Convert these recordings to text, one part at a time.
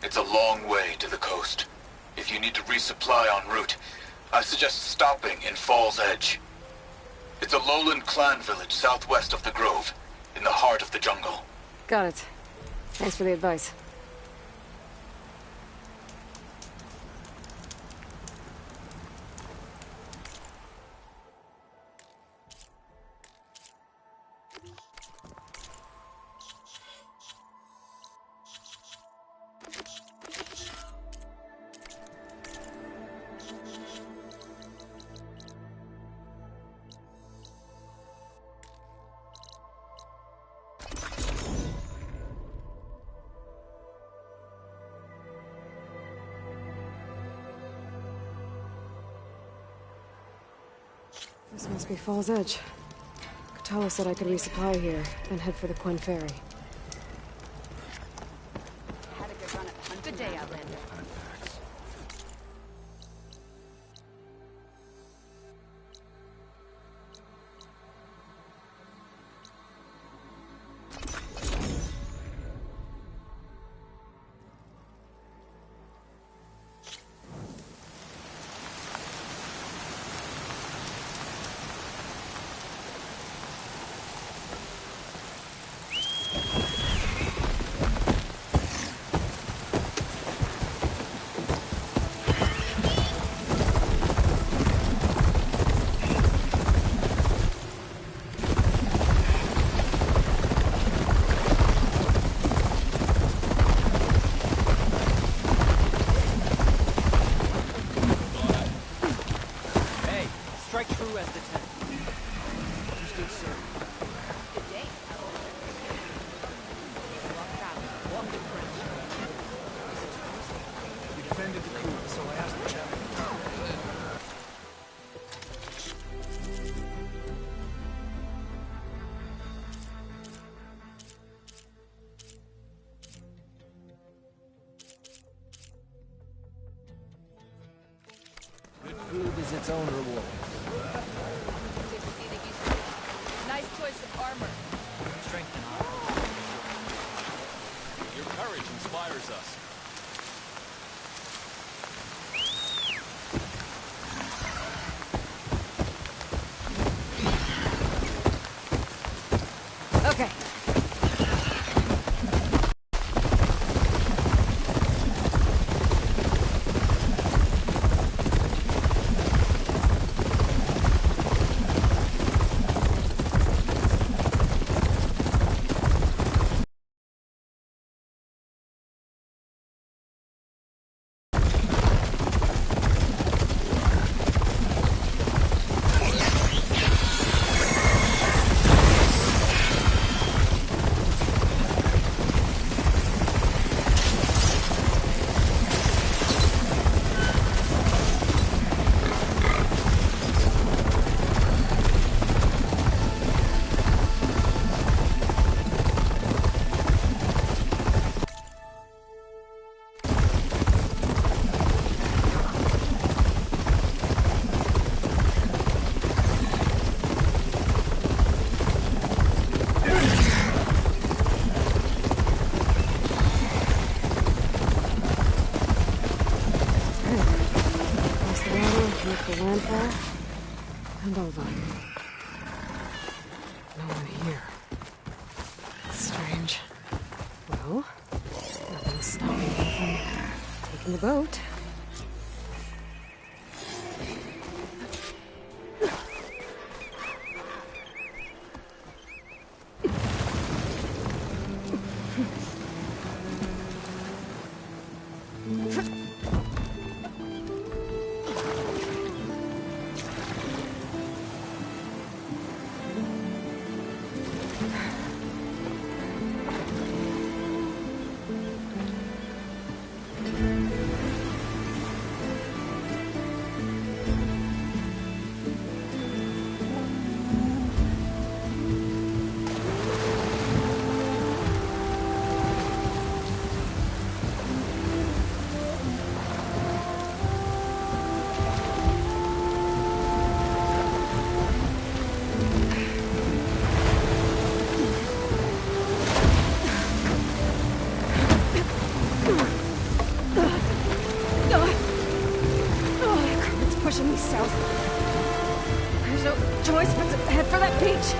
It's a long way to the coast. If you need to resupply en route, I suggest stopping in Fall's Edge. It's a lowland clan village southwest of the Grove, in the heart of the jungle. Got it. Thanks for the advice. This must be Fall's Edge. Kotallo said I could resupply here, then head for the Quen Ferry. Had a good run at Hunt. Good day, Outlander. Food is its own reward. Nice choice of armor. Strength and armor. Your courage inspires us. Okay. The landfall and over. No one here. That's strange. Well, nothing's stopping me from taking the boat. south. There's no choice but to head for that beach.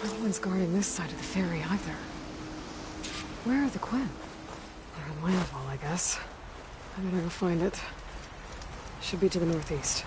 No one's guarding this side of the ferry either. Where are the Quinn? They're in Landfall, I guess. I better go find it. Should be to the northeast.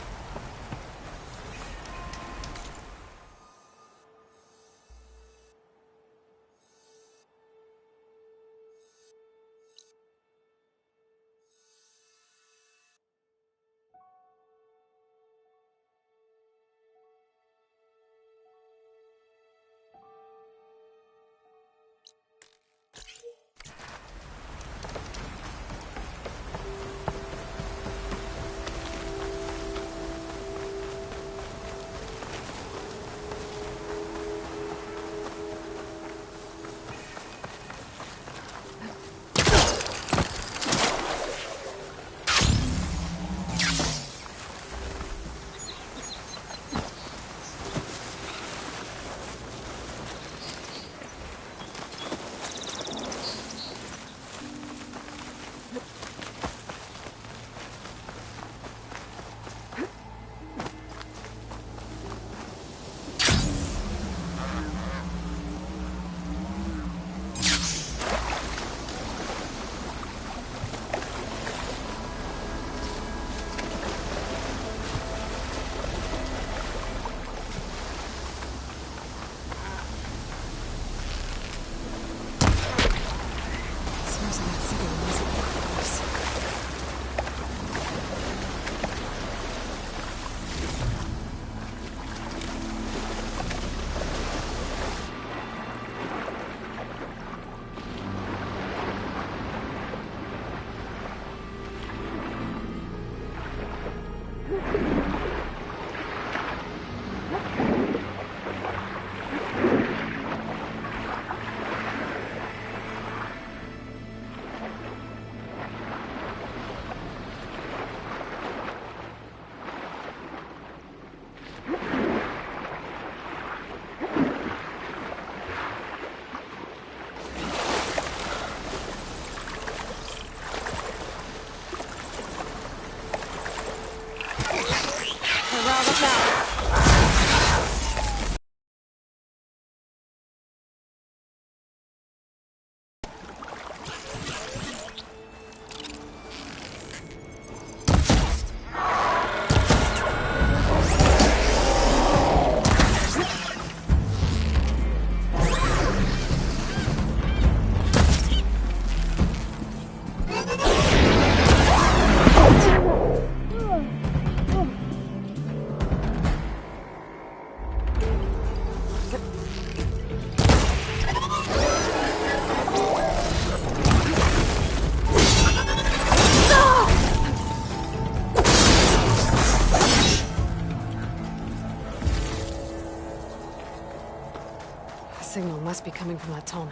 Signal must be coming from that Tallneck.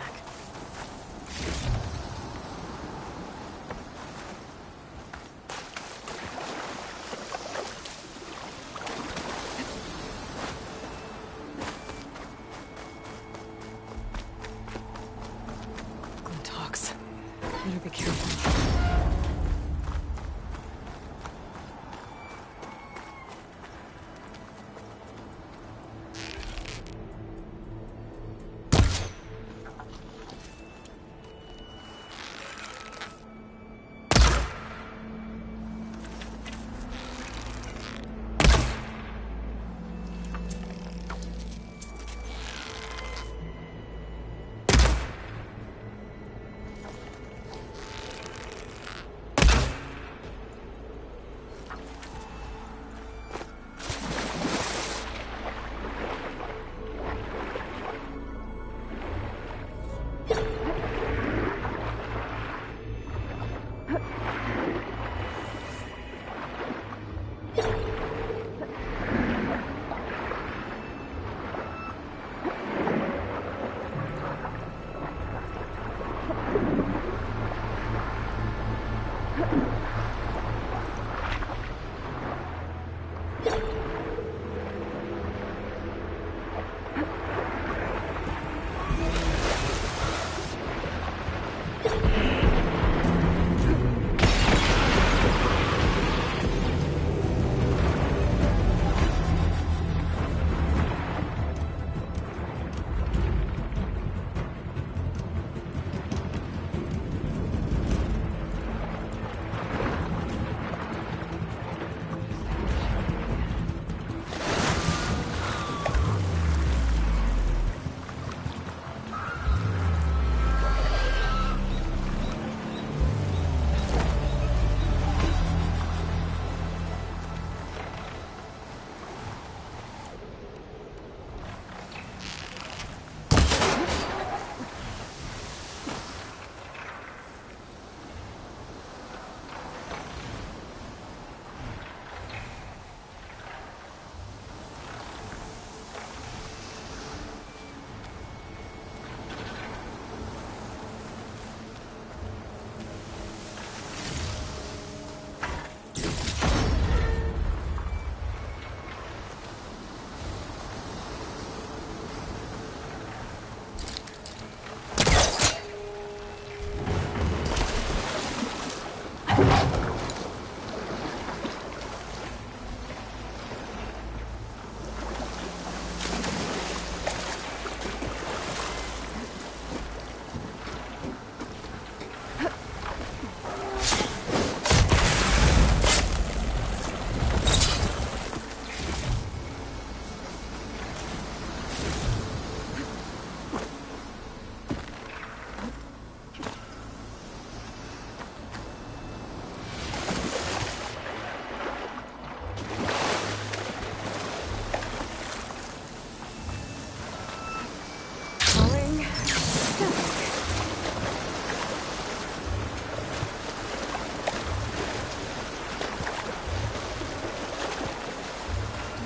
Glintox. Better be careful.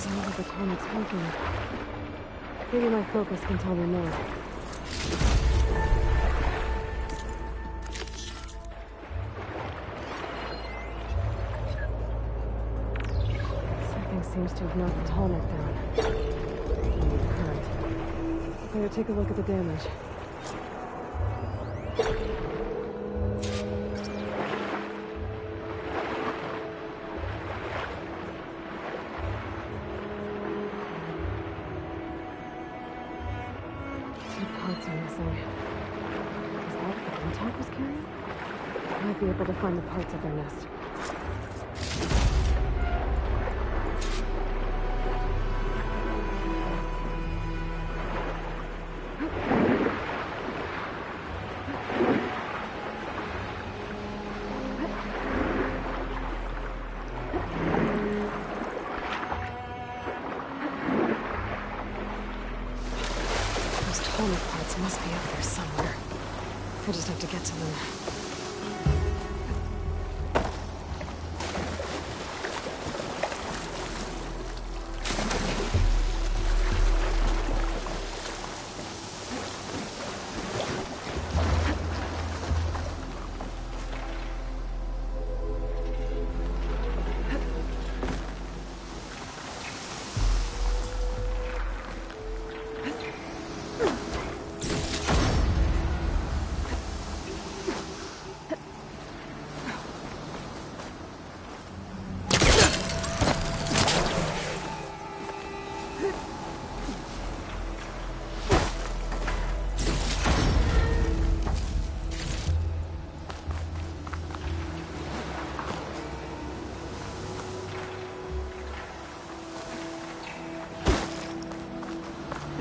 sounds like the Tarnak's smoking. Maybe my focus can tell me more. Something seems to have knocked the Tarnak down. Maybe the current. Better take a look at the damage. Might be able to find the parts of their nest. Those Tarnak parts must be up there somewhere. I just have to get to them.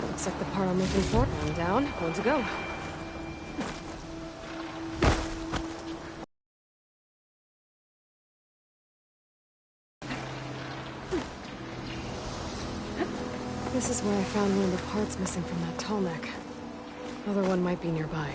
Looks like the part I'm looking for. One down, one to go. This is where I found one of the parts missing from that Tarnak. Another one might be nearby.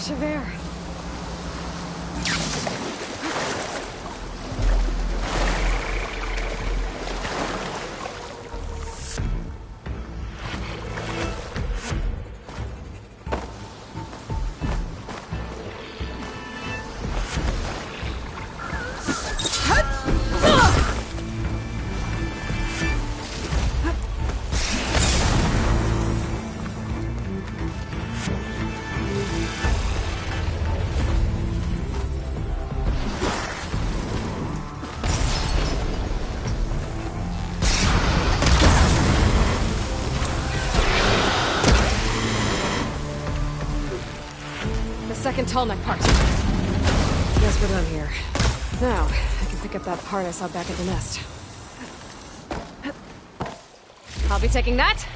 Of air. Second Tarnak part. Guess we're done here. Now, I can pick up that part I saw back at the nest. I'll be taking that.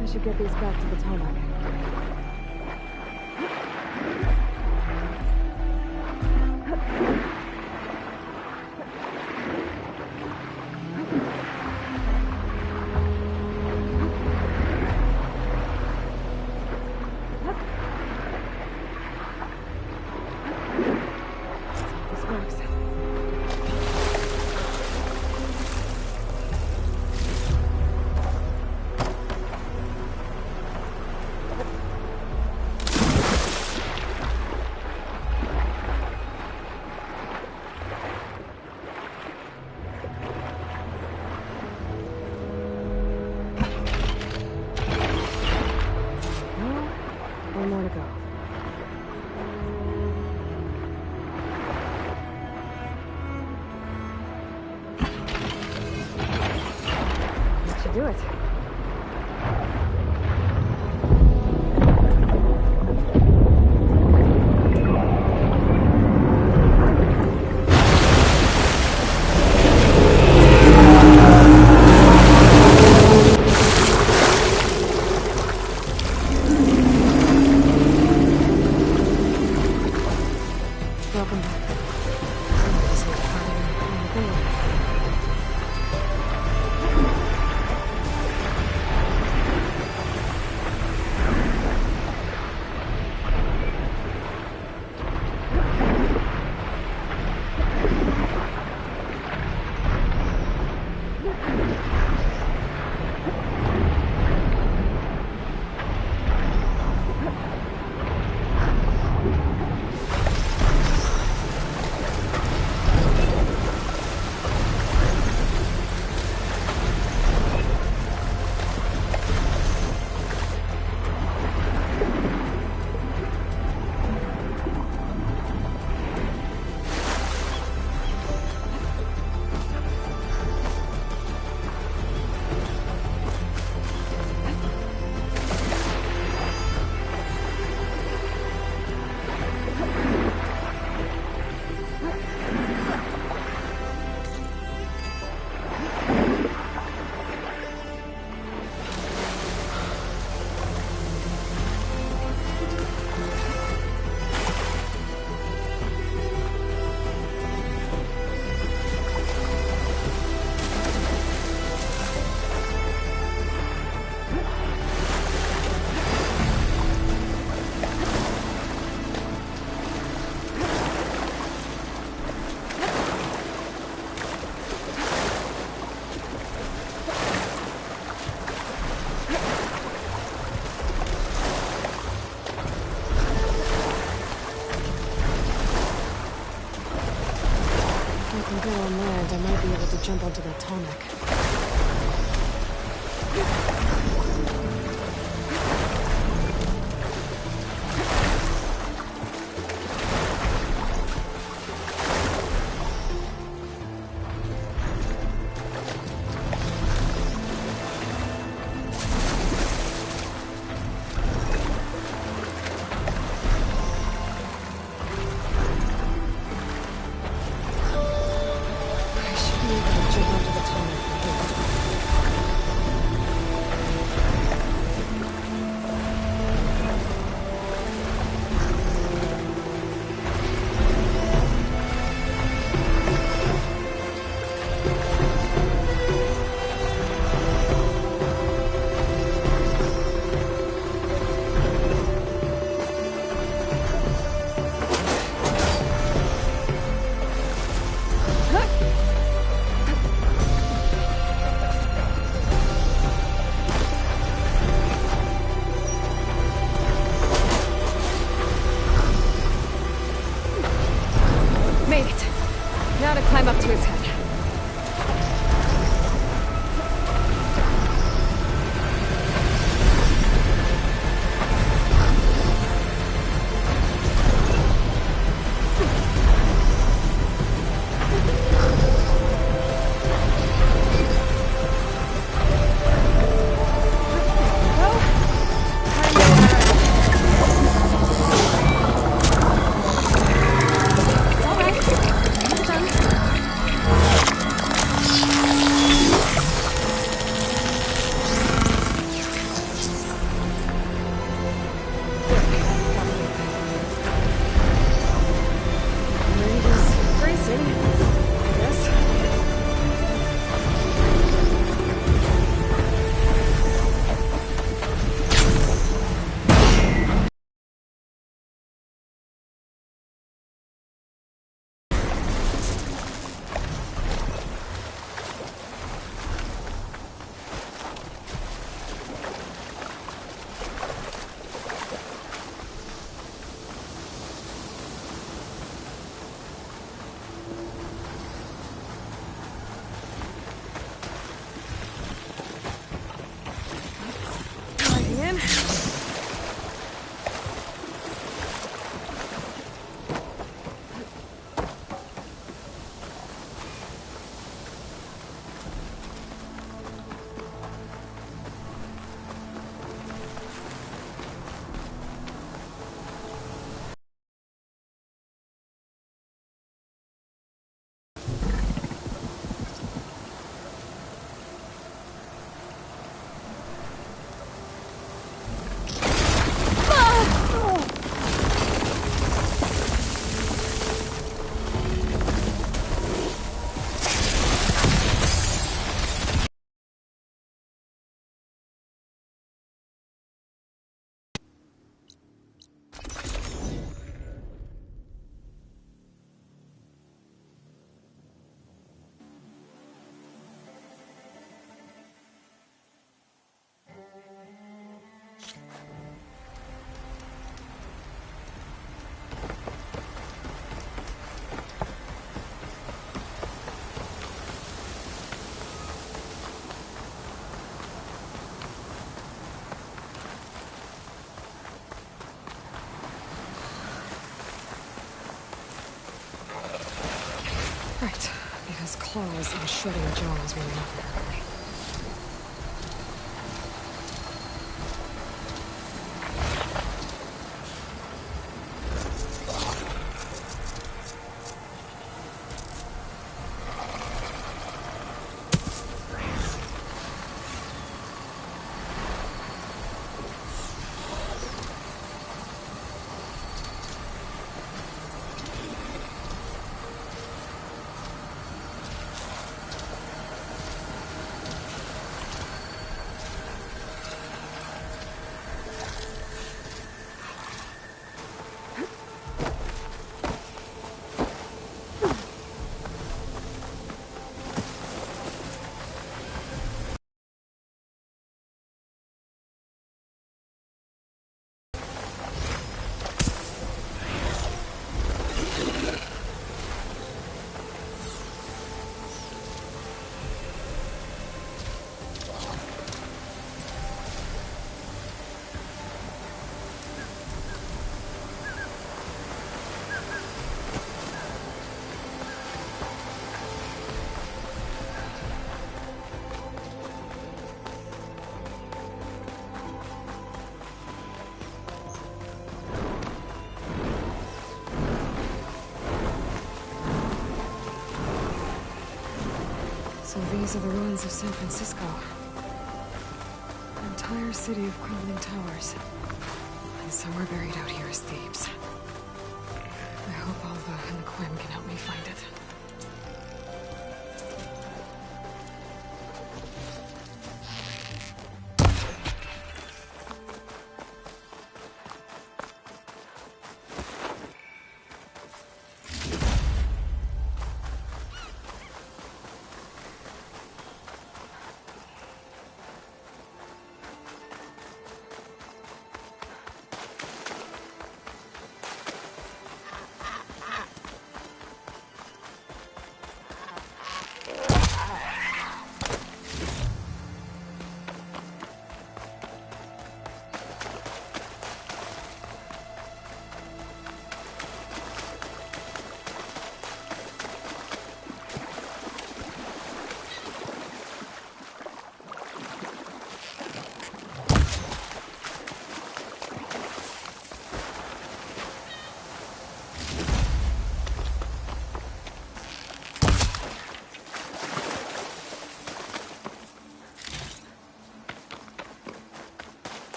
I should get these back to the Tarnak. should do it. Welcome back. I just need to find a way. If I can go on land, I might be able to jump onto that tonic. I should be able to jump onto the tonic from here. claws and shredding jaws were not there. So these are the ruins of San Francisco. An entire city of crumbling towers. And somewhere buried out here is Thebes. I hope Alva and the Quen can help me find it.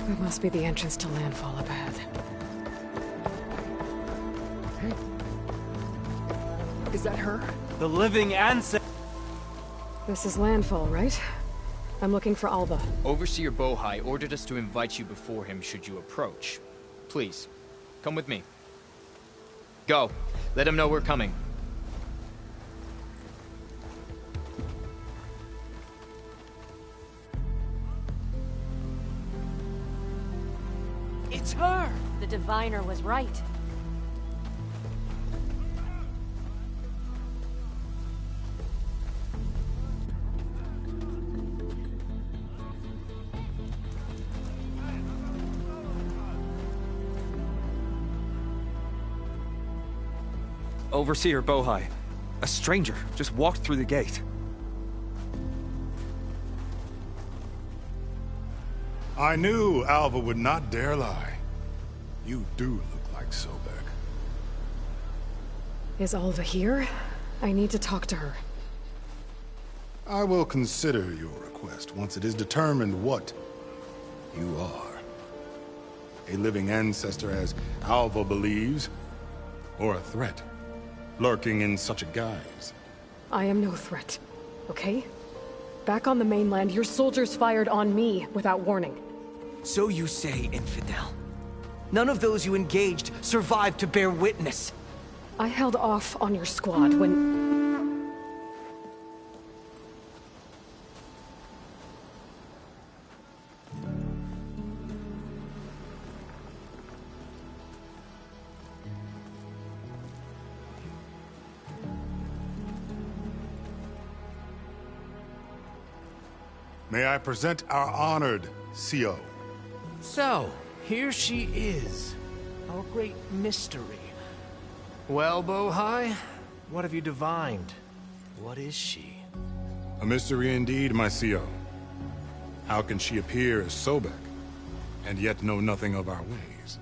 That must be the entrance to Landfall up ahead. Is that her? The living ancestor. This is Landfall, right? I'm looking for Alva. Overseer Bohai ordered us to invite you before him should you approach. Please, come with me. Go. Let him know we're coming. It's her! The diviner was right. Overseer Bohai. A stranger just walked through the gate. I knew Alva would not dare lie. You do look like Sobek. Is Alva here? I need to talk to her. I will consider your request once it is determined what you are. A living ancestor, as Alva believes, or a threat, lurking in such a guise. I am no threat, okay? Back on the mainland, your soldiers fired on me without warning. So you say, infidel. None of those you engaged survived to bear witness. I held off on your squad when... May I present our honored CO? So, here she is. Our great mystery. Well, Bohai, what have you divined? What is she? A mystery indeed, my CO. How can she appear as Sobek, and yet know nothing of our ways?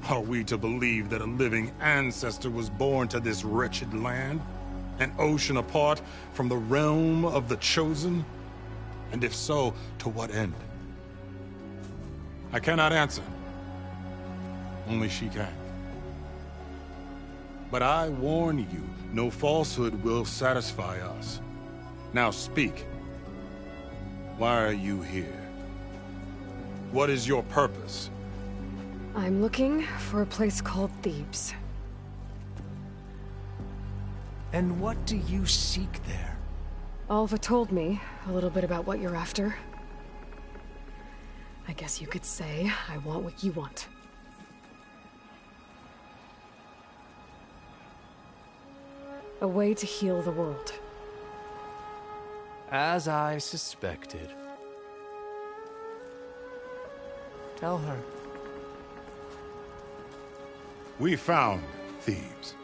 Are we to believe that a living ancestor was born to this wretched land? An ocean apart from the realm of the Chosen? And if so, to what end? I cannot answer. Only she can. But I warn you, no falsehood will satisfy us. Now speak. Why are you here? What is your purpose? I'm looking for a place called Thebes. And what do you seek there? Alva told me a little bit about what you're after. I guess you could say I want what you want. A way to heal the world. As I suspected. Tell her. We found Thebes,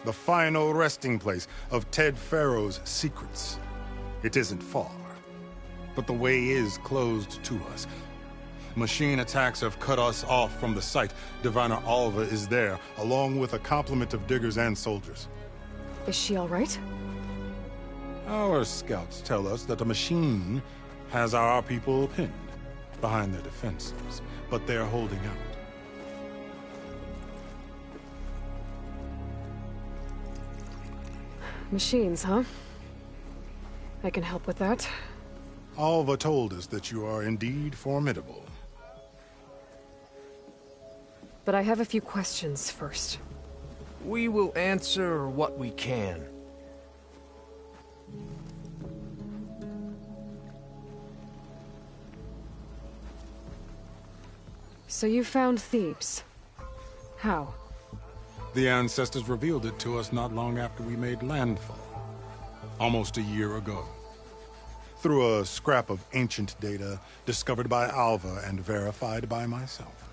the final resting place of Ted Pharaoh's secrets. It isn't far, but the way is closed to us. Machine attacks have cut us off from the site. Diviner Alva is there, along with a complement of diggers and soldiers. Is she all right? Our scouts tell us that a machine has our people pinned behind their defenses, but they're holding out. Machines, huh? I can help with that. Alva told us that you are indeed formidable. But I have a few questions first. We will answer what we can. So you found Thebes. How? The ancestors revealed it to us not long after we made landfall. Almost a year ago. Through a scrap of ancient data discovered by Alva and verified by myself.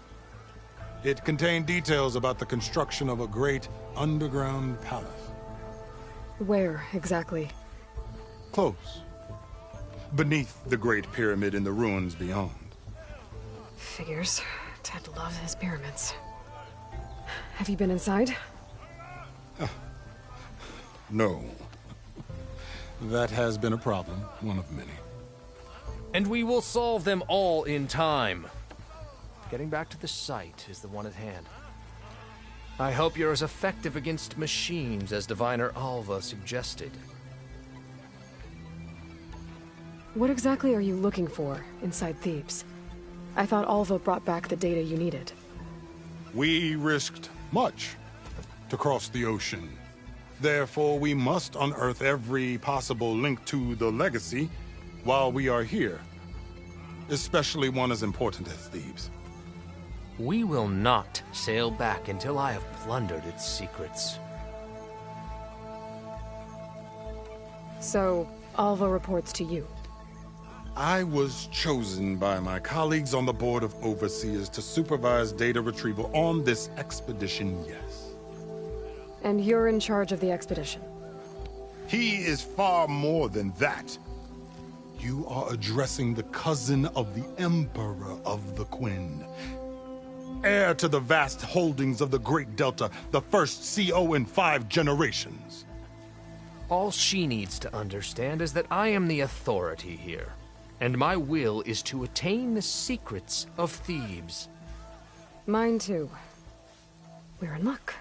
It contained details about the construction of a great underground palace. Where, exactly? Close. Beneath the Great Pyramid in the ruins beyond. Figures. Ted loves his pyramids. Have you been inside? No. That has been a problem, one of many. And we will solve them all in time. Getting back to the site is the one at hand. I hope you're as effective against machines as Diviner Alva suggested. What exactly are you looking for inside Thebes? I thought Alva brought back the data you needed. We risked much to cross the ocean. Therefore, we must unearth every possible link to the legacy while we are here. Especially one as important as Thebes. We will not sail back until I have plundered its secrets. So, Alva reports to you. I was chosen by my colleagues on the Board of Overseers to supervise data retrieval on this expedition, yes. And you're in charge of the expedition? He is far more than that. You are addressing the cousin of the Emperor of the Quinn. Heir to the vast holdings of the Great Delta, the first CO in 5 generations. All she needs to understand is that I am the authority here, and my will is to attain the secrets of Thebes. Mine too. We're in luck.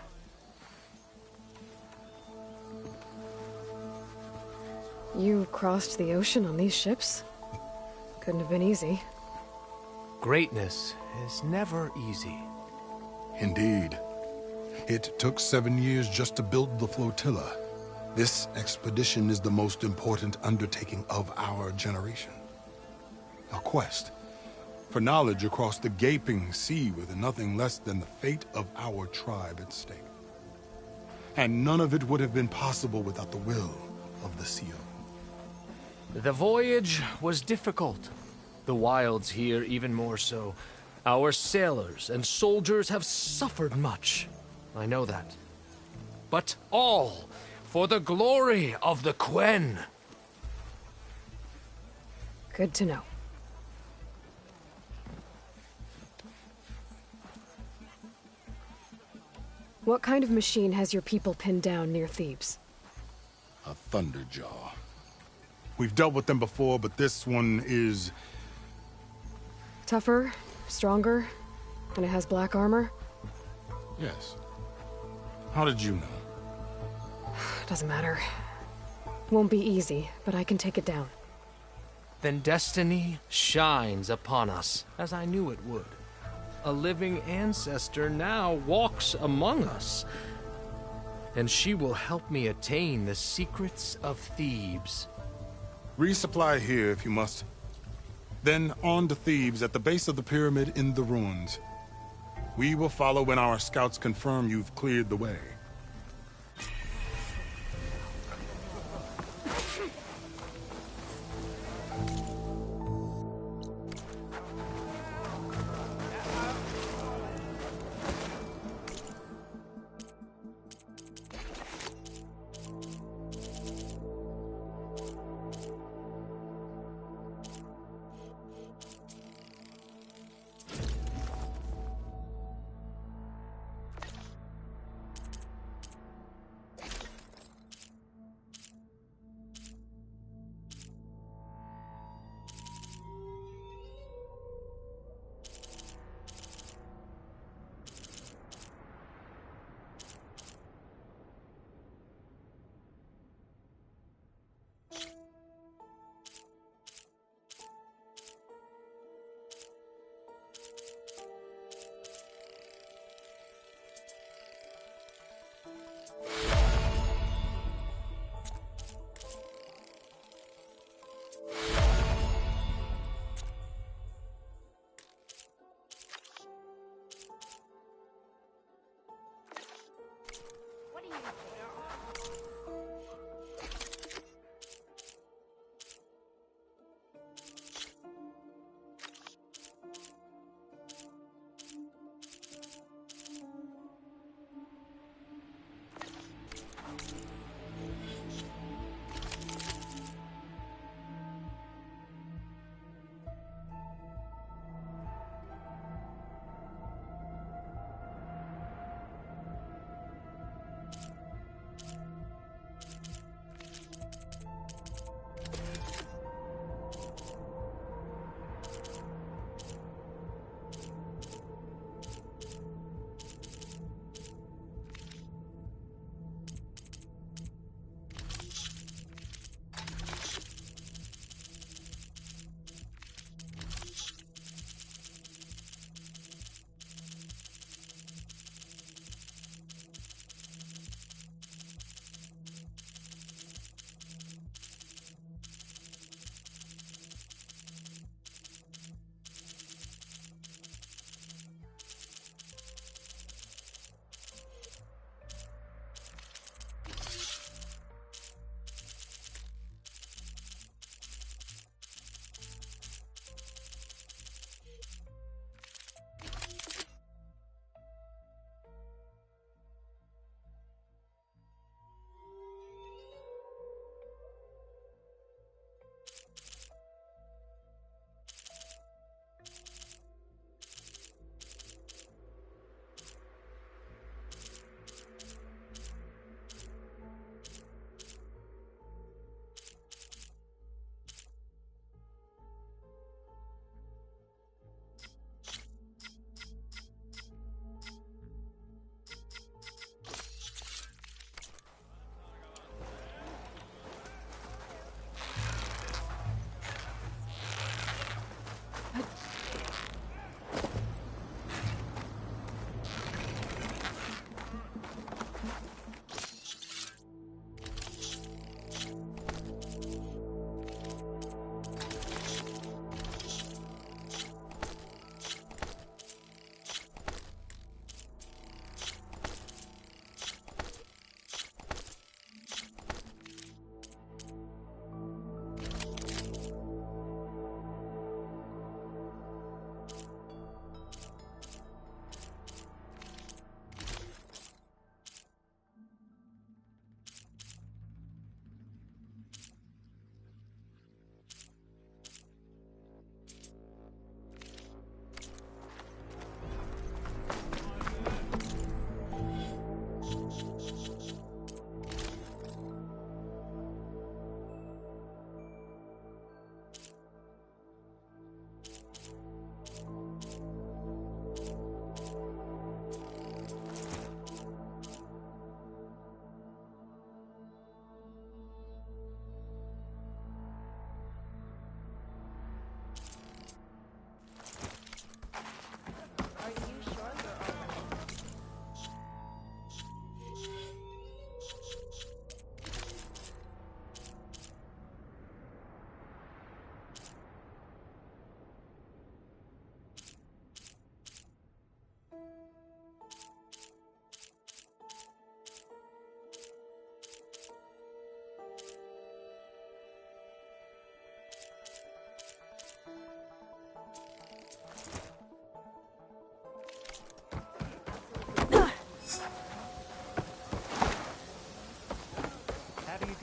You crossed the ocean on these ships? Couldn't have been easy. Greatness is never easy. Indeed. It took 7 years just to build the flotilla. This expedition is the most important undertaking of our generation. A quest for knowledge across the gaping sea with nothing less than the fate of our tribe at stake. And none of it would have been possible without the will of the CO. The voyage was difficult. The wilds here even more so. Our sailors and soldiers have suffered much. I know that. But all for the glory of the Quen. Good to know. What kind of machine has your people pinned down near Thebes? A Thunderjaw. We've dealt with them before, but this one is... Tougher, stronger, and it has black armor? Yes. How did you know? Doesn't matter. Won't be easy, but I can take it down. Then destiny shines upon us, as I knew it would. A living ancestor now walks among us. And she will help me attain the secrets of Thebes. Resupply here if you must. Then on to Thebes at the base of the pyramid in the ruins. We will follow when our scouts confirm you've cleared the way.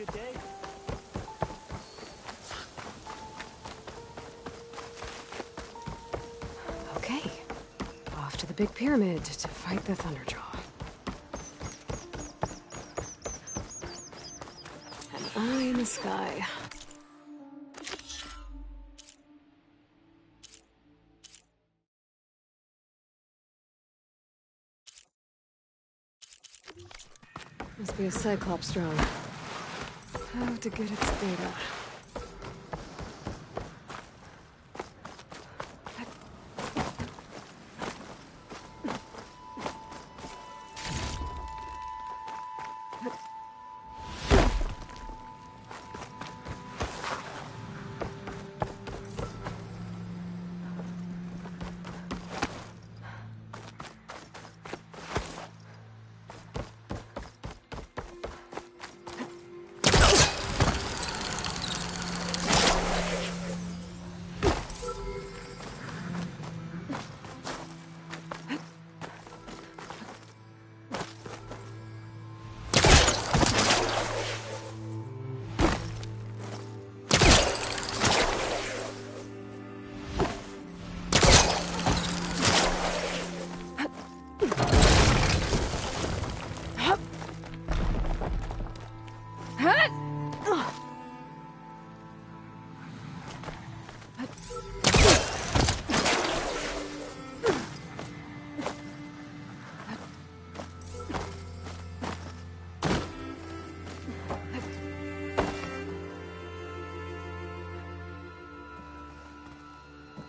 good day. Okay. Off to the big pyramid to fight the Thunderjaw. An eye in the sky. Must be a Cyclops drone. How to get its data.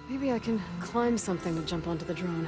Maybe I can climb something to jump onto the drone.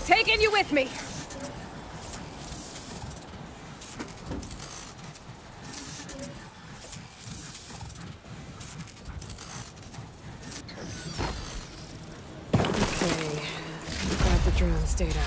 Taking you with me! Okay, grab the drone's data.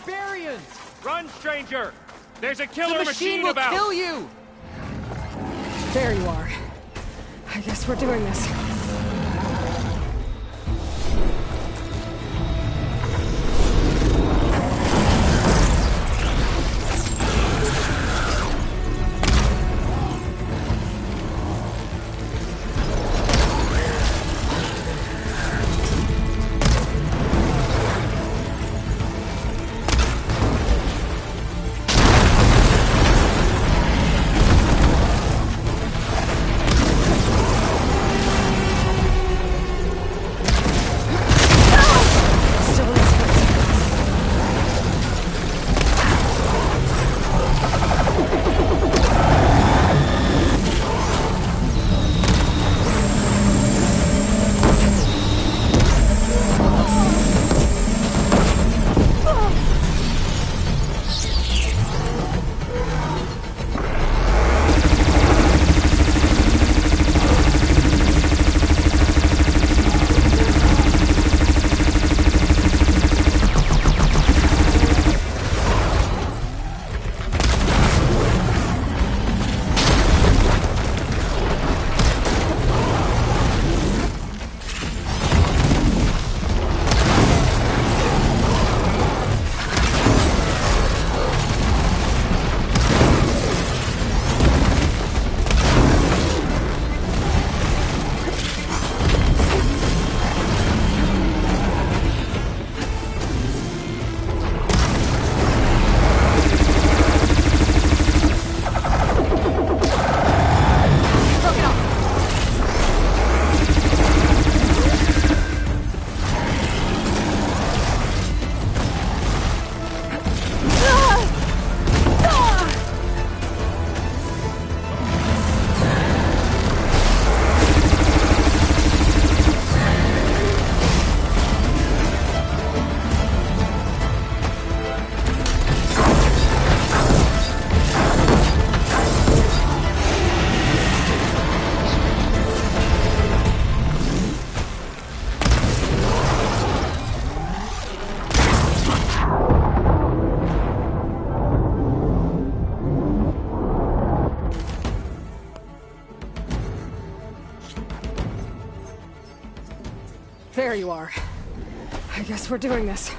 barbarians! Run, stranger! There's a The killer machine will about! kill you! There you are. I guess we're doing this. Still in this place. There you are. I guess we're doing this.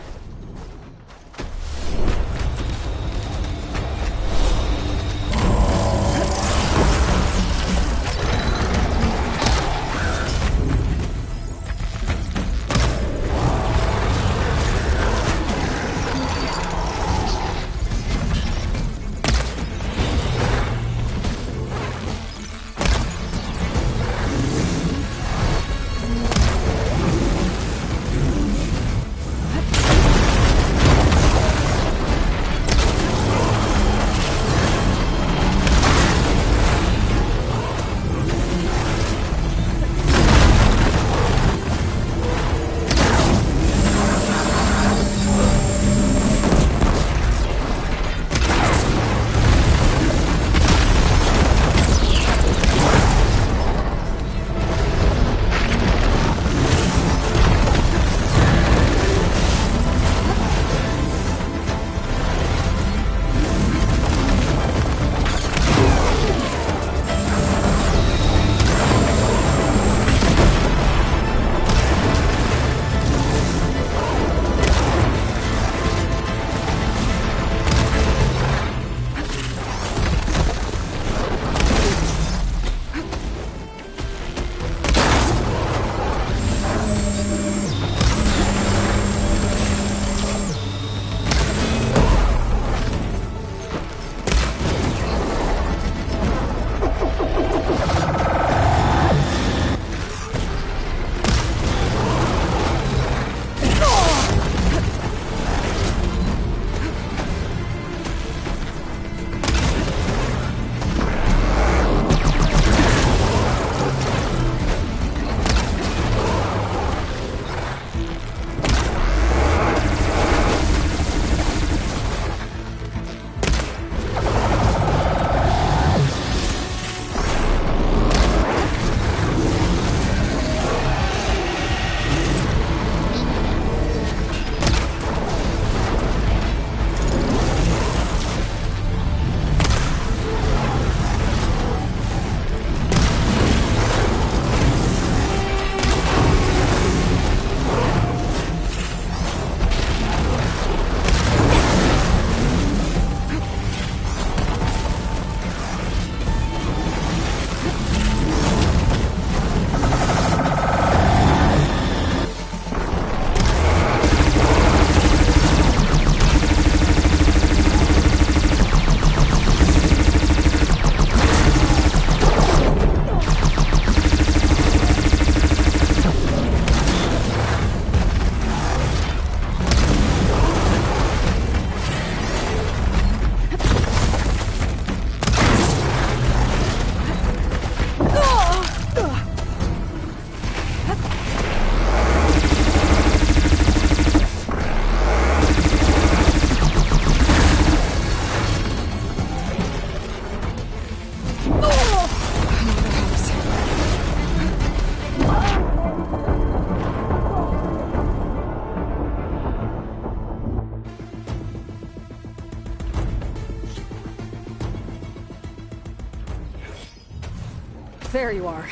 There you are.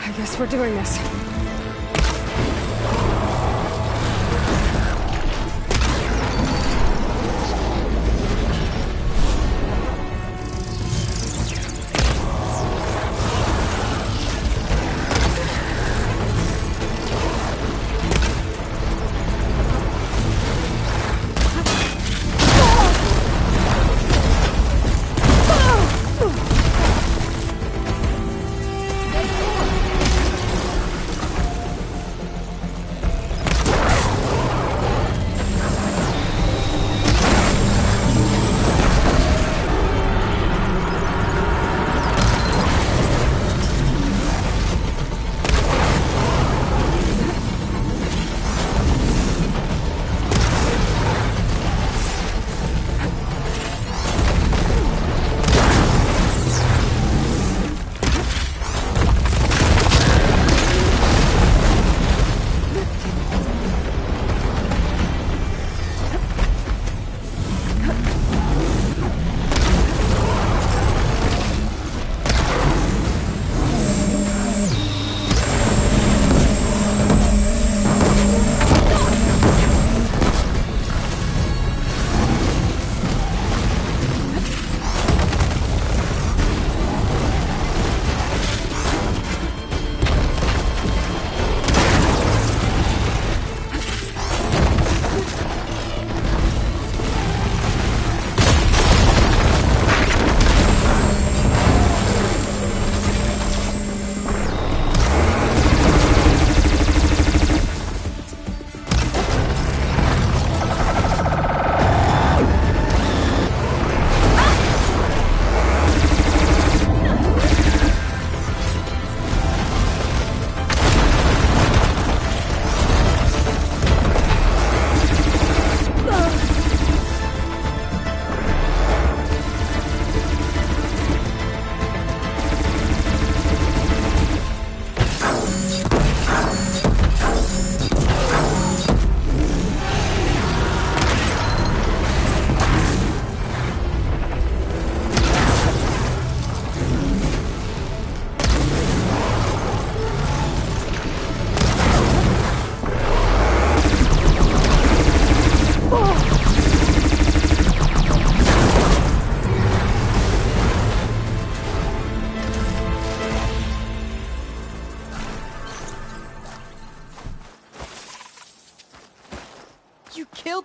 I guess we're doing this.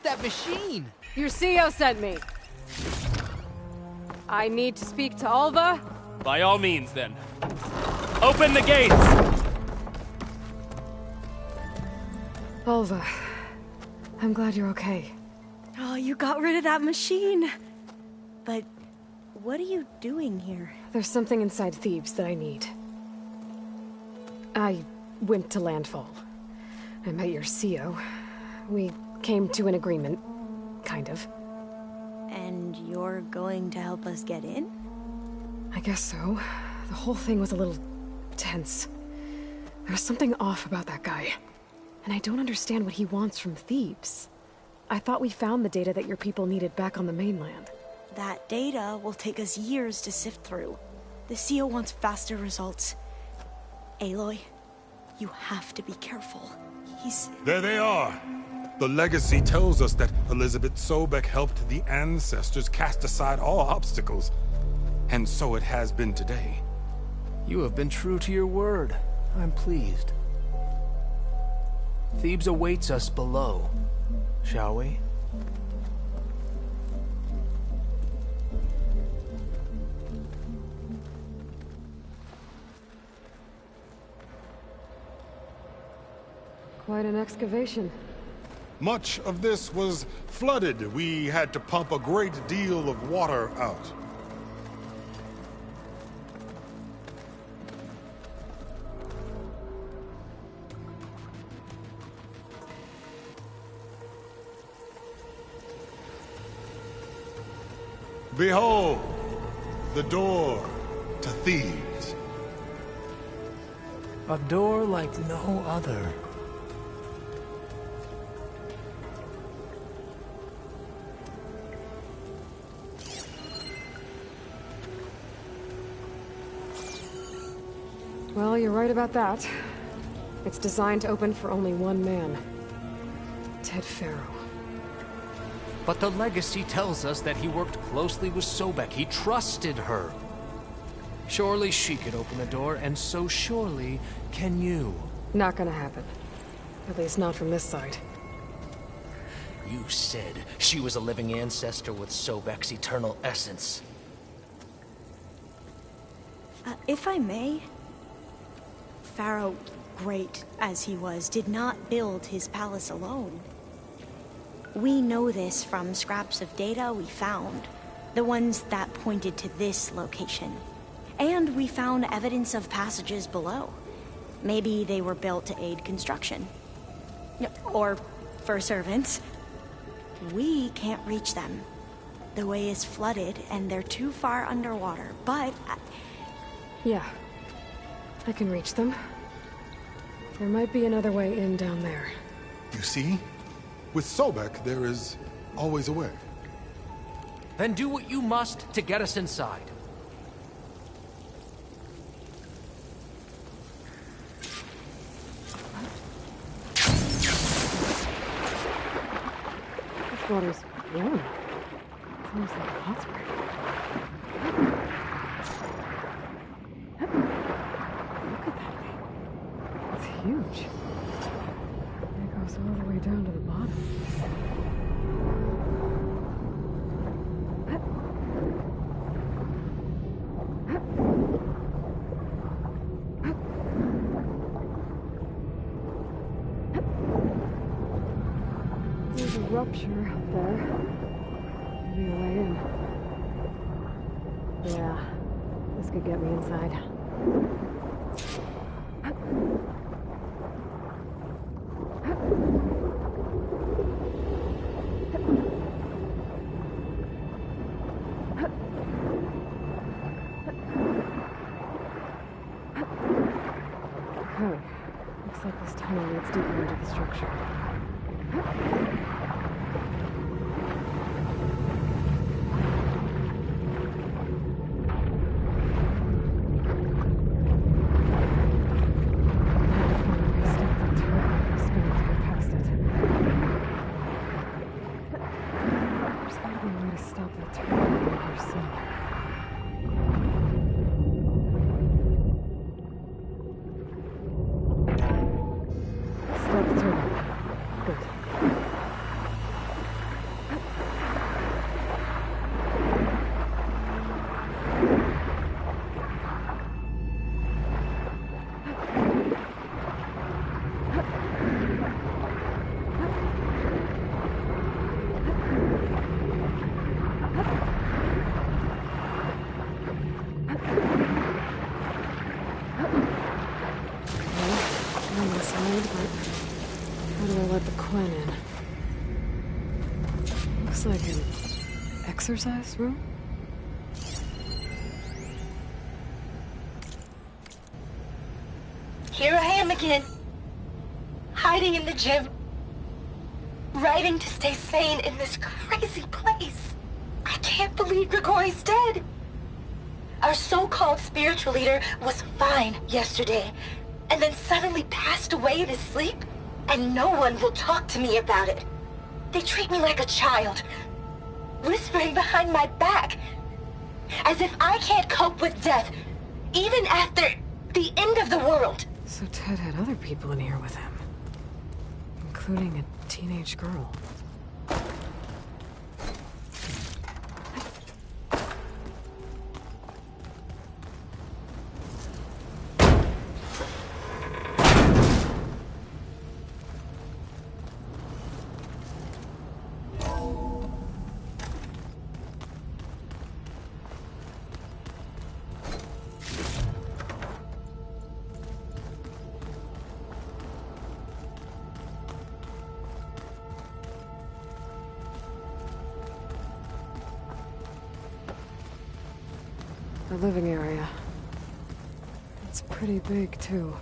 That machine! Your CEO sent me. I need to speak to Alva? By all means, then. Open the gates! Alva, I'm glad you're okay. Oh, you got rid of that machine. But what are you doing here? There's something inside Thebes that I need. I went to Landfall. I met your CEO. We came to an agreement, kind of. And you're going to help us get in? I guess so. The whole thing was a little tense. There was something off about that guy. And I don't understand what he wants from Thebes. I thought we found the data that your people needed back on the mainland. That data will take us years to sift through. The CEO wants faster results. Aloy, you have to be careful. There they are! The legacy tells us that Elizabeth Sobek helped the ancestors cast aside all obstacles. And so it has been today. You have been true to your word. I'm pleased. Thebes awaits us below. Shall we? Quite an excavation. Much of this was flooded. We had to pump a great deal of water out. Behold, the door to thieves. A door like no other. Well, you're right about that. It's designed to open for only one man. Ted Faro. But the legacy tells us that he worked closely with Sobek. He trusted her. Surely she could open the door, and so surely can you. Not gonna happen. At least not from this side. You said she was a living ancestor with Sobek's eternal essence. If I may, Pharaoh, great as he was, did not build his palace alone. We know this from scraps of data we found, the ones that pointed to this location. And we found evidence of passages below. Maybe they were built to aid construction. Or for servants. We can't reach them. The way is flooded and they're too far underwater, but... Yeah. I can reach them. There might be another way in down there. You see? With Sobek, there is always a way. Then do what you must to get us inside. This water's warm. It's almost like a hot spring. Look at that thing. It's huge. It goes all the way down to the bottom. There's a rupture up there. Maybe a way in. Yeah, this could get me inside. Okay, looks like this tunnel leads deeper into the structure. Like an exercise room? Here I am again, hiding in the gym, writing to stay sane in this crazy place. I can't believe Grigori's dead. Our so-called spiritual leader was fine yesterday, and then suddenly passed away in his sleep, and no one will talk to me about it. They treat me like a child, whispering behind my back, as if I can't cope with death, even after the end of the world. So Ted had other people in here with him, including a teenage girl. The living area. It's pretty big, too.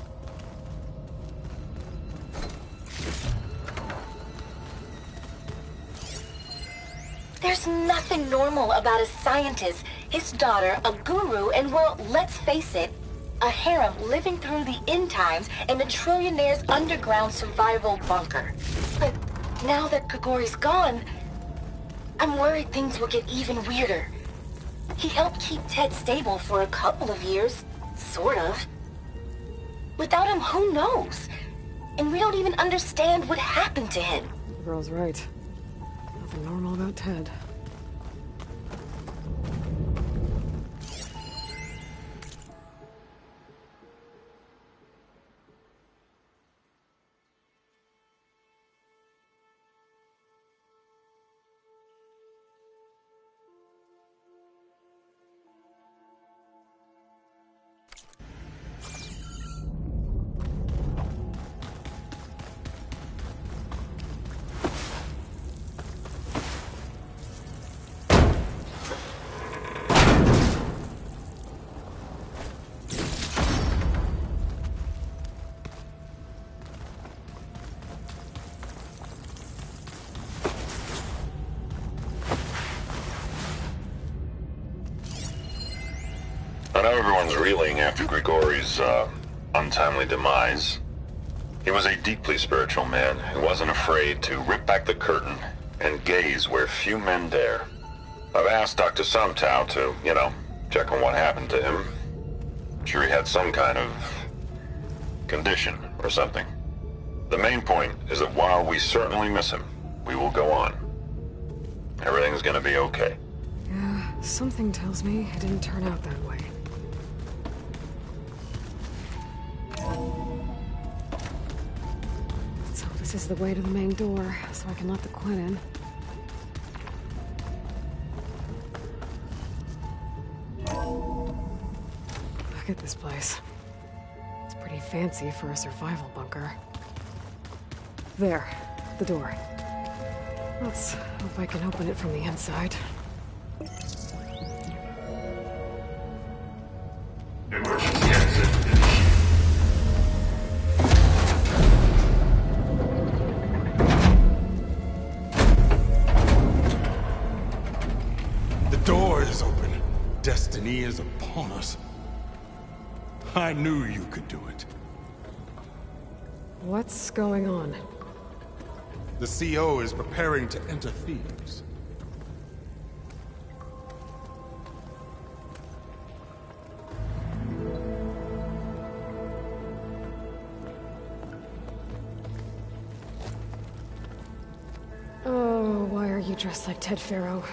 There's nothing normal about a scientist, his daughter, a guru, and well, let's face it, a harem living through the end times in a trillionaire's underground survival bunker. But now that Grigori's gone, I'm worried things will get even weirder. He helped keep Ted stable for a couple of years, sort of. Without him, who knows? And we don't even understand what happened to him. The girl's right. Nothing normal about Ted. I know everyone's reeling after Grigori's, untimely demise. He was a deeply spiritual man who wasn't afraid to rip back the curtain and gaze where few men dare. I've asked Dr. Sumtow to, check on what happened to him. I'm sure he had some kind of condition or something. The main point is that while we certainly miss him, we will go on. Everything's gonna be okay. Yeah, something tells me it didn't turn out that way. So this is the way to the main door, so I can let the Quinn in. Look at this place. It's pretty fancy for a survival bunker. There, the door. Let's hope I can open it from the inside. Emergency exit initiated. The door is open. Destiny is upon us. I knew you could do it. What's going on? The CO is preparing to enter Thebes. Oh, why are you dressed like Ted Faro?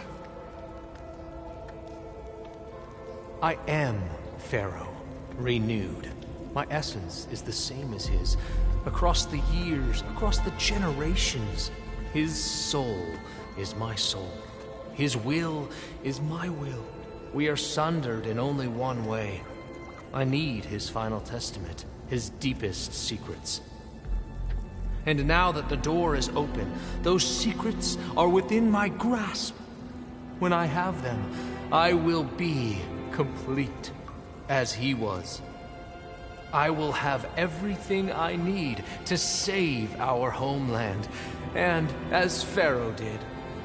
I am Pharaoh, renewed. My essence is the same as his. Across the years, across the generations, his soul is my soul. His will is my will. We are sundered in only one way. I need his final testament, his deepest secrets. And now that the door is open, those secrets are within my grasp. When I have them, I will be complete, as he was. I will have everything I need to save our homeland, and, as Pharaoh did,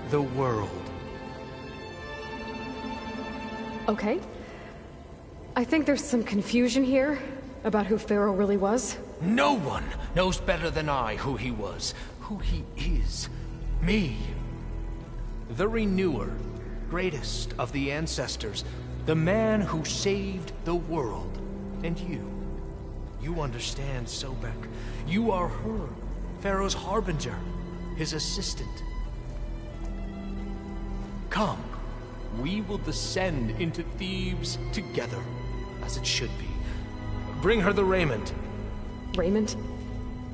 the world. Okay. I think there's some confusion here about who Pharaoh really was. No one knows better than I who he was, who he is. Me. The Renewer, greatest of the ancestors, the man who saved the world. And you. You understand, Sobek. You are her, Pharaoh's harbinger, his assistant. Come, we will descend into Thebes together, as it should be. Bring her the raiment. Raiment?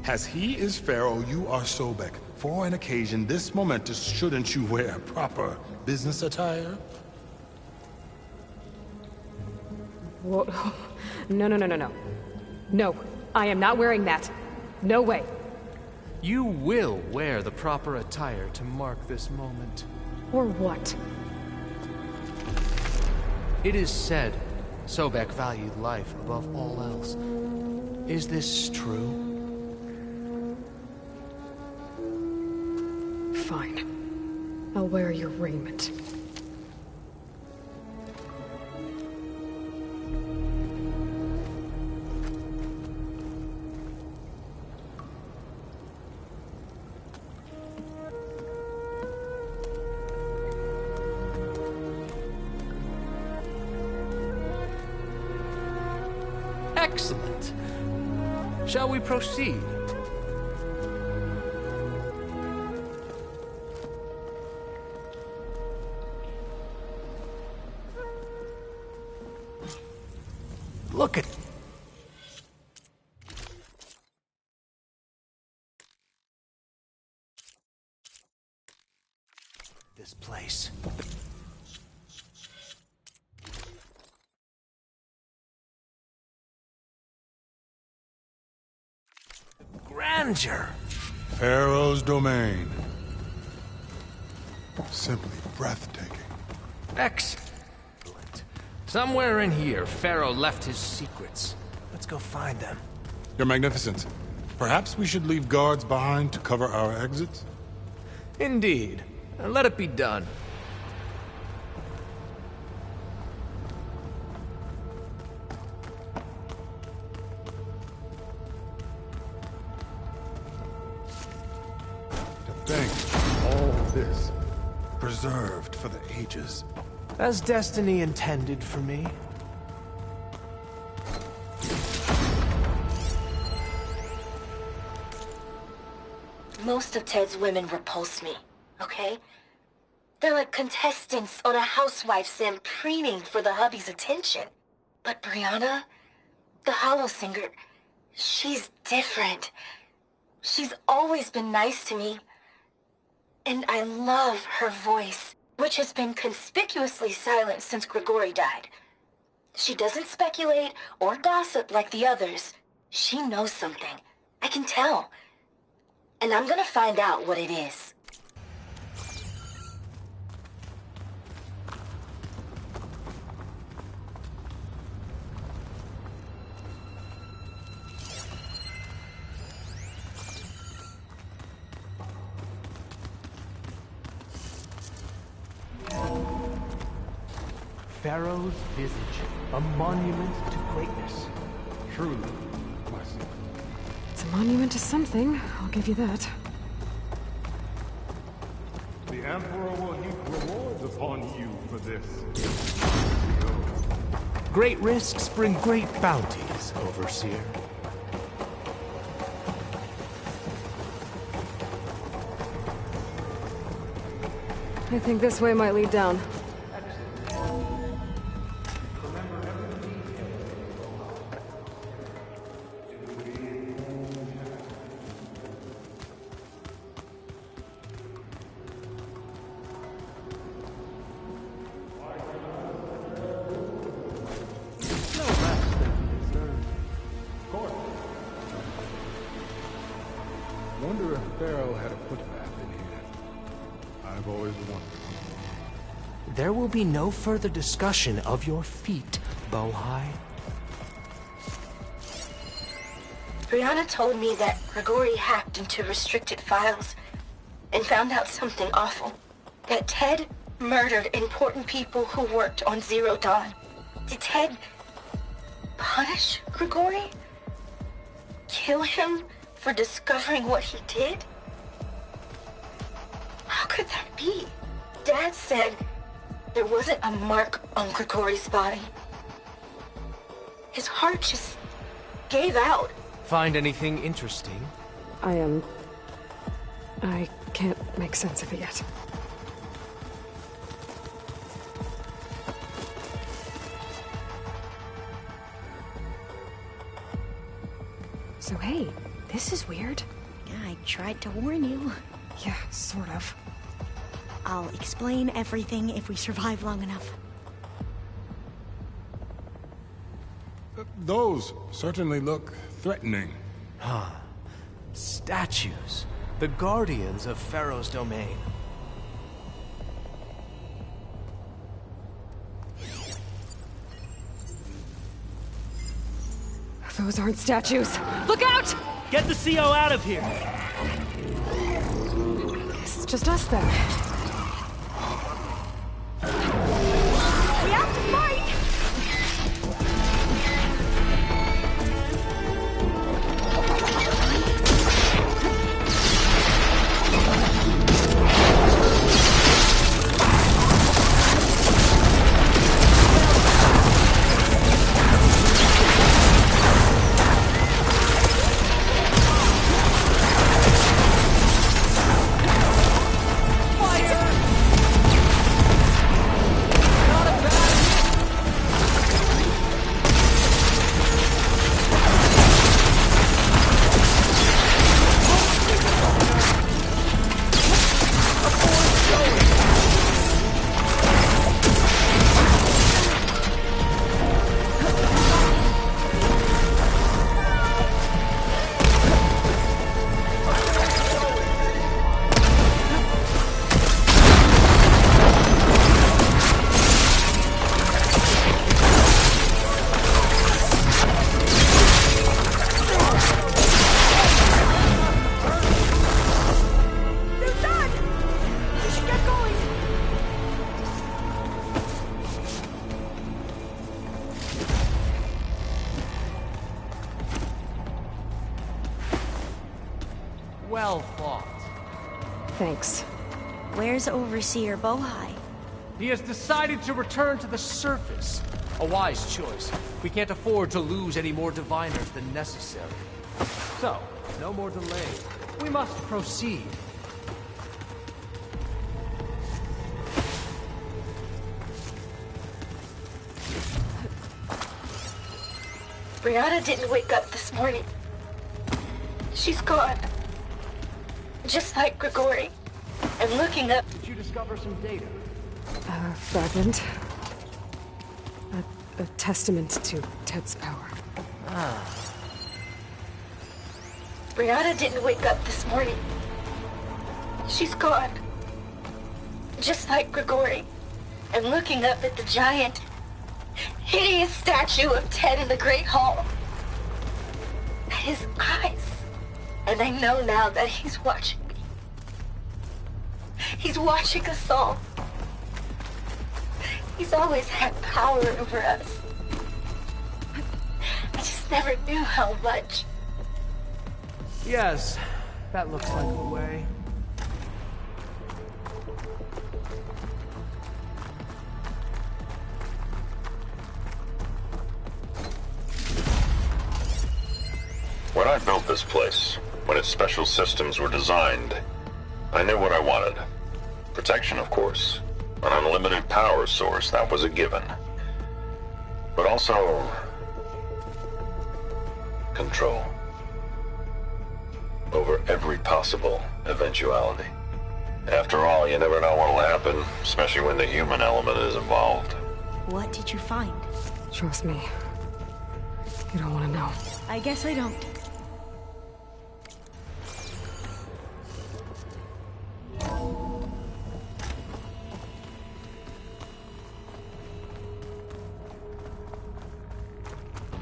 As he is Pharaoh, you are Sobek. For an occasion this momentous, shouldn't you wear proper business attire? Whoa. No. No, I am not wearing that. No way. You will wear the proper attire to mark this moment. Or what? It is said, Sobek valued life above all else. Is this true? Fine. I'll wear your raiment. Excellent. Shall we proceed? Look at this place. Grandeur. Pharaoh's domain. Simply breathtaking. Excellent. Somewhere in here, Pharaoh left his secrets. Let's go find them. Your Magnificence, perhaps we should leave guards behind to cover our exits? Indeed. And let it be done. To think all this preserved for the ages. As destiny intended for me. Most of Ted's women repulse me, okay? They're like contestants on a housewife sim preening for the hubby's attention. But Brianna, the Hollow Singer, she's different. She's always been nice to me. And I love her voice, which has been conspicuously silent since Grigori died. She doesn't speculate or gossip like the others. She knows something. I can tell. And I'm gonna find out what it is. Pharaoh's visage, a monument to greatness. Truly, my son. It's a monument to something, I'll give you that. The Emperor will heap rewards upon you for this. Great risks bring great bounties, Overseer. I think this way might lead down. Wonder if Pharaoh had a footpath in here. I've always wondered. There will be no further discussion of your feet, Bohai. Brianna told me that Grigori hacked into restricted files and found out something awful. That Ted murdered important people who worked on Zero Dawn. Did Ted punish Grigori? Kill him for discovering what he did? How could that be? Dad said there wasn't a mark on Grigori's body. His heart just gave out. Find anything interesting? I can't make sense of it yet. So hey, this is weird. Yeah, I tried to warn you. Yeah, sort of. I'll explain everything if we survive long enough. Those certainly look threatening. Huh. Statues. The guardians of Pharaoh's domain. Those aren't statues. Look out! Get the CO out of here! It's just us then. We have to fight! Well fought. Thanks. Where's Overseer Bohai? He has decided to return to the surface. A wise choice. We can't afford to lose any more diviners than necessary. So, no more delay. We must proceed. Brianna didn't wake up this morning. She's gone. Just like Grigori. I'm looking up. Did you discover some data? A fragment. A testament to Ted's power. Brianna didn't wake up this morning. She's gone. Just like Grigori. I'm looking up at the giant, hideous statue of Ted in the Great Hall. At his eyes. And I know now that he's watching me. He's watching us all. He's always had power over us. I just never knew how much. Yes, that looks like the way. When I built this place, when its special systems were designed, I knew what I wanted. Protection, of course. An unlimited power source, that was a given. But also... control. Over every possible eventuality. After all, you never know what'll happen, especially when the human element is involved. What did you find? Trust me. You don't want to know. I guess I don't.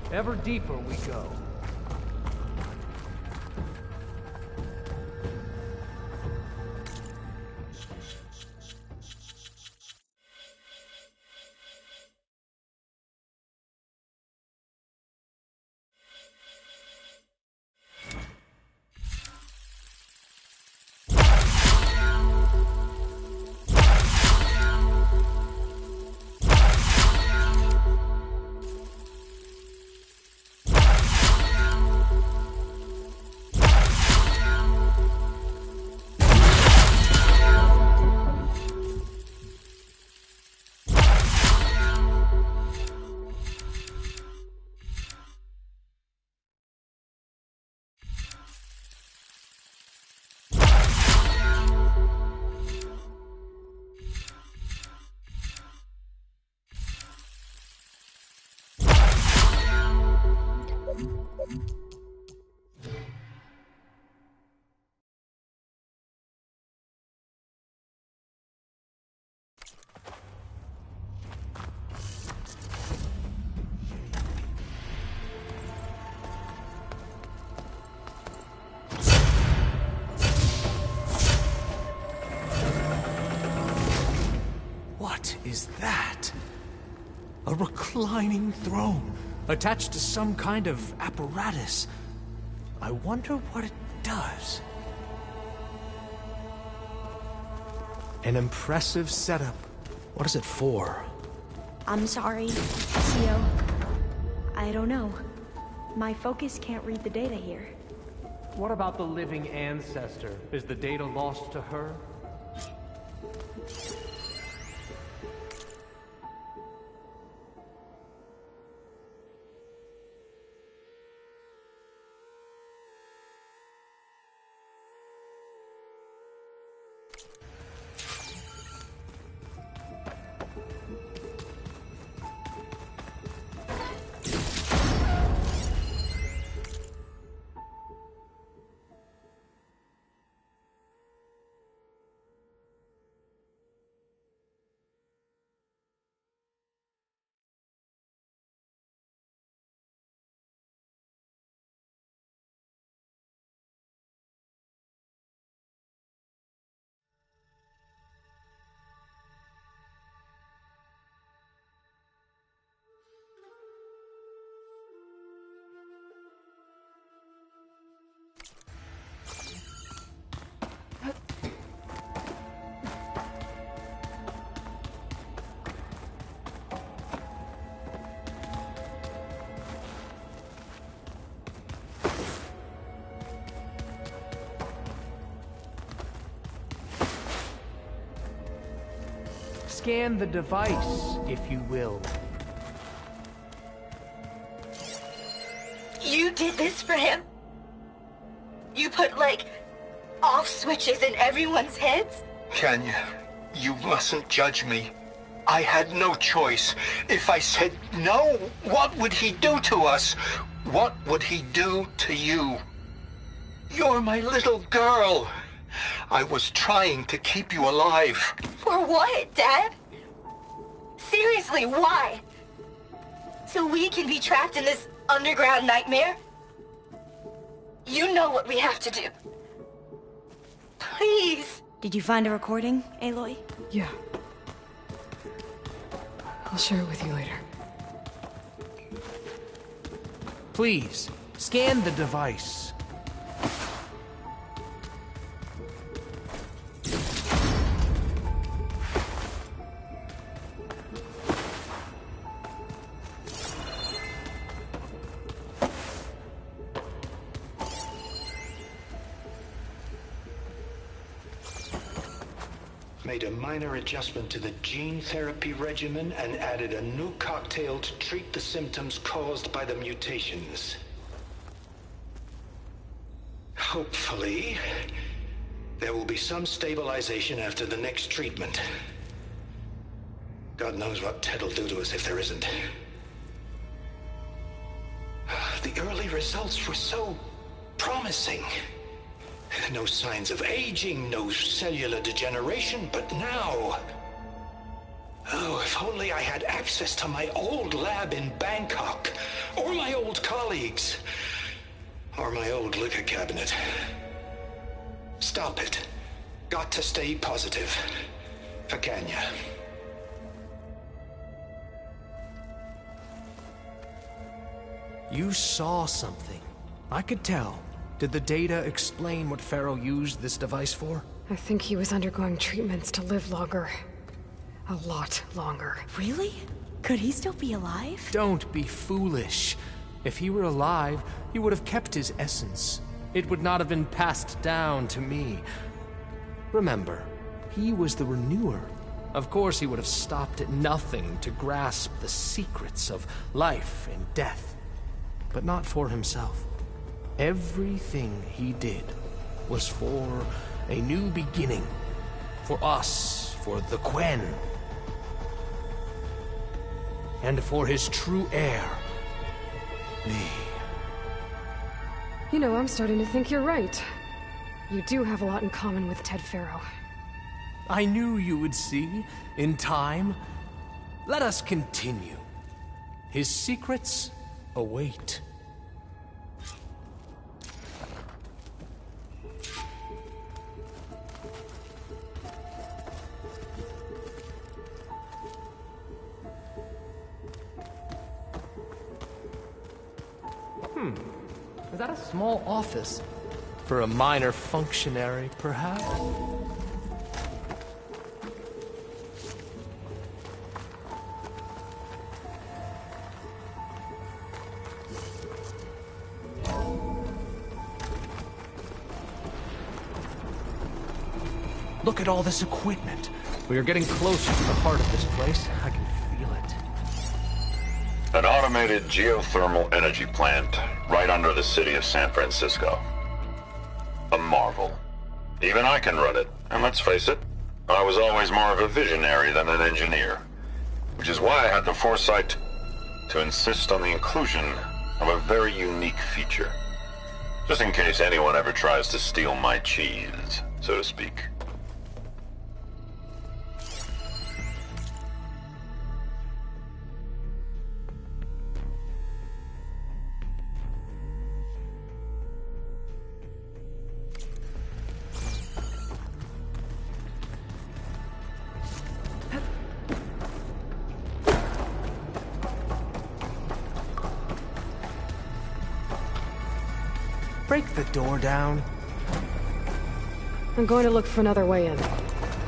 Ever deeper we go. reclining throne, attached to some kind of apparatus. I wonder what it does. An impressive setup. What is it for? I'm sorry, CO. I don't know. My focus can't read the data here. What about the living ancestor? Is the data lost to her? Scan the device, if you will. You did this for him? You put, like, off switches in everyone's heads? Kenya, you mustn't judge me. I had no choice. If I said no, what would he do to us? What would he do to you? You're my little girl. I was trying to keep you alive. For what, Dad? Seriously, why? So we can be trapped in this underground nightmare? You know what we have to do. Please. Did you find a recording, Aloy? Yeah. I'll share it with you later. Please, scan the device. Made a minor adjustment to the gene therapy regimen and added a new cocktail to treat the symptoms caused by the mutations. Hopefully, there will be some stabilization after the next treatment. God knows what Ted will do to us if there isn't. The early results were so promising. No signs of aging, no cellular degeneration, but now... Oh, if only I had access to my old lab in Bangkok, or my old colleagues, or my old liquor cabinet. Stop it. Got to stay positive. For Kenya. You saw something. I could tell. Did the data explain what Pharaoh used this device for? I think he was undergoing treatments to live longer. A lot longer. Really? Could he still be alive? Don't be foolish. If he were alive, he would have kept his essence. It would not have been passed down to me. Remember, he was the renewer. Of course he would have stopped at nothing to grasp the secrets of life and death. But not for himself. Everything he did was for a new beginning. For us, for the Quen. And for his true heir, me. You know, I'm starting to think you're right. You do have a lot in common with Ted Pharaoh. I knew you would see, in time. Let us continue. His secrets await. Is that a small office? For a minor functionary, perhaps? Look at all this equipment. We are getting closer to the heart of this place. I can feel it. An automated geothermal energy plant right under the city of San Francisco. A marvel. Even I can run it, and let's face it, I was always more of a visionary than an engineer. Which is why I had the foresight to insist on the inclusion of a very unique feature. Just in case anyone ever tries to steal my cheese, so to speak. Break the door down. I'm going to look for another way in.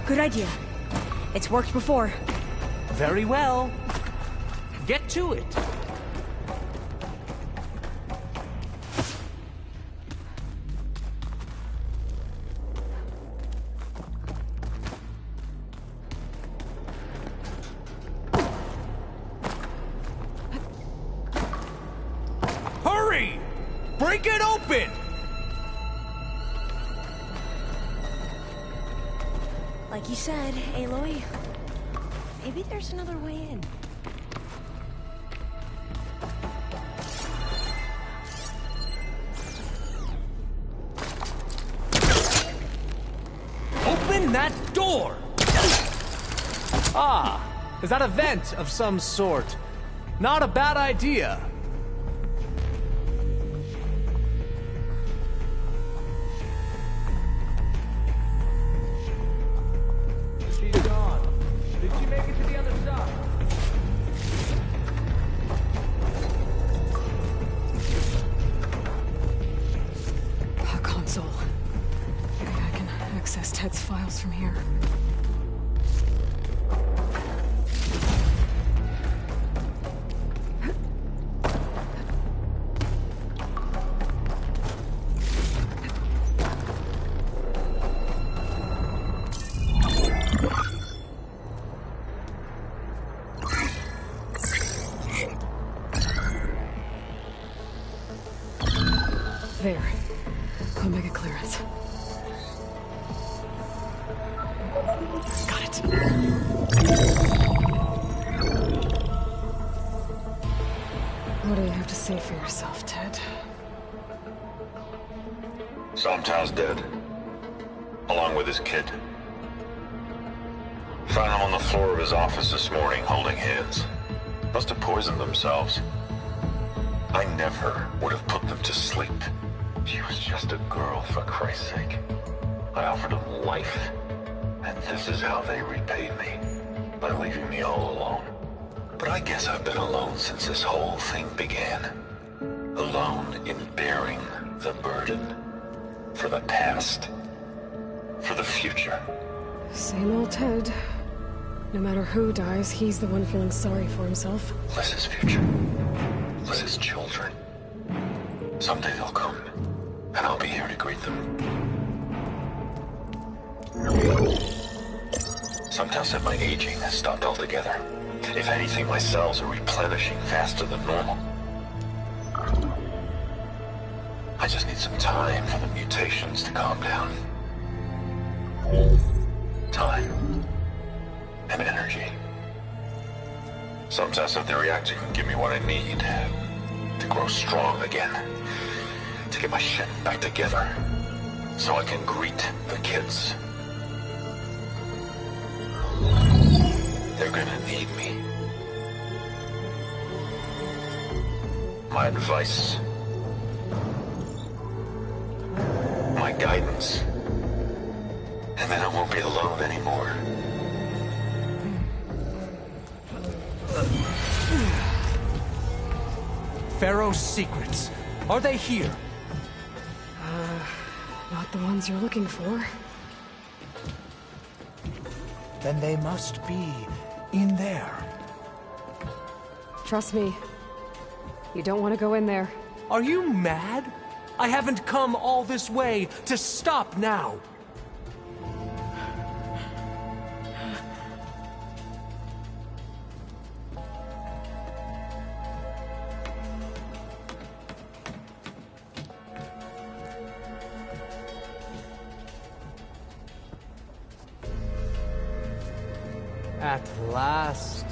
Good idea. It's worked before. Very well. Get to it. Hurry! Break it open! Like you said, Aloy, maybe there's another way in. Open that door! Ah, is that a vent of some sort? Not a bad idea. She's gone. Did she make it to the other side? A console. Maybe I can access Ted's files from here. There. I'll make a clearance. Got it. What do you have to say for yourself, Ted? Somtow's dead. Along with his kid. Found him on the floor of his office this morning, holding hands. Must have poisoned themselves. I never would have put them to sleep. She was just a girl, for Christ's sake. I offered them life, and this is how they repaid me, by leaving me all alone. But I guess I've been alone since this whole thing began. Alone in bearing the burden. For the past. For the future. Same old Ted. No matter who dies, he's the one feeling sorry for himself. Liz's future. Liz's children. Someday they'll come, and I'll be here to greet them. Sometimes said my aging has stopped altogether. If anything, my cells are replenishing faster than normal. I just need some time for the mutations to calm down. Time. And energy. Sometimes if the reactor can give me what I need to grow strong again. To get my shit back together. So I can greet the kids. They're gonna need me. My advice. My guidance. And then I won't be alone anymore. Pharaoh's secrets. Are they here? Not the ones you're looking for. Then they must be in there. Trust me. You don't want to go in there. Are you mad? I haven't come all this way to stop now. At last,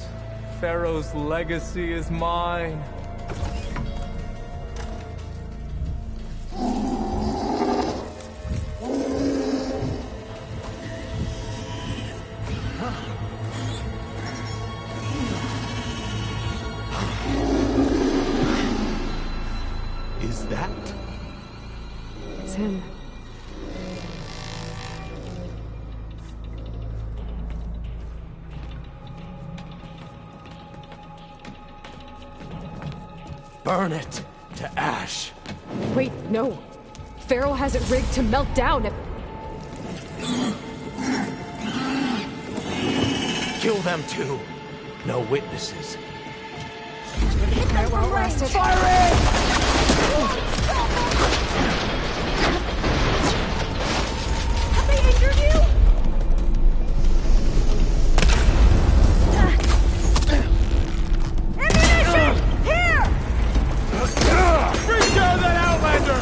Pharaoh's legacy is mine. Is that? It's him. Burn it to ash. Wait, no. Pharaoh has it rigged to melt down if... Kill them too. No witnesses. Alright, well, blast it. Have they injured you? Ammunition! Here! Bring down that Outlander!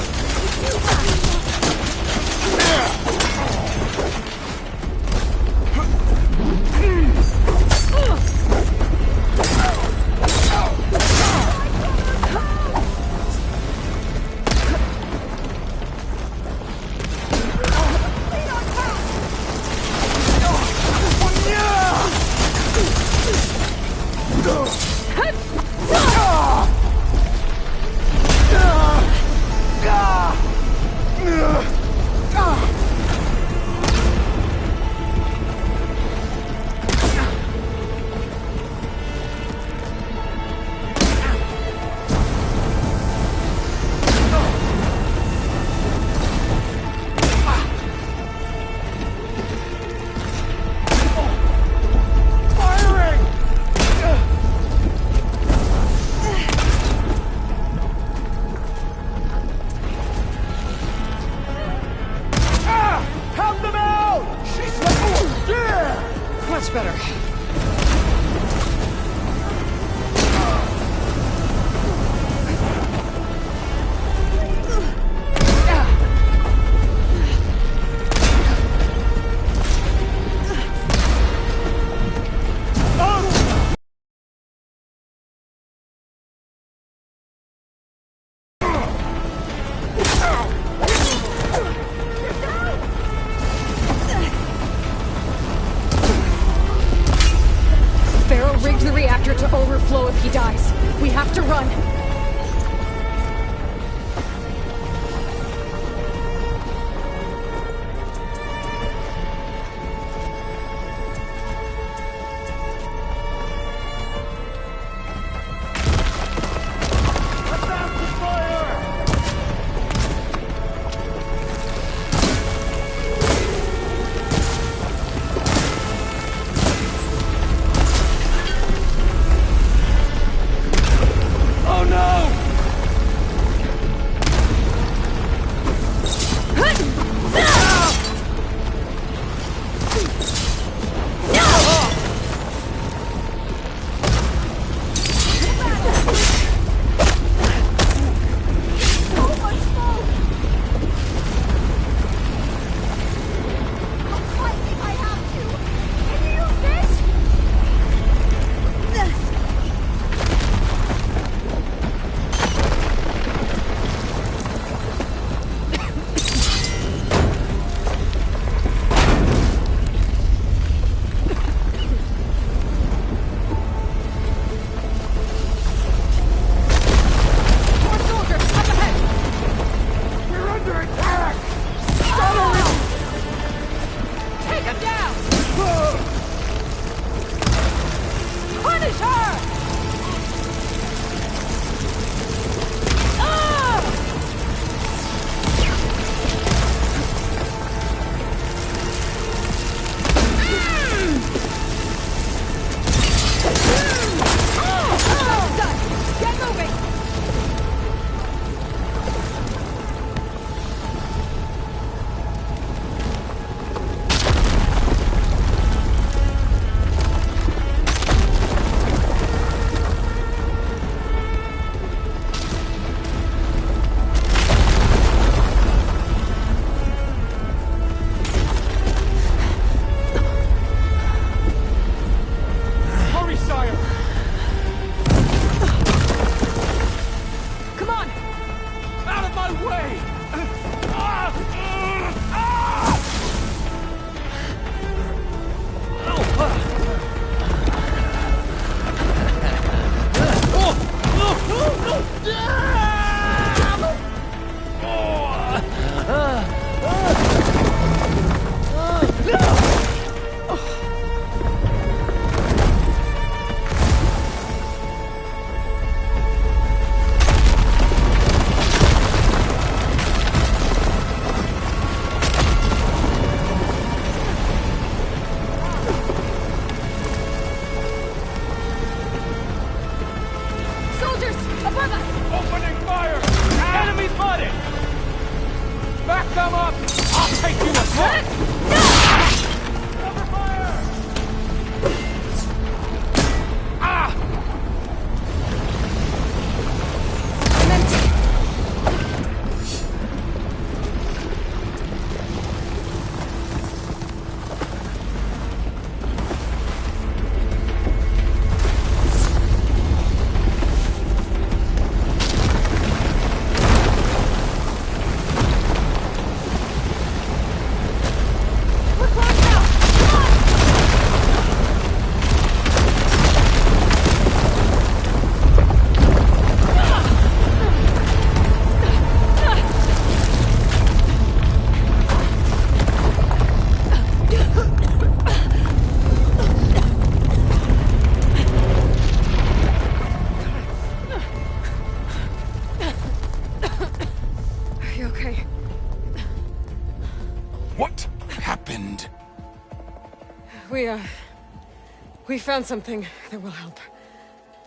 We found something that will help.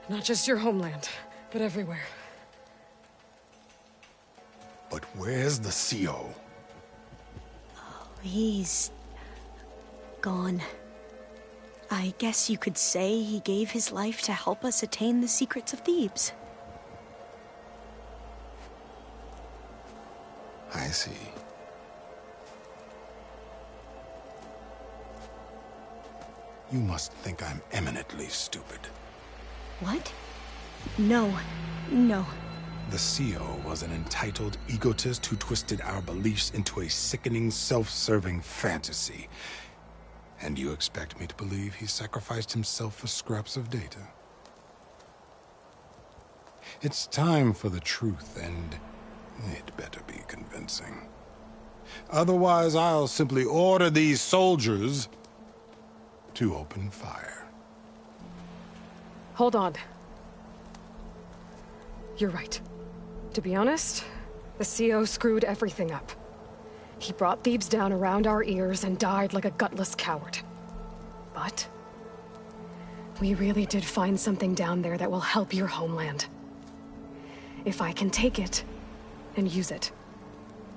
Not just your homeland, but everywhere. But where's the CO? He's gone. I guess you could say he gave his life to help us attain the secrets of Thebes. I see. You must think I'm eminently stupid. What? No. No. The CO was an entitled egotist who twisted our beliefs into a sickening, self-serving fantasy. And you expect me to believe he sacrificed himself for scraps of data? It's time for the truth, and it better be convincing. Otherwise, I'll simply order these soldiers to open fire. Hold on. You're right. To be honest, the CO screwed everything up. He brought Thebes down around our ears and died like a gutless coward. But we really did find something down there that will help your homeland. If I can take it and use it.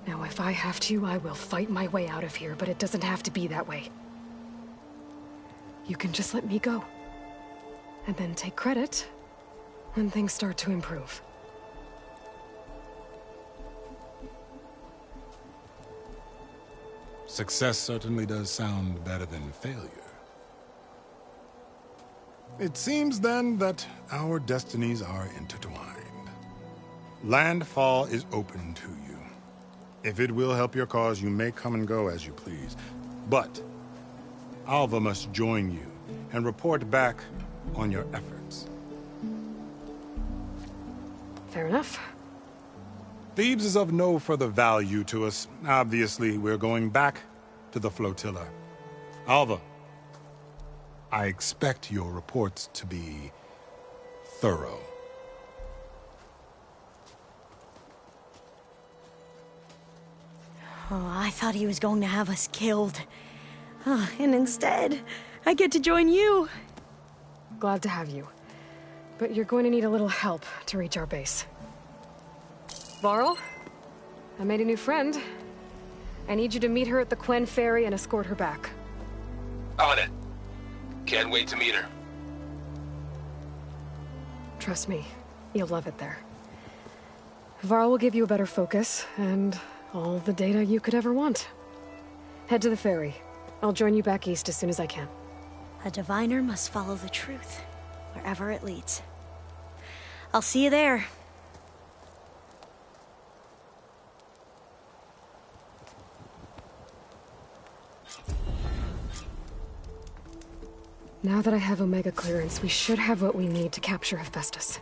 Now, if I have to, I will fight my way out of here, but it doesn't have to be that way. You can just let me go. And then take credit when things start to improve. Success certainly does sound better than failure. It seems then that our destinies are intertwined. Landfall is open to you. If it will help your cause, you may come and go as you please. But Alva must join you and report back on your efforts. Fair enough. Thebes is of no further value to us. Obviously, we're going back to the flotilla. Alva, I expect your reports to be thorough. Oh, I thought he was going to have us killed. Oh, and instead, I get to join you. Glad to have you. But you're going to need a little help to reach our base. Varl, I made a new friend. I need you to meet her at the Quen Ferry and escort her back. On it. Can't wait to meet her. Trust me, you'll love it there. Varl will give you a better focus, and all the data you could ever want. Head to the ferry. I'll join you back east as soon as I can. A diviner must follow the truth, wherever it leads. I'll see you there. Now that I have Omega clearance, we should have what we need to capture Hephaestus.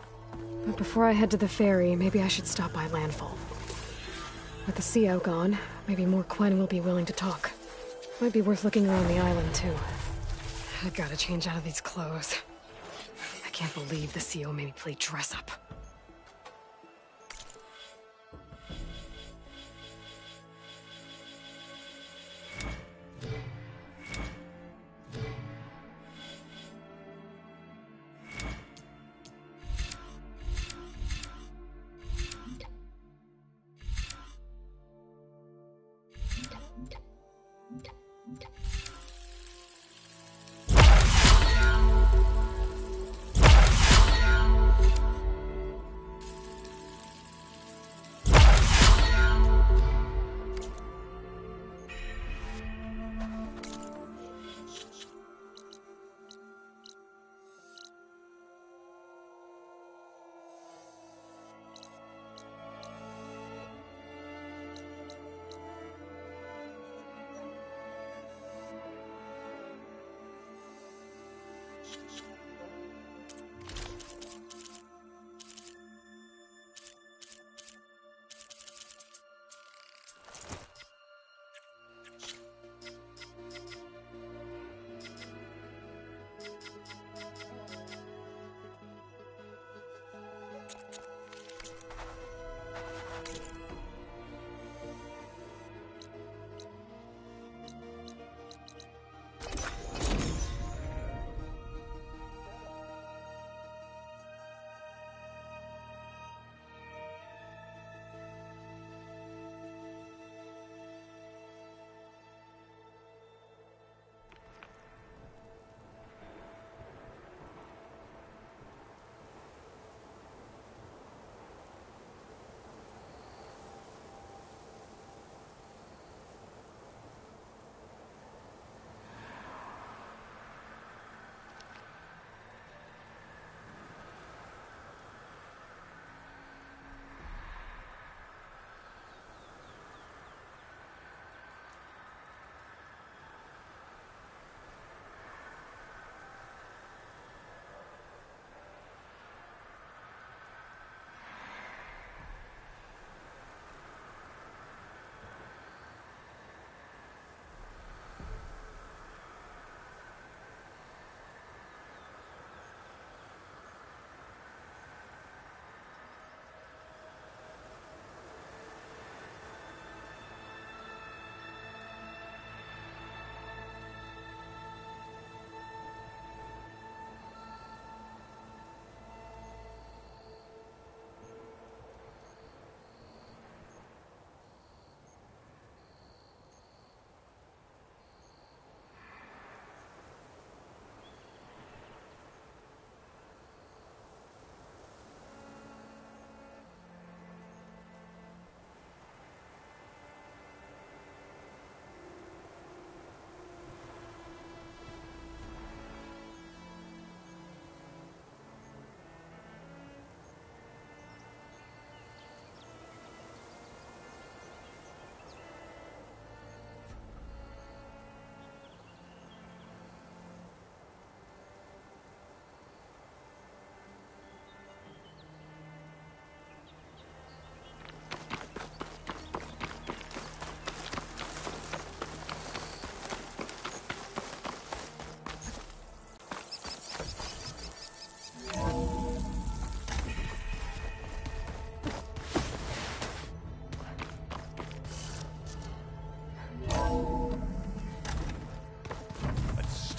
But before I head to the ferry, maybe I should stop by Landfall. With the CO gone, maybe more Quen will be willing to talk. Might be worth looking around the island, too. I gotta change out of these clothes. I can't believe the CO made me play dress up.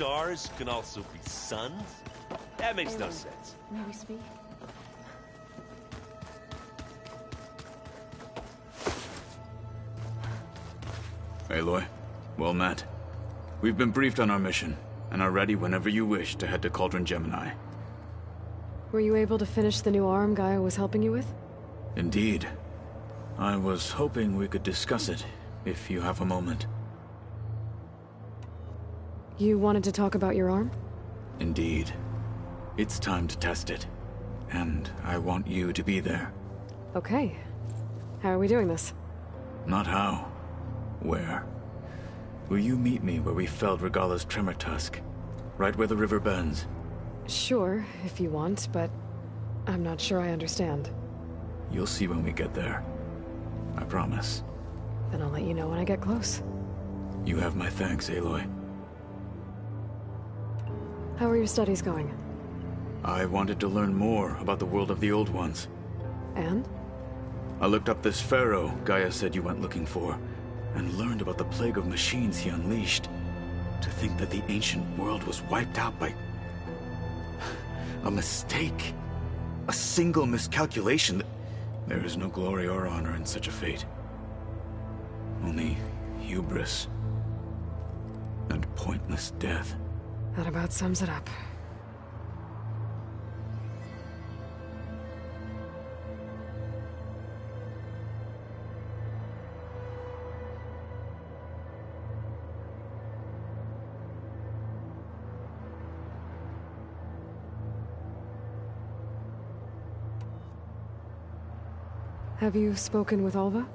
stars can also be suns? That makes no sense. May we speak? Aloy, well met. We've been briefed on our mission, and are ready whenever you wish to head to Cauldron Gemini. Were you able to finish the new arm Gaia was helping you with? Indeed. I was hoping we could discuss it, if you have a moment. You wanted to talk about your arm? Indeed. It's time to test it. And I want you to be there. Okay. How are we doing this? Not how. Where? Will you meet me where we felled Regalla's Tremor Tusk? Right where the river bends? Sure, if you want, but I'm not sure I understand. You'll see when we get there. I promise. Then I'll let you know when I get close. You have my thanks, Aloy. How are your studies going? I wanted to learn more about the world of the Old Ones. And? I looked up this pharaoh Gaia said you went looking for, and learned about the plague of machines he unleashed. To think that the ancient world was wiped out by a mistake. A single miscalculation. There is no glory or honor in such a fate. Only hubris and pointless death. That about sums it up. Have you spoken with Alva?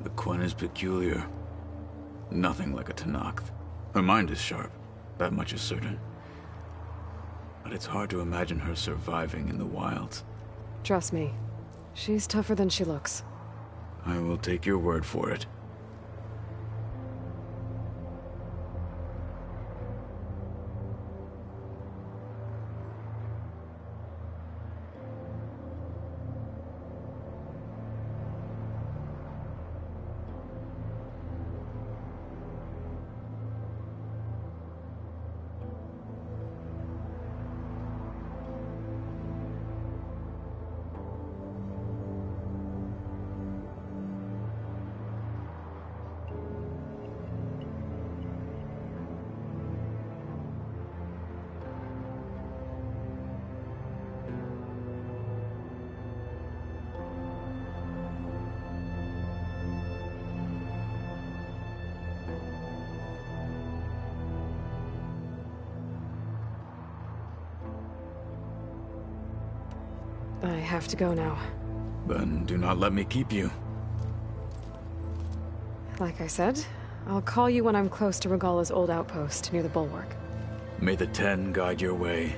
The Quen is peculiar. Nothing like a Tenakth. Her mind is sharp, that much is certain. But it's hard to imagine her surviving in the wilds. Trust me, she's tougher than she looks. I will take your word for it. I have to go now. Then do not let me keep you. Like I said, I'll call you when I'm close to Regalla's old outpost near the bulwark. May the Ten guide your way.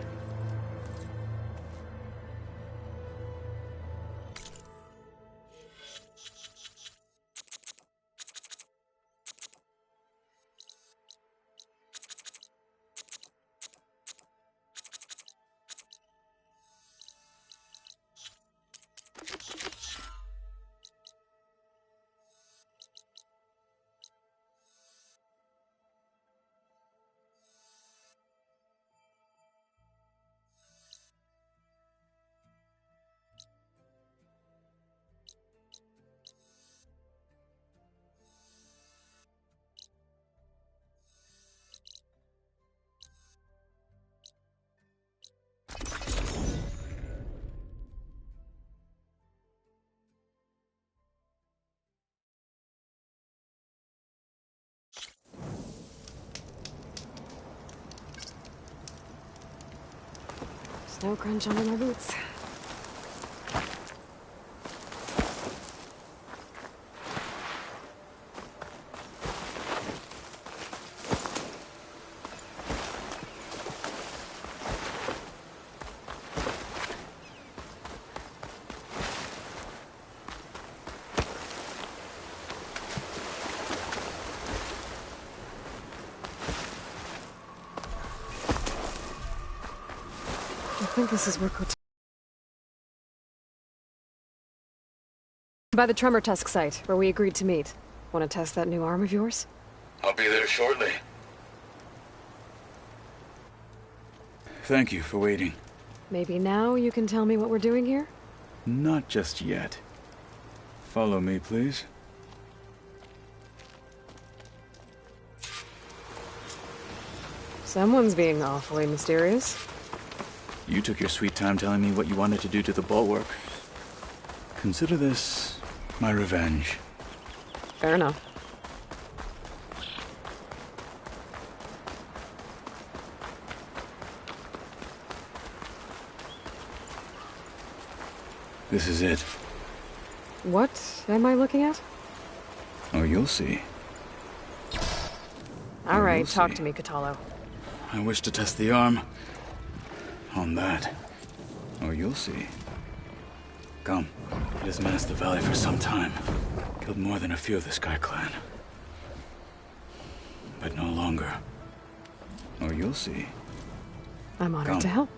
Snow crunch under my boots. I think this is where by the Tremor Tusk site, where we agreed to meet. Want to test that new arm of yours? I'll be there shortly. Thank you for waiting. Maybe now you can tell me what we're doing here? Not just yet. Follow me, please. Someone's being awfully mysterious. You took your sweet time telling me what you wanted to do to the bulwark. Consider this my revenge. Fair enough. This is it. What am I looking at? Oh, you'll see. All right, talk to me, Kotallo. I wish to test the arm on that. Oh, you'll see. Come. It has menaced the valley for some time. Killed more than a few of the Sky Clan. But no longer. Oh, you'll see. I'm honored Come. to help.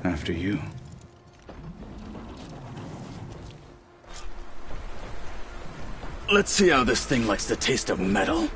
After you. Let's see how this thing likes the taste of metal.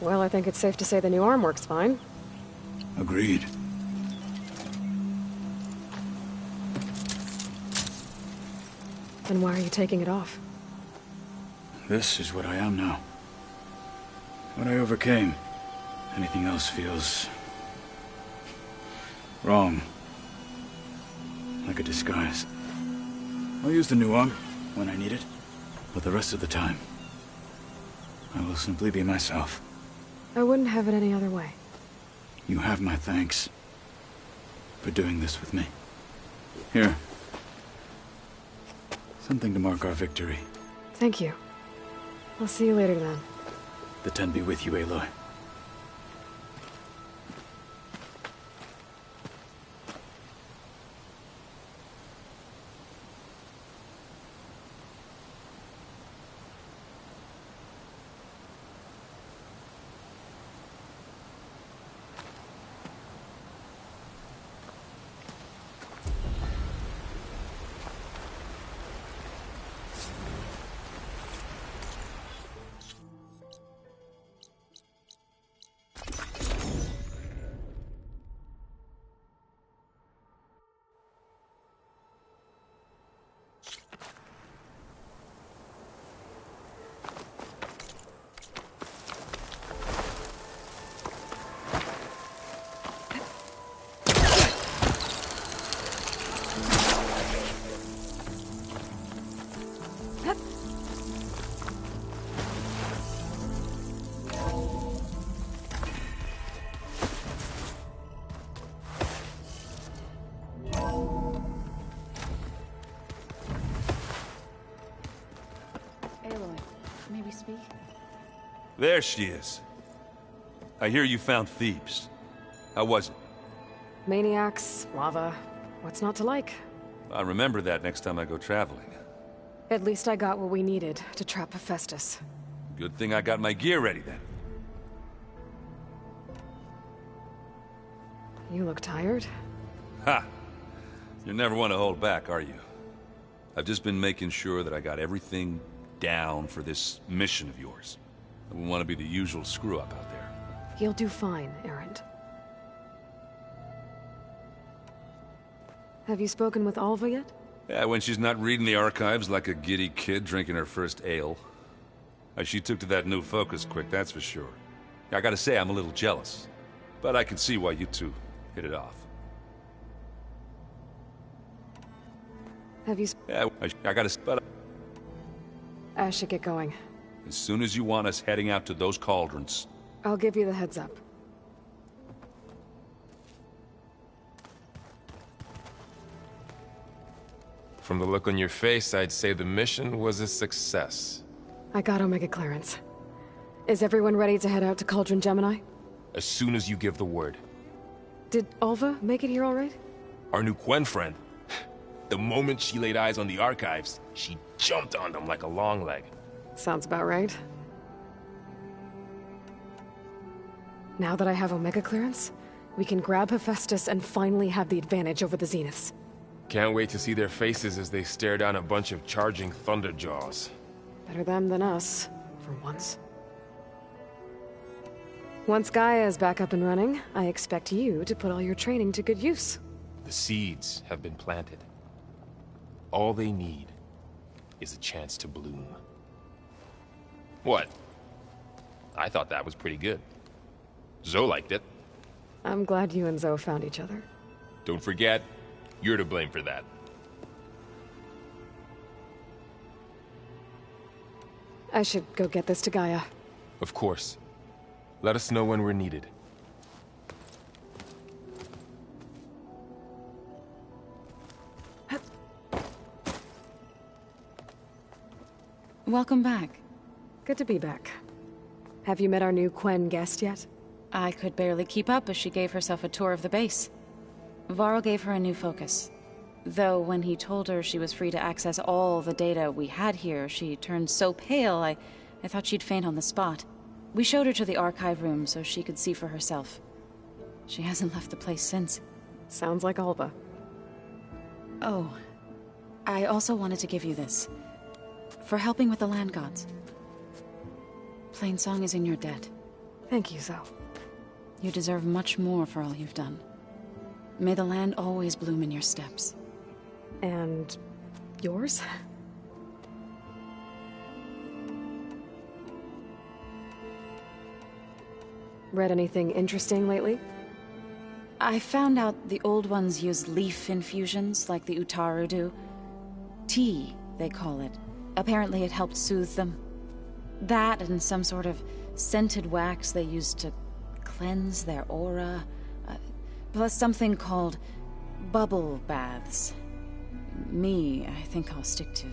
Well, I think it's safe to say the new arm works fine. Agreed. Then why are you taking it off? This is what I am now. What I overcame. Anything else feels wrong. Like a disguise. I'll use the new arm when I need it, but the rest of the time, I will simply be myself. I wouldn't have it any other way. You have my thanks for doing this with me. Here. Something to mark our victory. Thank you. I'll see you later then. The Ten be with you, Aloy. There she is. I hear you found Thebes. How was it? Maniacs, lava. What's not to like? I'll remember that next time I go traveling. At least I got what we needed to trap Hephaestus. Good thing I got my gear ready then. You look tired. Ha! You never want to hold back, are you? I've just been making sure that I got everything down for this mission of yours. I wouldn't want to be the usual screw-up out there. You'll do fine, Erend. Have you spoken with Alva yet? Yeah, when she's not reading the archives like a giddy kid drinking her first ale. She took to that new focus quick, that's for sure. I gotta say, I'm a little jealous. But I can see why you two hit it off. Have you... Yeah, I gotta... But I should get going. as soon as you want us heading out to those cauldrons... I'll give you the heads up. From the look on your face, I'd say the mission was a success. I got Omega clearance. Is everyone ready to head out to Cauldron Gemini? As soon as you give the word. Did Alva make it here all right? Our new Quen friend. The moment she laid eyes on the archives, she jumped on them like a long leg. Sounds about right. Now that I have Omega clearance, we can grab Hephaestus and finally have the advantage over the Zeniths. Can't wait to see their faces as they stare down a bunch of charging Thunderjaws. Better them than us, for once. Once Gaia is back up and running, I expect you to put all your training to good use. The seeds have been planted. All they need is a chance to bloom. What? I thought that was pretty good. Zoe liked it. I'm glad you and Zoe found each other. Don't forget, you're to blame for that. I should go get this to Gaia. Of course. Let us know when we're needed. Welcome back. Good to be back. Have you met our new Quen guest yet? I could barely keep up as she gave herself a tour of the base. Varl gave her a new focus. Though when he told her she was free to access all the data we had here, she turned so pale I thought she'd faint on the spot. We showed her to the archive room so she could see for herself. She hasn't left the place since. Sounds like Alva. Oh, I also wanted to give you this. For helping with the land gods. Plainsong is in your debt. Thank you, Zoe. You deserve much more for all you've done. May the land always bloom in your steps. And yours? Read anything interesting lately? I found out the old ones use leaf infusions like the Utaru do. Tea, they call it. Apparently it helped soothe them. That and some sort of scented wax they used to cleanse their aura. Plus something called bubble baths. Me, I think I'll stick to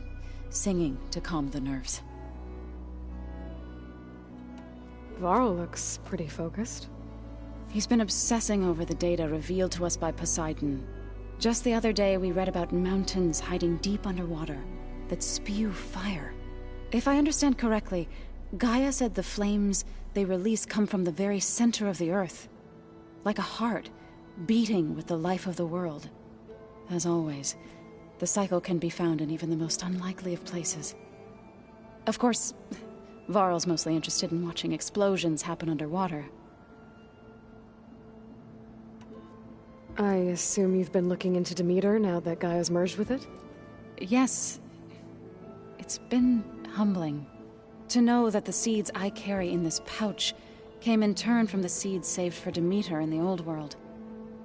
singing to calm the nerves. Varl looks pretty focused. He's been obsessing over the data revealed to us by Poseidon. Just the other day we read about mountains hiding deep underwater that spew fire. If I understand correctly, Gaia said the flames they release come from the very center of the earth. Like a heart, beating with the life of the world. As always, the cycle can be found in even the most unlikely of places. Of course, Varl's mostly interested in watching explosions happen underwater. I assume you've been looking into Demeter now that Gaia's merged with it? Yes. It's been humbling to know that the seeds I carry in this pouch came in turn from the seeds saved for Demeter in the old world.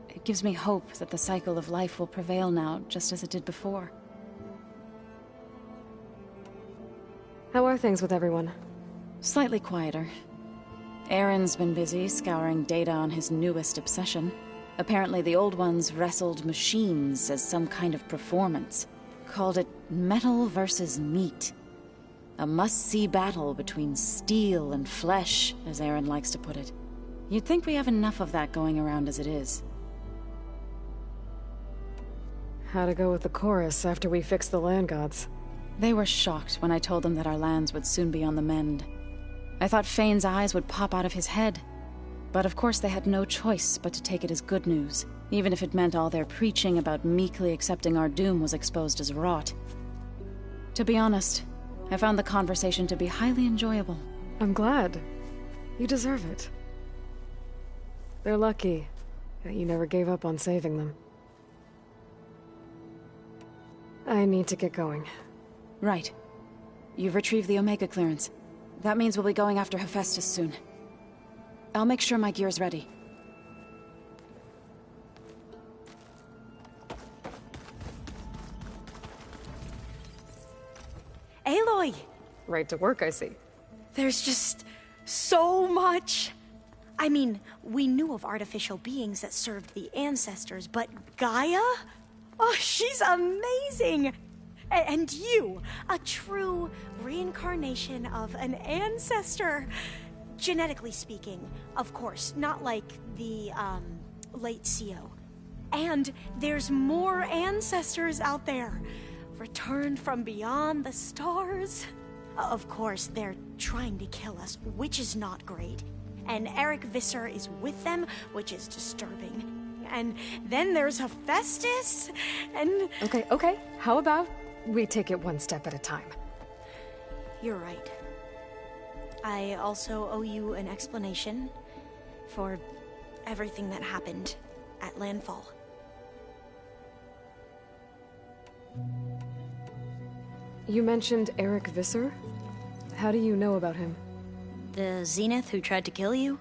It gives me hope that the cycle of life will prevail now, just as it did before. How are things with everyone? Slightly quieter. Aaron's been busy scouring data on his newest obsession. Apparently the old ones wrestled machines as some kind of performance. Called it metal versus meat. A must-see battle between steel and flesh, as Aaron likes to put it. You'd think we have enough of that going around as it is. How to go with the chorus after we fix the land gods? They were shocked when I told them that our lands would soon be on the mend. I thought Fane's eyes would pop out of his head. But of course they had no choice but to take it as good news, even if it meant all their preaching about meekly accepting our doom was exposed as rot. To be honest, I found the conversation to be highly enjoyable. I'm glad. You deserve it. They're lucky that you never gave up on saving them. I need to get going. Right. You've retrieved the Omega clearance. That means we'll be going after Hephaestus soon. I'll make sure my gear's ready. Aloy! Right to work, I see. There's just so much. I mean, we knew of artificial beings that served the ancestors, but Gaia? Oh, she's amazing! And you, a true reincarnation of an ancestor. Genetically speaking, of course, not like the, late CO. And there's more ancestors out there, returned from beyond the stars. Of course, they're trying to kill us, which is not great. And Eric Visser is with them, which is disturbing. And then there's Hephaestus, and... Okay. How about we take it one step at a time? You're right. I also owe you an explanation for everything that happened at Landfall. You mentioned Eric Visser? How do you know about him? The Zenith who tried to kill you?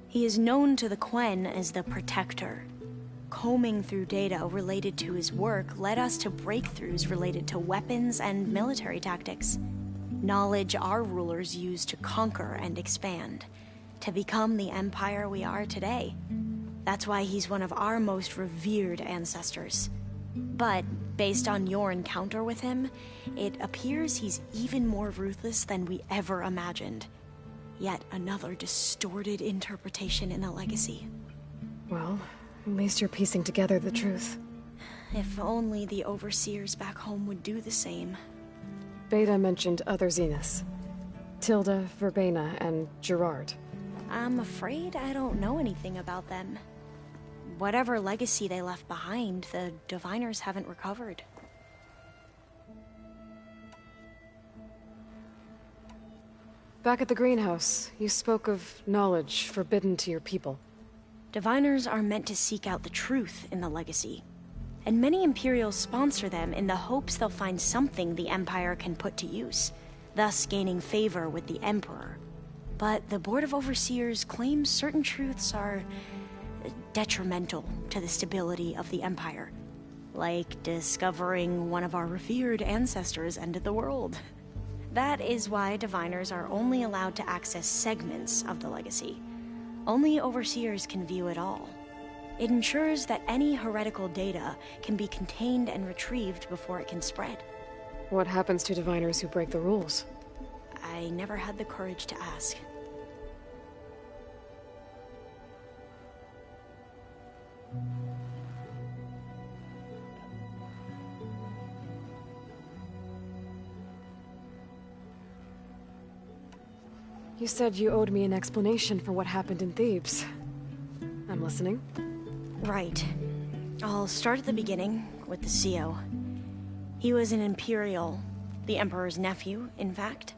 He is known to the Quen as the Protector. Combing through data related to his work led us to breakthroughs related to weapons and military tactics. Knowledge our rulers used to conquer and expand, to become the empire we are today. That's why he's one of our most revered ancestors. But based on your encounter with him, it appears he's even more ruthless than we ever imagined. Yet another distorted interpretation in the legacy. Well, at least you're piecing together the truth. If only the overseers back home would do the same. Beta mentioned other Zeniths. Tilda, Verbena, and Gerard. I'm afraid I don't know anything about them. Whatever legacy they left behind, the Diviners haven't recovered. Back at the greenhouse, you spoke of knowledge forbidden to your people. Diviners are meant to seek out the truth in the legacy, and many Imperials sponsor them in the hopes they'll find something the Empire can put to use, thus gaining favor with the Emperor. But the Board of Overseers claims certain truths are detrimental to the stability of the Empire, like discovering one of our revered ancestors ended the world. That is why Diviners are only allowed to access segments of the legacy. Only Overseers can view it all. It ensures that any heretical data can be contained and retrieved before it can spread. What happens to Diviners who break the rules? I never had the courage to ask. You said you owed me an explanation for what happened in Thebes. I'm listening. Right. I'll start at the beginning, with the CO. He was an Imperial, the Emperor's nephew, in fact.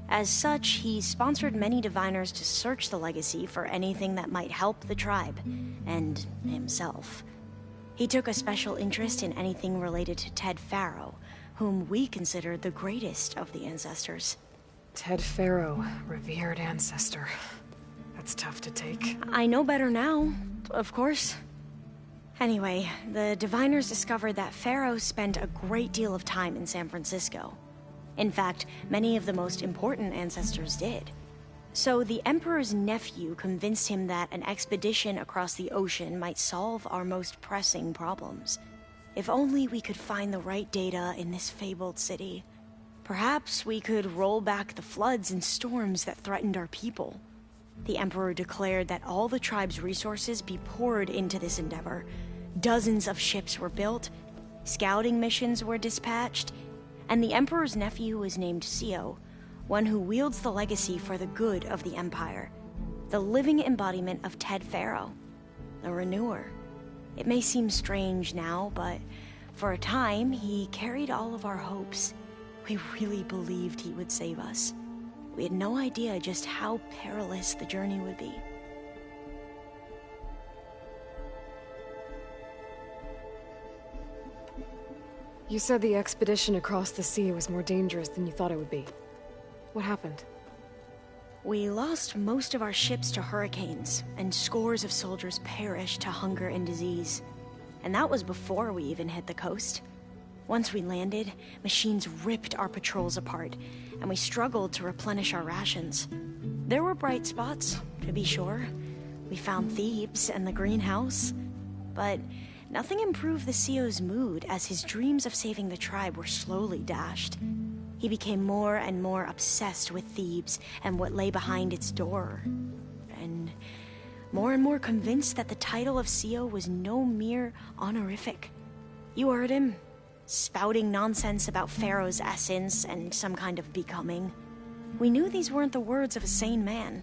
As such, he sponsored many Diviners to search the legacy for anything that might help the tribe, and himself. He took a special interest in anything related to Ted Faro, whom we consider the greatest of the ancestors. Ted Faro, revered ancestor. That's tough to take. I know better now, of course. Anyway, the Diviners discovered that Faro spent a great deal of time in San Francisco. In fact, many of the most important ancestors did. So the Emperor's nephew convinced him that an expedition across the ocean might solve our most pressing problems. If only we could find the right data in this fabled city. Perhaps we could roll back the floods and storms that threatened our people. The Emperor declared that all the tribe's resources be poured into this endeavor. Dozens of ships were built, scouting missions were dispatched, and the Emperor's nephew was named CO, one who wields the legacy for the good of the Empire. The living embodiment of Ted Faro, the Renewer. It may seem strange now, but for a time, he carried all of our hopes. We really believed he would save us. We had no idea just how perilous the journey would be. You said the expedition across the sea was more dangerous than you thought it would be. What happened? We lost most of our ships to hurricanes, and scores of soldiers perished to hunger and disease. And that was before we even hit the coast. Once we landed, machines ripped our patrols apart, and we struggled to replenish our rations. There were bright spots, to be sure. We found Thebes and the greenhouse, but nothing improved the CEO's mood as his dreams of saving the tribe were slowly dashed. He became more and more obsessed with Thebes and what lay behind its door, and more convinced that the title of CEO was no mere honorific. You heard him, spouting nonsense about Pharaoh's essence and some kind of becoming. We knew these weren't the words of a sane man,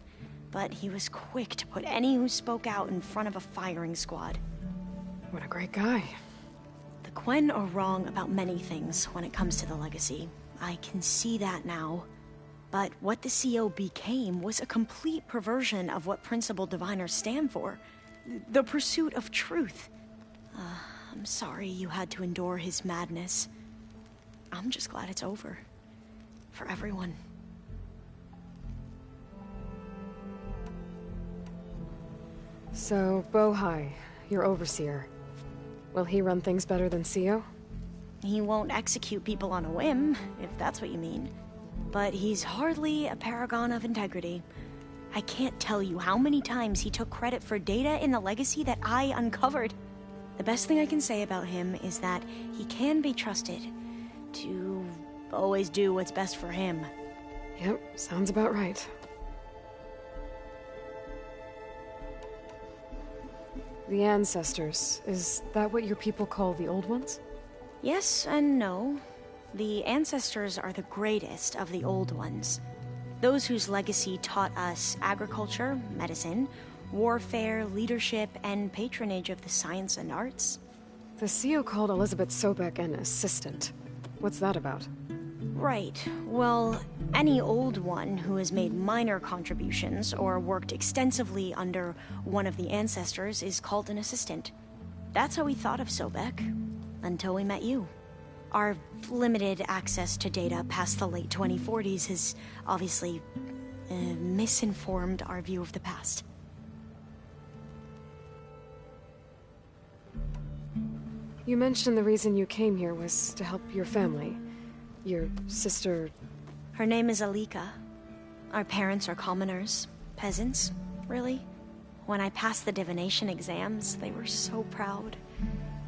but he was quick to put any who spoke out in front of a firing squad. What a great guy. The Quen are wrong about many things when it comes to the legacy. I can see that now. But what the CEO became was a complete perversion of what principled diviners stand for. The pursuit of truth. I'm sorry you had to endure his madness. I'm just glad it's over. For everyone. So, Bohai, your overseer. Will he run things better than CEO? He won't execute people on a whim, if that's what you mean. But he's hardly a paragon of integrity. I can't tell you how many times he took credit for data in the legacy that I uncovered. The best thing I can say about him is that he can be trusted to always do what's best for him. Yep, sounds about right. The Ancestors, is that what your people call the Old Ones? Yes and no. The Ancestors are the greatest of the Old Ones. Those whose legacy taught us agriculture, medicine, warfare, leadership, and patronage of the science and arts. The CEO called Elizabeth Sobek an assistant. What's that about? Right. Well, any Old One who has made minor contributions or worked extensively under one of the Ancestors is called an assistant. That's how we thought of Sobek. Until we met you. Our limited access to data past the late 2040s has obviously misinformed our view of the past. You mentioned the reason you came here was to help your family. Your sister... Her name is Alika. Our parents are commoners. Peasants, really. When I passed the divination exams, they were so proud.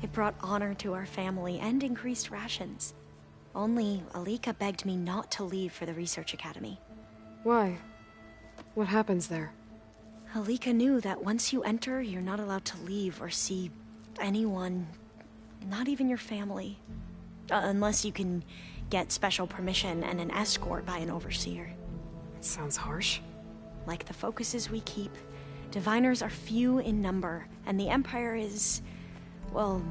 It brought honor to our family and increased rations. Only Alika begged me not to leave for the research academy. Why? What happens there? Alika knew that once you enter, you're not allowed to leave or see anyone, not even your family. Unless you can get special permission and an escort by an overseer. It sounds harsh. Like the focuses we keep, diviners are few in number, and the Empire is... well,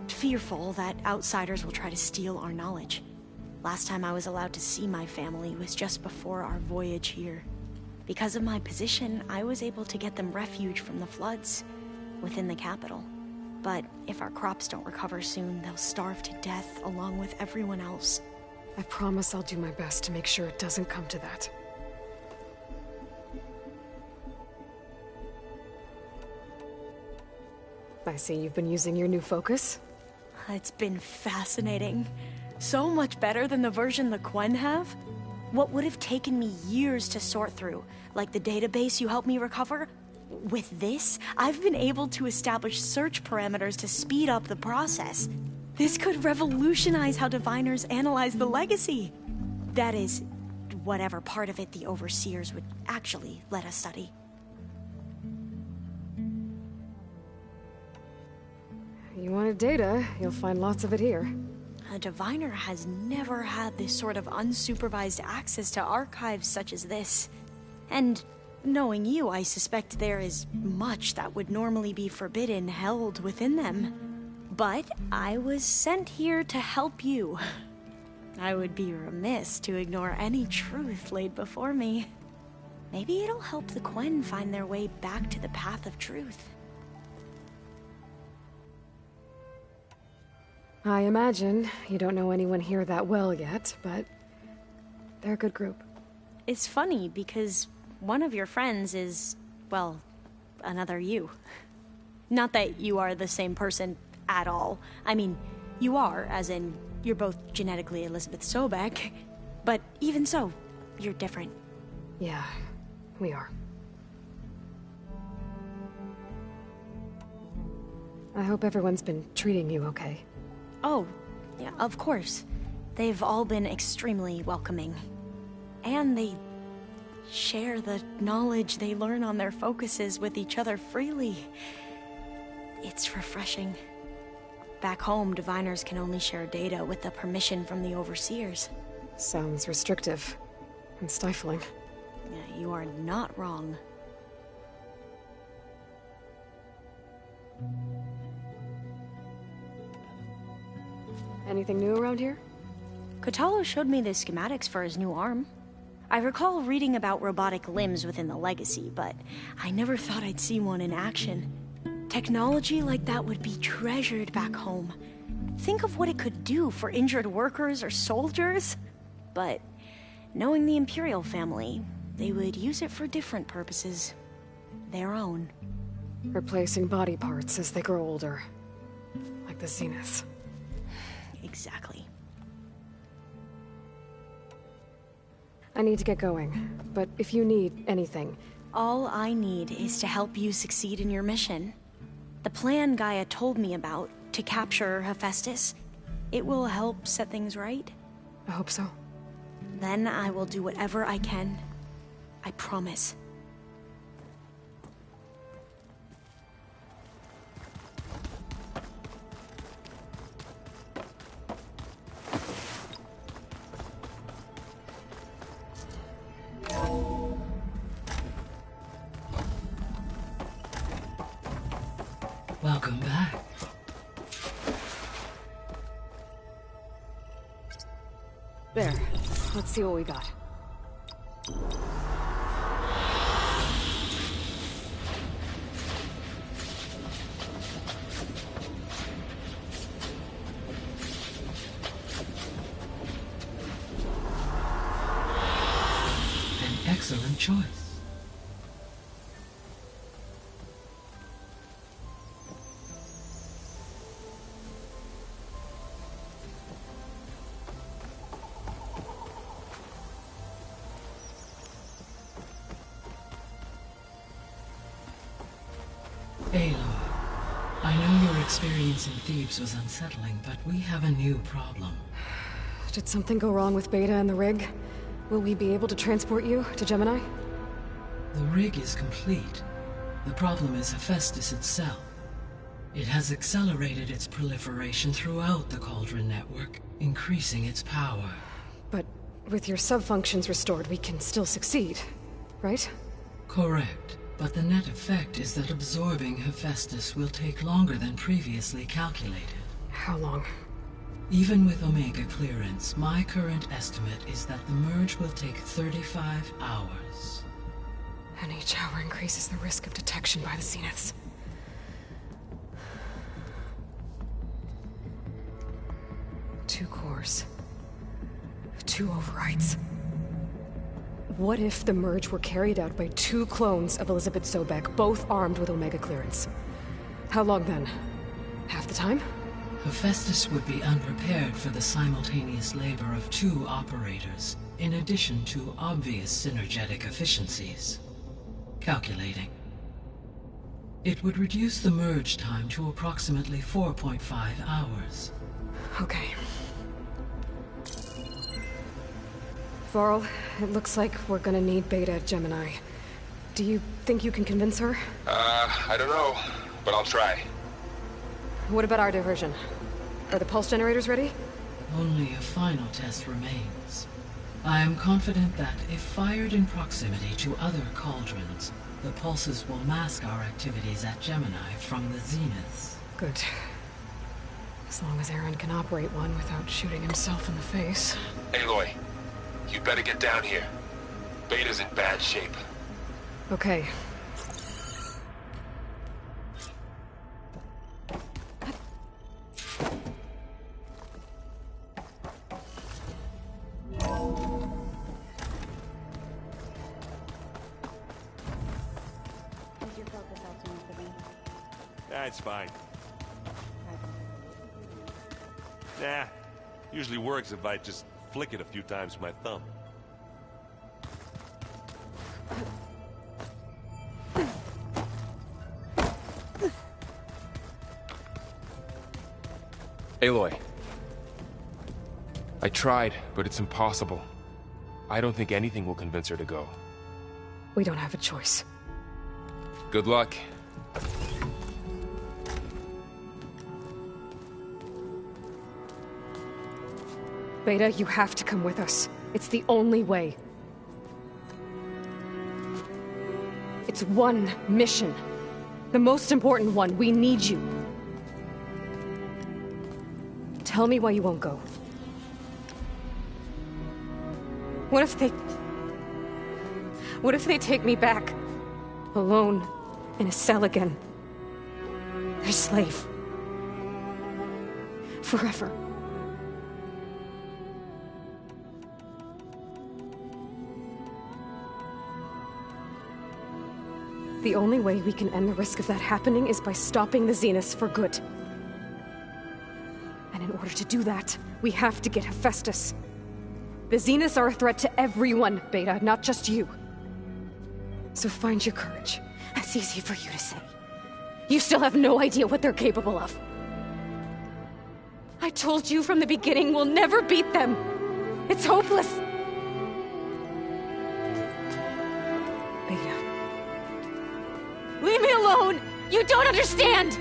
fearful that outsiders will try to steal our knowledge. Last time I was allowed to see my family was just before our voyage here. Because of my position, I was able to get them refuge from the floods within the capital. But if our crops don't recover soon, they'll starve to death along with everyone else. I promise I'll do my best to make sure it doesn't come to that. I see you've been using your new focus. It's been fascinating. So much better than the version the Quen have. What would have taken me years to sort through, like the database you helped me recover, with this, I've been able to establish search parameters to speed up the process. This could revolutionize how diviners analyze the legacy. That is, whatever part of it the overseers would actually let us study. You wanted data, you'll find lots of it here. A diviner has never had this sort of unsupervised access to archives such as this. And Knowing you, I suspect there is much that would normally be forbidden held within them. But I was sent here to help you. I would be remiss to ignore any truth laid before me. Maybe it'll help the Quen find their way back to the path of truth. I imagine you don't know anyone here that well yet, but they're a good group. It's funny because one of your friends is, well, another you. Not that you are the same person at all. I mean, you are, as in, you're both genetically Elizabeth Sobek, but even so, you're different. Yeah, we are. I hope everyone's been treating you okay. Oh, yeah, of course. They've all been extremely welcoming. And they share the knowledge they learn on their focuses with each other freely. It's refreshing. Back home, diviners can only share data with the permission from the overseers. Sounds restrictive and stifling. Yeah, you are not wrong. Anything new around here? Kotallo showed me the schematics for his new arm. I recall reading about robotic limbs within the Legacy, but I never thought I'd see one in action. Technology like that would be treasured back home. Think of what it could do for injured workers or soldiers. But knowing the Imperial family, they would use it for different purposes. Their own. Replacing body parts as they grow older. Like the Zeniths. Exactly. I need to get going, but if you need anything... All I need is to help you succeed in your mission. The plan Gaia told me about, to capture Hephaestus, it will help set things right. I hope so. Then I will do whatever I can. I promise. Welcome back. There. Let's see what we got. An excellent choice. Aloy, I know your experience in Thebes was unsettling, but we have a new problem. Did something go wrong with Beta and the rig? Will we be able to transport you to Gemini? The rig is complete. The problem is Hephaestus itself. It has accelerated its proliferation throughout the Cauldron network, increasing its power. But with your sub-functions restored, we can still succeed, right? Correct. But the net effect is that absorbing Hephaestus will take longer than previously calculated. How long? Even with Omega clearance, my current estimate is that the merge will take 35 hours. And each hour increases the risk of detection by the Zeniths. Two cores. 2 overrides. What if the merge were carried out by 2 clones of Elizabeth Sobek, both armed with Omega clearance? How long then? Half the time? Hephaestus would be unprepared for the simultaneous labor of 2 operators, in addition to obvious synergetic efficiencies. Calculating. It would reduce the merge time to approximately 4.5 hours. Okay. Varl, it looks like we're gonna need Beta at Gemini. Do you think you can convince her? I don't know, but I'll try. What about our diversion? Are the pulse generators ready? Only a final test remains. I am confident that if fired in proximity to other cauldrons, the pulses will mask our activities at Gemini from the zeniths. Good. As long as Aaron can operate one without shooting himself in the face. Aloy, you better get down here. Beta's in bad shape. Okay. That's fine. Nah, usually works if I just flick it a few times with my thumb. Aloy. I tried, but it's impossible. I don't think anything will convince her to go. We don't have a choice. Good luck. Beta, you have to come with us. It's the only way. It's one mission. The most important one. We need you. Tell me why you won't go. What if they take me back? Alone, in a cell again. Their slave. Forever. The only way we can end the risk of that happening is by stopping the Zeniths for good. And in order to do that, we have to get Hephaestus. The Zeniths are a threat to everyone, Beta, not just you. So find your courage. That's easy for you to say. You still have no idea what they're capable of. I told you from the beginning we'll never beat them. It's hopeless. Beta. Leave me alone! You don't understand!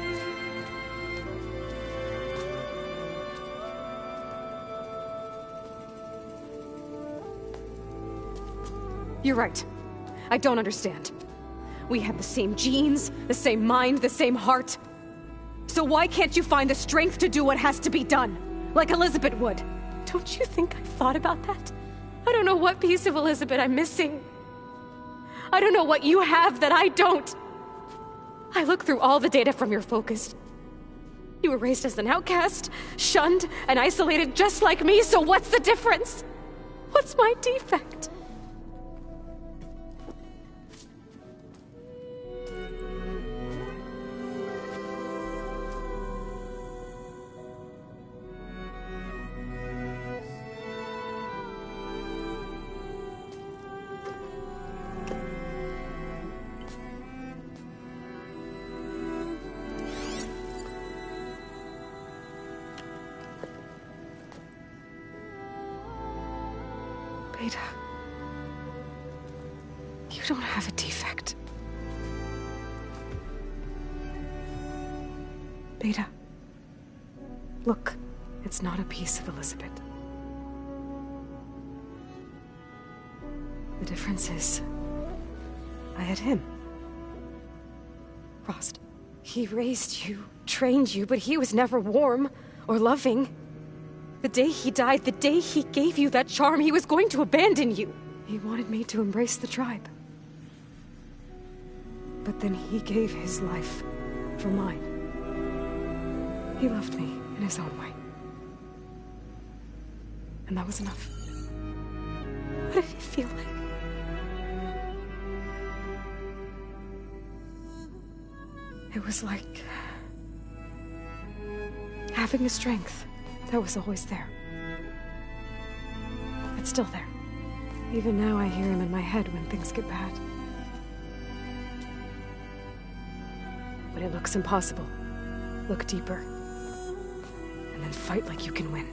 You're right. I don't understand. We have the same genes, the same mind, the same heart. So why can't you find the strength to do what has to be done? Like Elizabeth would. Don't you think I've thought about that? I don't know what piece of Elizabeth I'm missing. I don't know what you have that I don't. I look through all the data from your focus. You were raised as an outcast, shunned, and isolated just like me, so what's the difference? What's my defect? Beta, you don't have a defect. Beta, look, it's not a piece of Elizabeth. The difference is, I had him. Rost. He raised you, trained you, but he was never warm or loving. The day he died, the day he gave you that charm, he was going to abandon you. He wanted me to embrace the tribe. But then he gave his life for mine. He loved me in his own way. And that was enough. What did it feel like? It was like having a strength that was always there. It's still there. Even now I hear him in my head when things get bad. When it looks impossible, look deeper. And then fight like you can win.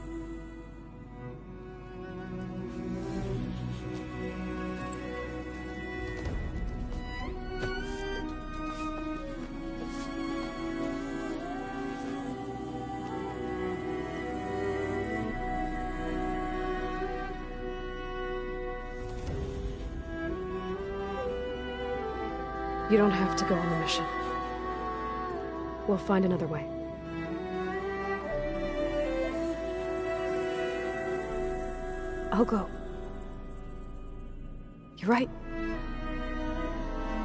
You don't have to go on the mission. We'll find another way. I'll go. You're right.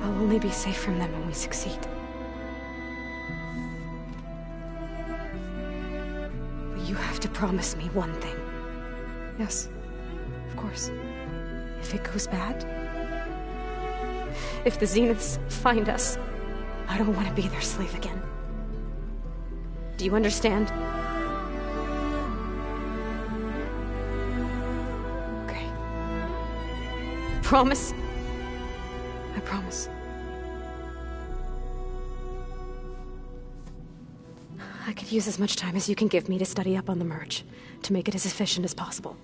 I'll only be safe from them when we succeed. But you have to promise me one thing. Yes, of course. If it goes bad, if the Zeniths find us, I don't want to be their slave again. Do you understand? Okay. Promise? I promise. I could use as much time as you can give me to study up on the merge, to make it as efficient as possible.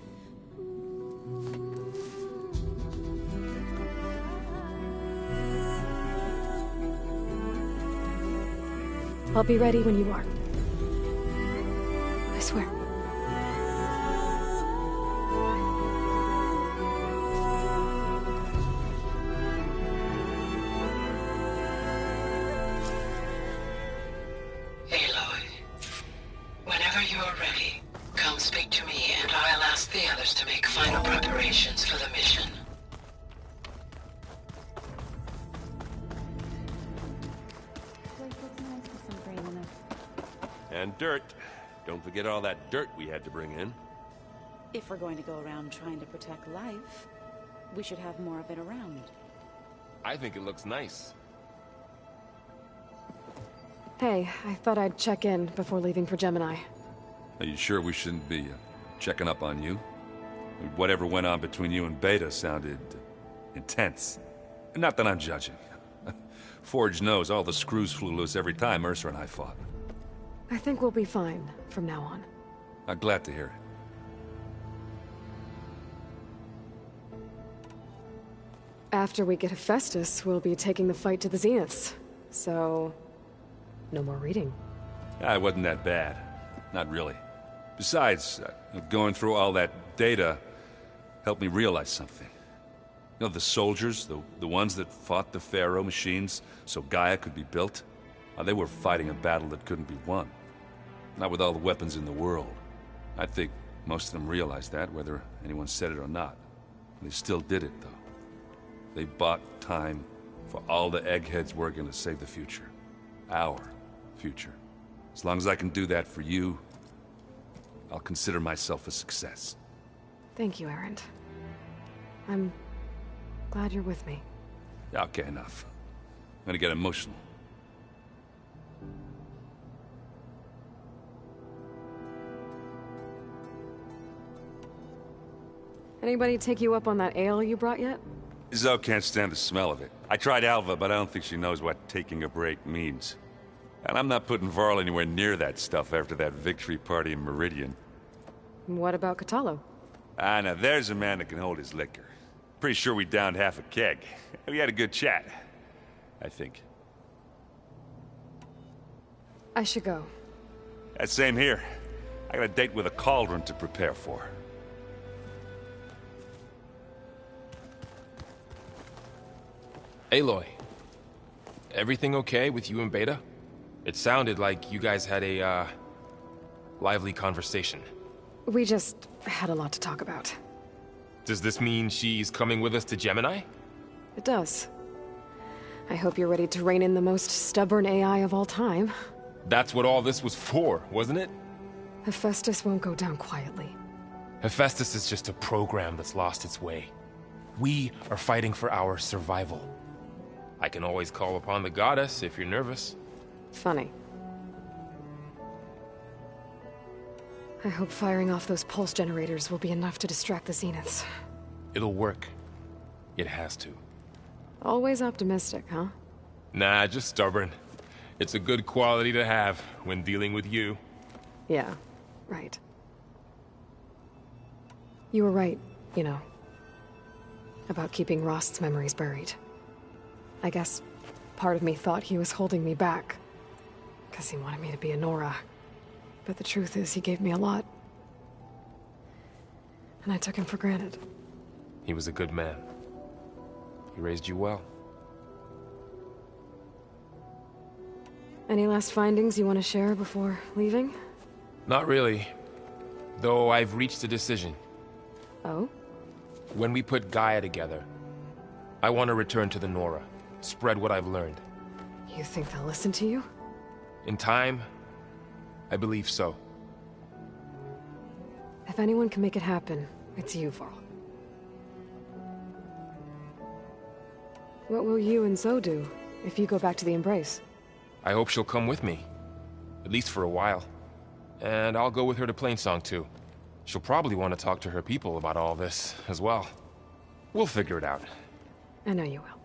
I'll be ready when you are. I swear. Aloy, whenever you are ready, come speak to me and I'll ask the others to make final preparations for the mission. And dirt. Don't forget all that dirt we had to bring in. If we're going to go around trying to protect life, we should have more of it around. I think it looks nice. Hey, I thought I'd check in before leaving for Gemini. Are you sure we shouldn't be checking up on you? Whatever went on between you and Beta sounded intense. Not that I'm judging. Forge knows all the screws flew loose every time Mercer and I fought. I think we'll be fine from now on. I'm glad to hear it. After we get Hephaestus, we'll be taking the fight to the Zeniths. So, no more reading. It wasn't that bad. Not really. Besides, going through all that data helped me realize something. You know, the soldiers, the ones that fought the Pharaoh machines so Gaia could be built, they were fighting a battle that couldn't be won. Not with all the weapons in the world. I think most of them realized that, whether anyone said it or not. They still did it, though. They bought time for all the eggheads working to save the future. Our future. As long as I can do that for you, I'll consider myself a success. Thank you, Erend. I'm glad you're with me. Okay, enough. I'm gonna get emotional. Anybody take you up on that ale you brought yet? Zoe can't stand the smell of it. I tried Alva, but I don't think she knows what taking a break means. And I'm not putting Varl anywhere near that stuff after that victory party in Meridian. What about Kotallo? Now there's a man that can hold his liquor. Pretty sure we downed half a keg. We had a good chat, I think. I should go. Same here. I got a date with a cauldron to prepare for. Aloy, everything okay with you and Beta? It sounded like you guys had a, lively conversation. We just had a lot to talk about. Does this mean she's coming with us to Gemini? It does. I hope you're ready to rein in the most stubborn AI of all time. That's what all this was for, wasn't it? Hephaestus won't go down quietly. Hephaestus is just a program that's lost its way. We are fighting for our survival. I can always call upon the goddess if you're nervous. Funny. I hope firing off those pulse generators will be enough to distract the Zeniths. It'll work. It has to. Always optimistic, huh? Nah, just stubborn. It's a good quality to have when dealing with you. Yeah, right. You were right, you know. About keeping Rost's memories buried. I guess part of me thought he was holding me back. Because he wanted me to be a Nora. But the truth is, he gave me a lot. And I took him for granted. He was a good man. He raised you well. Any last findings you want to share before leaving? Not really. Though I've reached a decision. Oh? When we put Gaia together, I want to return to the Nora. Spread what I've learned. You think they'll listen to you? In time, I believe so. If anyone can make it happen, it's you, Varl. What will you and Zoe do if you go back to the Embrace? I hope she'll come with me. At least for a while. And I'll go with her to Plainsong too. She'll probably want to talk to her people about all this as well. We'll figure it out. I know you will.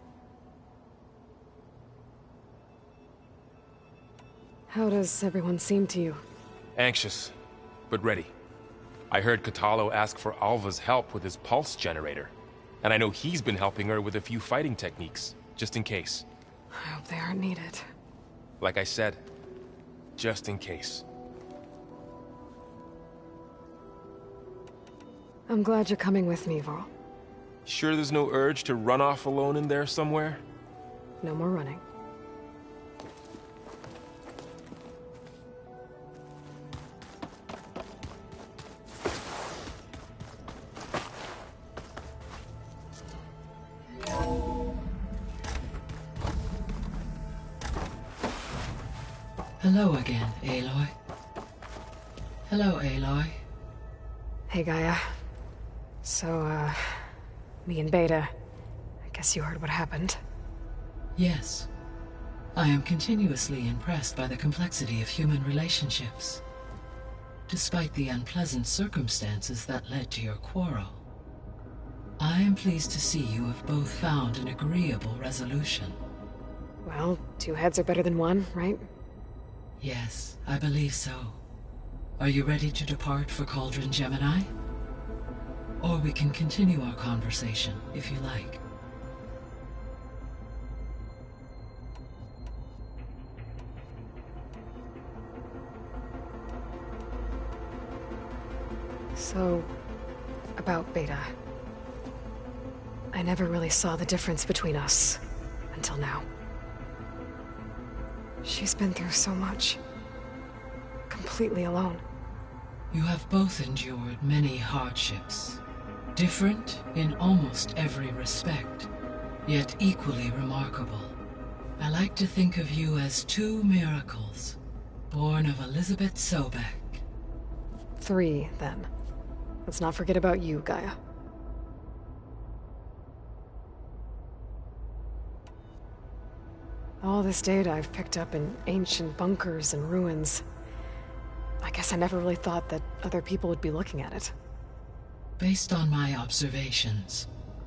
How does everyone seem to you? Anxious, but ready. I heard Kotallo ask for Alva's help with his pulse generator. And I know he's been helping her with a few fighting techniques, just in case. I hope they aren't needed. Like I said, just in case. I'm glad you're coming with me, Varl. Sure there's no urge to run off alone in there somewhere? No more running. Hello again, Aloy. Hello, Aloy. Hey, Gaia. So, me and Beta, I guess you heard what happened. Yes. I am continuously impressed by the complexity of human relationships. Despite the unpleasant circumstances that led to your quarrel, I am pleased to see you have both found an agreeable resolution. Well, 2 heads are better than 1, right? Yes, I believe so. Are you ready to depart for Cauldron Gemini? Or we can continue our conversation, if you like. So, about Beta. I never really saw the difference between us, until now. She's been through so much. Completely alone. You have both endured many hardships. Different in almost every respect, yet equally remarkable. I like to think of you as 2 miracles, born of Elizabeth Sobek. 3, then. Let's not forget about you, Gaia. All this data I've picked up in ancient bunkers and ruins. I guess I never really thought that other people would be looking at it. Based on my observations,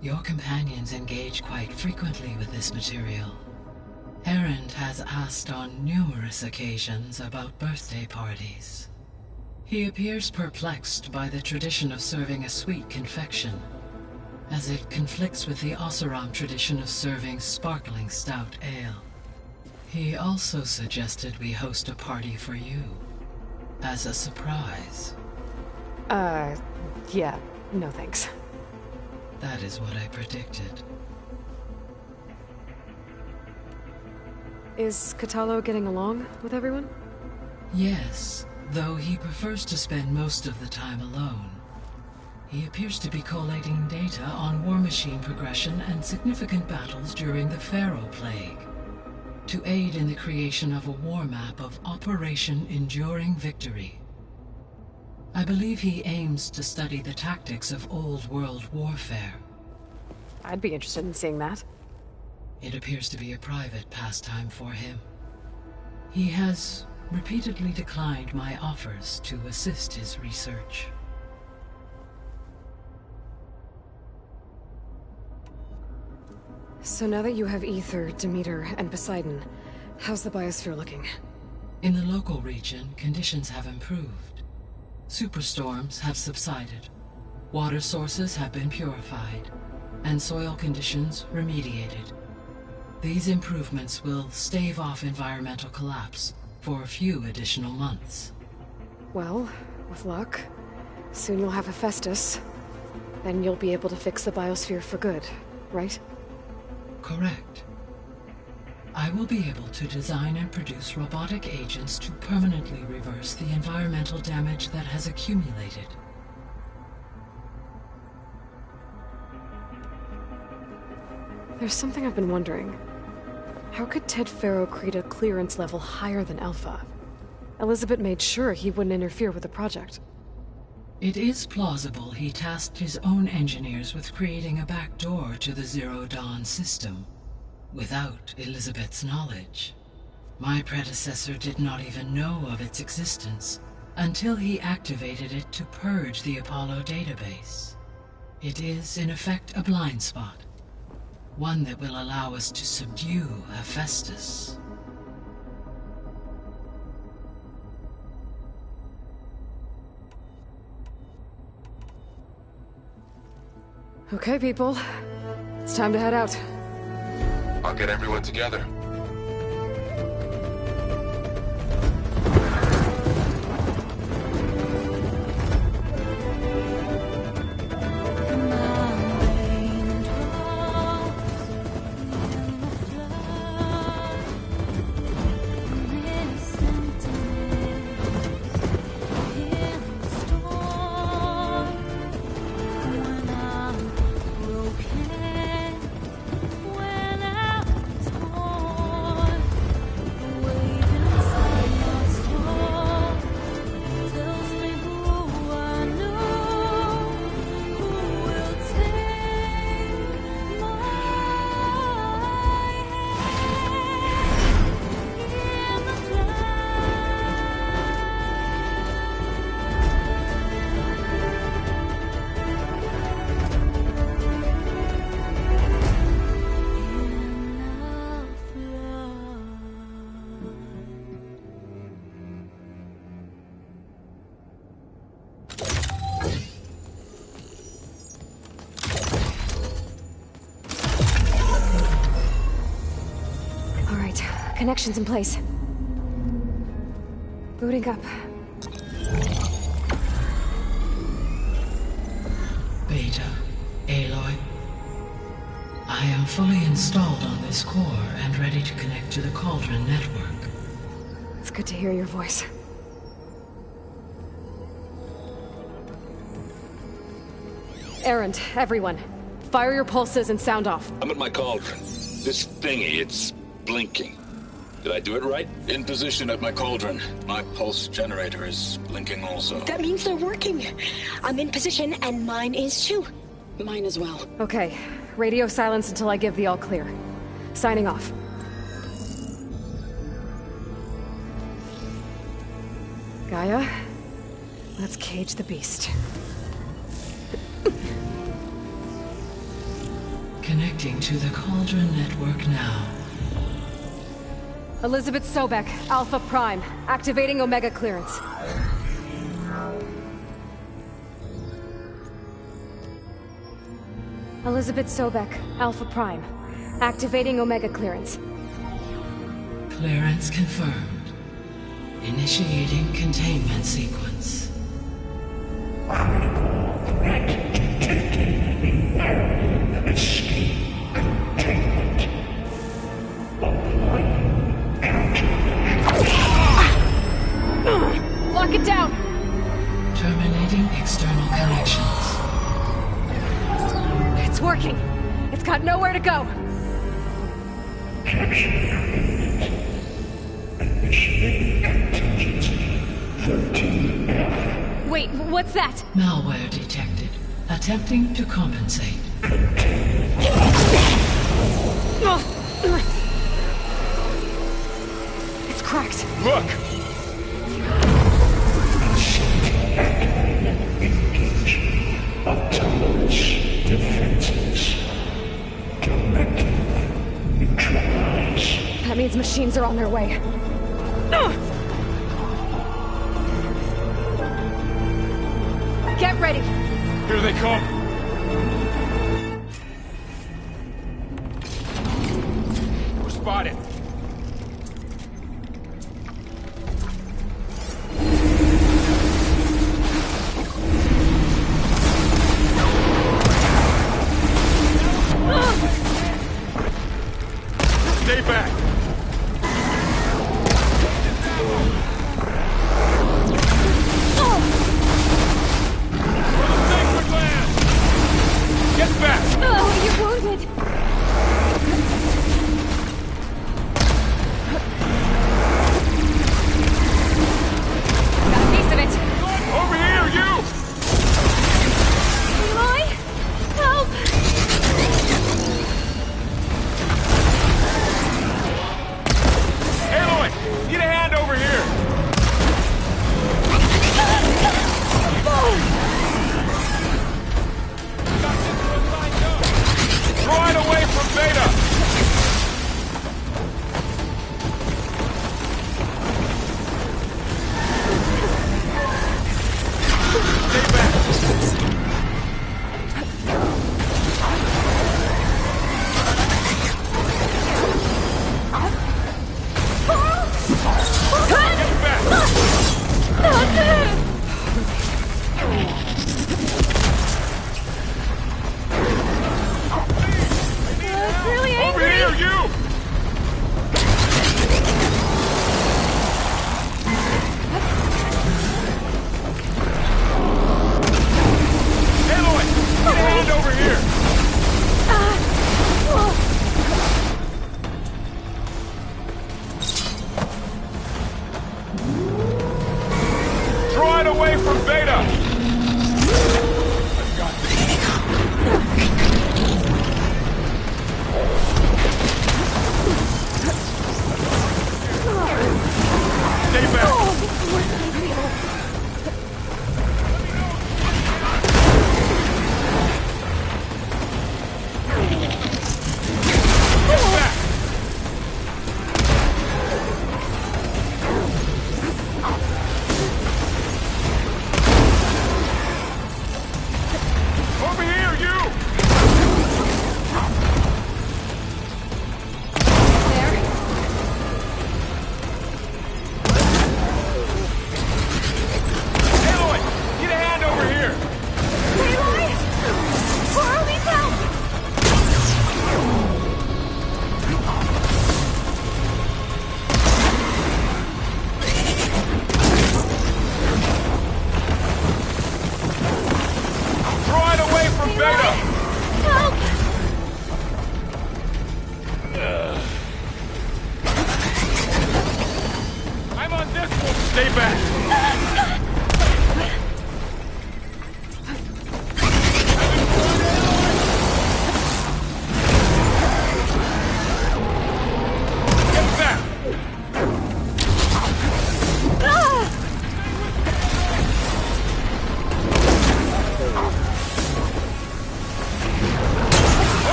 your companions engage quite frequently with this material. Erend has asked on numerous occasions about birthday parties. He appears perplexed by the tradition of serving a sweet confection, as it conflicts with the Oseram tradition of serving sparkling stout ale. He also suggested we host a party for you, as a surprise. Yeah, no thanks. That is what I predicted. Is Kotallo getting along with everyone? Yes, though he prefers to spend most of the time alone. He appears to be collating data on war machine progression and significant battles during the Pharaoh Plague, to aid in the creation of a war map of Operation Enduring Victory. I believe he aims to study the tactics of old world warfare. I'd be interested in seeing that. It appears to be a private pastime for him. He has repeatedly declined my offers to assist his research. So now that you have Aether, Demeter, and Poseidon, how's the biosphere looking? In the local region, conditions have improved. Superstorms have subsided. Water sources have been purified, and soil conditions remediated. These improvements will stave off environmental collapse for a few additional months. Well, with luck, soon you'll have Hephaestus. Then you'll be able to fix the biosphere for good, right? Correct. I will be able to design and produce robotic agents to permanently reverse the environmental damage that has accumulated. There's something I've been wondering. How could Ted Faro create a clearance level higher than Alpha? Elizabeth made sure he wouldn't interfere with the project. It is plausible he tasked his own engineers with creating a back door to the Zero Dawn system, without Elizabeth's knowledge. My predecessor did not even know of its existence until he activated it to purge the Apollo database. It is, in effect, a blind spot. One that will allow us to subdue Hephaestus. Okay, people. It's time to head out. I'll get everyone together. Connections in place. Booting up. Beta, Aloy. I am fully installed on this core and ready to connect to the Cauldron network. It's good to hear your voice. Erend, everyone. Fire your pulses and sound off. I'm at my Cauldron. This thingy, it's blinking. Did I do it right? In position at my Cauldron. My pulse generator is blinking also. That means they're working. I'm in position, and mine is too. Mine as well. Okay. Radio silence until I give the all clear. Signing off. Gaia, let's cage the beast. Connecting to the Cauldron network now. Elizabeth Sobek, Alpha Prime, activating Omega clearance. Elizabeth Sobek, Alpha Prime, activating Omega clearance. Clearance confirmed. Initiating containment sequence. Critical threat detected. Imperative escape containment. Applying Lock it down! Terminating external connections. It's working. It's got nowhere to go. Capture imminent. Initiating contingency 13F. Wait, what's that? Malware detected. Attempting to compensate. It's cracked. Look! Engage autonomous defenses. Directive neutralize. That means machines are on their way. Get ready! Here they come! We're spotted. Stay back!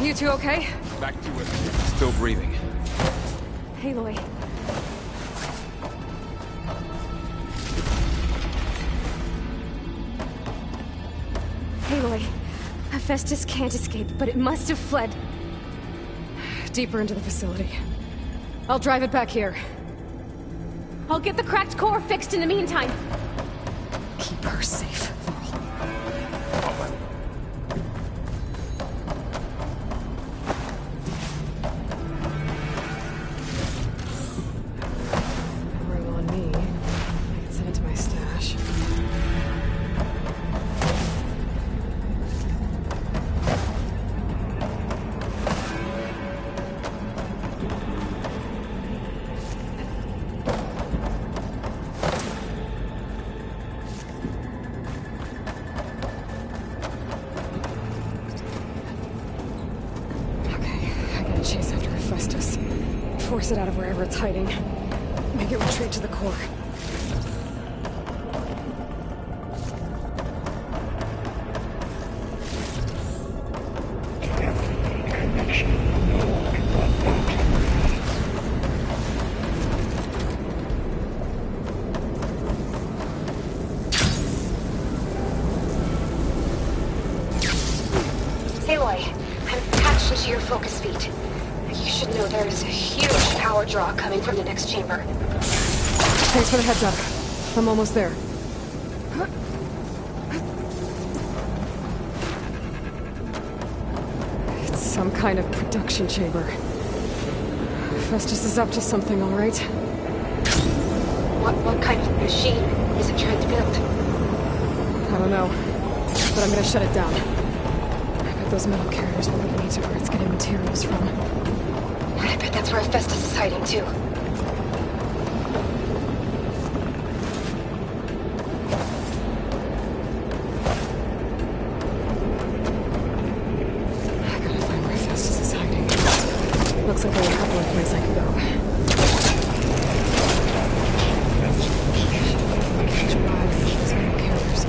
You two okay? Back to it. Still breathing. Aloy. Aloy. Hephaestus can't escape, but it must have fled. Deeper into the facility. I'll drive it back here. I'll get the cracked core fixed in the meantime. Keep her safe. Force it out of wherever it's hiding. Make it retreat to the core. Aloy, I'm attached into your focus feet. You should know there is a huge power draw coming from the next chamber. Thanks for the heads up. I'm almost there. It's some kind of production chamber. Festus is up to something, all right. What kind of machine is it trying to build? I don't know, but I'm gonna shut it down. I bet those metal carriers will lead me to where it's getting materials from. I bet that's where Festus is hiding too. I gotta find where Festus is hiding. Looks like there are a couple of places I can go. Catch a ride with those metal carriers.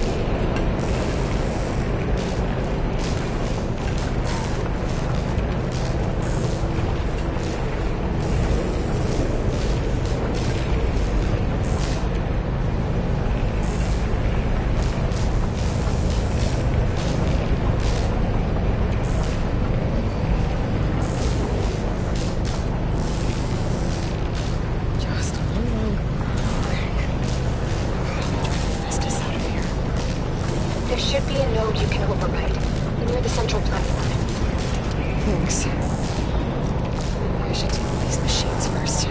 Just one more break. Festus out of here. There should be a node you can override near the central platform. Thanks. I should deal with these machines first.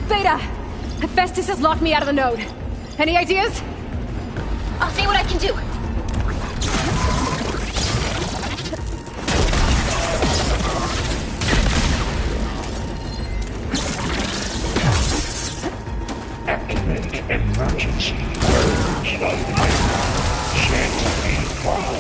Theta! Hephaestus has locked me out of the node. Any ideas? I'll see what I can do. Activate emergency purge light. Can't be found.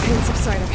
Pain subsiding.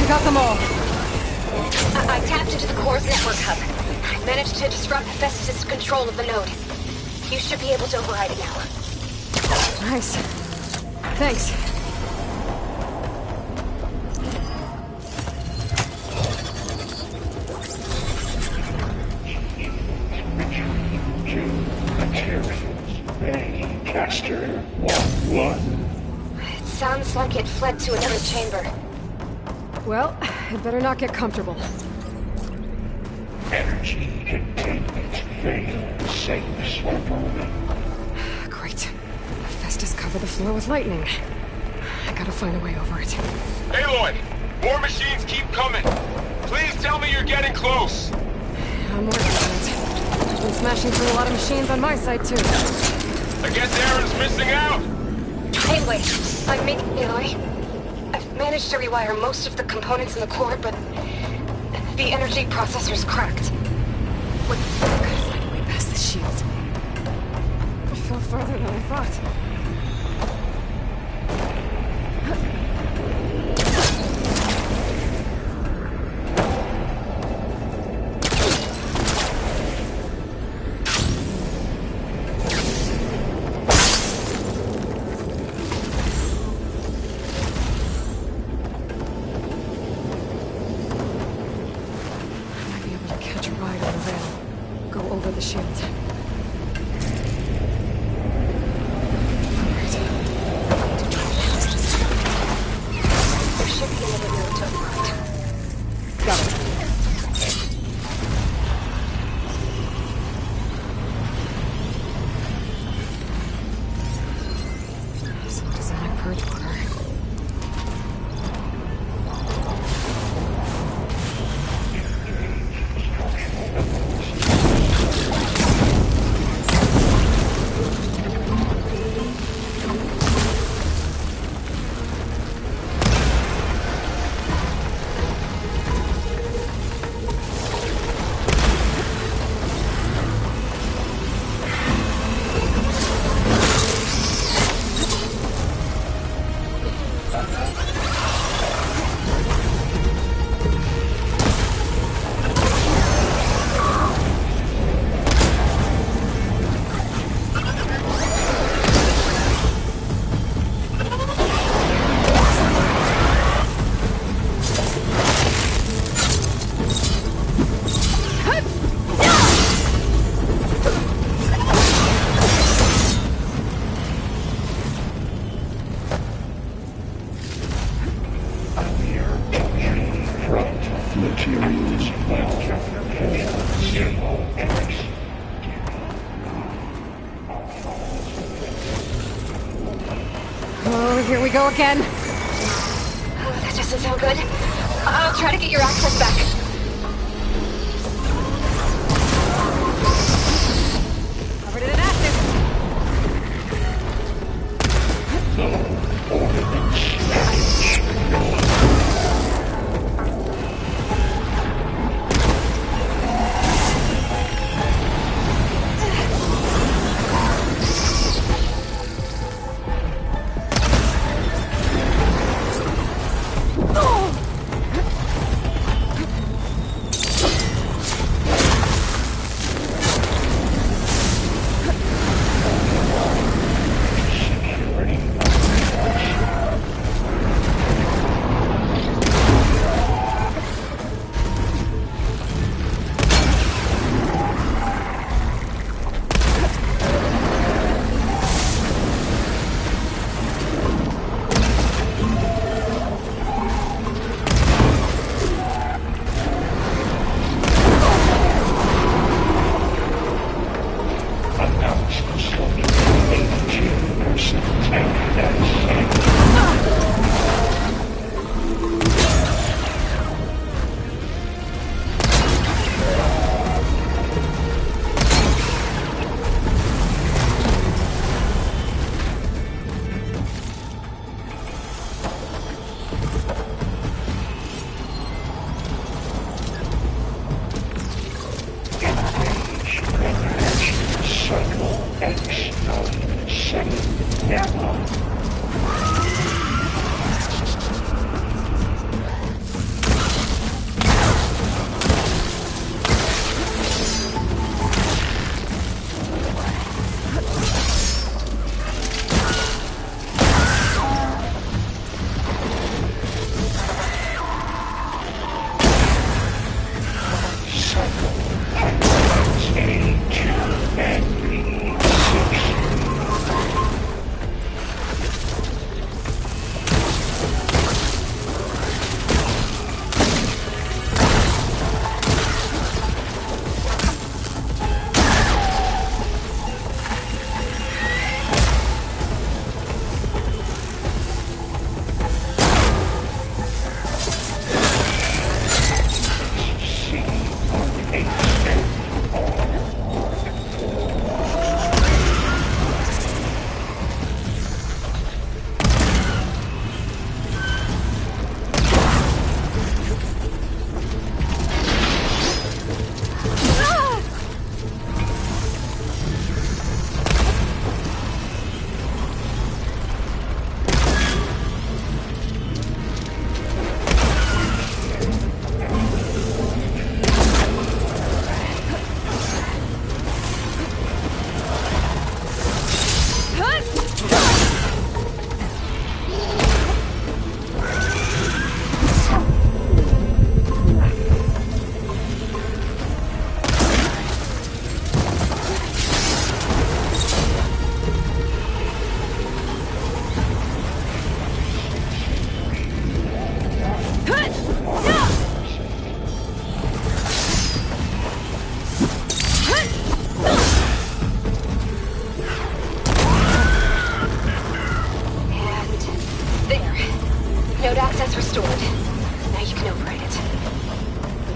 Got them all. I tapped into the core's network hub. I managed to disrupt Hephaestus' control of the node. You should be able to override it now. Nice. Thanks. Caster 1-1. It sounds like it fled to another chamber. Well, it better not get comfortable. Energy containment failed. Safe swivel. Great. Hephaestus covered the floor with lightning. I gotta find a way over it. Aloy! More machines keep coming! Please tell me you're getting close! I'm working on it. I've been smashing through a lot of machines on my side, too. I guess Aaron's missing out! Hey, wait. I'm me, Aloy. I've managed to rewire most of the components in the core, but the energy processor's cracked. Wait, I gotta find a way past the shield. It fell farther than I thought. Oh, here we go again. Oh, that doesn't sound good. I'll try to get your access back. Covered in acid.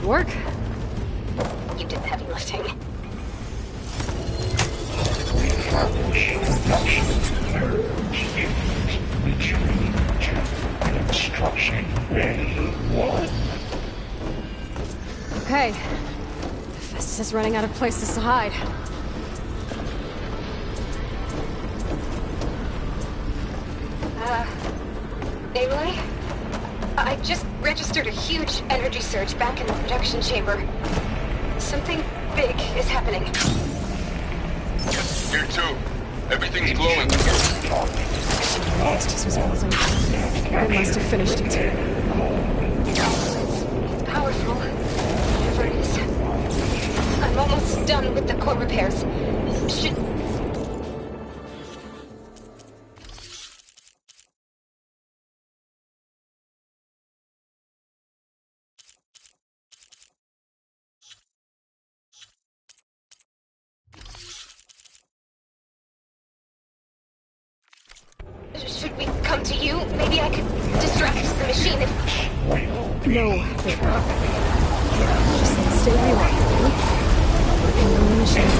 Work? You did the heavy lifting. Okay. Festus is running out of places to hide. Aloy? I just registered a huge energy surge back in the production chamber. Something big is happening. Here too. Everything's glowing. Festus was buzzing. I must have finished it. It's powerful. Whatever it is. I'm almost done with the core repairs. Should... we come to you? Maybe I could distract the machine if... No, just stay where you are, okay? And the machine's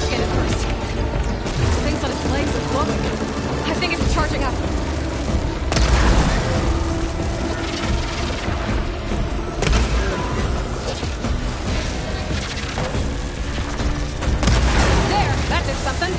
Scan it first. This thing's on its legs and glowing. I think it's charging up. There, that did something.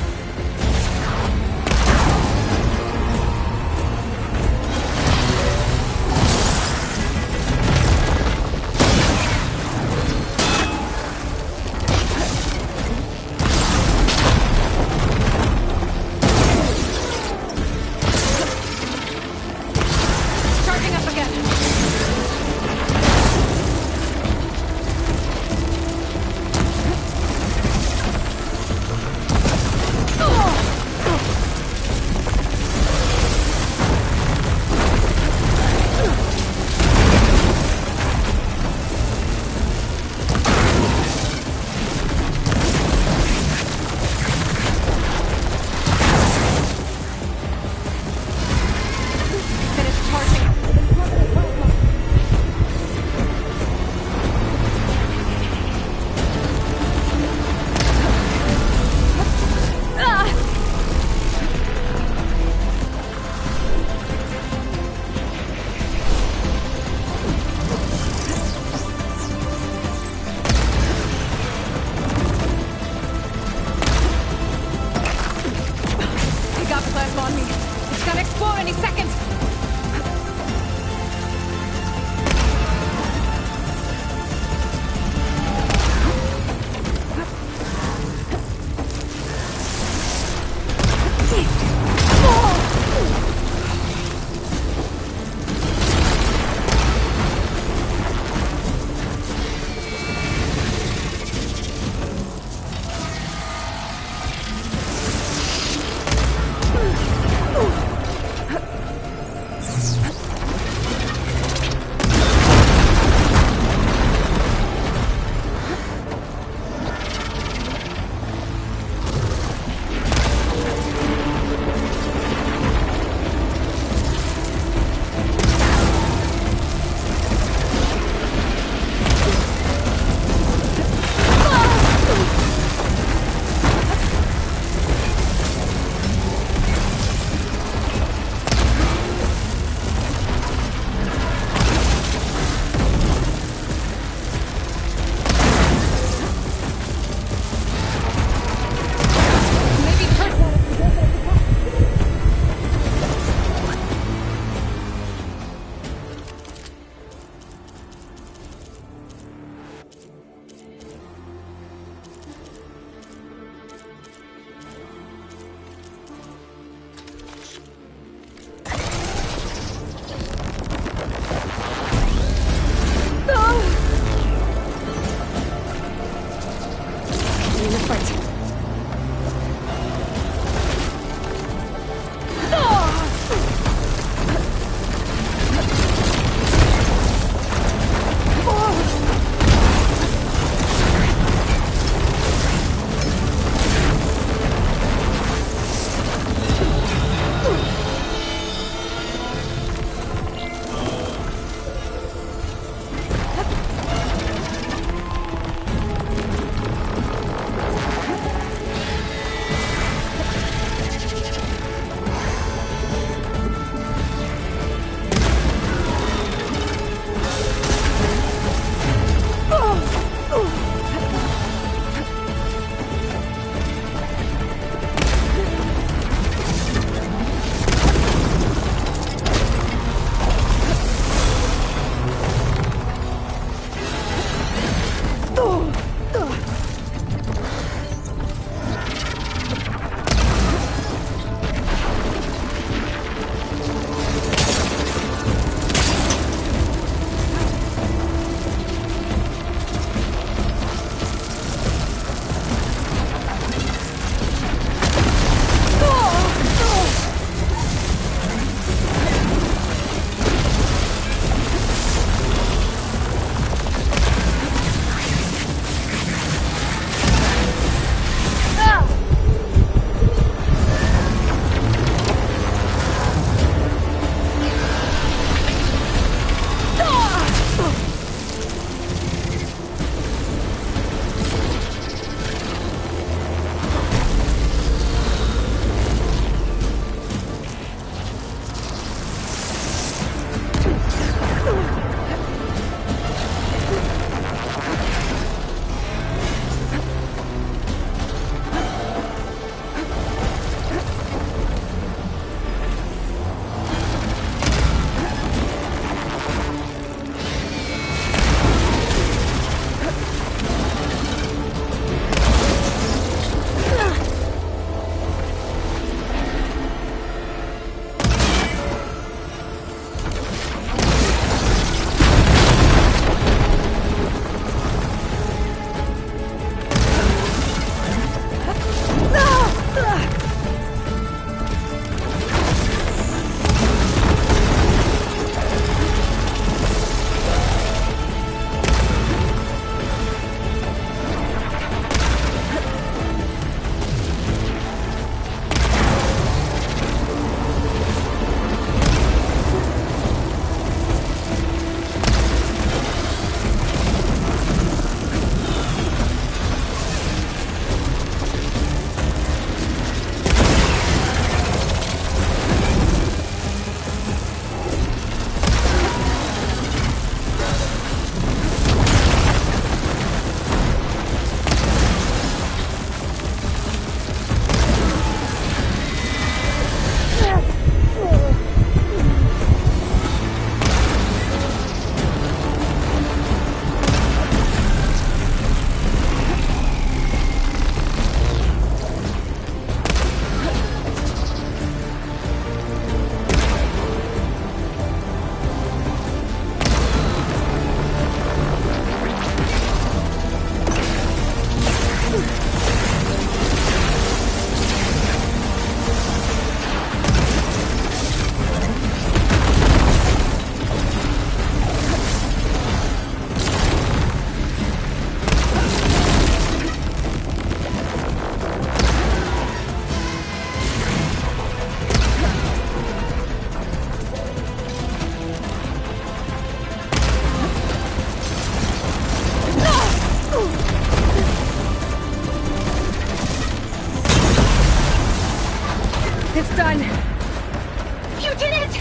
You did it!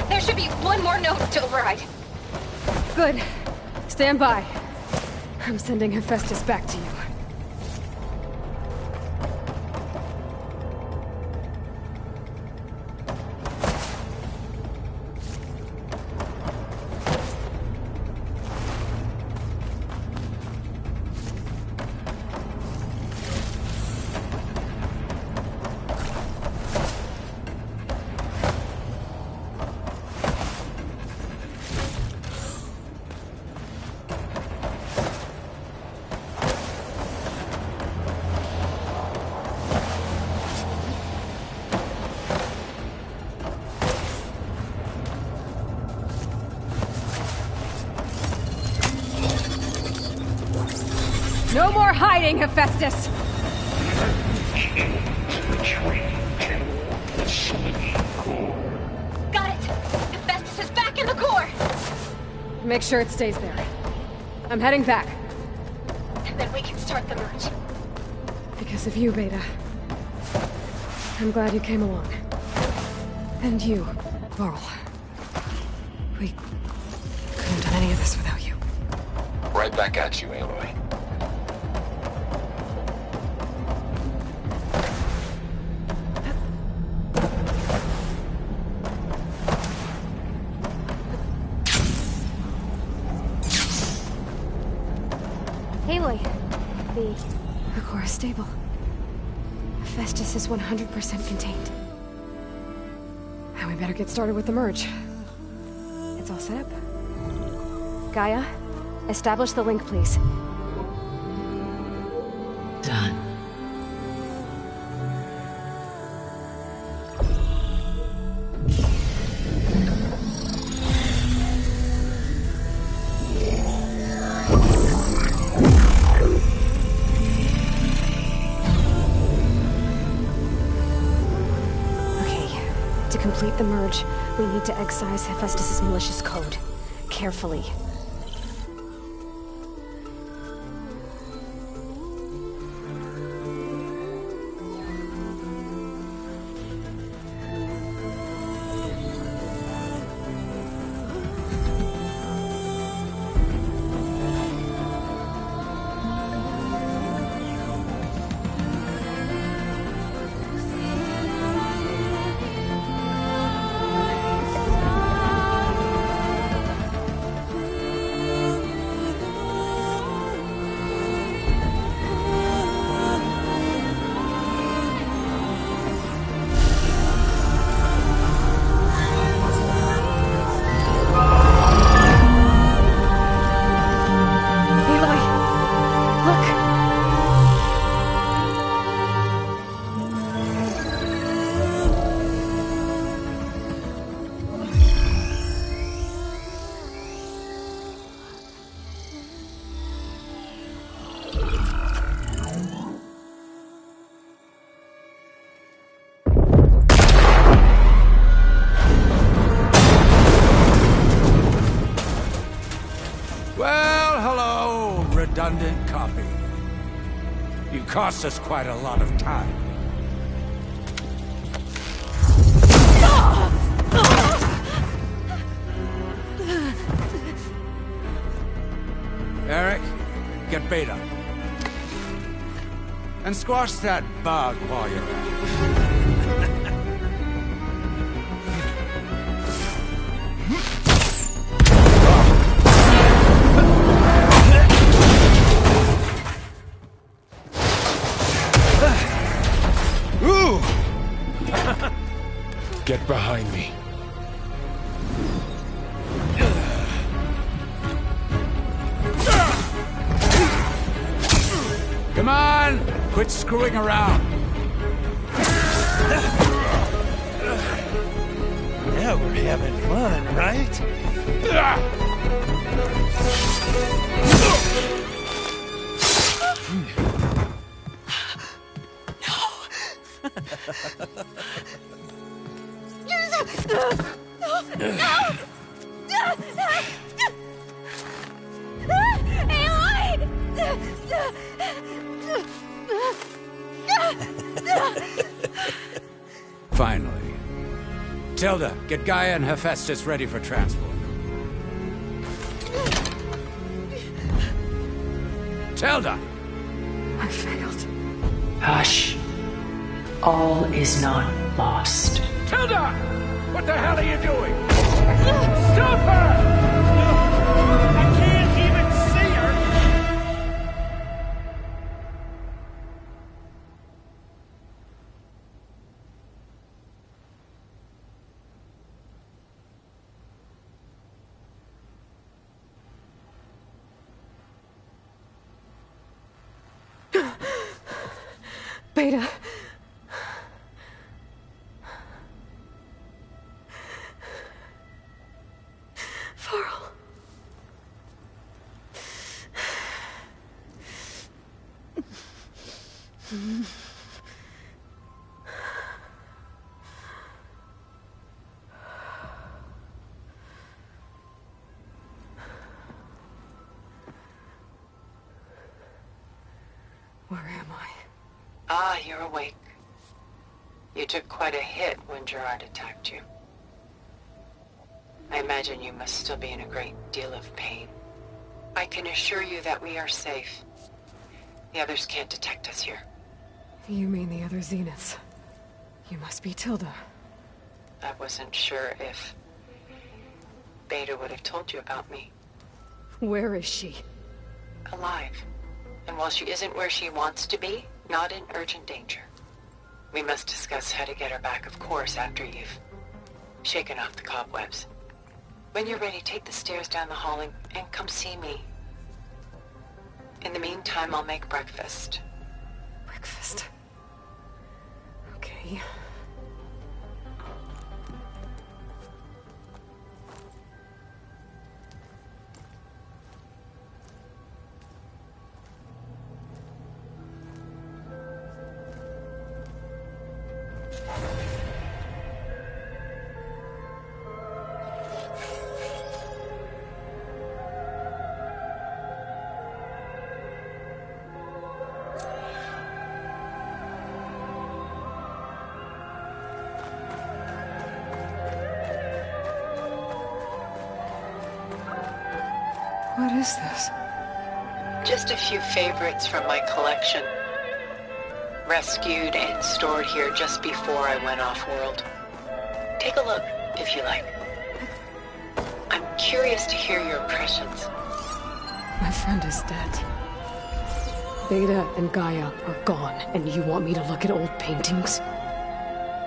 There should be one more note to override. Good. Stand by. I'm sending Hephaestus back to you. No more hiding, Hephaestus! Got it! Hephaestus is back in the core! Make sure it stays there. I'm heading back. And then we can start the merge. Because of you, Beta. I'm glad you came along. And you, Varl. We couldn't have done any of this without you. Right back at you, Aloy. Aloy, the core is stable. Hephaestus is 100% contained. Now we better get started with the merge. It's all set up. Gaia, establish the link, please. Done. To complete the merge, we need to excise Hephaestus' malicious code. Carefully. Redundant copy. You cost us quite a lot of time. Eric, get Beta. And squash that bug while you're at it. Get behind me. Come on! Quit screwing around. Now we're having fun, right? Finally. Tilda, get Gaia and Hephaestus ready for transport. Tilda! I failed. Hush. All is not lost. Tilda! What the hell are you doing? Stop her! I can't even see her! Beta. Varl. Where am I? Ah, you're awake. You took quite a hit when Gerard attacked you. I imagine you must still be in a great deal of pain. I can assure you that we are safe. The others can't detect us here. You mean the other Zeniths? You must be Tilda. I wasn't sure if Beta would have told you about me. Where is she? Alive. And while she isn't where she wants to be, not in urgent danger. We must discuss how to get her back, of course, after you've shaken off the cobwebs. When you're ready, take the stairs down the hall and come see me. In the meantime, I'll make breakfast. Breakfast? Okay. What is this? Just a few favorites from my collection. Rescued and stored here just before I went off-world. Take a look, if you like. I'm curious to hear your impressions. My friend is dead. Beta and Gaia are gone, and you want me to look at old paintings?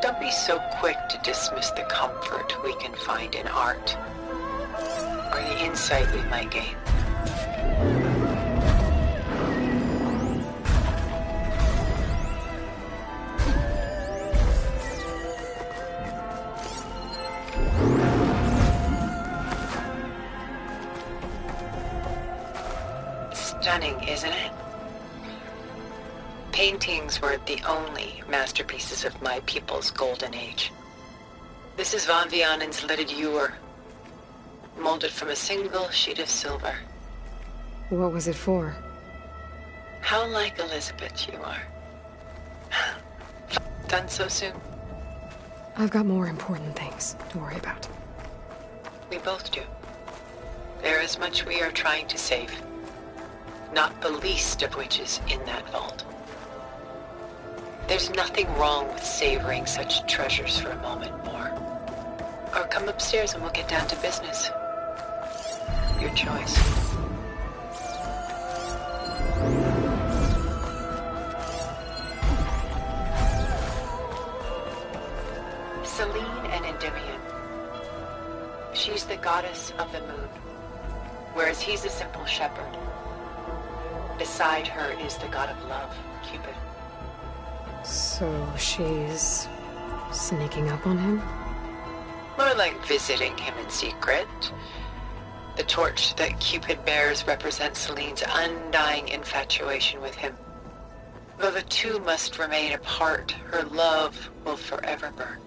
Don't be so quick to dismiss the comfort we can find in art, or the insight we might gain. Stunning, isn't it? Paintings were the only masterpieces of my people's golden age. This is Von Vianen's leaded ewer, molded from a single sheet of silver. What was it for? How like Elizabeth you are. Done so soon? I've got more important things to worry about. We both do. There is much we are trying to save. Not the least of which is in that vault. There's nothing wrong with savoring such treasures for a moment more. Or come upstairs and we'll get down to business. Your choice. Selene and Endymion. She's the goddess of the moon, whereas he's a simple shepherd. Beside her is the god of love, Cupid. So she's sneaking up on him? More like visiting him in secret. The torch that Cupid bears represents Selene's undying infatuation with him. Though the two must remain apart, her love will forever burn.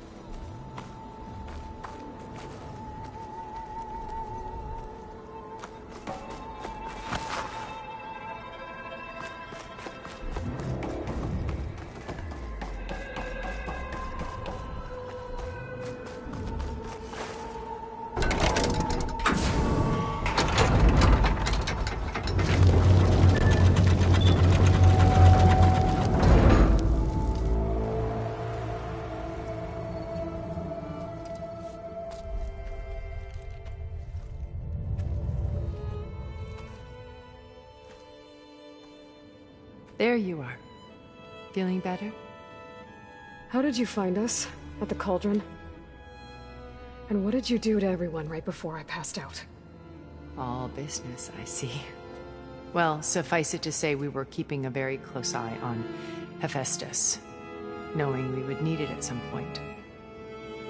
There you are. Feeling better? How did you find us? At the Cauldron? And what did you do to everyone right before I passed out? All business, I see. Well, suffice it to say we were keeping a very close eye on Hephaestus, knowing we would need it at some point.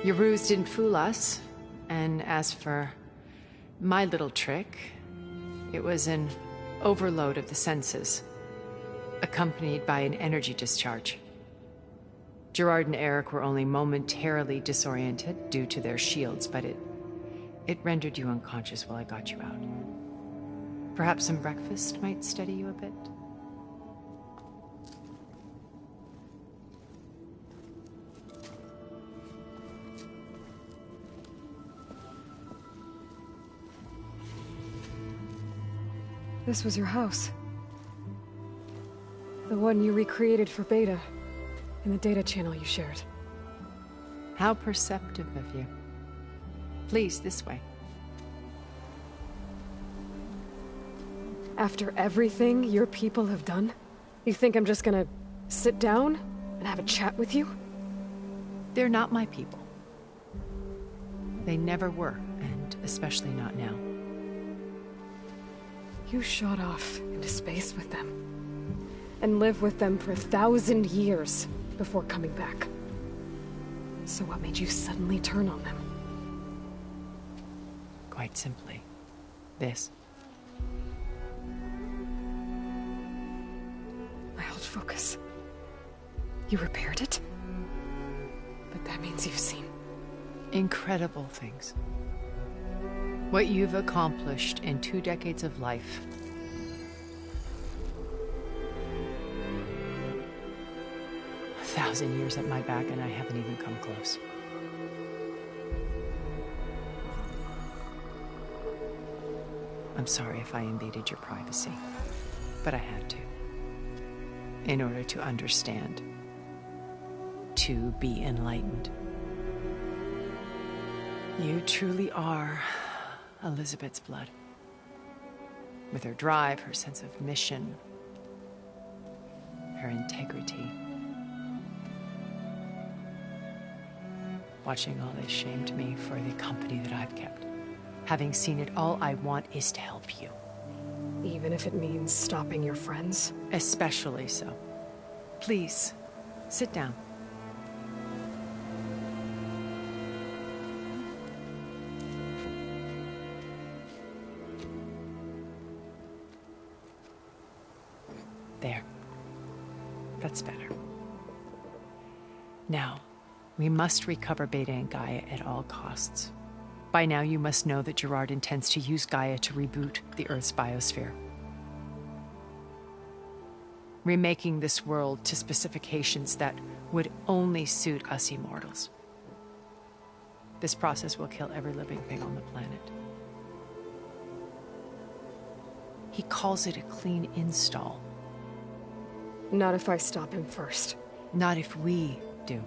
Your ruse didn't fool us, and as for my little trick, it was an overload of the senses, accompanied by an energy discharge. Gerard and Eric were only momentarily disoriented due to their shields, but it rendered you unconscious while I got you out. Perhaps some breakfast might steady you a bit? This was your house. The one you recreated for Beta, in the data channel you shared. How perceptive of you. Please, this way. After everything your people have done, you think I'm just gonna sit down and have a chat with you? They're not my people. They never were, and especially not now. You shot off into space with them, and lived with them for 1,000 years before coming back. So what made you suddenly turn on them? Quite simply, this. My old focus. You repaired it? But that means you've seen incredible things. What you've accomplished in 2 decades of life. A 1,000 years at my back and I haven't even come close. I'm sorry if I invaded your privacy, but I had to. In order to understand. To be enlightened. You truly are Elizabeth's blood. With her drive, her sense of mission, her integrity. Watching all this shamed me for the company that I've kept. Having seen it, all I want is to help you. Even if it means stopping your friends? Especially so. Please, sit down. There. That's better. Now, we must recover Beta and Gaia at all costs. By now, you must know that Gerard intends to use Gaia to reboot the Earth's biosphere. Remaking this world to specifications that would only suit us immortals. This process will kill every living thing on the planet. He calls it a clean install. Not if I stop him first. Not if we do.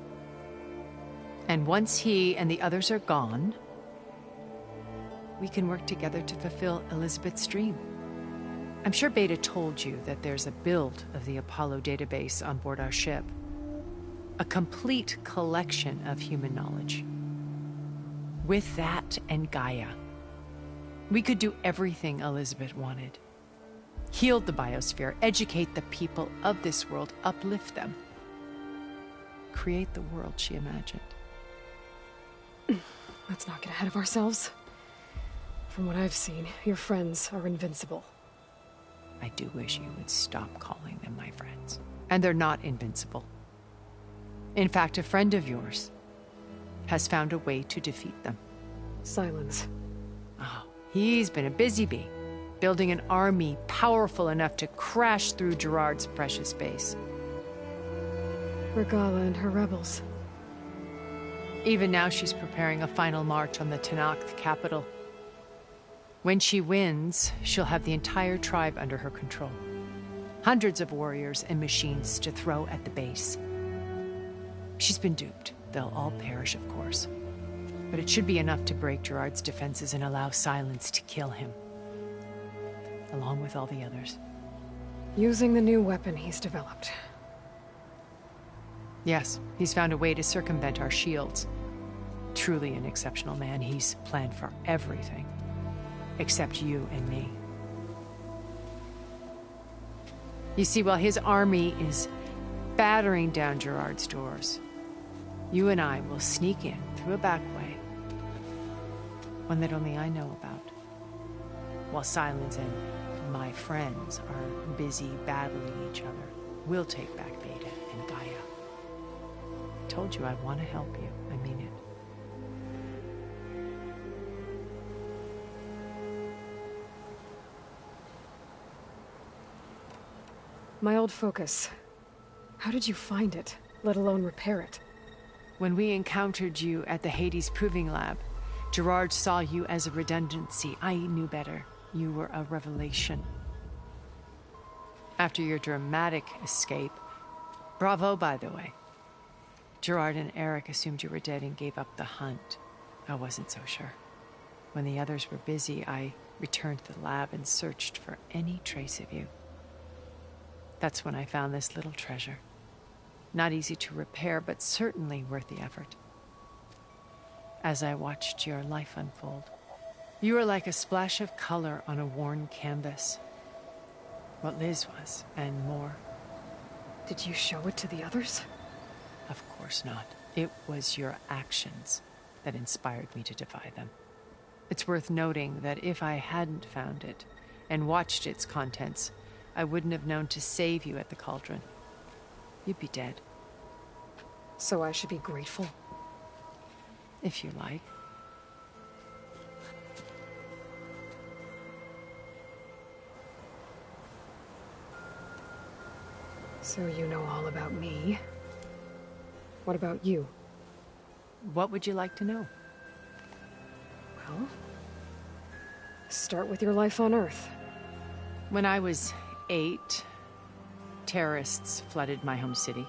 And once he and the others are gone, we can work together to fulfill Elizabeth's dream. I'm sure Beta told you that there's a build of the Apollo database on board our ship. A complete collection of human knowledge. With that and Gaia, we could do everything Elizabeth wanted. Heal the biosphere, educate the people of this world, uplift them. Create the world she imagined. Let's not get ahead of ourselves. From what I've seen, your friends are invincible. I do wish you would stop calling them my friends. And they're not invincible. In fact, a friend of yours has found a way to defeat them. Silence. Oh, he's been a busy bee, building an army powerful enough to crash through Gerard's precious base. Regala and her rebels. Even now she's preparing a final march on the Tenakth capital. When she wins, she'll have the entire tribe under her control. Hundreds of warriors and machines to throw at the base. She's been duped. They'll all perish, of course. But it should be enough to break Gerard's defenses and allow Silence to kill him. Along with all the others. Using the new weapon he's developed. Yes, he's found a way to circumvent our shields. Truly an exceptional man. He's planned for everything. Except you and me. You see, while his army is battering down Gerard's doors, you and I will sneak in through a back way. One that only I know about. While Sylens and my friends are busy battling each other, we'll take back Beta and Gaia. I told you I want to help you. I mean it. My old focus. How did you find it, let alone repair it? When we encountered you at the Hades Proving Lab, Gerard saw you as a redundancy. I knew better. You were a revelation. After your dramatic escape, bravo, by the way. Gerard and Eric assumed you were dead and gave up the hunt. I wasn't so sure. When the others were busy, I returned to the lab and searched for any trace of you. That's when I found this little treasure. Not easy to repair, but certainly worth the effort. As I watched your life unfold, you were like a splash of color on a worn canvas. What Liz was, and more. Did you show it to the others? Of course not. It was your actions that inspired me to defy them. It's worth noting that if I hadn't found it and watched its contents, I wouldn't have known to save you at the cauldron. You'd be dead. So I should be grateful? If you like. So you know all about me. What about you? What would you like to know? Well, start with your life on Earth. When I was 8, terrorists flooded my home city.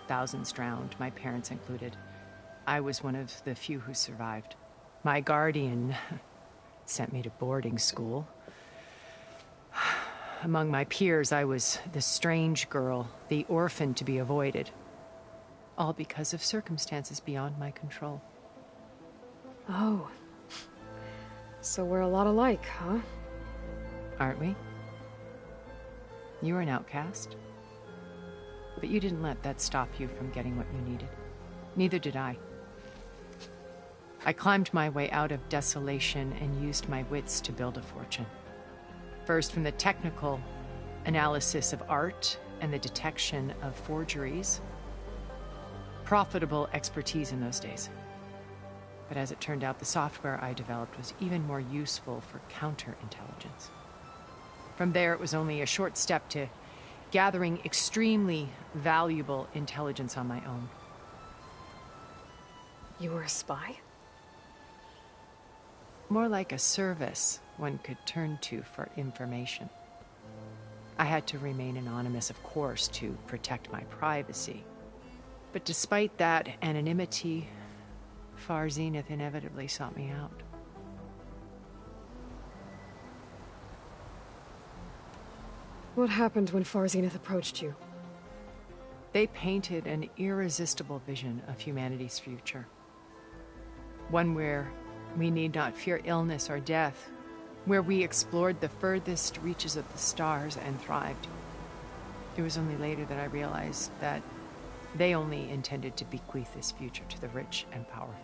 Thousands drowned, my parents included. I was one of the few who survived. My guardian sent me to boarding school. Among my peers, I was the strange girl, the orphan to be avoided. All because of circumstances beyond my control. Oh. So we're a lot alike, huh? Aren't we? You were an outcast. But you didn't let that stop you from getting what you needed. Neither did I. I climbed my way out of desolation and used my wits to build a fortune. First, from the technical analysis of art and the detection of forgeries. Profitable expertise in those days. But as it turned out, the software I developed was even more useful for counterintelligence. From there, it was only a short step to gathering extremely valuable intelligence on my own. You were a spy? More like a service one could turn to for information. I had to remain anonymous, of course, to protect my privacy. But despite that anonymity, Far Zenith inevitably sought me out. What happened when Far Zenith approached you? They painted an irresistible vision of humanity's future. One where we need not fear illness or death, where we explored the furthest reaches of the stars and thrived. It was only later that I realized that they only intended to bequeath this future to the rich and powerful.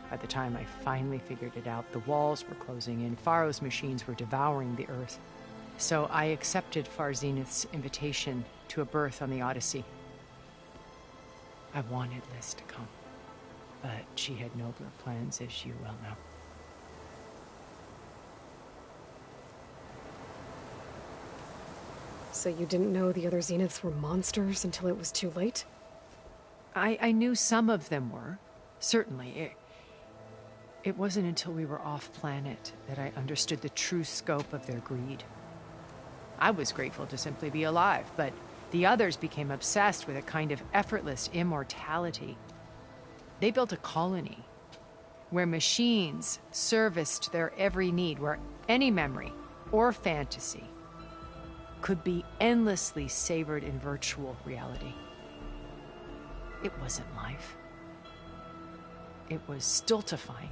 By the time I finally figured it out, the walls were closing in, Pharaoh's machines were devouring the Earth. So I accepted Far Zenith's invitation to a berth on the Odyssey. I wanted Liz to come, but she had nobler plans, as you well know. So you didn't know the other Zeniths were monsters until it was too late? I knew some of them were, certainly. It wasn't until we were off-planet that I understood the true scope of their greed. I was grateful to simply be alive, but the others became obsessed with a kind of effortless immortality. They built a colony where machines serviced their every need, where any memory or fantasy could be endlessly savored in virtual reality. It wasn't life. It was stultifying,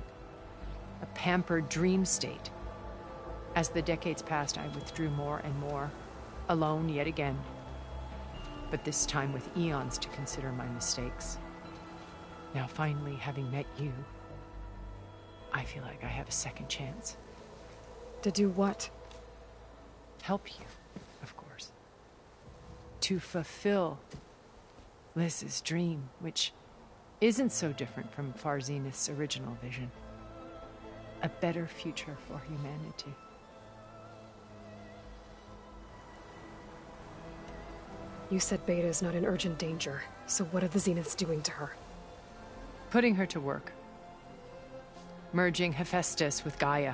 a pampered dream state. As the decades passed, I withdrew more and more, alone yet again, but this time with eons to consider my mistakes. Now finally, having met you, I feel like I have a second chance. To do what? Help you, of course. To fulfill Liz's dream, which isn't so different from Far Zenith's original vision. A better future for humanity. You said Beta is not in urgent danger, so what are the Zeniths doing to her? Putting her to work. Merging Hephaestus with Gaia.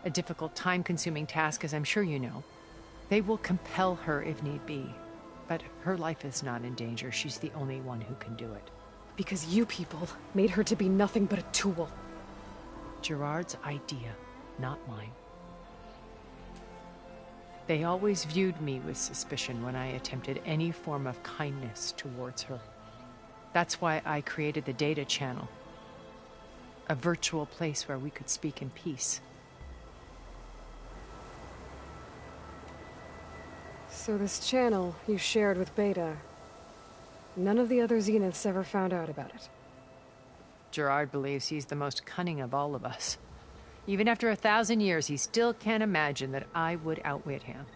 A difficult, time-consuming task, as I'm sure you know. They will compel her if need be. But her life is not in danger. She's the only one who can do it. Because you people made her to be nothing but a tool. Gerard's idea, not mine. They always viewed me with suspicion when I attempted any form of kindness towards her. That's why I created the Data Channel. A virtual place where we could speak in peace. So this channel you shared with Beta, none of the other Zeniths ever found out about it? Gerard believes he's the most cunning of all of us. Even after 1,000 years, he still can't imagine that I would outwit him.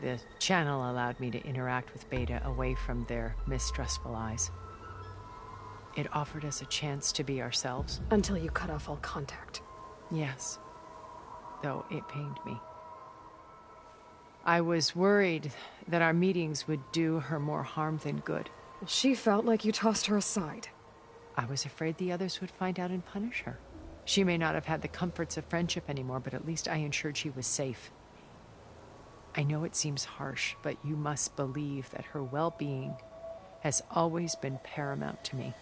The channel allowed me to interact with Beta away from their mistrustful eyes. It offered us a chance to be ourselves. Until you cut off all contact. Yes. Though it pained me. I was worried that our meetings would do her more harm than good. She felt like you tossed her aside. I was afraid the others would find out and punish her. She may not have had the comforts of friendship anymore, but at least I ensured she was safe. I know it seems harsh, but you must believe that her well-being has always been paramount to me.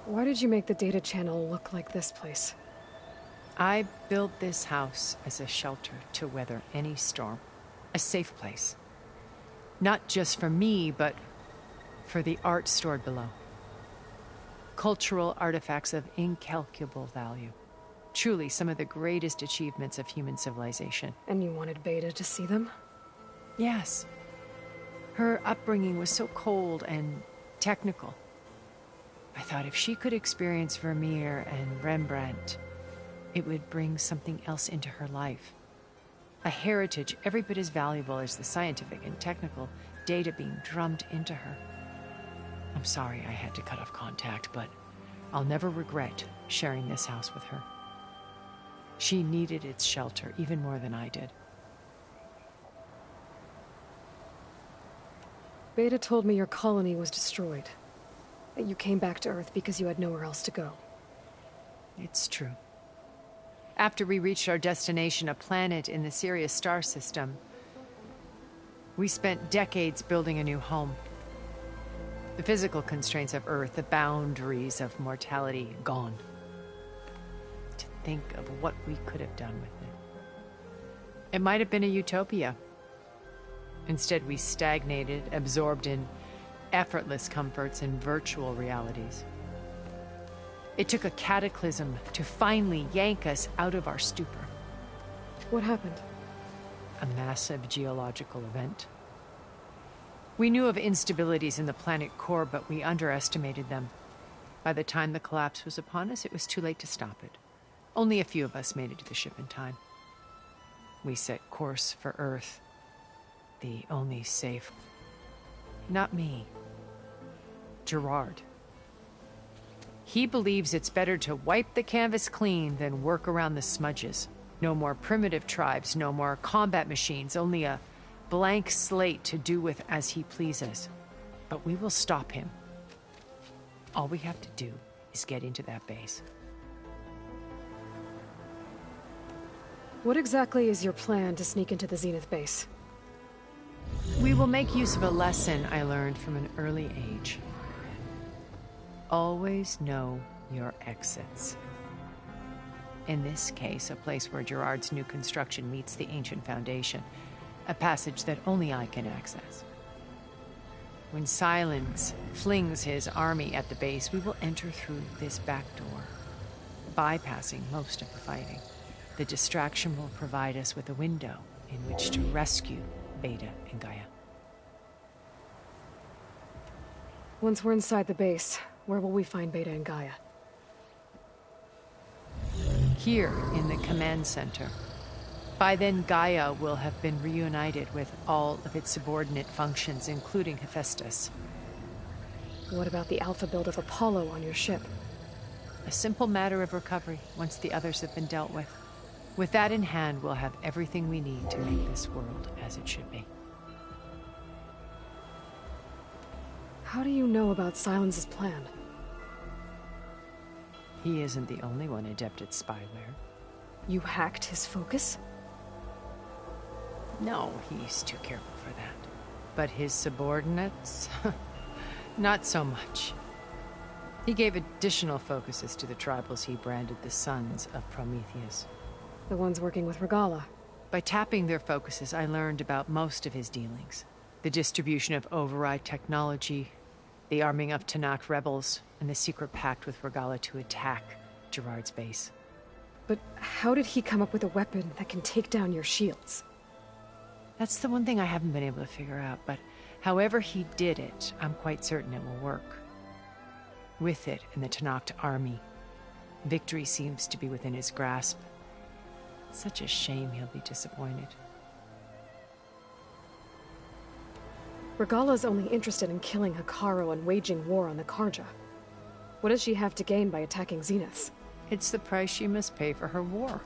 Why did you make the Data Channel look like this place? I built this house as a shelter to weather any storm. A safe place. Not just for me, but for the art stored below. Cultural artifacts of incalculable value. Truly some of the greatest achievements of human civilization. And you wanted Beta to see them? Yes. Her upbringing was so cold and technical. I thought if she could experience Vermeer and Rembrandt, it would bring something else into her life. A heritage every bit as valuable as the scientific and technical data being drummed into her. I'm sorry I had to cut off contact, but I'll never regret sharing this house with her. She needed its shelter even more than I did. Beta told me your colony was destroyed. That you came back to Earth because you had nowhere else to go. It's true. After we reached our destination, a planet in the Sirius star system, we spent decades building a new home. The physical constraints of Earth, the boundaries of mortality, gone. To think of what we could have done with it. It might have been a utopia. Instead, we stagnated, absorbed in effortless comforts and virtual realities. It took a cataclysm to finally yank us out of our stupor. What happened? A massive geological event. We knew of instabilities in the planet core, but we underestimated them. By the time the collapse was upon us, it was too late to stop it. Only a few of us made it to the ship in time. We set course for Earth, the only safe. Not me. Gerard. He believes it's better to wipe the canvas clean than work around the smudges. No more primitive tribes, no more combat machines, only a blank slate to do with as he pleases. But we will stop him. All we have to do is get into that base. What exactly is your plan to sneak into the Zenith base? We will make use of a lesson I learned from an early age. Always know your exits. In this case, a place where Gerard's new construction meets the ancient foundation, a passage that only I can access. When Silence flings his army at the base, we will enter through this back door, bypassing most of the fighting. The distraction will provide us with a window in which to rescue Beta and Gaia. Once we're inside the base, where will we find Beta and Gaia? Here in the command center. By then, Gaia will have been reunited with all of its subordinate functions, including Hephaestus. What about the alpha build of Apollo on your ship? A simple matter of recovery once the others have been dealt with. With that in hand, we'll have everything we need to make this world as it should be. How do you know about Silence's plan? He isn't the only one adept at spyware. You hacked his focus? No, he's too careful for that. But his subordinates? Not so much. He gave additional focuses to the tribals he branded the Sons of Prometheus. The ones working with Regalla. By tapping their focuses, I learned about most of his dealings. The distribution of override technology, the arming of Tanakh rebels, and the secret pact with Regalla to attack Gerard's base. But how did he come up with a weapon that can take down your shields? That's the one thing I haven't been able to figure out, but however he did it, I'm quite certain it will work. With it and the Tanakh army, victory seems to be within his grasp. Such a shame he'll be disappointed. Regalla's only interested in killing Hekarro and waging war on the Karja. What does she have to gain by attacking Zeniths? It's the price she must pay for her war.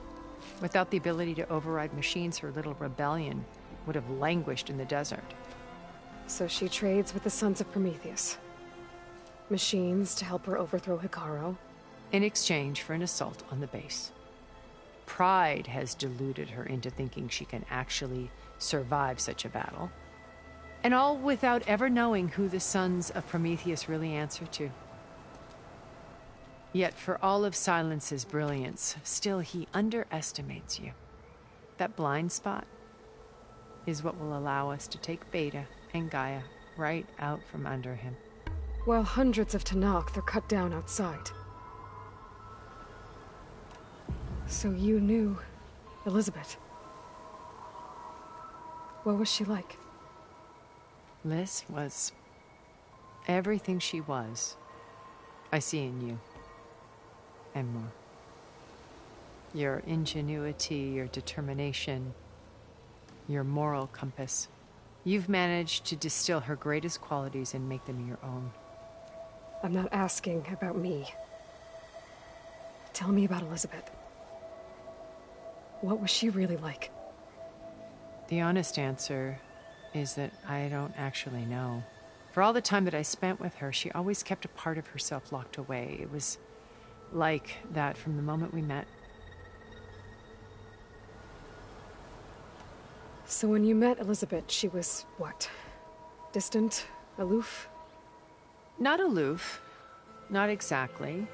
Without the ability to override machines, her little rebellion would have languished in the desert. So she trades with the Sons of Prometheus. Machines to help her overthrow Hekarro. In exchange for an assault on the base. Pride has deluded her into thinking she can actually survive such a battle. And all without ever knowing who the Sons of Prometheus really answer to. Yet for all of Silence's brilliance, still he underestimates you. That blind spot is what will allow us to take Beta and Gaia right out from under him. While hundreds of Tanakh are cut down outside. So you knew Elizabeth. What was she like? Liz was everything she was. I see in you. And more. Your ingenuity, your determination, your moral compass. You've managed to distill her greatest qualities and make them your own. I'm not asking about me. Tell me about Elizabeth. What was she really like? The honest answer is that I don't actually know. For all the time that I spent with her, she always kept a part of herself locked away. It was like that from the moment we met. So when you met Elizabeth, she was what? Distant? Aloof? Not aloof. Not exactly.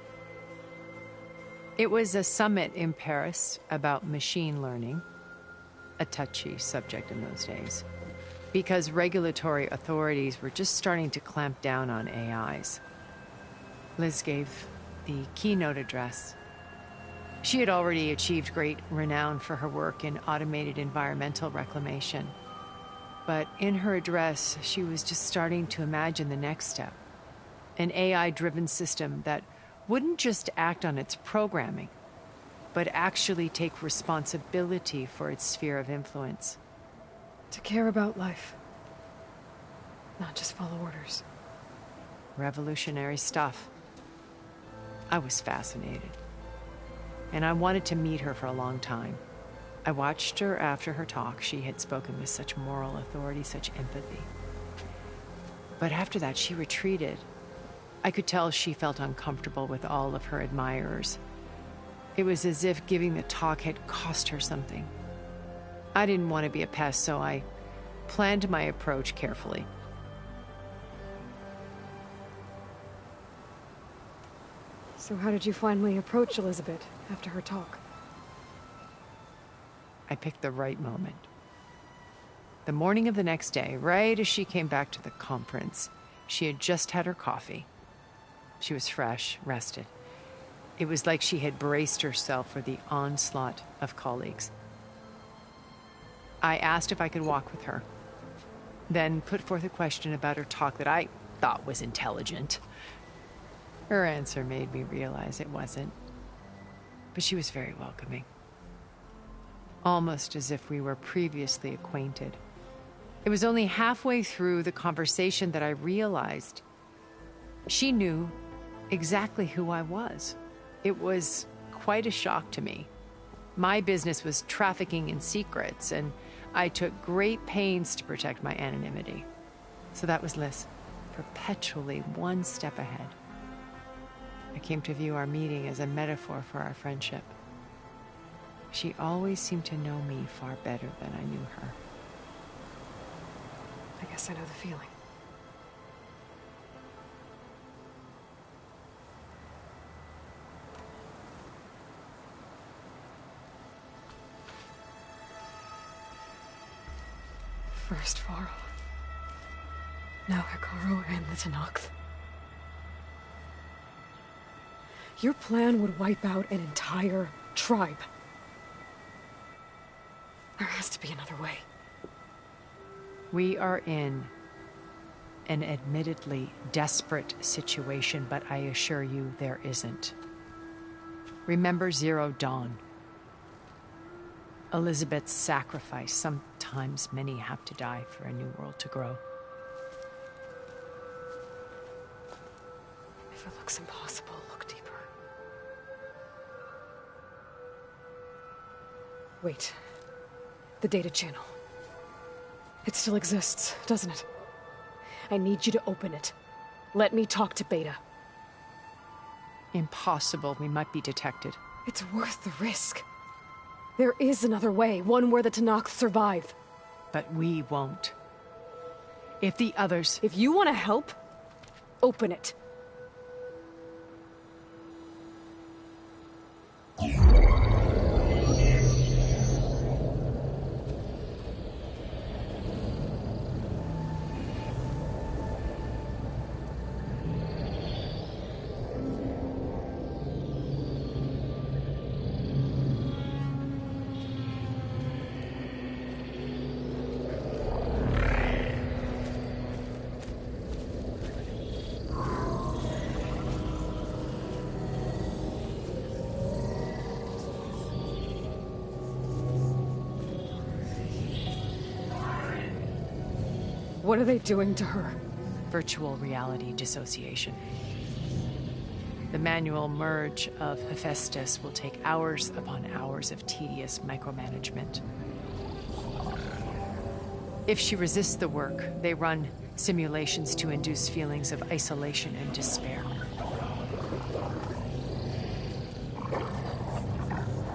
It was a summit in Paris about machine learning. A touchy subject in those days. Because regulatory authorities were just starting to clamp down on AIs. Liz gave the keynote address. She had already achieved great renown for her work in automated environmental reclamation. But in her address, she was just starting to imagine the next step. An AI-driven system that wouldn't just act on its programming, but actually take responsibility for its sphere of influence. To care about life. Not just follow orders. Revolutionary stuff. I was fascinated. And I wanted to meet her for a long time. I watched her after her talk. She had spoken with such moral authority, such empathy. But after that, she retreated. I could tell she felt uncomfortable with all of her admirers. It was as if giving the talk had cost her something. I didn't want to be a pest, so I planned my approach carefully. So how did you finally approach Elizabeth after her talk? I picked the right moment. The morning of the next day, right as she came back to the conference, she had just had her coffee. She was fresh, rested. It was like she had braced herself for the onslaught of colleagues. I asked if I could walk with her, then put forth a question about her talk that I thought was intelligent. Her answer made me realize it wasn't, but she was very welcoming. Almost as if we were previously acquainted. It was only halfway through the conversation that I realized she knew exactly who I was. It was quite a shock to me. My business was trafficking in secrets, and I took great pains to protect my anonymity. So that was Liz, perpetually one step ahead. I came to view our meeting as a metaphor for our friendship. She always seemed to know me far better than I knew her. I guess I know the feeling. First Varl. Now Hekarro and the Tenakth. Your plan would wipe out an entire tribe. There has to be another way. We are in an admittedly desperate situation, but I assure you there isn't. Remember Zero Dawn. Elizabeth's sacrifice. Sometimes many have to die for a new world to grow. If it looks impossible, look deeper. Wait. The data channel. It still exists, doesn't it? I need you to open it. Let me talk to Beta. Impossible. We might be detected. It's worth the risk. There is another way, one where the Tenakth survive. But we won't. If the others... If you want to help, open it. What are they doing to her? Virtual reality dissociation. The manual merge of Hephaestus will take hours upon hours of tedious micromanagement. If she resists the work, they run simulations to induce feelings of isolation and despair.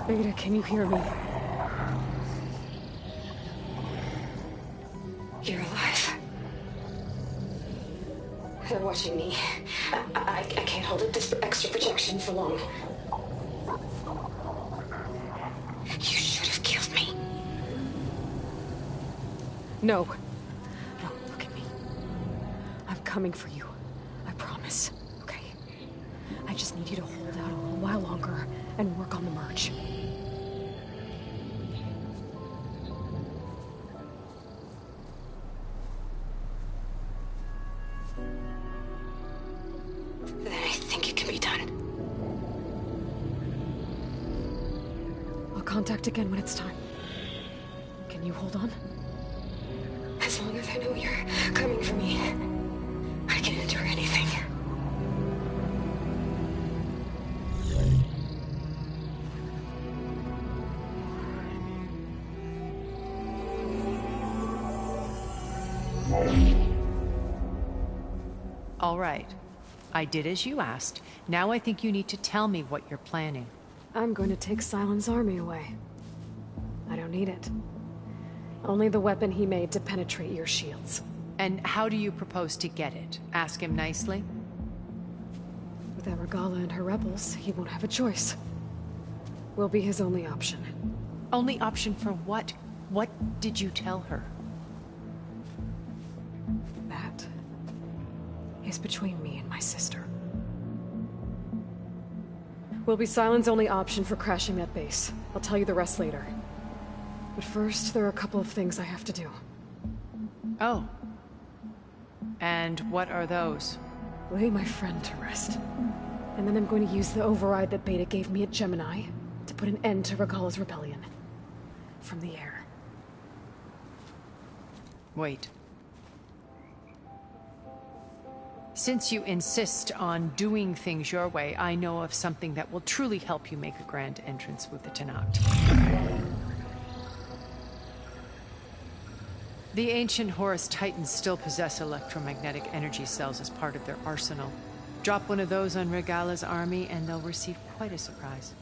Beta, can you hear me? You're alive. They're watching me. I can't hold up this extra projection for long. You should have killed me. No. No, look at me. I'm coming for you. I promise. Okay? I just need you to hold out a little while longer and work on the merge. Contact again when it's time. Can you hold on? As long as I know you're coming for me, I can endure anything. All right. I did as you asked. Now I think you need to tell me what you're planning. I'm going to take Sylens' army away. I don't need it. Only the weapon he made to penetrate your shields. And how do you propose to get it? Ask him nicely? With Aragala and her rebels, he won't have a choice. We'll be his only option. Only option for what? What did you tell her? That is between me and my sister. Will be Sylens' only option for crashing that base. I'll tell you the rest later. But first, there are a couple of things I have to do. Oh. And what are those? Lay my friend to rest. And then I'm going to use the override that Beta gave me at Gemini to put an end to Regalla's rebellion. From the air. Wait. Since you insist on doing things your way, I know of something that will truly help you make a grand entrance with the Tenakth. The ancient Horus Titans still possess electromagnetic energy cells as part of their arsenal. Drop one of those on Regalla's army and they'll receive quite a surprise.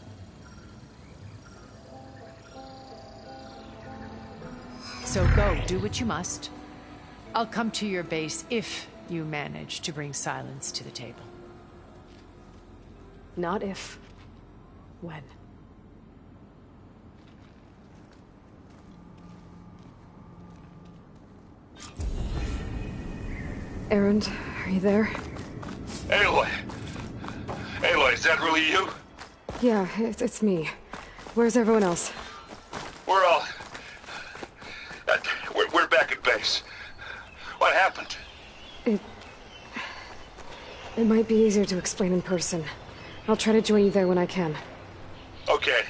So go, do what you must. I'll come to your base if you manage to bring Sylens to the table. Not if. When. Erend, are you there? Aloy! Aloy, is that really you? Yeah, it's me. Where's everyone else? We're all... We're back at base. What happened? It might be easier to explain in person. I'll try to join you there when I can. Okay.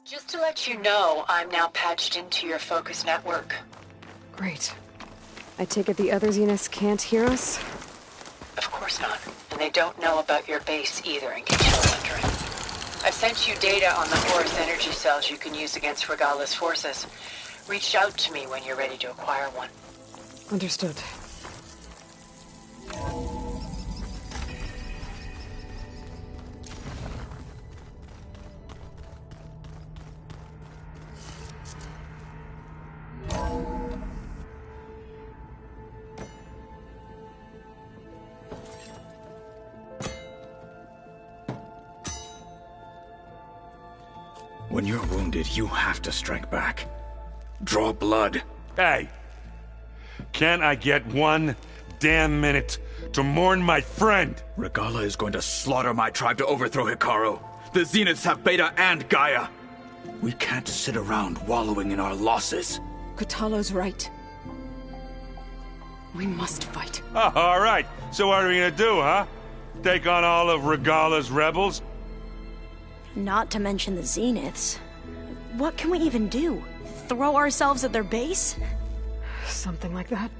Just to let you know, I'm now patched into your focus network. Great. I take it the other Zeniths can't hear us? Of course not. And they don't know about your base either, in case you're wondering. I've sent you data on the Horus energy cells you can use against Regalla's forces. Reach out to me when you're ready to acquire one. Understood. When you're wounded, you have to strike back. Draw blood. Hey! Can't I get one damn minute to mourn my friend? Regalla is going to slaughter my tribe to overthrow Hekarro. The Zeniths have Beta and Gaia. We can't sit around wallowing in our losses. Kotallo's right. We must fight. Oh, all right. So what are we gonna do, huh? Take on all of Regalla's rebels? Not to mention the Zeniths. What can we even do? Throw ourselves at their base? Something like that.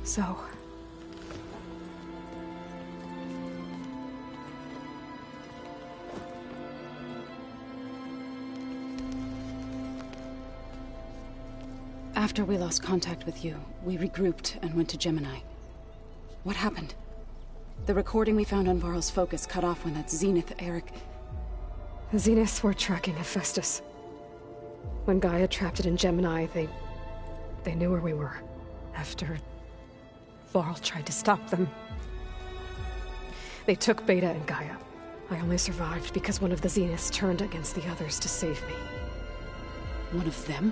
So... After we lost contact with you, we regrouped and went to Gemini. What happened? The recording we found on Varl's focus cut off when that Zenith, Eric... The Zeniths were tracking Hephaestus. When Gaia trapped it in Gemini, they knew where we were. After... Varl tried to stop them. They took Beta and Gaia. I only survived because one of the Zeniths turned against the others to save me. One of them?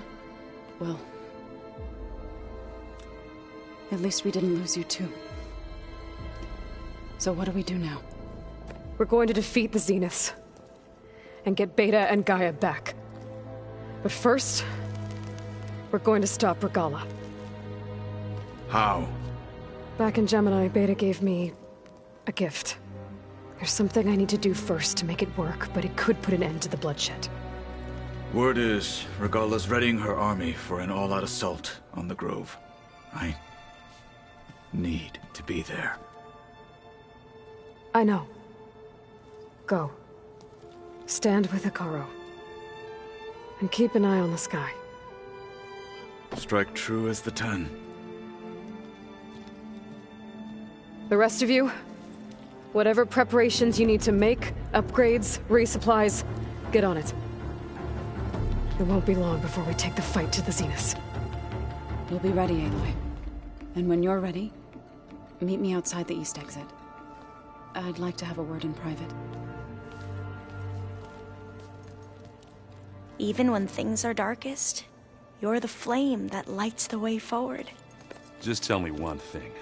Well... At least we didn't lose you too. So what do we do now? We're going to defeat the Zeniths. And get Beta and Gaia back. But first... we're going to stop Regalla. How? Back in Gemini, Beta gave me... a gift. There's something I need to do first to make it work, but it could put an end to the bloodshed. Word is, Regalla's readying her army for an all-out assault on the Grove. I need to be there. I know. Go. Stand with Hekarro. And keep an eye on the sky. Strike true as the 10. The rest of you, whatever preparations you need to make, upgrades, resupplies, get on it. It won't be long before we take the fight to the Zenith. We'll be ready, Aloy. And when you're ready, meet me outside the east exit. I'd like to have a word in private. Even when things are darkest, you're the flame that lights the way forward. Just tell me one thing.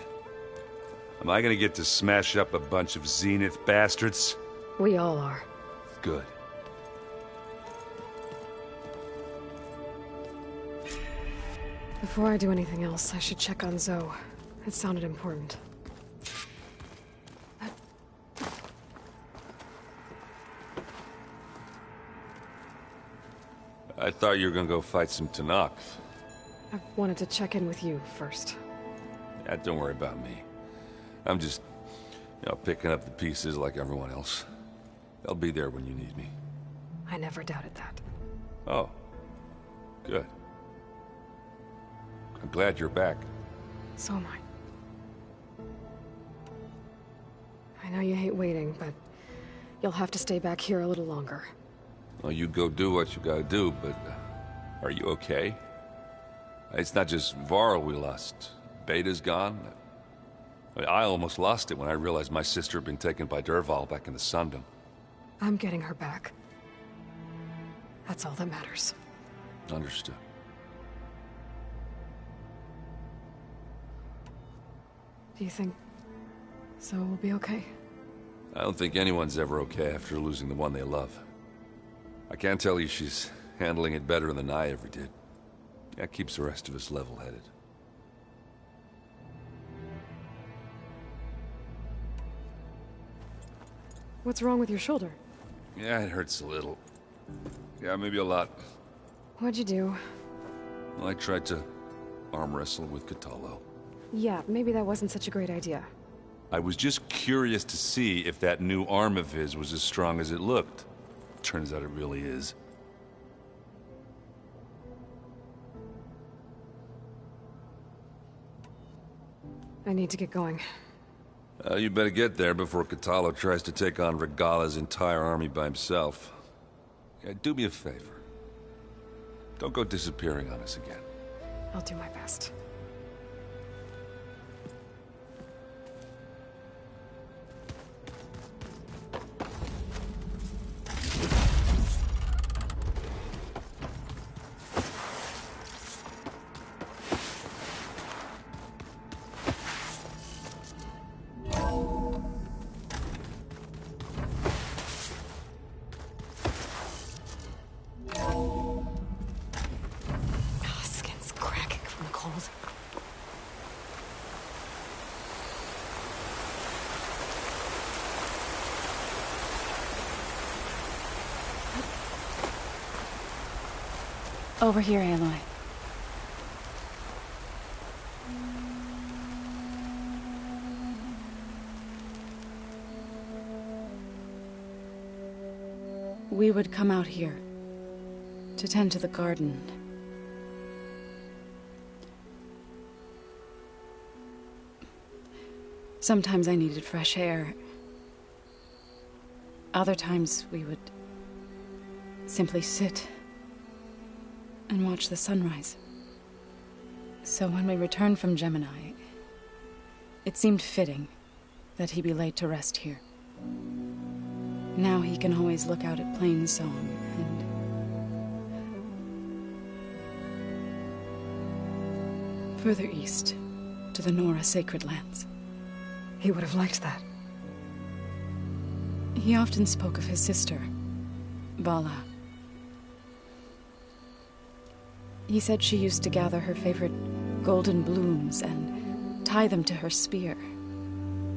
Am I gonna get to smash up a bunch of Zenith bastards? We all are. Good. Before I do anything else, I should check on Zoe. It sounded important. I thought you were gonna go fight some Tenakth. I wanted to check in with you first. Yeah, don't worry about me. I'm just, picking up the pieces like everyone else. I'll be there when you need me. I never doubted that. Oh. Good. I'm glad you're back. So am I. I know you hate waiting, but you'll have to stay back here a little longer. Well, you go do what you gotta do, but are you okay? It's not just Varl we lost. Beta's gone. I almost lost it when I realized my sister had been taken by Dervahl back in the Sundom. I'm getting her back. That's all that matters. Understood. Do you think Zoe will be okay? I don't think anyone's ever okay after losing the one they love. I can't tell you she's handling it better than I ever did. That keeps the rest of us level-headed. What's wrong with your shoulder? Yeah, it hurts a little. Yeah, maybe a lot. What'd you do? Well, I tried to arm wrestle with Kotallo. Yeah, maybe that wasn't such a great idea. I was just curious to see if that new arm of his was as strong as it looked. Turns out it really is. I need to get going. You better get there before Kotallo tries to take on Regalla's entire army by himself. Yeah, do me a favor. Don't go disappearing on us again. I'll do my best. Skin's cracking from the cold. Over here, Aloy. We would come out here to tend to the garden. Sometimes I needed fresh air. Other times we would simply sit and watch the sunrise. So when we returned from Gemini, it seemed fitting that he be laid to rest here. Now he can always look out at Plainsong and further east to the Nora Sacred Lands. He would have liked that. He often spoke of his sister, Vala. He said she used to gather her favorite golden blooms and tie them to her spear.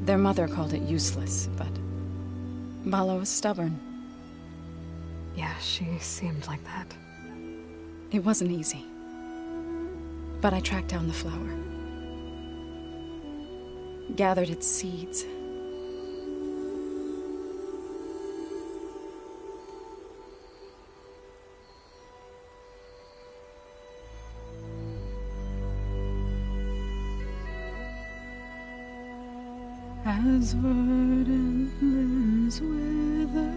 Their mother called it useless, but Vala was stubborn. Yeah, she seemed like that. It wasn't easy. But I tracked down the flower. Gathered its seeds. As verdant limbs wither,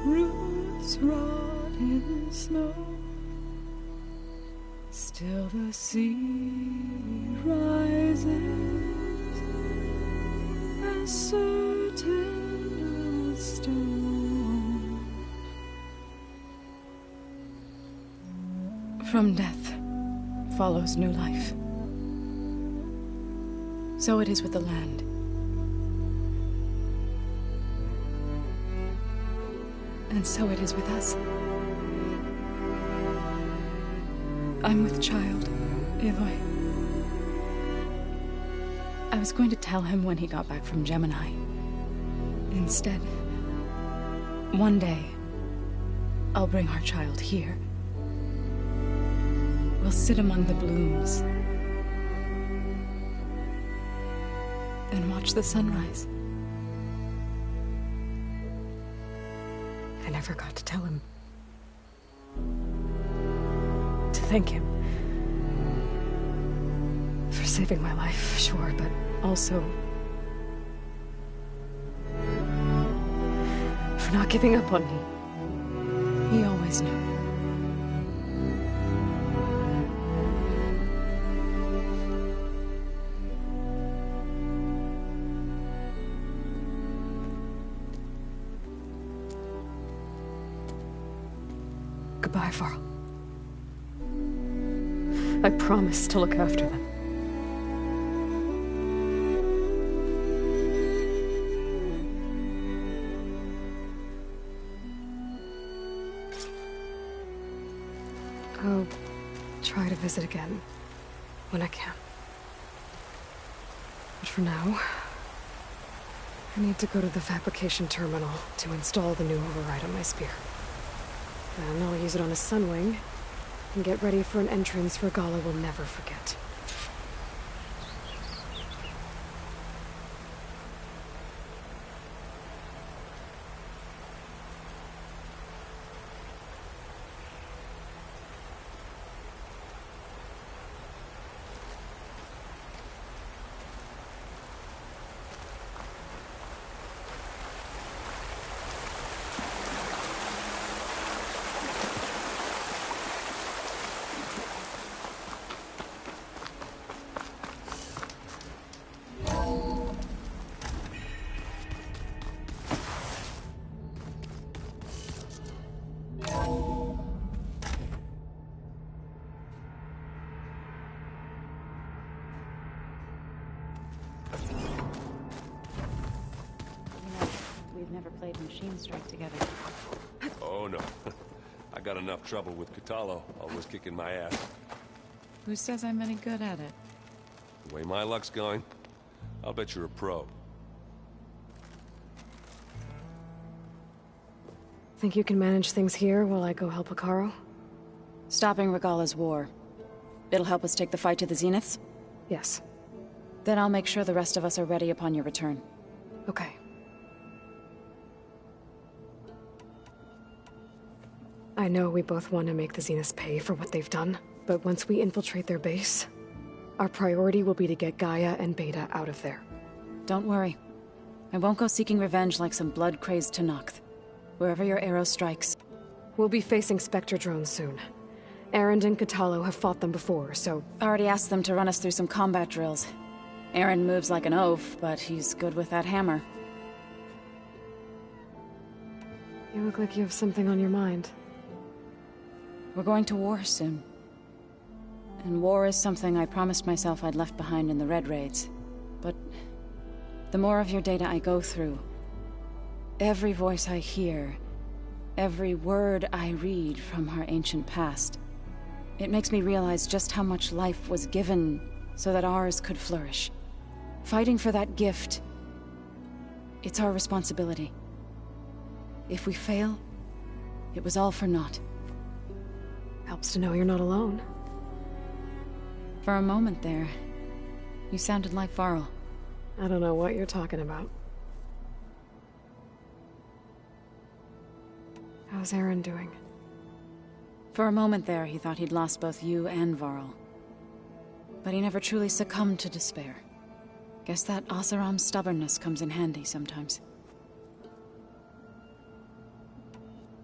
roots rot in snow, still the sea rises, as certain as stone. From death follows new life. So it is with the land. And so it is with us. I'm with child, Aloy. I was going to tell him when he got back from Gemini. Instead, one day, I'll bring our child here. We'll sit among the blooms and watch the sunrise. I never got to tell him. To thank him. For saving my life, sure, but also for not giving up on me. He always knew. Goodbye, Varl. I promise to look after them. I'll try to visit again when I can. But for now, I need to go to the fabrication terminal to install the new override on my spear. Then I'll use it on a Sunwing, and get ready for an entrance Regalla will never forget. We've never played Machine Strike together. Oh no. I got enough trouble with Kotallo, always kicking my ass. Who says I'm any good at it? The way my luck's going, I'll bet you're a pro. Think you can manage things here while I go help Hekarro? Stopping Regalla's war. It'll help us take the fight to the Zeniths? Yes. Then I'll make sure the rest of us are ready upon your return. Okay. I know we both want to make the Zeniths pay for what they've done, but once we infiltrate their base, our priority will be to get Gaia and Beta out of there. Don't worry. I won't go seeking revenge like some blood-crazed Tenakth. Wherever your arrow strikes. We'll be facing Spectre drones soon. Erend and Kotallo have fought them before, so... Already asked them to run us through some combat drills. Erend moves like an oaf, but he's good with that hammer. You look like you have something on your mind. We're going to war soon. And war is something I promised myself I'd left behind in the Red Raids. But the more of your data I go through, every voice I hear, every word I read from our ancient past, it makes me realize just how much life was given so that ours could flourish. Fighting for that gift, it's our responsibility. If we fail, It was all for naught. Helps to know you're not alone. For a moment there, you sounded like Varl. I don't know what you're talking about. How's Aaron doing? For a moment there, he thought he'd lost both you and Varl. But he never truly succumbed to despair. Guess that Oseram's stubbornness comes in handy sometimes.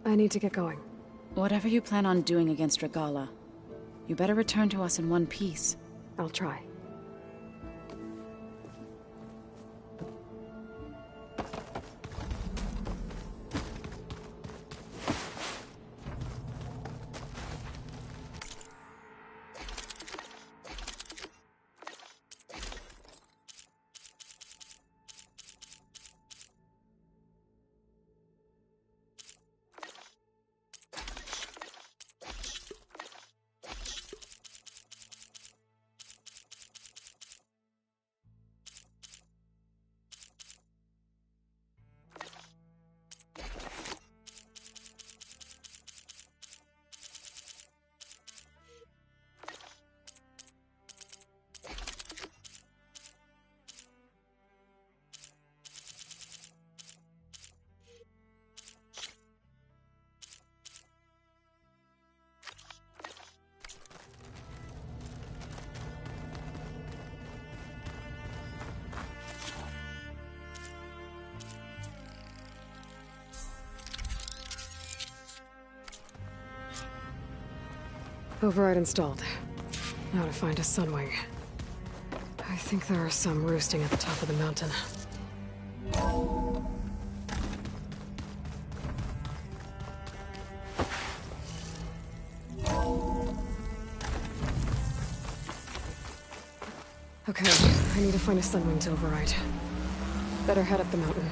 I need to get going. Whatever you plan on doing against Regalla, you better return to us in one piece. I'll try. Override installed. Now to find a Sunwing. I think there are some roosting at the top of the mountain. Okay, I need to find a Sunwing to override. Better head up the mountain.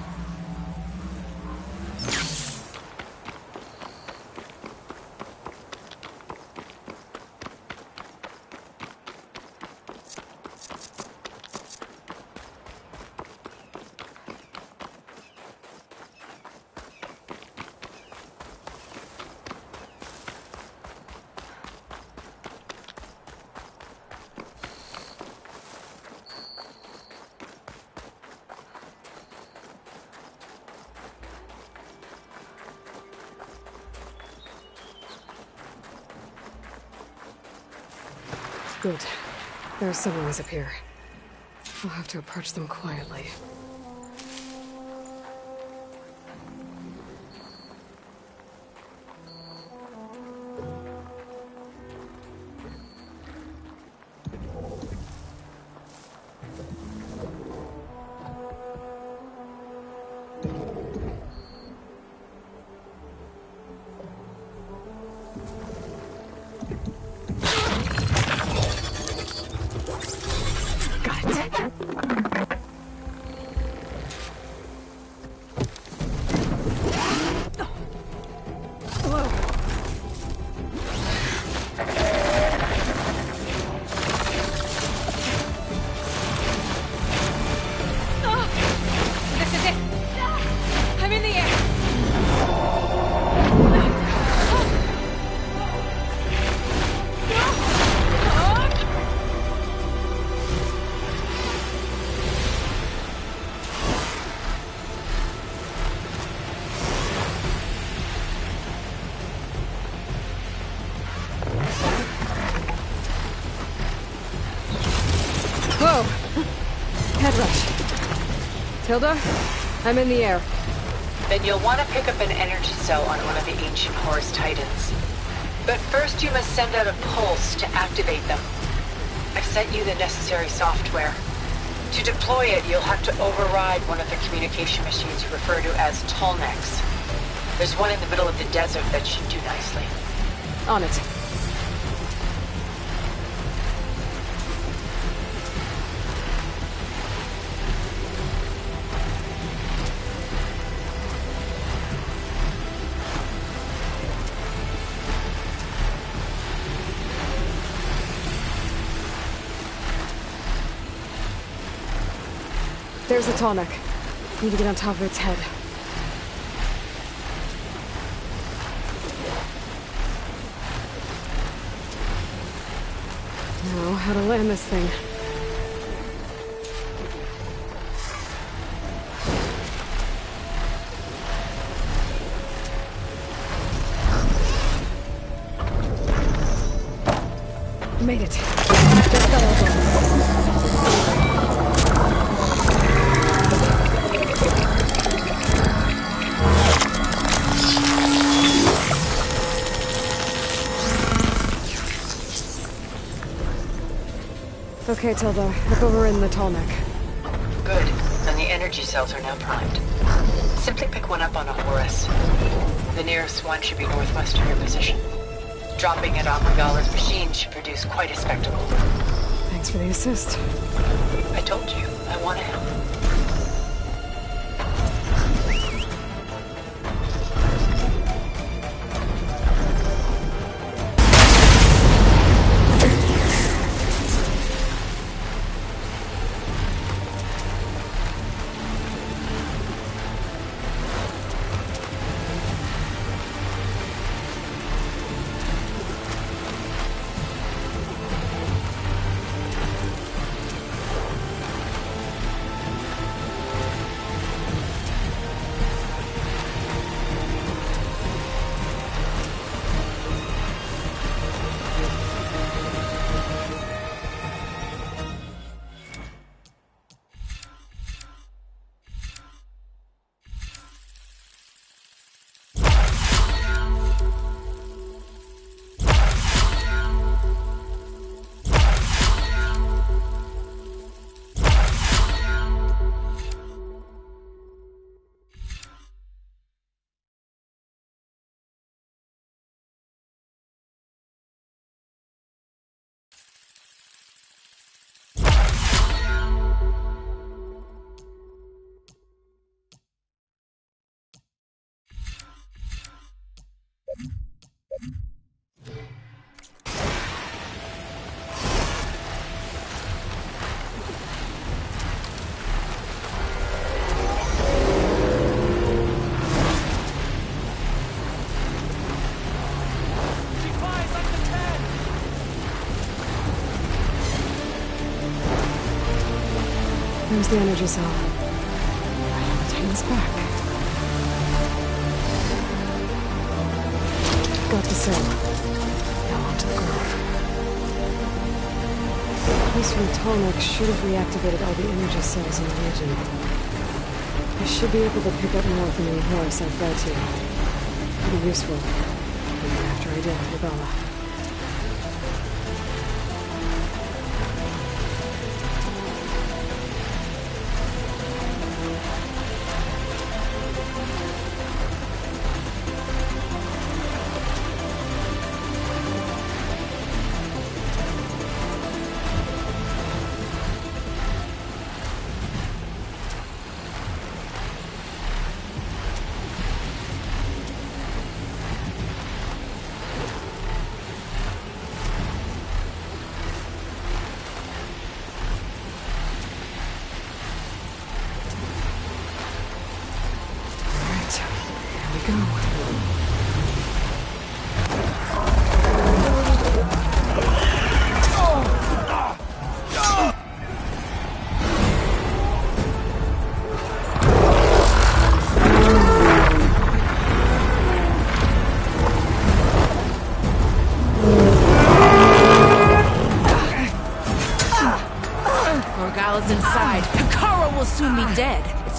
Good. There are Sunwings up here. I'll have to approach them quietly. Hilda, I'm in the air. Then you'll want to pick up an energy cell on one of the ancient Horus Titans. But first you must send out a pulse to activate them. I've sent you the necessary software. To deploy it, you'll have to override one of the communication machines you refer to as Tallnecks. There's one in the middle of the desert that should do nicely. On it. There's a Tallneck. Need to get on top of its head. how to land this thing. Made it. Just got over. Okay, Tilda. Look over in the tall neck. Good. And the energy cells are now primed. Simply pick one up on a Horus. The nearest one should be northwest of your position. Dropping it on Magala's machine should produce quite a spectacle. Thanks for the assist. I told you, I want to help. There's the energy cell. Right on the Titan's back. Got the cell. Now onto the grove. The piece from Tallneck should have reactivated all the energy cells in the region. I should be able to pick up more from the Horus I fell to. Pretty useful. Even after I deal with Magala.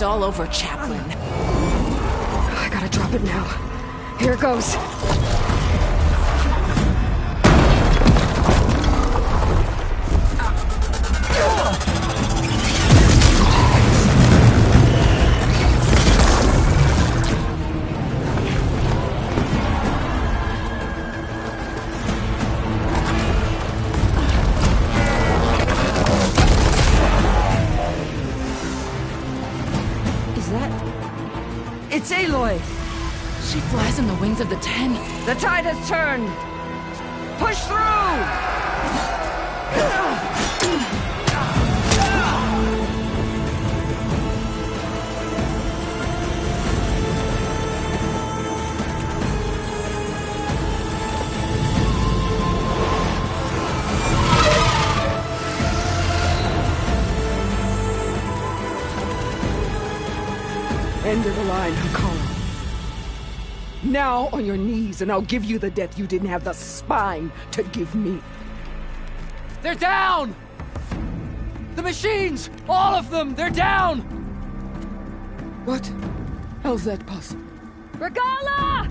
It's all over, Chaplain. I gotta drop it now. Here it goes. It's Aloy! She flies on the wings of the Ten. The tide has turned! Push through! End of the line, Hakala. Now on your knees, and I'll give you the death you didn't have the spine to give me. They're down! The machines! All of them! They're down! What? How's that possible? Regala!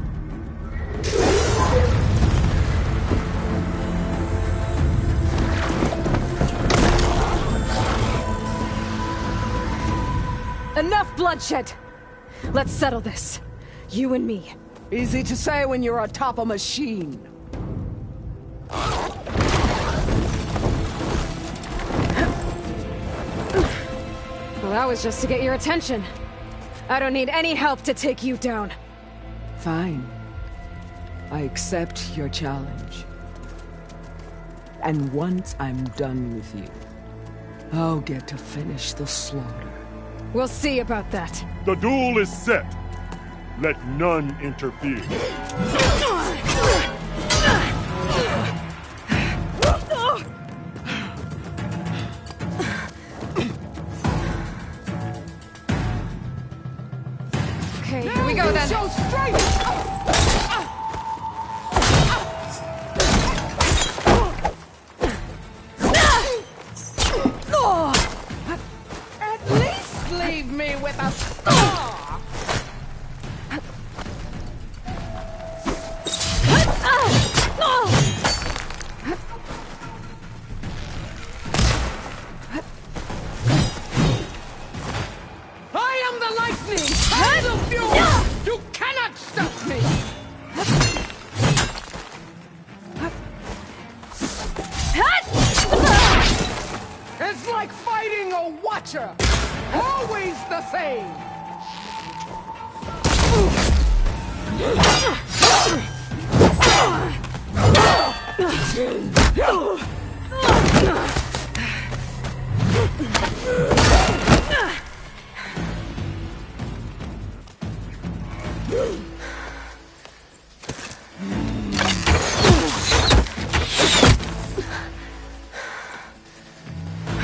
Enough bloodshed! Let's settle this. You and me. Easy to say when you're atop a machine. Well, that was just to get your attention. I don't need any help to take you down. Fine. I accept your challenge. And once I'm done with you, I'll get to finish the slaughter. We'll see about that. The duel is set. Let none interfere. Okay, here we go then. Show strength! At least leave me with a scar! I am the lightning! I'm the fury! You cannot stop me! It's like fighting a watcher! Always the same!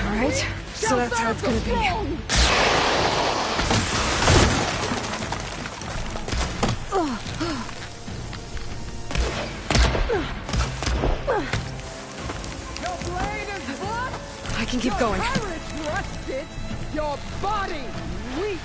Alright, so that's how it's gonna be. I can keep going. Your courage rusted, your body weak.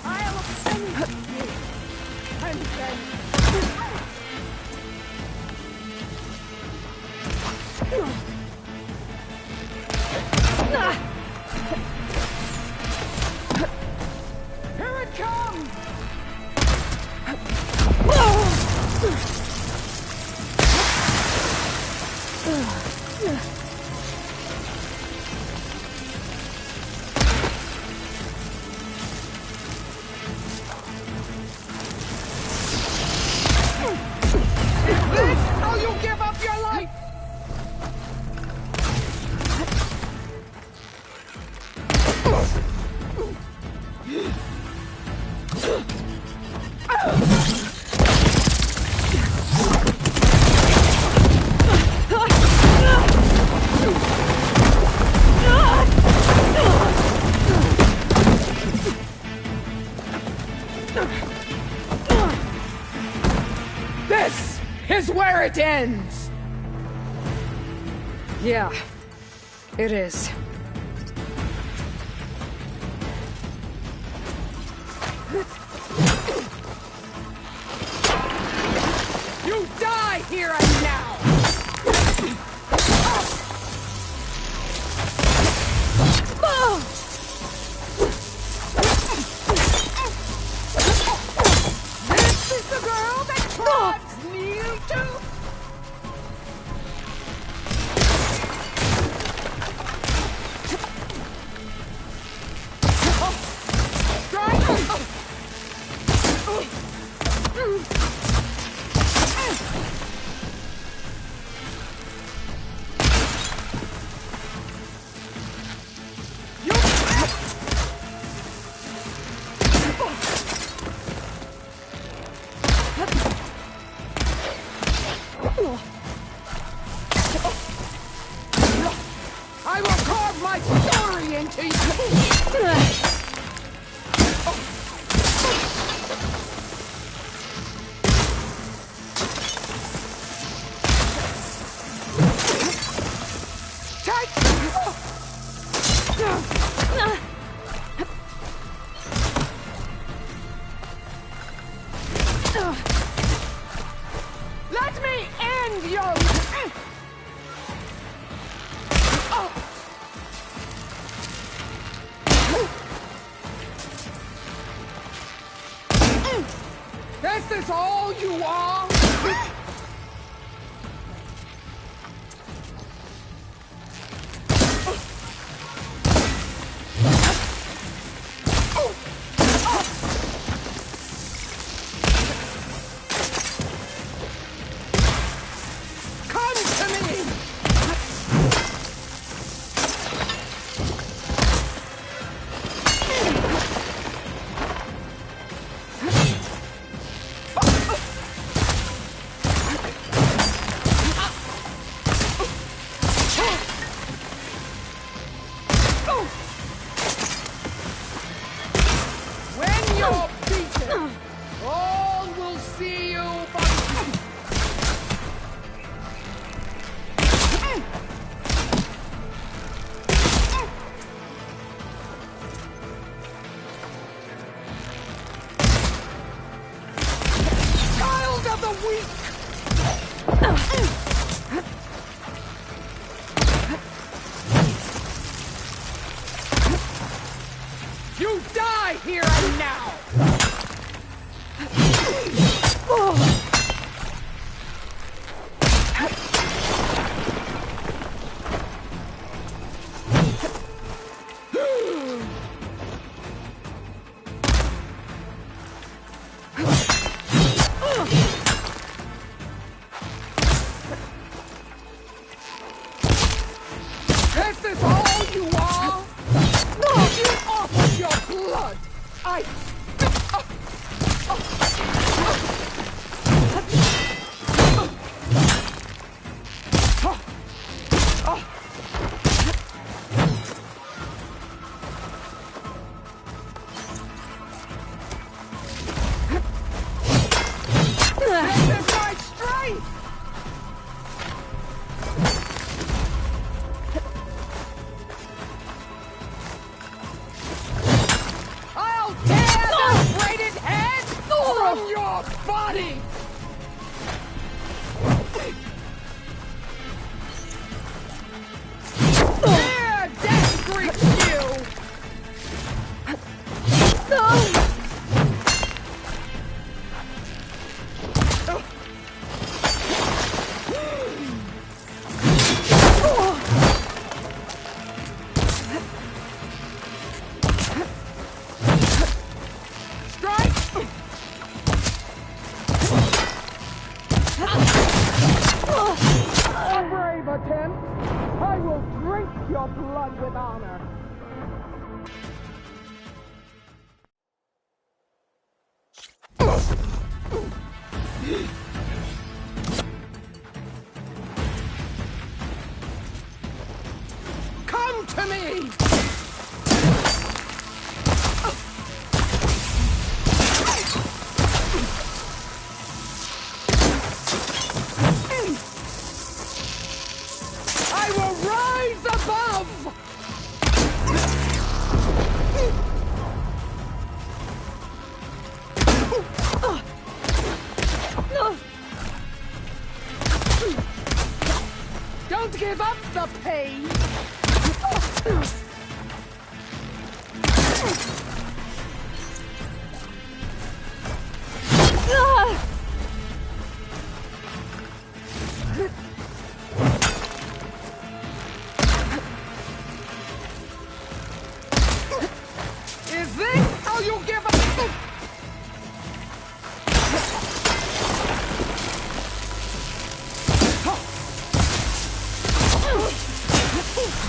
I'll finish you, and then... Here it comes! Is this how you give up your life? This is where it ends! Yeah, it is. You die here and now! This is the girl that tribes kneel to? Strike! This is all you are? You die here and now! This is all you are? You offered your blood! This is my strength! I'll tear the braided head from your body! There, death greets you! A brave attempt! I will drink your blood with honor! Come to me! I will rise above! Don't give up the pain! Is this how you give up?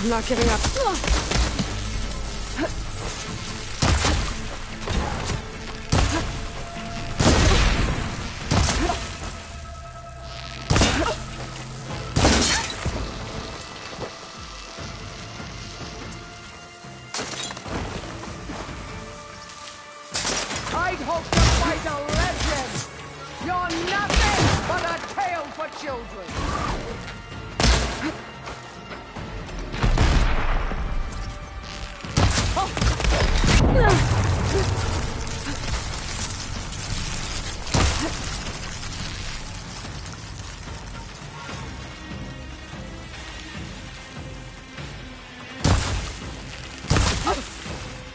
I'm not giving up. I'd hope to fight a legend! You're nothing but a tale for children!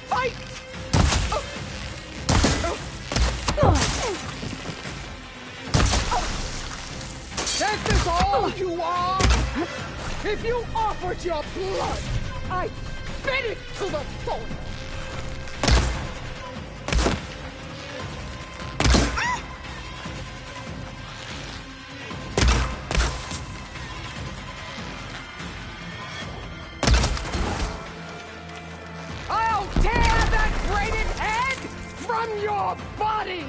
Fight! know you are! If you offered your blood, I'd spit it to the soil! I'll tear that braided head from your body!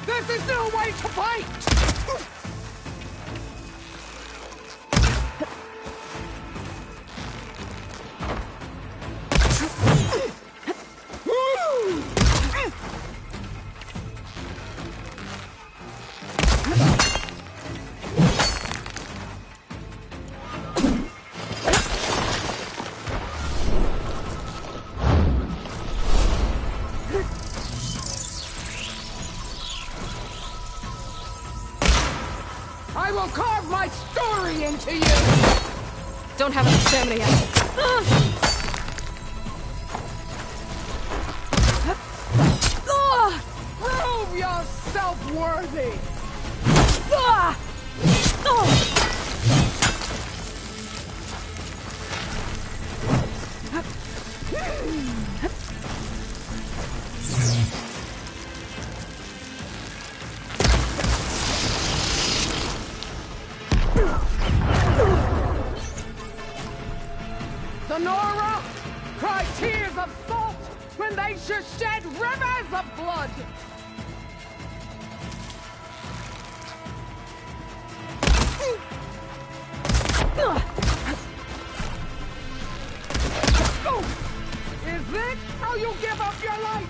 This is no way to fight! I will carve my story into you! Don't have enough stamina yet. Prove yourself worthy! The Nora cry tears of salt when they should shed rivers of blood! Is this how you give up your life?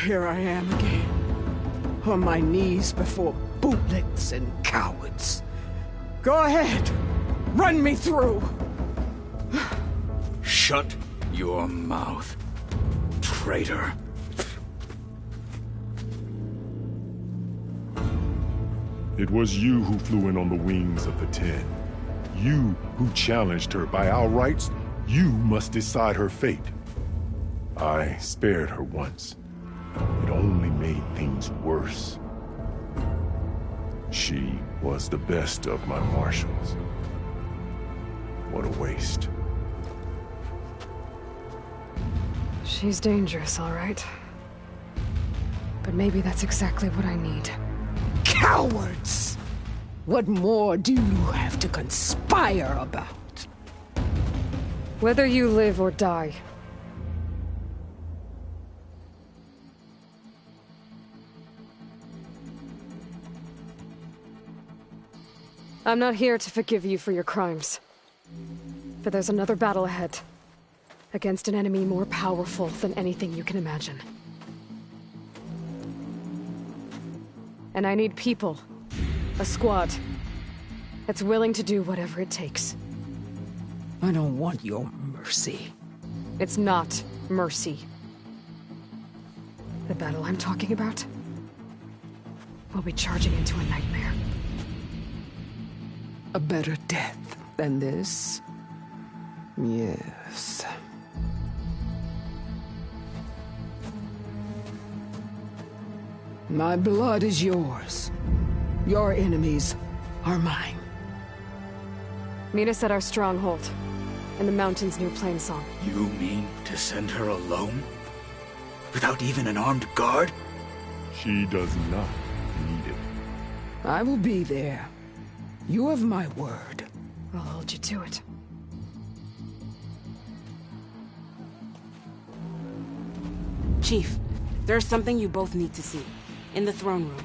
Here I am again, on my knees before bootlets and cowards. Go ahead, run me through. Shut your mouth, traitor. It was you who flew in on the wings of the Ten. You who challenged her. By our rights, you must decide her fate. I spared her once. It only made things worse. She was the best of my marshals. What a waste. She's dangerous, all right. But maybe that's exactly what I need. Cowards! What more do you have to conspire about? Whether you live or die. I'm not here to forgive you for your crimes. But there's another battle ahead. Against an enemy more powerful than anything you can imagine. And I need people. A squad. That's willing to do whatever it takes. I don't want your mercy. It's not mercy. The battle I'm talking about will be charging into a nightmare. a better death than this? Yes. My blood is yours. Your enemies are mine. Meet us at our stronghold, in the mountains near Plainsong. You mean to send her alone? Without even an armed guard? She does not need it. I will be there. You have my word. I'll hold you to it. Chief, there's something you both need to see. In the throne room.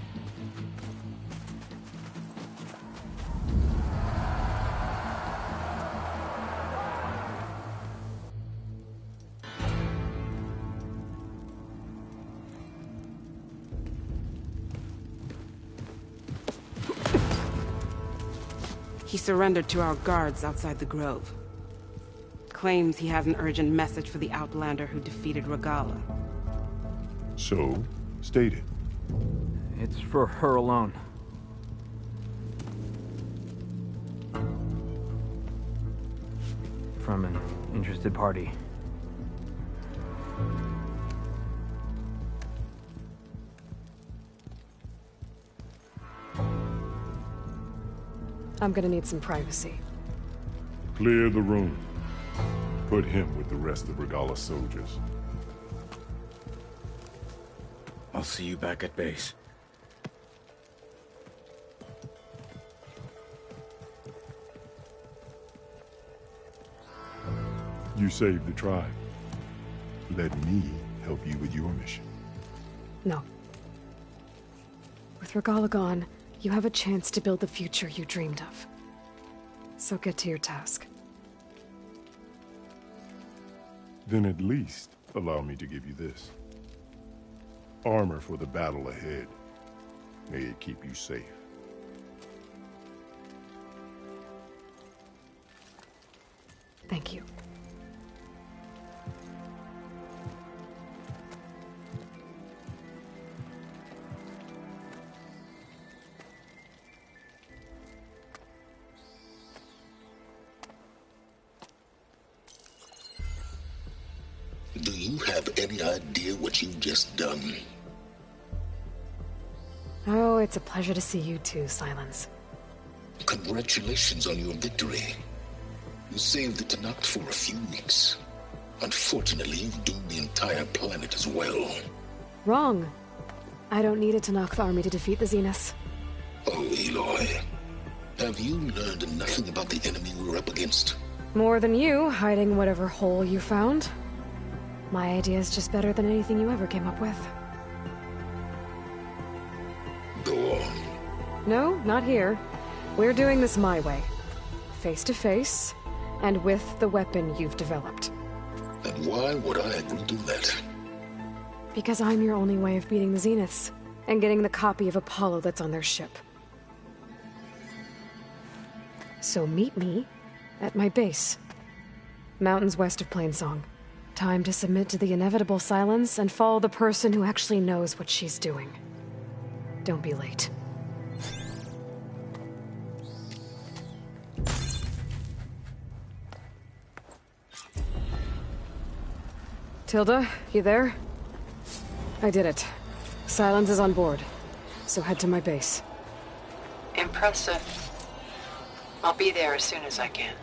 He surrendered to our guards outside the grove. Claims he has an urgent message for the Outlander who defeated Regalla. So, state it. It's for her alone. From an interested party. I'm gonna need some privacy. Clear the room. Put him with the rest of Regalla's soldiers. I'll see you back at base. You saved the tribe. Let me help you with your mission. No. With Regalla gone, you have a chance to build the future you dreamed of. So get to your task. Then at least allow me to give you this. Armor for the battle ahead. May it keep you safe. Thank you. Do you have any idea what you've just done? Oh, it's a pleasure to see you too, Silence. Congratulations on your victory. You saved the Tenakth for a few weeks. Unfortunately, you've doomed the entire planet as well. Wrong. I don't need a Tenakth army to defeat the Zeniths. Oh, Aloy. Have you learned nothing about the enemy we're up against? More than you, hiding whatever hole you found. My idea is just better than anything you ever came up with. Go on. No, not here. We're doing this my way. Face to face, and with the weapon you've developed. And why would I agree to that? Because I'm your only way of beating the Zeniths, and getting the copy of Apollo that's on their ship. So meet me at my base. Mountains west of Plainsong. Time to submit to the inevitable silence and follow the person who actually knows what she's doing. Don't be late. Tilda, you there? I did it. Silence is on board, so head to my base. Impressive. I'll be there as soon as I can.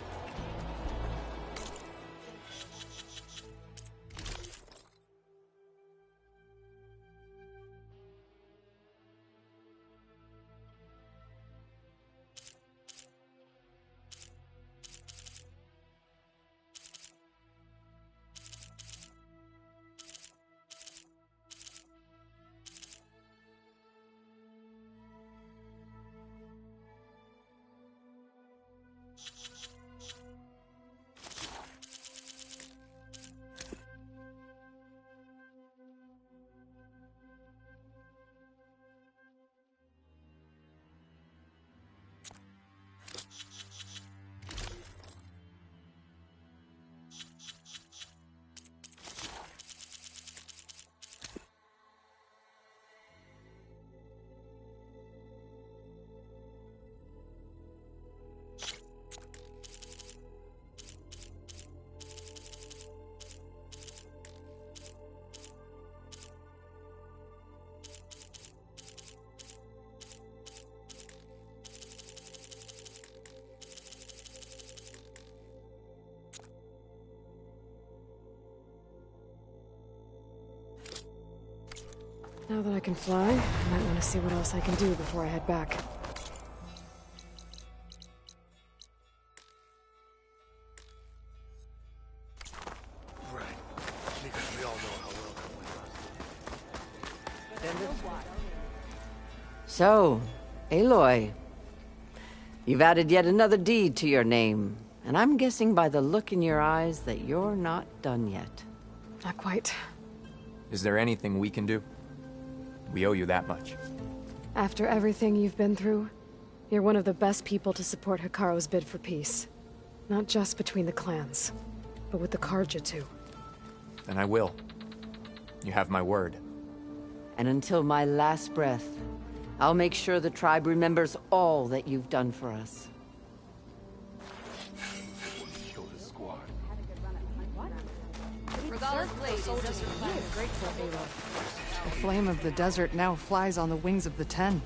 Now that I can fly, I might want to see what else I can do before I head back. Right. Because we all know how well. So, Aloy, you've added yet another deed to your name, and I'm guessing by the look in your eyes that you're not done yet. Not quite. Is there anything we can do? We owe you that much. After everything you've been through, you're one of the best people to support Hekarro's bid for peace. Not just between the clans, but with the Carja too. Then I will. You have my word. And until my last breath, I'll make sure the tribe remembers all that you've done for us. The flame of the desert now flies on the wings of the Ten.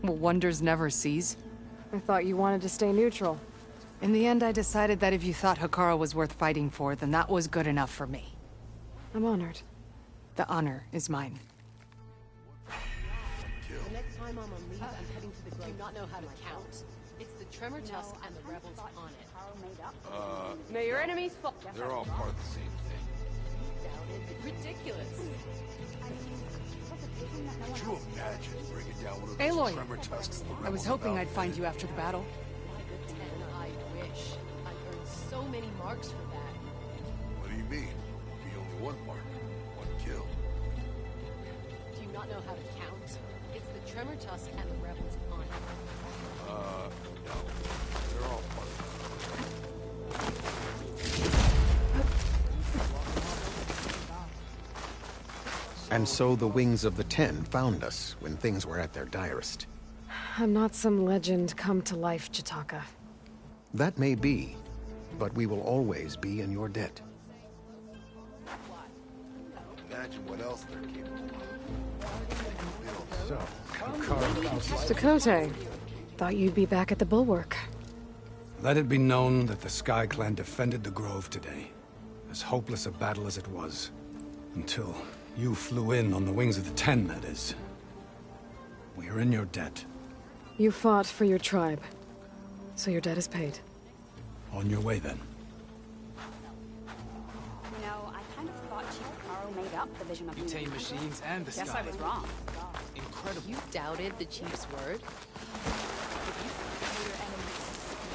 Will wonders never cease? I thought you wanted to stay neutral. In the end, I decided that if you thought Hekarro was worth fighting for, then that was good enough for me. I'm honored. The honor is mine. The next time I'm on leave, I'm heading to the grove. Do you not know how to count? It's the Tremor Tusk and the rebels on it. May your enemies fall. They're all part of the same thing. Ridiculous. Could you imagine bringing down one of Aloy, those Tremor Tusks? I was hoping I'd find you after the battle. I wish. I earned so many marks for that. What do you mean? Be only one mark, one kill. Do you not know how to count? It's the Tremor Tusk and the rebels on it. No. They're all part of And so the Wings of the Ten found us when things were at their direst. I'm not some legend come to life, Jataka. That may be, but we will always be in your debt. Imagine what else they're capable of. So, Tekotteh. Thought you'd be back at the Bulwark. Let it be known that the Sky Clan defended the Grove today. As hopeless a battle as it was. Until you flew in on the Wings of the Ten, that is. We are in your debt. You fought for your tribe, so your debt is paid. On your way, then. You know, I kind of thought Chief Hekarro made up the vision of Butane machines and the Guess sky. I was wrong. Incredible. You doubted the Chief's word?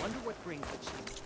Wonder what brings the Chief.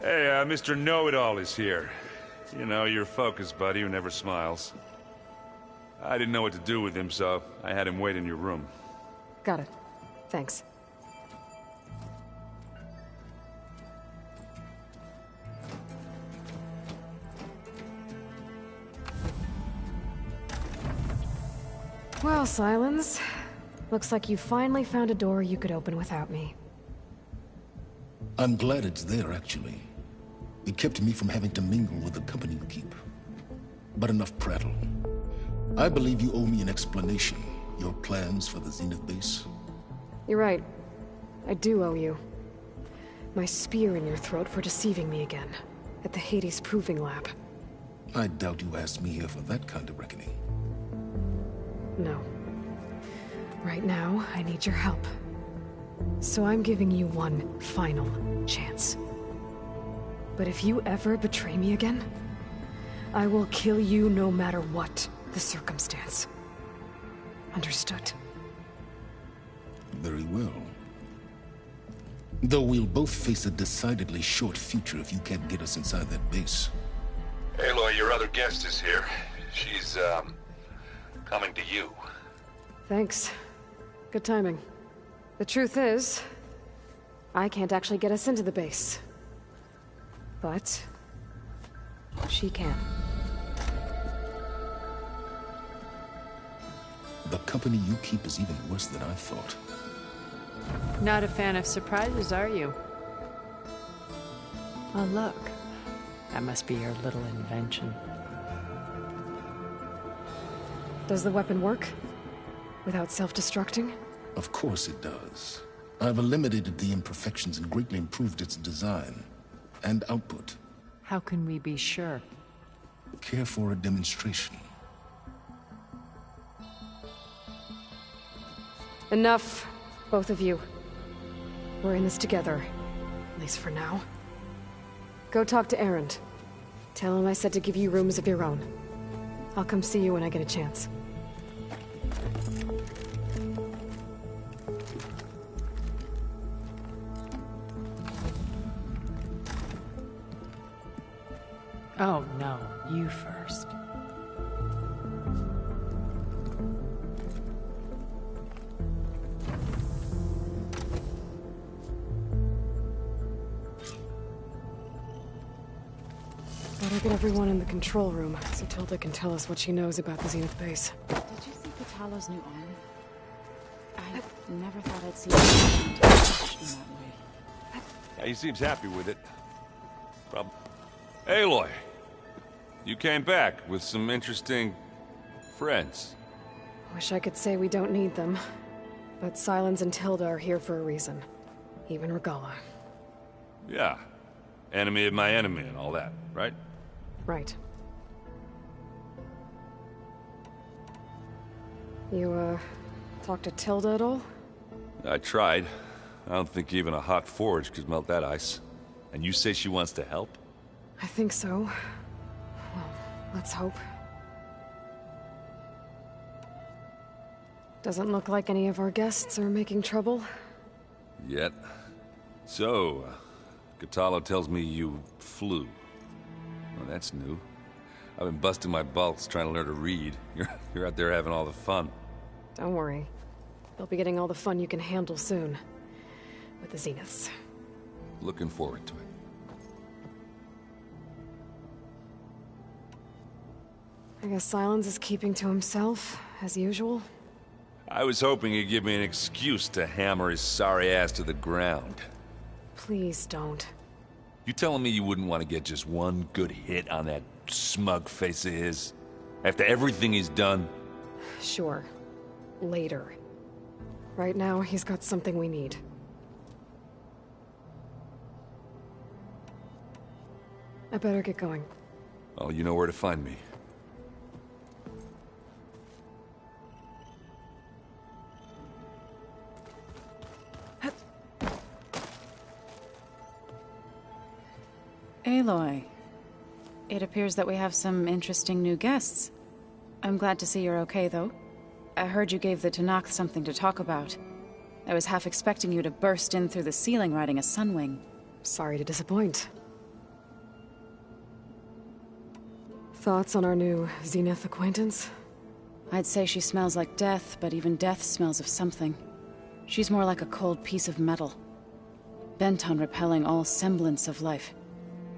Hey, Mr. Know-It-All is here. You know, your focus buddy who never smiles. I didn't know what to do with him, so I had him wait in your room. Got it. Thanks. Well, Sylens. Looks like you finally found a door you could open without me. I'm glad it's there, actually. It kept me from having to mingle with the company you keep. But enough prattle. I believe you owe me an explanation. Your plans for the Zenith base. You're right. I do owe you. My spear in your throat for deceiving me again. At the Hades Proving Lab. I doubt you asked me here for that kind of reckoning. No. Right now, I need your help. So I'm giving you one final chance. But if you ever betray me again, I will kill you no matter what the circumstance. Understood. Very well. Though we'll both face a decidedly short future if you can't get us inside that base. Aloy, your other guest is here. She's, coming to you. Thanks. Good timing. The truth is, I can't actually get us into the base. But she can. The company you keep is even worse than I thought. Not a fan of surprises, are you? Oh, look. That must be your little invention. Does the weapon work? Without self-destructing? Of course it does. I've eliminated the imperfections and greatly improved its design and output. How can we be sure? Care for a demonstration? Enough, both of you. We're in this together, at least for now. Go talk to Erend. Tell him I said to give you rooms of your own. I'll come see you when I get a chance. Oh, no. You first. Better get everyone in the control room so Tilda can tell us what she knows about the Zenith base. Did you see Kotallo's new arm? I never thought I'd see him in that way. Yeah, he seems happy with it. Aloy! You came back with some interesting friends. Wish I could say we don't need them, but Sylens and Tilda are here for a reason. Even Regalla. Yeah. Enemy of my enemy and all that, right? Right. You, talked to Tilda at all? I tried. I don't think even a hot forge could melt that ice. And you say she wants to help? I think so. Well, let's hope. Doesn't look like any of our guests are making trouble. Yet. So, Kotallo tells me you flew. Well, that's new. I've been busting my balls trying to learn to read. You're out there having all the fun. Don't worry. You'll be getting all the fun you can handle soon. With the Zeniths. Looking forward to it. I guess Sylens is keeping to himself, as usual. I was hoping he'd give me an excuse to hammer his sorry ass to the ground. Please don't. You telling me you wouldn't want to get just one good hit on that smug face of his? After everything he's done? Sure. Later. Right now, he's got something we need. I better get going. Oh, you know where to find me. Aloy, it appears that we have some interesting new guests. I'm glad to see you're okay, though. I heard you gave the Tenakth something to talk about. I was half expecting you to burst in through the ceiling riding a Sunwing. Sorry to disappoint. Thoughts on our new Zenith acquaintance? I'd say she smells like death, but even death smells of something. She's more like a cold piece of metal. Bent on repelling all semblance of life.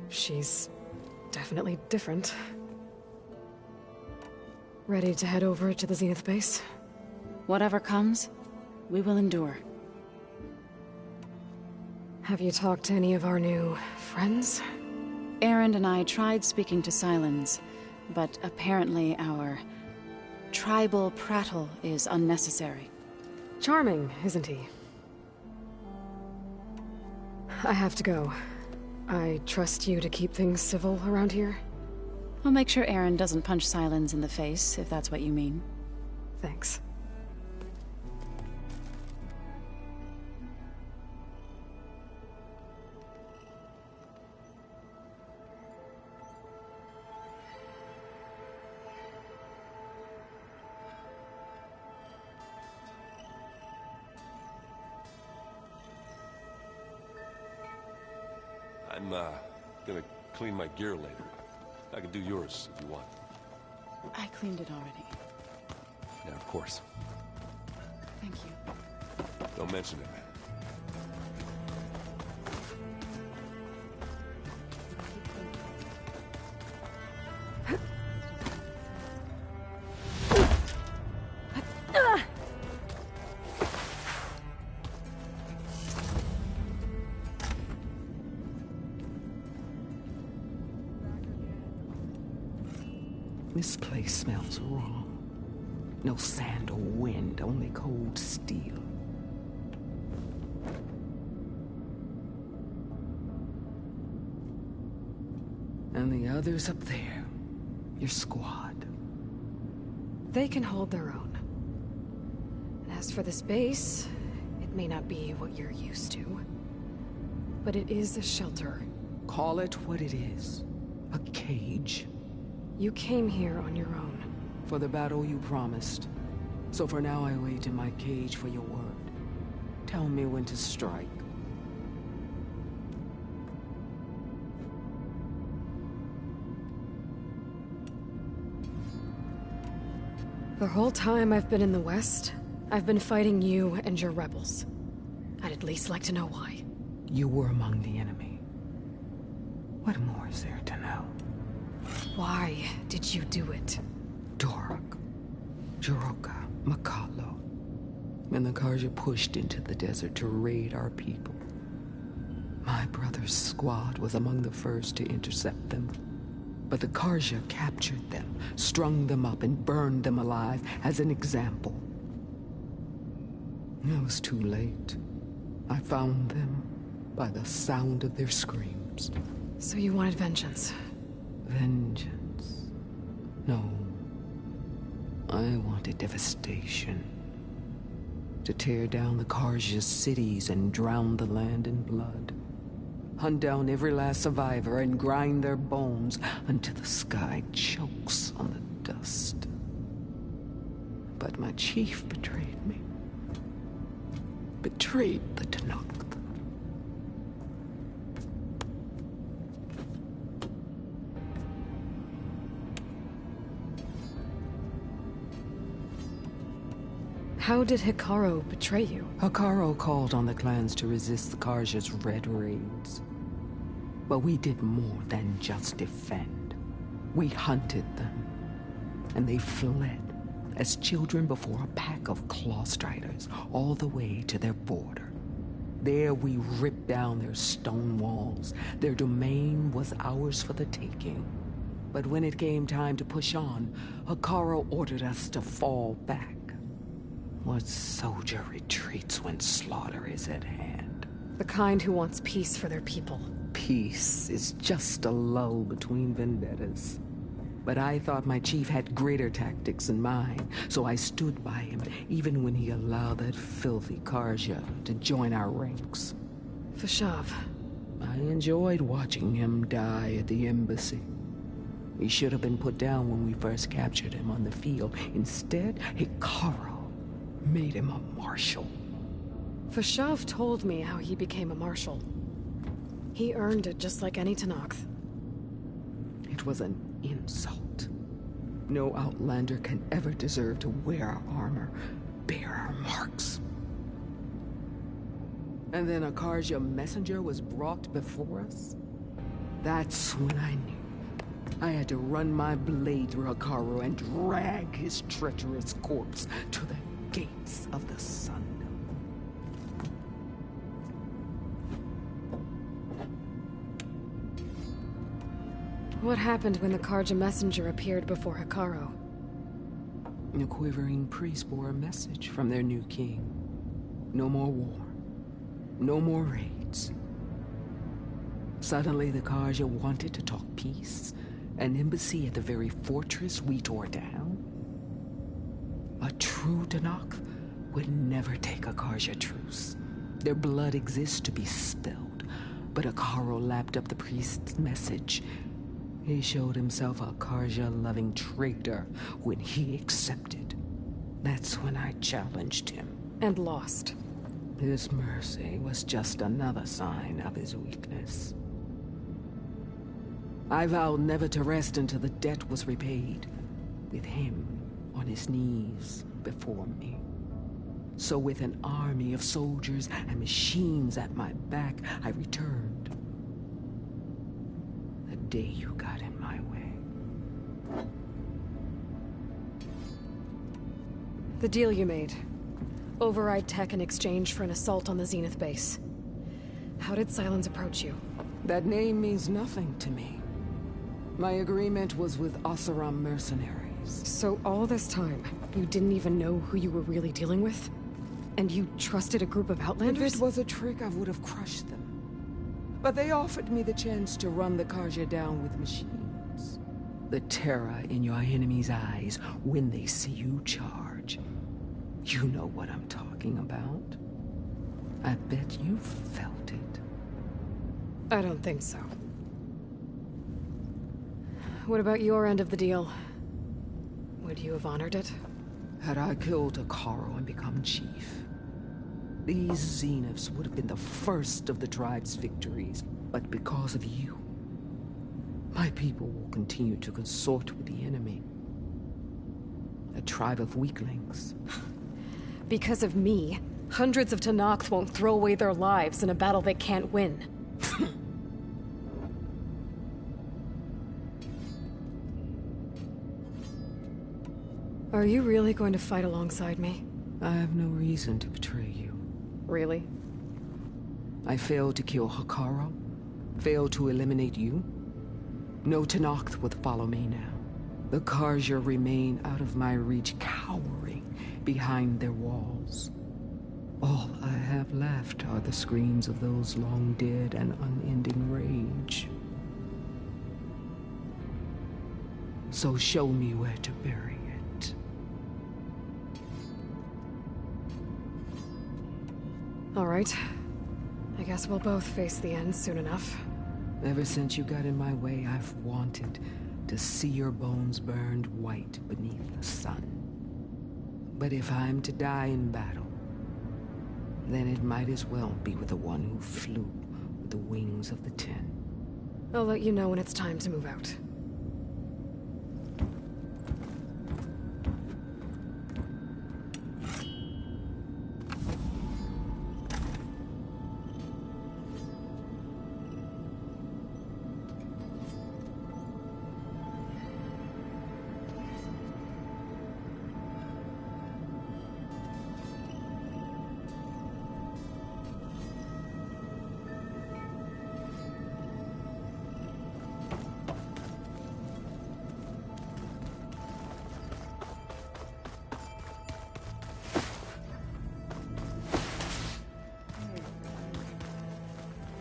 She's definitely different. Ready to head over to the Zenith base? Whatever comes, we will endure. Have you talked to any of our new friends? Erend and I tried speaking to Sylens, but apparently our tribal prattle is unnecessary. Charming, isn't he? I have to go. I trust you to keep things civil around here? I'll make sure Erend doesn't punch Sylens in the face, if that's what you mean. Thanks. I'm, gonna clean my gear later. I can do yours if you want. I cleaned it already. Yeah, of course. Thank you. Don't mention it, man. This place smells wrong. No sand or wind, only cold steel. And the others up there, your squad. They can hold their own. And as for this base, it may not be what you're used to. But it is a shelter. Call it what it is. A cage. You came here on your own. For the battle you promised. So for now I wait in my cage for your word. Tell me when to strike. The whole time I've been in the West, I've been fighting you and your rebels. I'd at least like to know why. You were among the enemy. What more is there to know? Why did you do it? Torok, Jiroka, Makalo. And the Karja pushed into the desert to raid our people. My brother's squad was among the first to intercept them. But the Karja captured them, strung them up, and burned them alive as an example. It was too late. I found them by the sound of their screams. So you wanted vengeance? Vengeance? No. I wanted devastation. To tear down the Karja's cities and drown the land in blood. Hunt down every last survivor and grind their bones until the sky chokes on the dust. But my chief betrayed me. Betrayed the Tenakth. How did Hekarro betray you? Hekarro called on the clans to resist the Karja's red raids. But we did more than just defend. We hunted them. And they fled, as children before a pack of claw striders, all the way to their border. There we ripped down their stone walls. Their domain was ours for the taking. But when it came time to push on, Hekarro ordered us to fall back. What soldier retreats when slaughter is at hand? The kind who wants peace for their people. Peace is just a lull between vendettas. But I thought my chief had greater tactics in mind, so I stood by him, even when he allowed that filthy Karja to join our ranks. Fashav. I enjoyed watching him die at the embassy. He should have been put down when we first captured him on the field. Instead, Hekarro made him a marshal. Fashav told me how he became a marshal. He earned it just like any Tenakth. It was an insult. No Outlander can ever deserve to wear our armor, bear our marks. And then a Karja messenger was brought before us? That's when I knew. I had to run my blade through Hekarro and drag his treacherous corpse to the gates of the sun. What happened when the Karja messenger appeared before Hekarro? The quivering priests bore a message from their new king. No more war. No more raids. Suddenly the Karja wanted to talk peace. An embassy at the very fortress we tore down. A true Tenakth would never take a Karja truce. Their blood exists to be spilled. But Hekarro lapped up the priest's message. He showed himself a Karja-loving traitor when he accepted. That's when I challenged him. And lost. His mercy was just another sign of his weakness. I vowed never to rest until the debt was repaid, with him on his knees before me. So with an army of soldiers and machines at my back, I returned. The day you got in my way. The deal you made. Override tech in exchange for an assault on the Zenith base. How did Sylens approach you? That name means nothing to me. My agreement was with Oseram mercenaries. So all this time, you didn't even know who you were really dealing with? And you trusted a group of Outlanders? If it was a trick, I would have crushed them. But they offered me the chance to run the Carja down with machines. The terror in your enemy's eyes when they see you charge. You know what I'm talking about. I bet you felt it. I don't think so. What about your end of the deal? Would you have honored it? Had I killed Hekarro and become chief, these Zeniths would have been the first of the tribe's victories. But because of you, my people will continue to consort with the enemy. A tribe of weaklings. Because of me, hundreds of Tenakth won't throw away their lives in a battle they can't win. Are you really going to fight alongside me? I have no reason to betray you. Really? I failed to kill Hekarro, failed to eliminate you. No Tenakth would follow me now. The Carja remain out of my reach, cowering behind their walls. All I have left are the screams of those long dead and unending rage. So show me where to bury it. All right. I guess we'll both face the end soon enough. Ever since you got in my way, I've wanted to see your bones burned white beneath the sun. But if I'm to die in battle, then it might as well be with the one who flew with the wings of the Ten. I'll let you know when it's time to move out.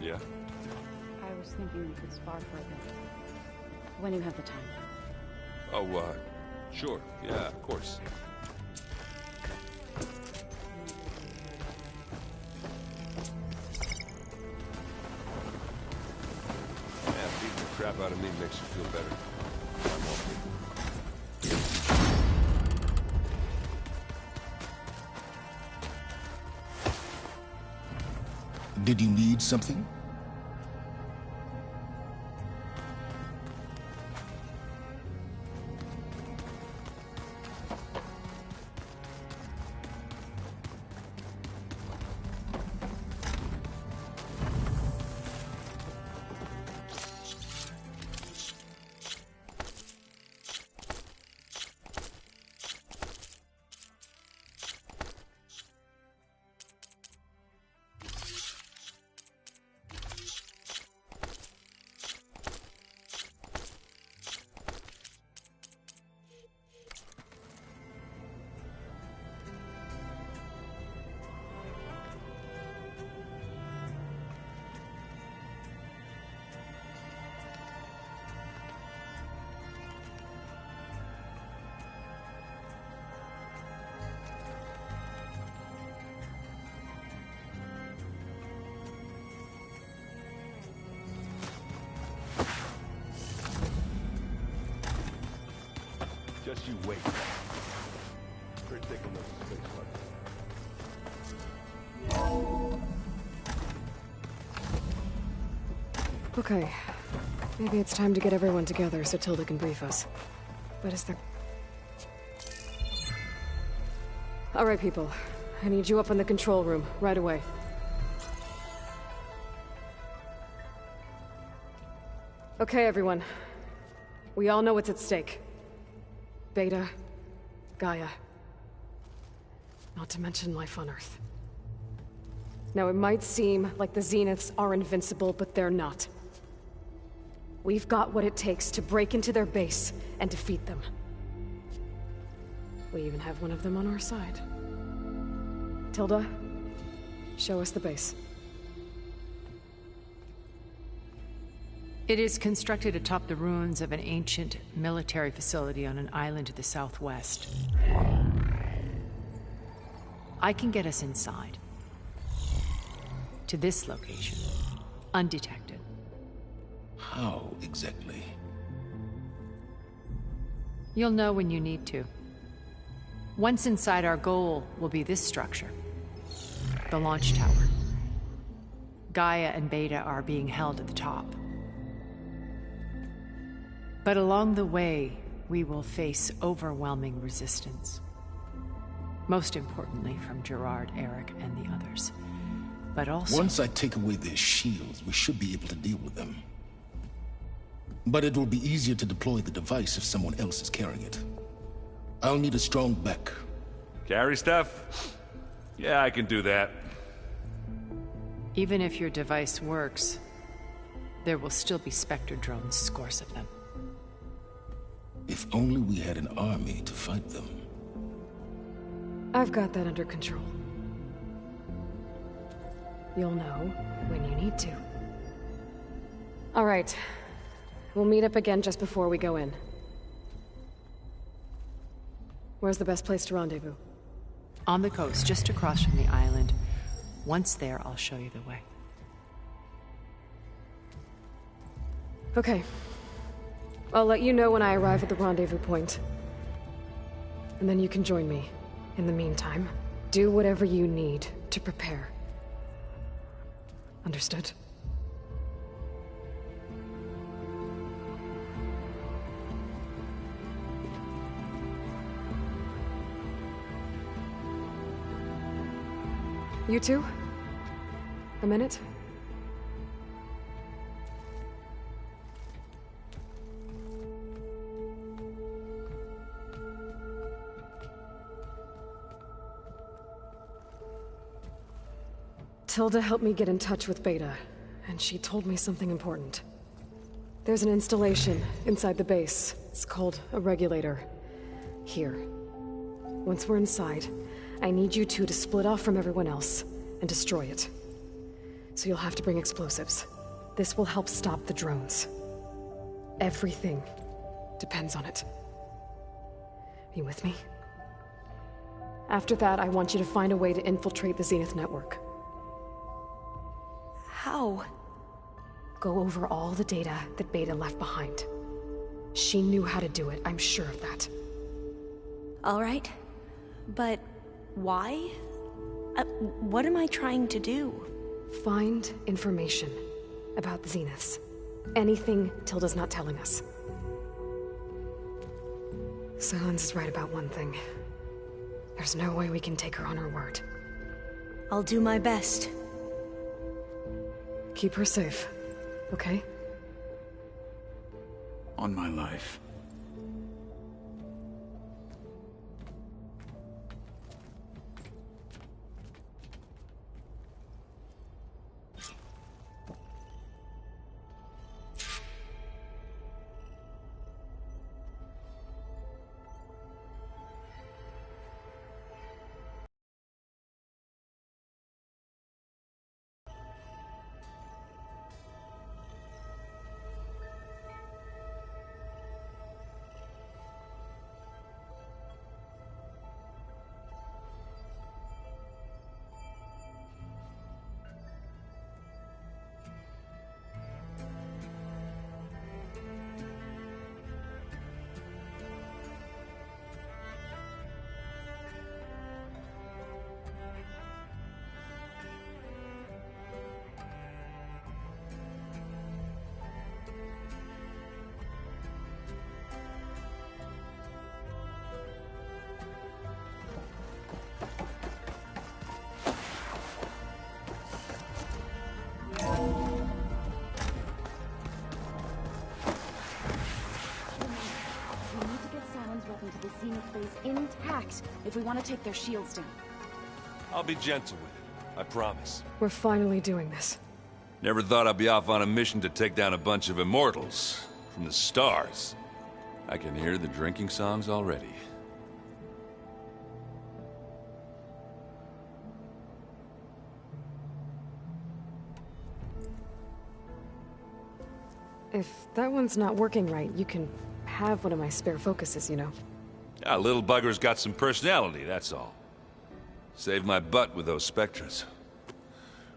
Yeah? I was thinking we could spar for a bit. When you have the time. Oh, sure. Yeah, of course. Yeah, beating the crap out of me makes you feel better. I'm okay. Did you need something? Just you wait. We're taking those space Okay. Maybe it's time to get everyone together so Tilda can brief us. But is there... All right, people. I need you up in the control room, right away. Okay, everyone. We all know what's at stake. Beta, Gaia. Not to mention life on Earth. Now, it might seem like the Zeniths are invincible, but they're not. We've got what it takes to break into their base and defeat them. We even have one of them on our side. Tilda, show us the base. It is constructed atop the ruins of an ancient military facility on an island to the southwest. I can get us inside. To this location, undetected. How exactly? You'll know when you need to. Once inside, our goal will be this structure. The launch tower. Gaia and Beta are being held at the top. But along the way, we will face overwhelming resistance. Most importantly from Gerard, Eric, and the others. But also... Once I take away their shields, we should be able to deal with them. But it will be easier to deploy the device if someone else is carrying it. I'll need a strong back. Carry stuff? Yeah, I can do that. Even if your device works, there will still be Spectre drones, scores of them. If only we had an army to fight them. I've got that under control. You'll know when you need to. All right. We'll meet up again just before we go in. Where's the best place to rendezvous? On the coast, just across from the island. Once there, I'll show you the way. Okay. I'll let you know when I arrive at the rendezvous point. And then you can join me. In the meantime, do whatever you need to prepare. Understood? You two? A minute? Tilda helped me get in touch with Beta, and she told me something important. There's an installation inside the base. It's called a regulator. Here. Once we're inside, I need you two to split off from everyone else and destroy it. So you'll have to bring explosives. This will help stop the drones. Everything depends on it. Are you with me? After that, I want you to find a way to infiltrate the Zenith network. How? Go over all the data that Beta left behind. She knew how to do it, I'm sure of that. All right. But why? What am I trying to do? Find information about the Zeniths. Anything Tilda's not telling us. Sylens is right about one thing. There's no way we can take her on her word. I'll do my best. Keep her safe, okay? On my life. right, if we want to take their shields down. I'll be gentle with it, I promise. We're finally doing this. Never thought I'd be off on a mission to take down a bunch of immortals from the stars. I can hear the drinking songs already. If that one's not working right, you can have one of my spare focuses, you know. Yeah, little bugger's got some personality, that's all. Saved my butt with those Spectres.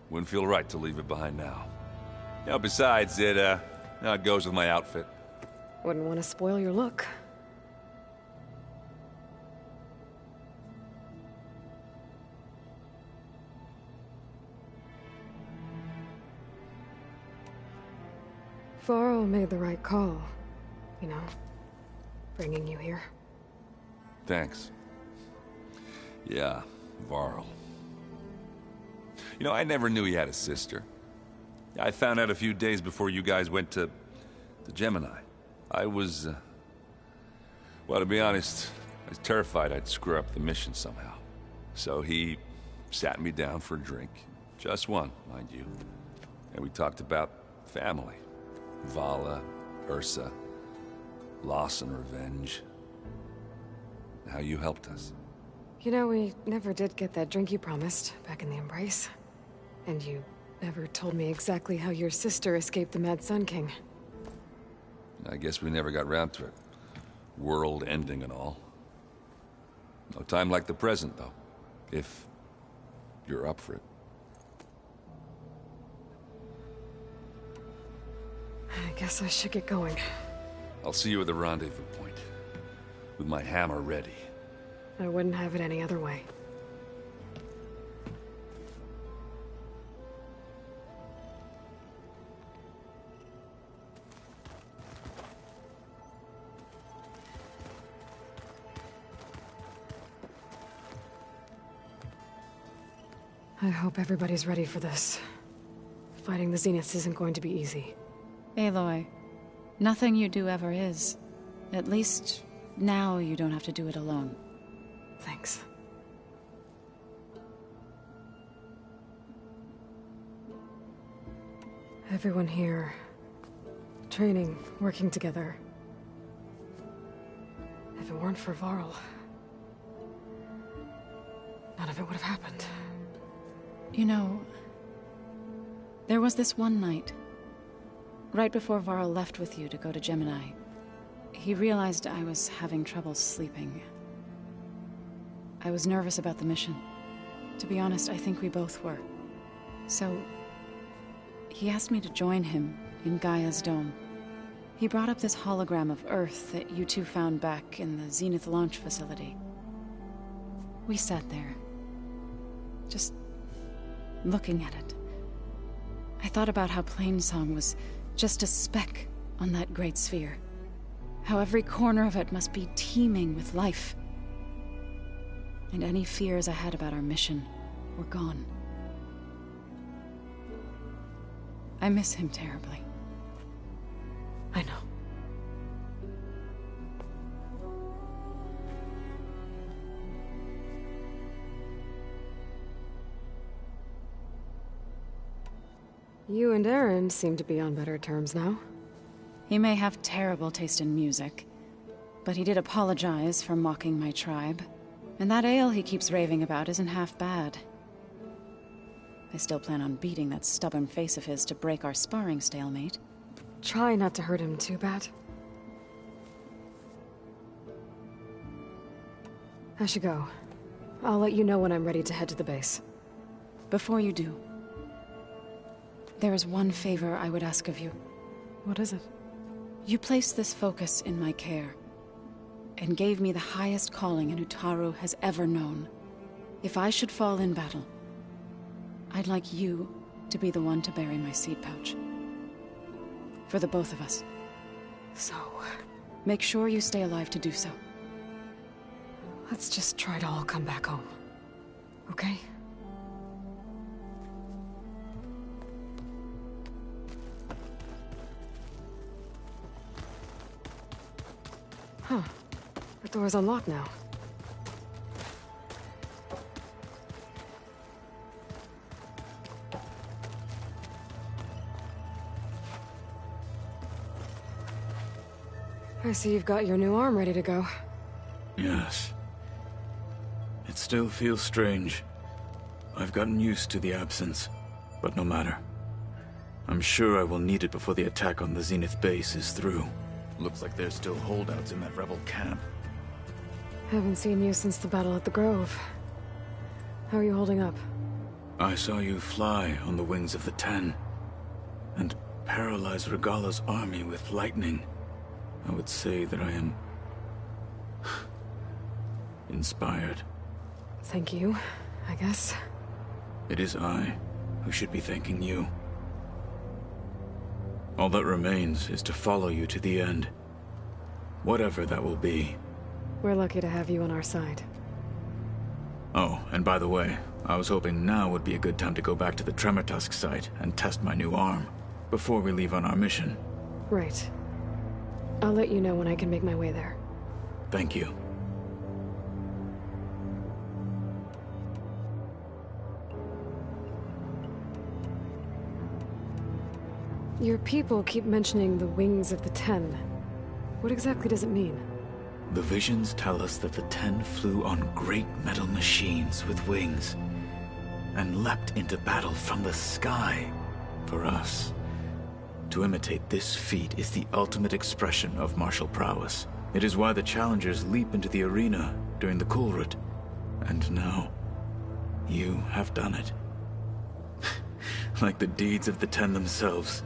Wouldn't feel right to leave it behind now. You know, besides, it goes with my outfit. Wouldn't want to spoil your look. Varl made the right call, you know, bringing you here. Thanks. Yeah, Varl. You know, I never knew he had a sister. I found out a few days before you guys went to Gemini. I was, well, to be honest, I was terrified I'd screw up the mission somehow. So he sat me down for a drink. Just one, mind you. And we talked about family. Vala, Ursa, loss and revenge. How you helped us. You know, we never did get that drink you promised back in the Embrace. And you never told me exactly how your sister escaped the Mad Sun King. I guess we never got round to it. World ending and all. No time like the present, though. If you're up for it. I guess I should get going. I'll see you at the rendezvous point. With my hammer ready. I wouldn't have it any other way. I hope everybody's ready for this. Fighting the Zeniths isn't going to be easy. Aloy, nothing you do ever is. At least, now you don't have to do it alone. Thanks. Everyone here, training, working together. If it weren't for Varl, none of it would have happened. You know, there was this one night, right before Varl left with you to go to Gemini. He realized I was having trouble sleeping. I was nervous about the mission. To be honest, I think we both were. So, he asked me to join him in Gaia's dome. He brought up this hologram of Earth that you two found back in the Zenith launch facility. We sat there, just looking at it. I thought about how Plainsong was just a speck on that great sphere. How every corner of it must be teeming with life. And any fears I had about our mission were gone. I miss him terribly. I know. You and Aaron seem to be on better terms now. He may have terrible taste in music, but he did apologize for mocking my tribe. And that ale he keeps raving about isn't half bad. I still plan on beating that stubborn face of his to break our sparring stalemate. Try not to hurt him too bad. I should go. I'll let you know when I'm ready to head to the base. Before you do, there is one favor I would ask of you. What is it? You placed this focus in my care, and gave me the highest calling an Utaru has ever known. If I should fall in battle, I'd like you to be the one to bury my seed pouch. For the both of us. So... make sure you stay alive to do so. Let's just try to all come back home. Okay? Huh. The door's unlocked now. I see you've got your new arm ready to go. Yes. It still feels strange. I've gotten used to the absence, but no matter. I'm sure I will need it before the attack on the Zenith base is through. Looks like there's still holdouts in that rebel camp. Haven't seen you since the battle at the Grove. How are you holding up? I saw you fly on the wings of the Ten, and paralyze Regalla's army with lightning. I would say that I am inspired. Thank you, I guess. It is I who should be thanking you. All that remains is to follow you to the end. Whatever that will be. We're lucky to have you on our side. Oh, and by the way, I was hoping now would be a good time to go back to the Tremortusk site and test my new arm, before we leave on our mission. Right. I'll let you know when I can make my way there. Thank you. Your people keep mentioning the wings of the Ten. What exactly does it mean? The visions tell us that the Ten flew on great metal machines with wings, and leapt into battle from the sky for us. To imitate this feat is the ultimate expression of martial prowess. It is why the challengers leap into the arena during the Kulrut. And now, you have done it. Like the deeds of the Ten themselves,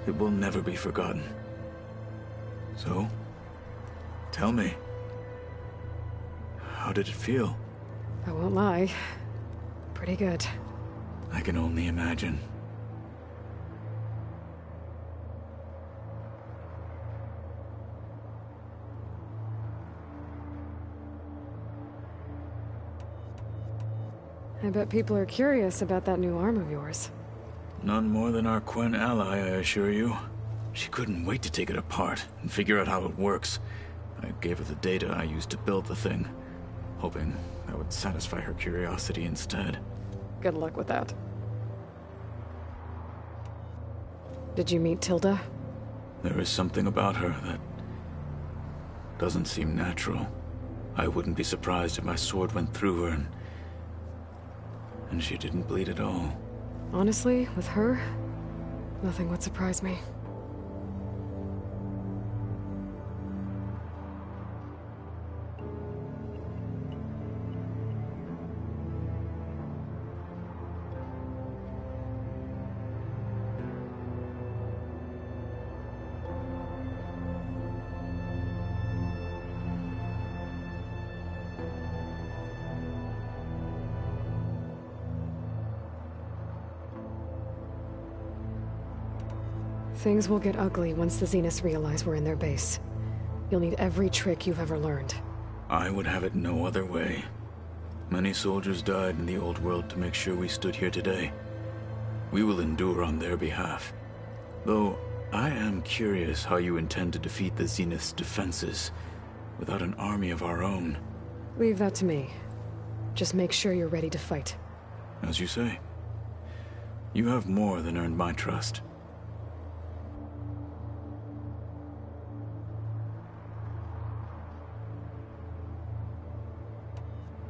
it will never be forgotten. So, tell me, how did it feel? I won't lie. Pretty good. I can only imagine. I bet people are curious about that new arm of yours. None more than our Quen ally, I assure you. She couldn't wait to take it apart and figure out how it works. I gave her the data I used to build the thing, hoping that would satisfy her curiosity instead. Good luck with that. Did you meet Tilda? There is something about her that doesn't seem natural. I wouldn't be surprised if my sword went through her and she didn't bleed at all. Honestly, with her, nothing would surprise me. Things will get ugly once the Zeniths realize we're in their base. You'll need every trick you've ever learned. I would have it no other way. Many soldiers died in the old world to make sure we stood here today. We will endure on their behalf. Though, I am curious how you intend to defeat the Zenith's defenses without an army of our own. Leave that to me. Just make sure you're ready to fight. As you say. You have more than earned my trust.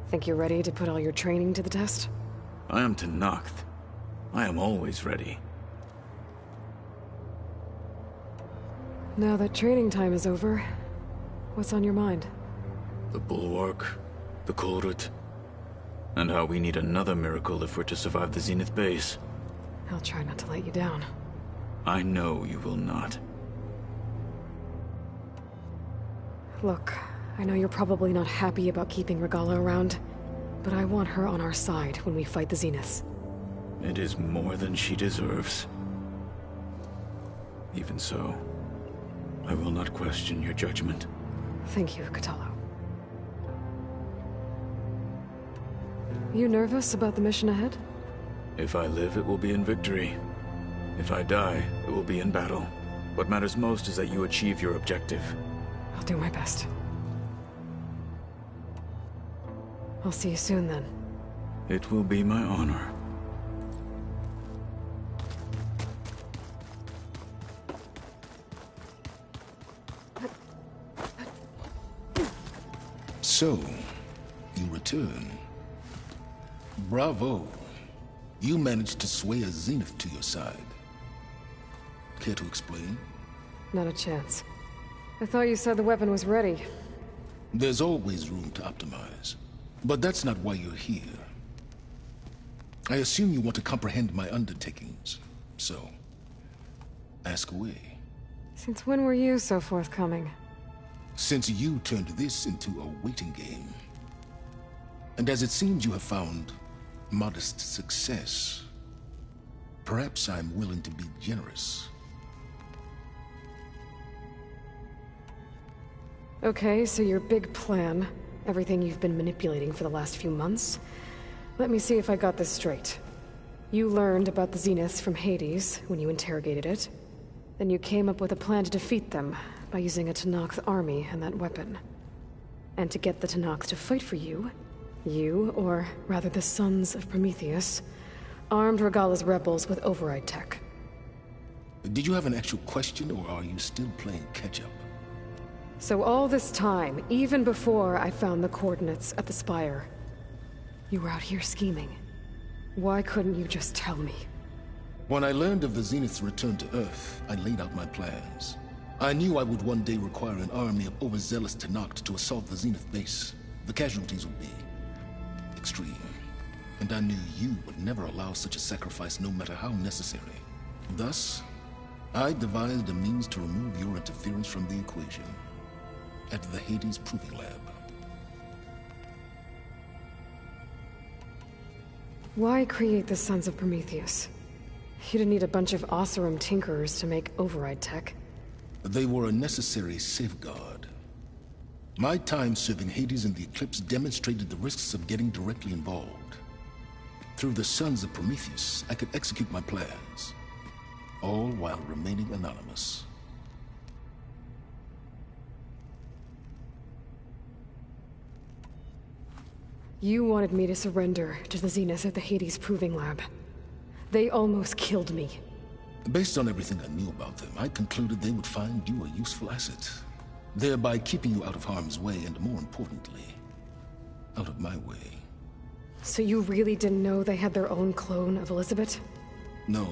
Think you're ready to put all your training to the test? I am Tenakth. I am always ready. Now that training time is over, what's on your mind? The Bulwark, the Kulrut, and how we need another miracle if we're to survive the Zenith base. I'll try not to let you down. I know you will not. Look, I know you're probably not happy about keeping Regalla around, but I want her on our side when we fight the Zeniths. It is more than she deserves. Even so, I will not question your judgment. Thank you, Kotallo. You nervous about the mission ahead? If I live, it will be in victory. If I die, it will be in battle. What matters most is that you achieve your objective. I'll do my best. I'll see you soon, then. It will be my honor. So, you return. Bravo. You managed to sway a Zenith to your side. Care to explain? Not a chance. I thought you said the weapon was ready. There's always room to optimize. But that's not why you're here. I assume you want to comprehend my undertakings. So, ask away. Since when were you so forthcoming? Since you turned this into a waiting game. And as it seems you have found modest success, perhaps I'm willing to be generous. Okay, so your big plan, everything you've been manipulating for the last few months. Let me see if I got this straight. You learned about the Zeniths from Hades when you interrogated it. Then you came up with a plan to defeat them by using a Tenakth army and that weapon. And to get the Tenakth to fight for you, or rather the Sons of Prometheus, armed Regalla's rebels with override tech. Did you have an actual question, or are you still playing catch-up? So all this time, even before I found the coordinates at the Spire, you were out here scheming. Why couldn't you just tell me? When I learned of the Zenith's return to Earth, I laid out my plans. I knew I would one day require an army of overzealous Tenakth to assault the Zenith base. The casualties would be extreme. And I knew you would never allow such a sacrifice, no matter how necessary. Thus, I devised a means to remove your interference from the equation. At the Hades Proving Lab. Why create the Sons of Prometheus? You didn't need a bunch of Oseram tinkerers to make override tech. They were a necessary safeguard. My time serving Hades in the Eclipse demonstrated the risks of getting directly involved. Through the Sons of Prometheus, I could execute my plans, all while remaining anonymous. You wanted me to surrender to the Zeniths at the Hades Proving Lab. They almost killed me. Based on everything I knew about them, I concluded they would find you a useful asset, thereby keeping you out of harm's way and, more importantly, out of my way. So you really didn't know they had their own clone of Elizabeth? No.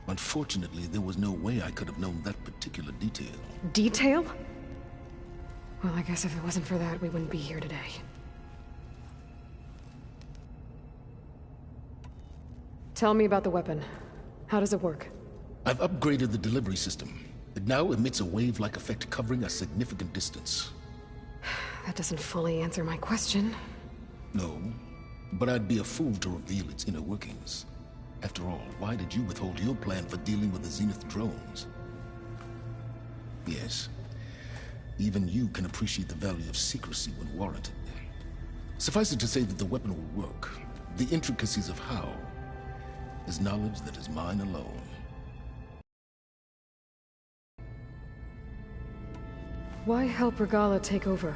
Unfortunately, there was no way I could have known that particular detail. Detail? Well, I guess if it wasn't for that, we wouldn't be here today. Tell me about the weapon. How does it work? I've upgraded the delivery system. It now emits a wave-like effect covering a significant distance. That doesn't fully answer my question. No, but I'd be a fool to reveal its inner workings. After all, why did you withhold your plan for dealing with the Zenith drones? Yes, even you can appreciate the value of secrecy when warranted. Suffice it to say that the weapon will work. The intricacies of how is knowledge that is mine alone. Why help Regalla take over?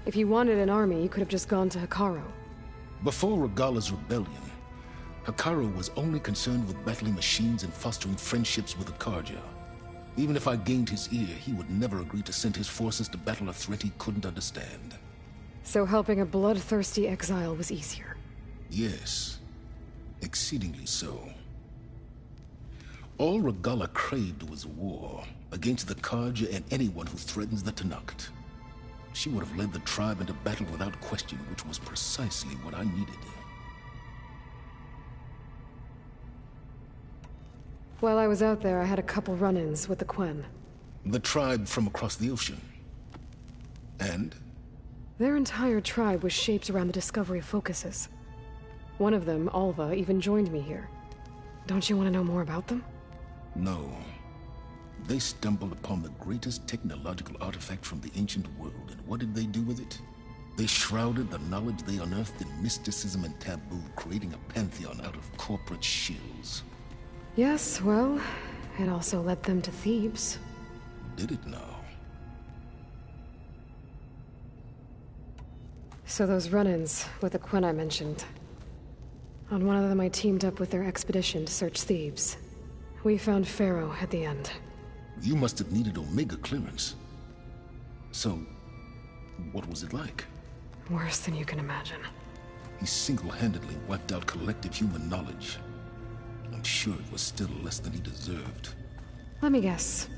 If you wanted an army, you could have just gone to Hekarro. Before Regalla's rebellion, Hekarro was only concerned with battling machines and fostering friendships with Akarja. Even if I gained his ear, he would never agree to send his forces to battle a threat he couldn't understand. So helping a bloodthirsty exile was easier? Yes. Exceedingly so. All Regalla craved was war against the Karja and anyone who threatens the Tenakth. She would have led the tribe into battle without question, which was precisely what I needed. While I was out there, I had a couple run-ins with the Quen. The tribe from across the ocean. And? Their entire tribe was shaped around the discovery of focuses. One of them, Alva, even joined me here. Don't you want to know more about them? No. They stumbled upon the greatest technological artifact from the ancient world, and what did they do with it? They shrouded the knowledge they unearthed in mysticism and taboo, creating a pantheon out of corporate shills. Yes, well, it also led them to Thebes. Did it now? So those run-ins with the Quen I mentioned. On one of them I teamed up with their expedition to search Thebes. We found Pharaoh at the end. You must have needed Omega clearance. So, What was it like? Worse than you can imagine. He single-handedly wiped out collective human knowledge. I'm sure it was still less than he deserved. Let me guess.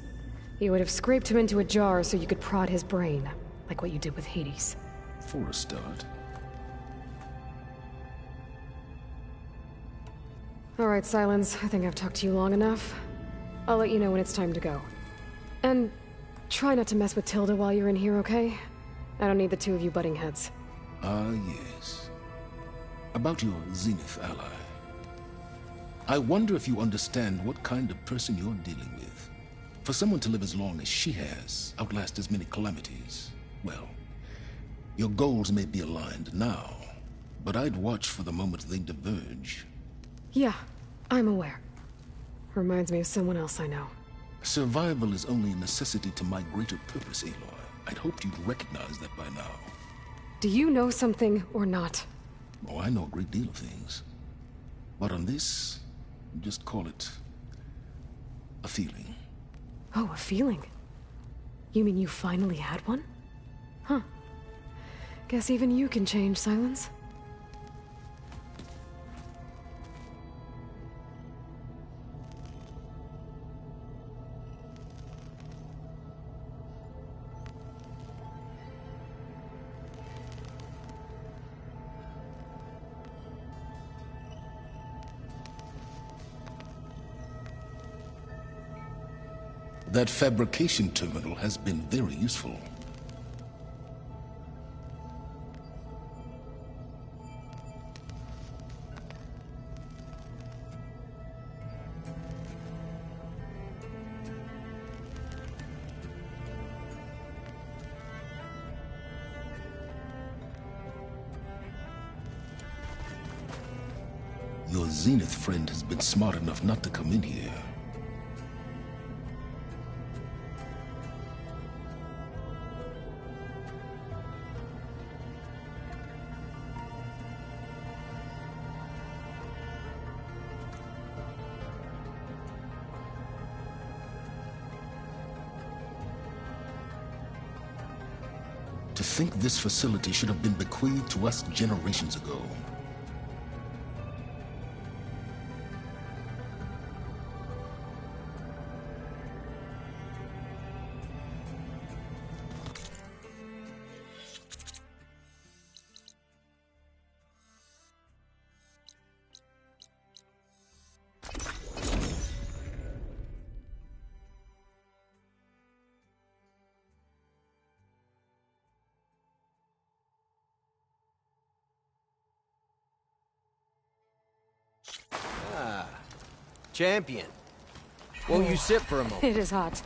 You would have scraped him into a jar so you could prod his brain, like what you did with Hades. For a start. All right, Silence. I think I've talked to you long enough. I'll let you know when it's time to go. And try not to mess with Tilda while you're in here, okay? I don't need the two of you butting heads. Ah, yes. About your Zenith ally. I wonder if you understand what kind of person you're dealing with. For someone to live as long as she has, outlast as many calamities, well, your goals may be aligned now, but I'd watch for the moment they diverge. Yeah, I'm aware. Reminds me of someone else I know. Survival is only a necessity to my greater purpose, Aloy. I'd hoped you'd recognize that by now. Do you know something or not? Oh, I know a great deal of things. But on this, just call it a feeling. Oh, a feeling? You mean you finally had one? Huh. Guess even you can change, Silence. That fabrication terminal has been very useful. Your Zenith friend has been smart enough not to come in here. To think this facility should have been bequeathed to us generations ago. Champion. Won't you sit for a moment? It is hot.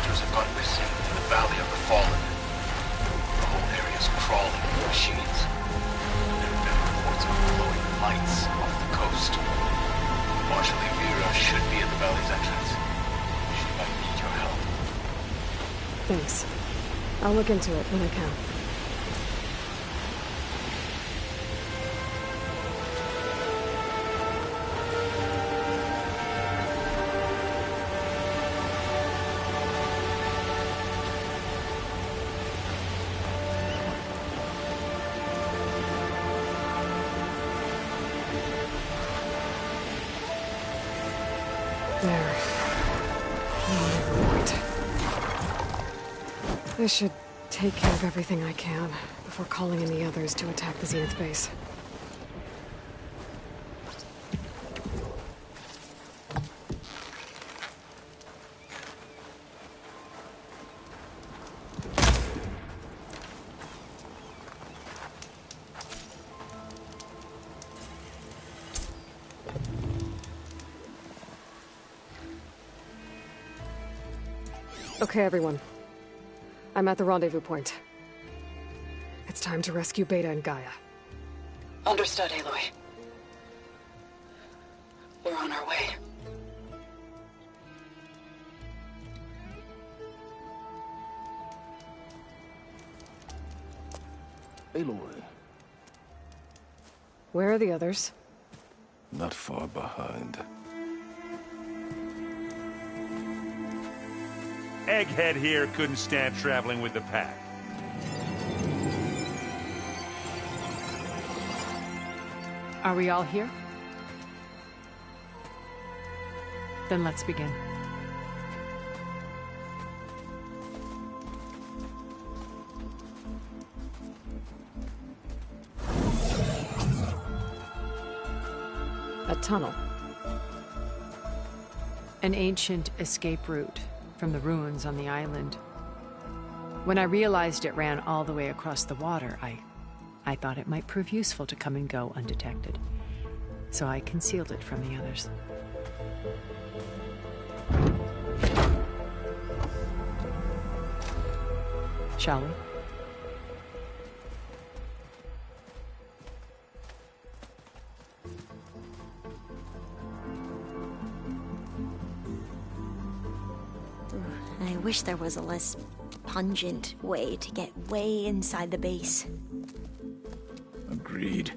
soldiers have gone missing in the Valley of the Fallen. The whole area is crawling with machines. There have been reports of glowing lights off the coast. Marshal Vera should be at the valley's entrance. She might need your help. Thanks. I'll look into it when I can. I should take care of everything I can before calling in the others to attack the Zenith base. Okay, everyone. I'm at the rendezvous point. It's time to rescue Beta and Gaia. Understood, Aloy. We're on our way. Aloy. Where are the others? Not far behind. Egghead here couldn't stand traveling with the pack. Are we all here? Then let's begin. A tunnel. An ancient escape route from the ruins on the island. When I realized it ran all the way across the water, I thought it might prove useful to come and go undetected. So I concealed it from the others. Shall we? I wish there was a less pungent way to get way inside the base. Agreed.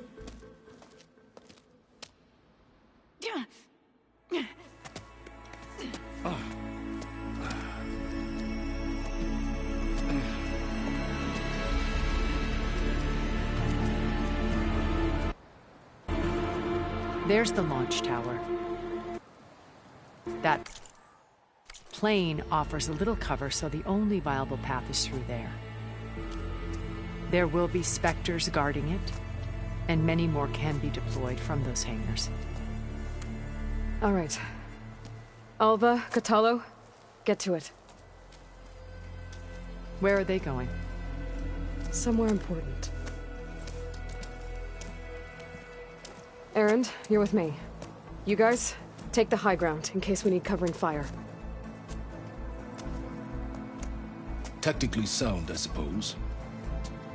There's the launch tower. That plane offers a little cover, so the only viable path is through there. There will be Spectres guarding it, and many more can be deployed from those hangars. All right. Alva, Kotallo, get to it. Where are they going? Somewhere important. Erend, you're with me. You guys, take the high ground in case we need covering fire. Tactically sound, I suppose.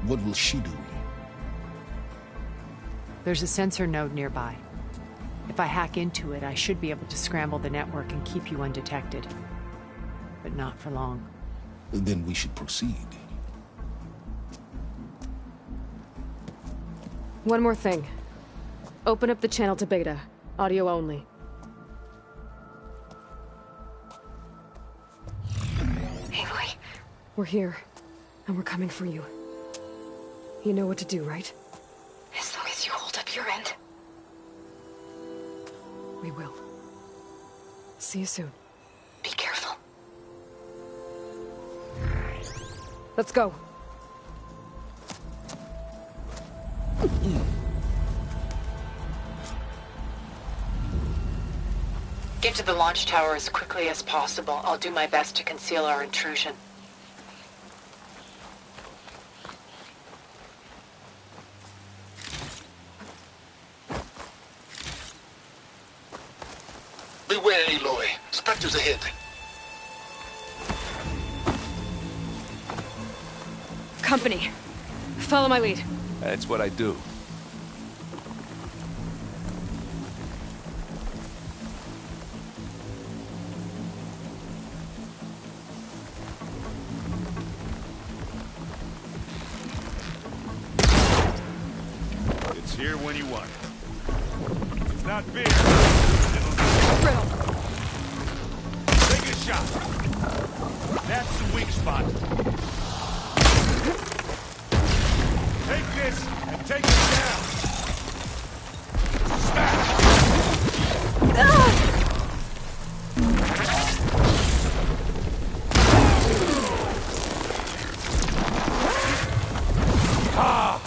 What will she do? There's a sensor node nearby. If I hack into it, I should be able to scramble the network and keep you undetected. But not for long. Then we should proceed. One more thing. Open up the channel to Beta. Audio only. Aloy. We're here, and we're coming for you. You know what to do, right? As long as you hold up your end. We will. See you soon. Be careful. Let's go. Get to the launch tower as quickly as possible. I'll do my best to conceal our intrusion. Beware, Aloy. Spectres ahead. company. Follow my lead. That's what I do. It's here when you want it. It's not beer. Brittle. Take a shot. That's the weak spot. Take this and take it down. Smash! Ah!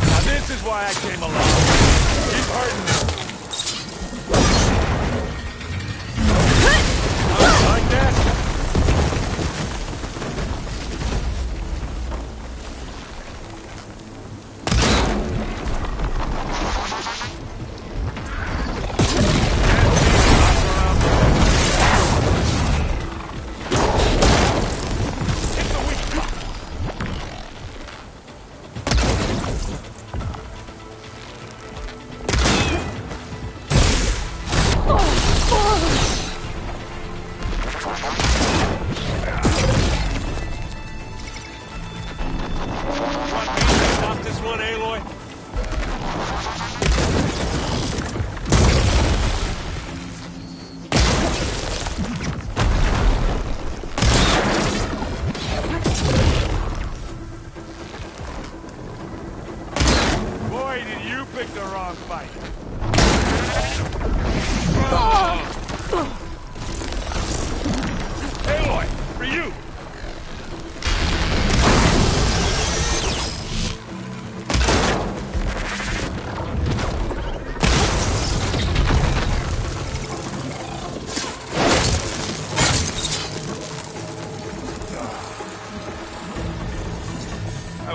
Now this is why I came along. Keep hurting them. Like that?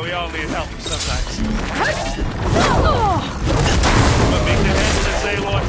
We all need help sometimes. But make the hand of this, Aloy.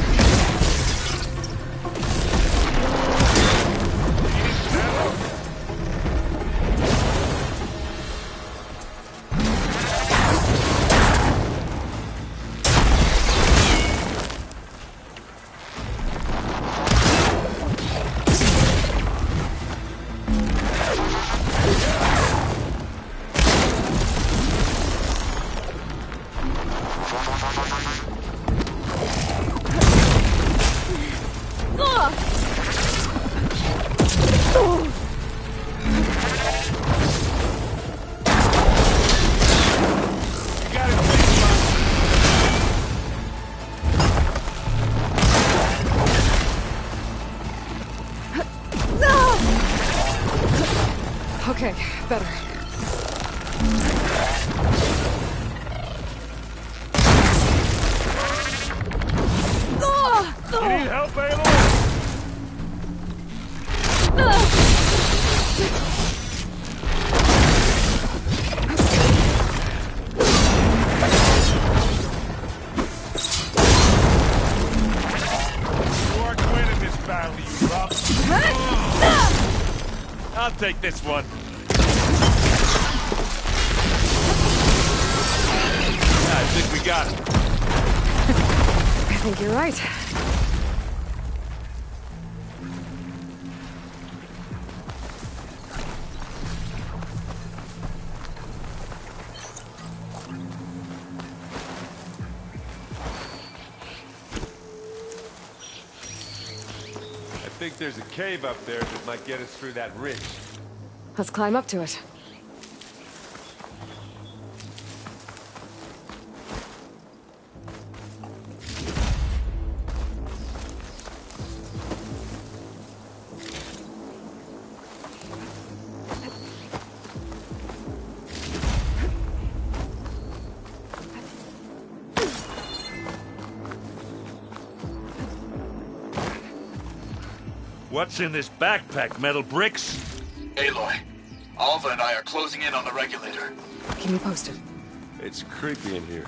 Okay, better. You need help, Aloy? You aren't winning this battle, you rough. I'll take this one. I think we got it. I think you're right. I think there's a cave up there that might get us through that ridge. Let's climb up to it. What's in this backpack, metal bricks? Aloy, Alva and I are closing in on the regulator. Keep me posted. It's creepy in here.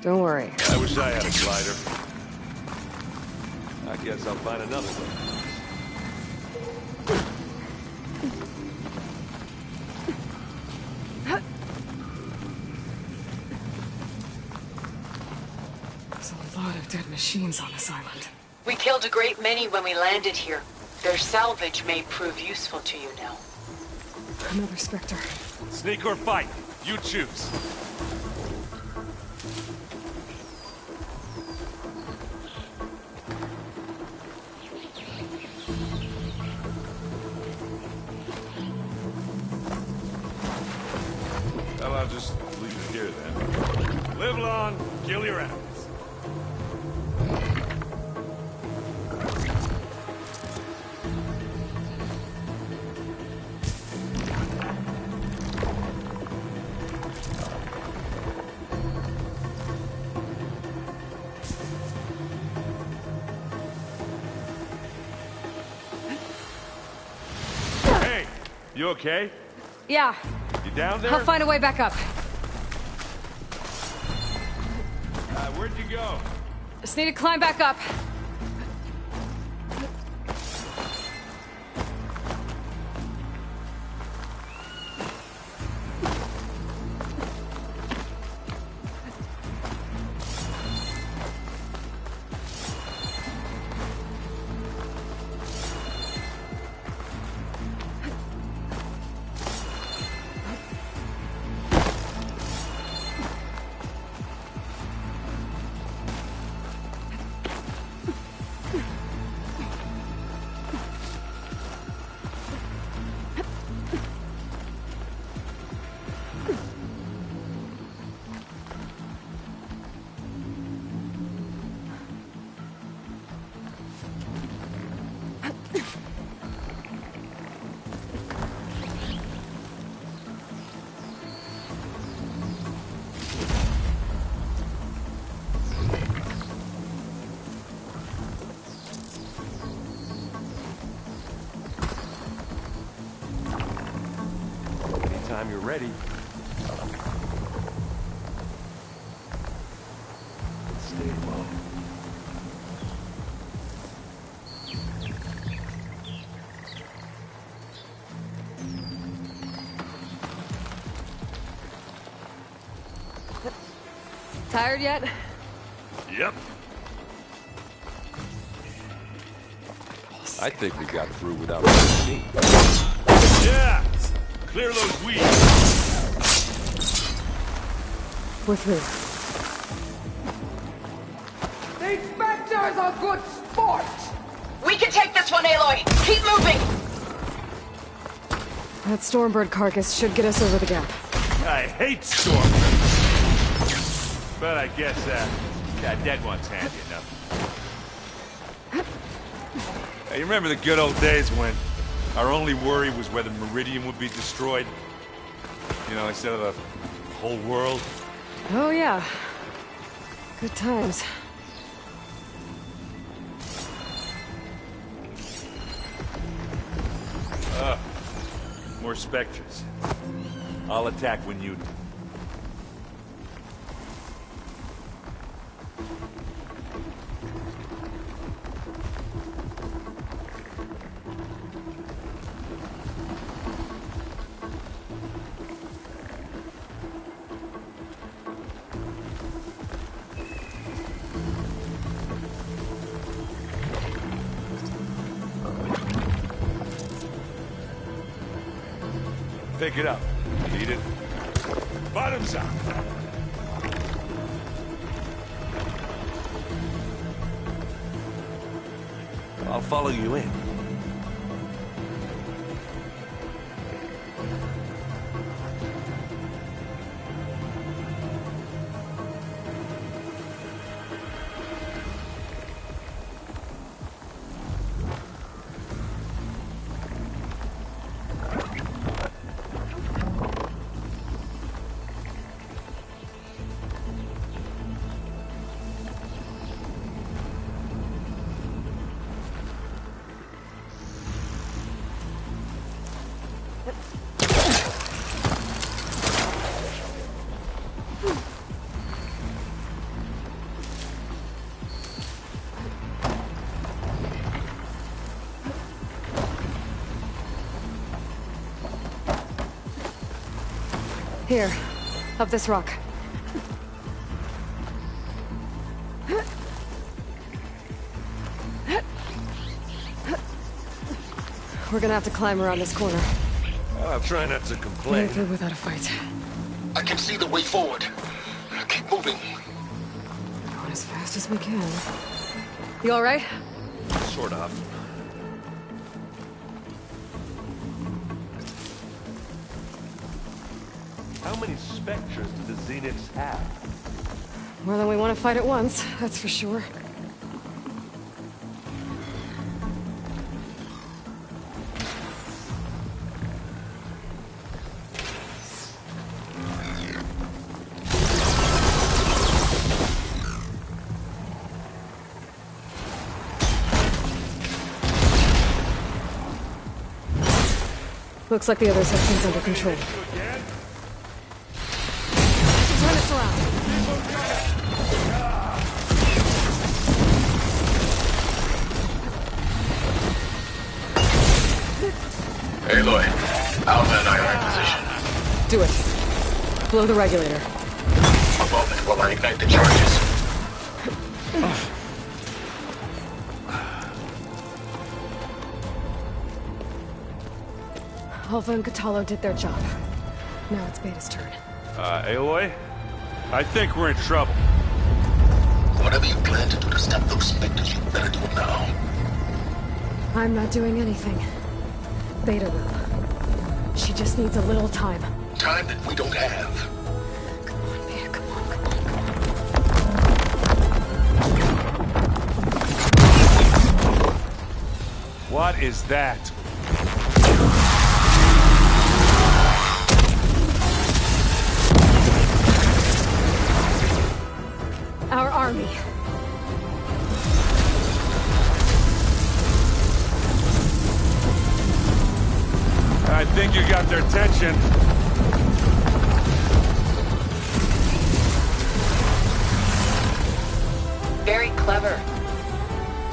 Don't worry. I wish I had a glider. I guess I'll find another one. machines on this island. We killed a great many when we landed here. Their salvage may prove useful to you now. Another Spectre. Sneak or fight, you choose. Well, I'll just leave it here then. Live long, kill your enemies. Hey, you okay? Yeah. You down there? I'll find a way back up. Where'd you go? Just need to climb back up. Anytime you're ready. Stay low. Tired yet? Yep. I think we got through without me. Yeah! Clear those weeds. We're through. These Spectres are good sport! We can take this one, Aloy! Keep moving! That Stormbird carcass should get us over the gap. I hate Stormbird. But I guess, that dead one's handy enough. Hey, you remember the good old days when our only worry was whether Meridian would be destroyed? You know, instead of the whole world? Oh yeah. Good times. More Spectres. I'll attack when you do. Pick it up. Need it. Bottoms up. I'll follow you in. Here, up this rock. We're gonna have to climb around this corner. I'll try not to complain. Get through without a fight. I can see the way forward. Keep moving. Going as fast as we can. You all right? Sort of. How many Spectres do the Zeniths have? More than we want to fight at once, that's for sure. Looks like the others have things under control. Turn this around. Aloy, Alpha and I are in position. Do it. Blow the regulator. A moment while I ignite the charges. Alpha and Kotallo did their job. Now it's Beta's turn. Aloy? I think we're in trouble. Whatever you plan to do to stop those Spectres, you better do it now. I'm not doing anything. Beta will. She just needs a little time. Time that we don't have. Come on, Beta, come on, come on. What is that? Our army. I think you got their attention. Very clever.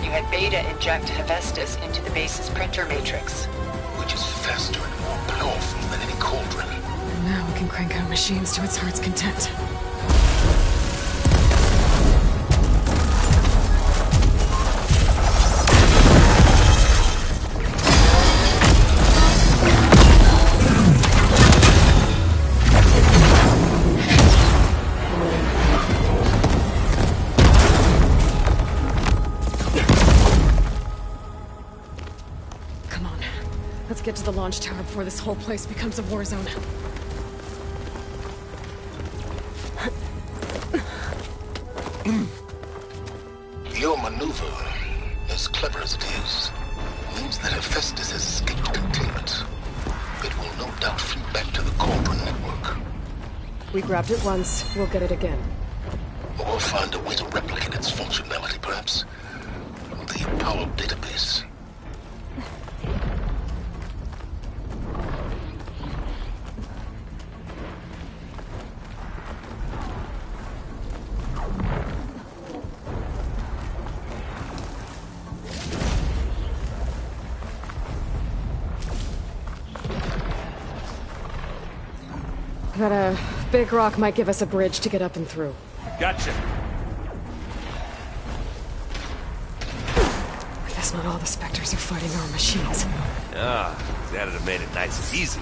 You had Beta inject Hephaestus into the base's printer matrix. Which is faster and more powerful than any cauldron. And now we can crank out machines to its heart's content. Get to the launch tower before this whole place becomes a war zone. Your maneuver, as clever as it is, means that Hephaestus has escaped containment. It will no doubt flee back to the Cauldron network. We grabbed it once, we'll get it again. Or find a way to replicate its functionality, perhaps. The Apollo database. That big rock might give us a bridge to get up and through. Gotcha. I guess not all the Spectres are fighting our machines. Ah, that'd have made it nice and easy.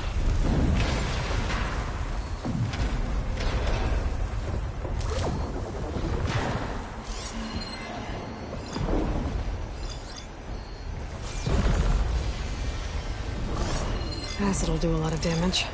Acid'll do a lot of damage.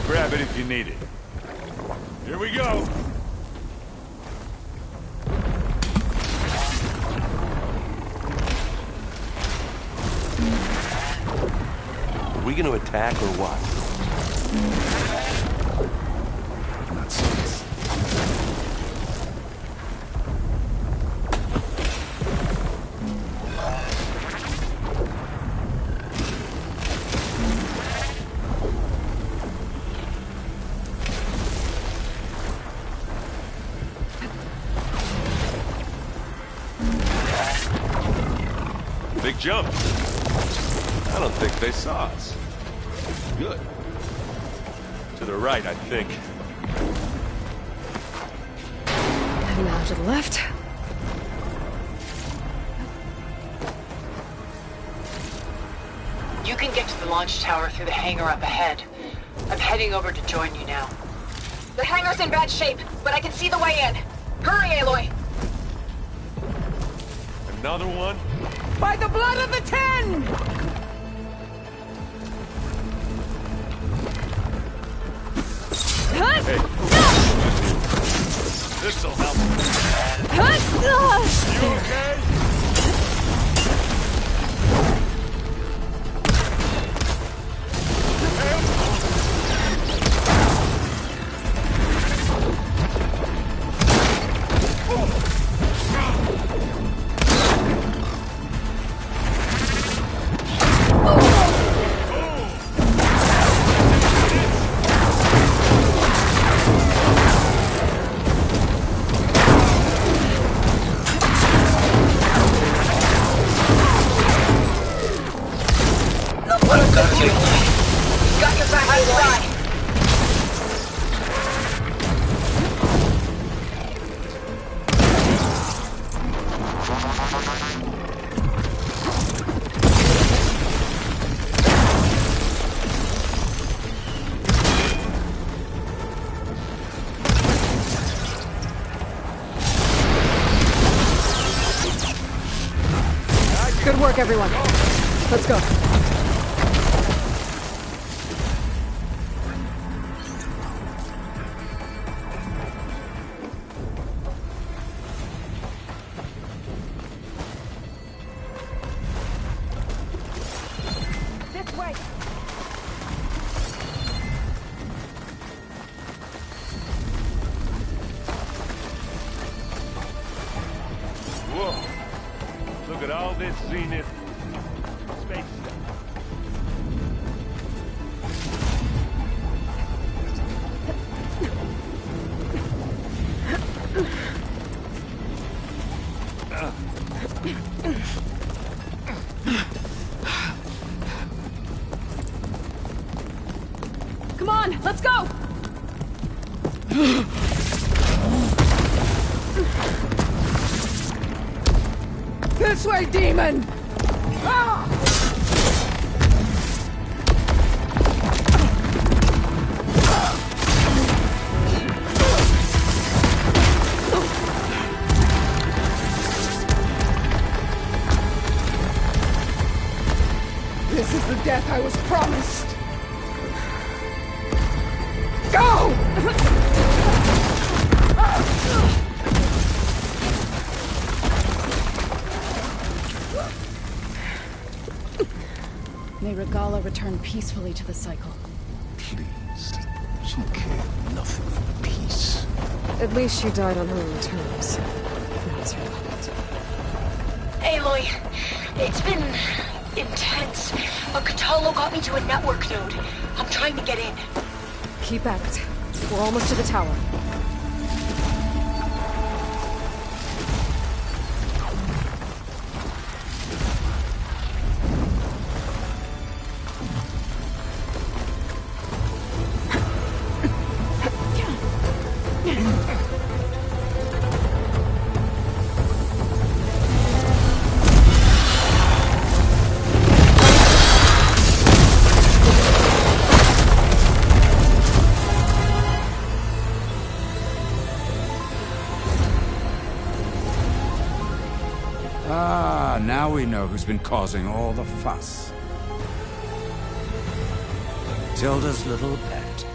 Grab it if you need it. Here we go. Are we gonna attack or what? Not serious. big jump. I don't think they saw us. Good. To the right, I think. And now to the left. You can get to the launch tower through the hangar up ahead. I'm heading over to join you now. The hangar's in bad shape, but I can see the way in. Hurry, Aloy! Another one? By the blood of the Ten! Hey. This'll help. You okay? Got your back, Aloy! Good work, everyone. Let's go. This way! Whoa. Look at all this zenith space stuff. Come on, let's go! This way, demon! Ah! This is the death I was promised! Go! May Regala return peacefully to the cycle. Please. She cared nothing for peace. At least she died on her own terms. Not as her puppet. Aloy, it's been intense, but Kotallo got me to a network node. I'm trying to get in. Keep at it. We're almost to the tower. Ah, now we know who's been causing all the fuss. Tilda's little pet.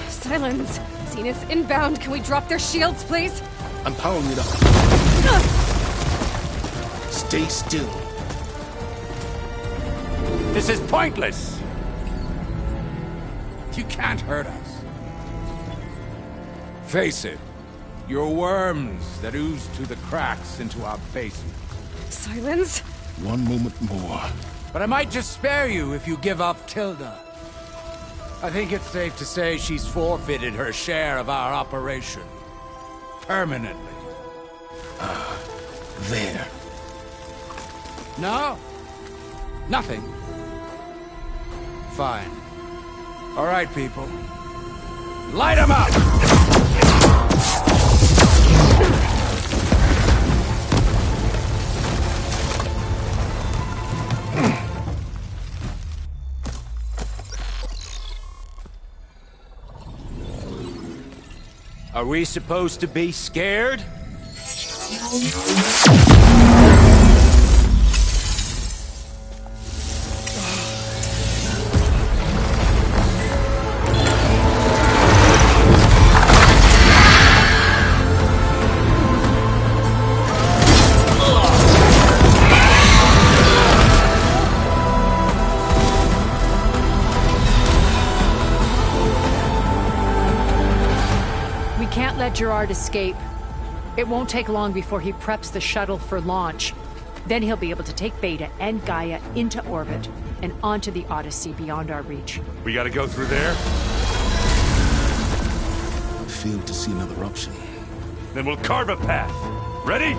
Silence! Zenith inbound. Can we drop their shields, please? I'm powering it up. Stay still. This is pointless! You can't hurt us. Face it, you're worms that ooze through the cracks into our basement. Silence? One moment more. But I might just spare you if you give up Tilda. I think it's safe to say she's forfeited her share of our operation. Permanently. There. No? Nothing. Fine. All right, people. Light 'em up! Are we supposed to be scared? We can't let Gerard escape. It won't take long before he preps the shuttle for launch. Then he'll be able to take Beta and Gaia into orbit and onto the Odyssey beyond our reach. We gotta go through there? I fail to see another option. Then we'll carve a path. Ready?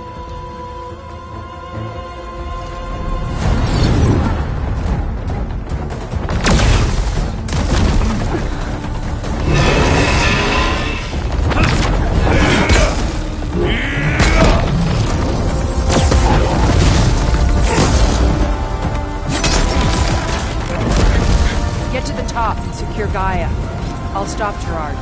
Get to the top and secure Gaia. I'll stop Gerard.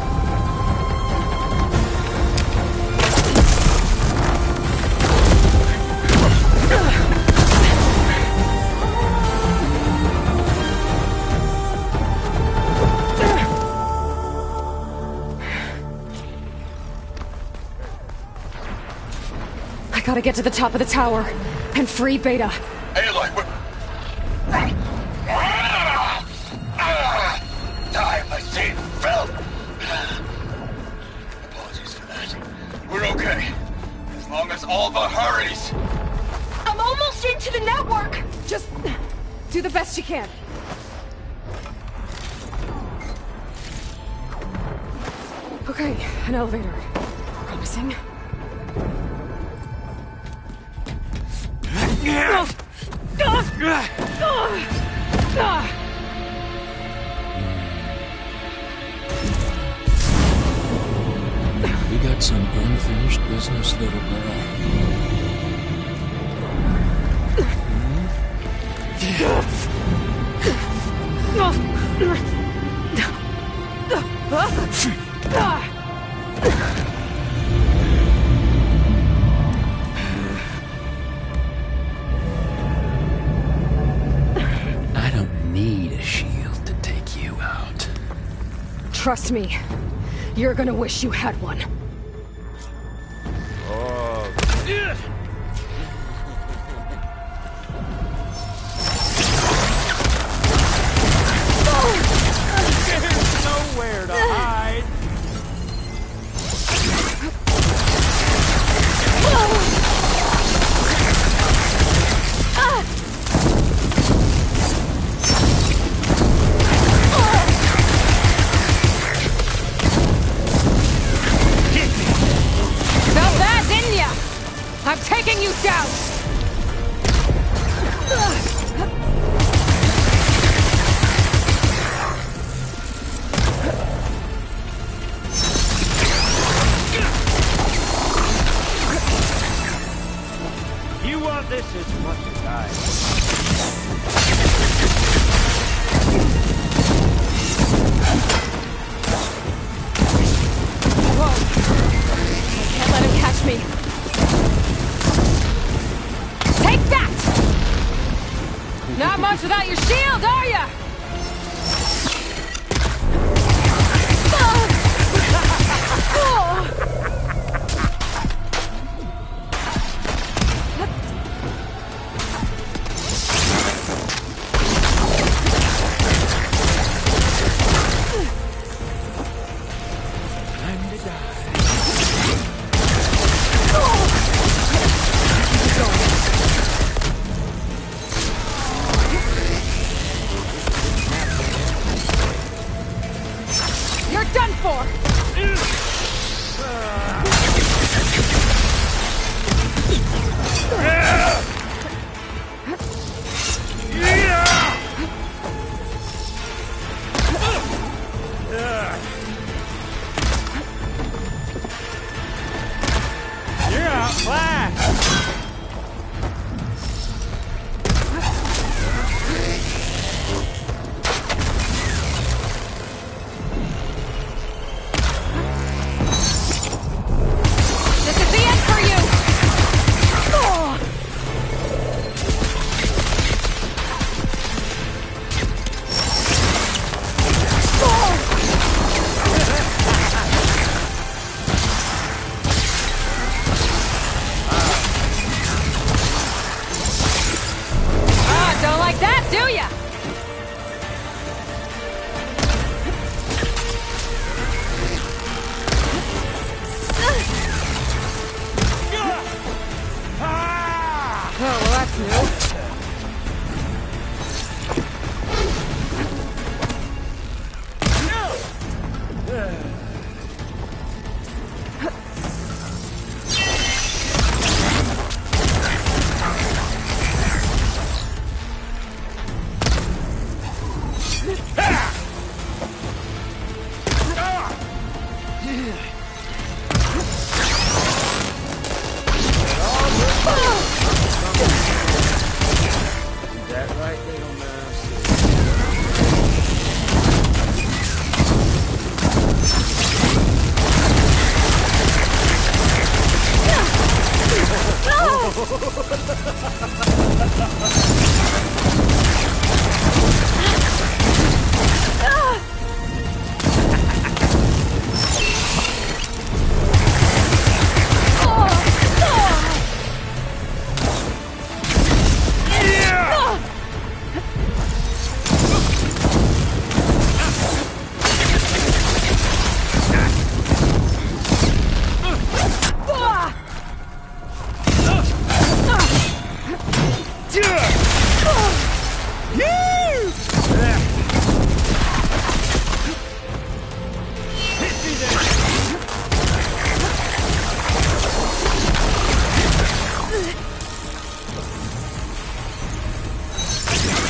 I gotta get to the top of the tower and free Beta. Aloy, time I see Phil. Apologies for that. We're okay. As long as Alva hurries. I'm almost into the network! Just do the best you can. Okay, an elevator. Promising. We got some unfinished business, little girl. I don't need a shield to take you out. Trust me, you're gonna wish you had one. There's nowhere to hide. Felt that, didn't ya? I'm taking you down! You want this as much as I. Whoa! I can't let him catch me. You're outclassed! This is the end for you! Oh. Don't like that, do ya? Oh, well, that's new.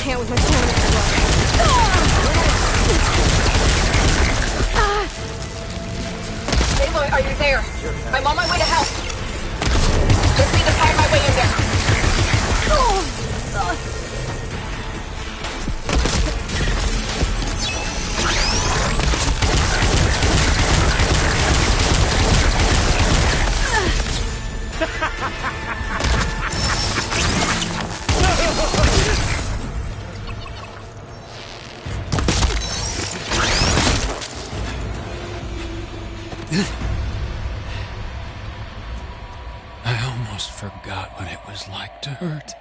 Can't with my Aloy, are you there? I'm on my way to help. Just need to find my way in there. I almost forgot what it was like to hurt.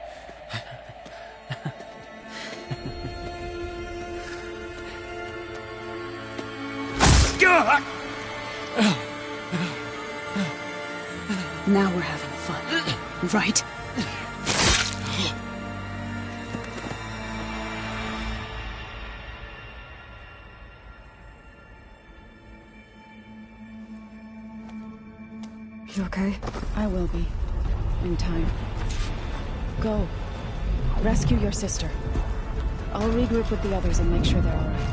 Now we're having fun, right? You okay? I will be. In time. Go. Rescue your sister. I'll regroup with the others and make sure they're all right.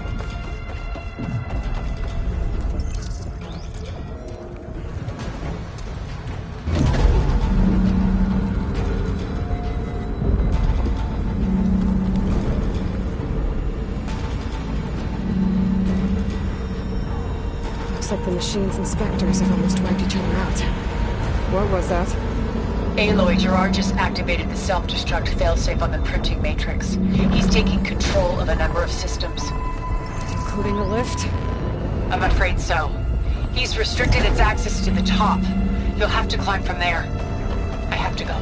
Looks like the machine's inspectors have almost wiped each other out. What was that? Aloy, Gerard just activated the self-destruct failsafe on the printing matrix. He's taking control of a number of systems. Including the lift? I'm afraid so. He's restricted its access to the top. You'll have to climb from there. I have to go.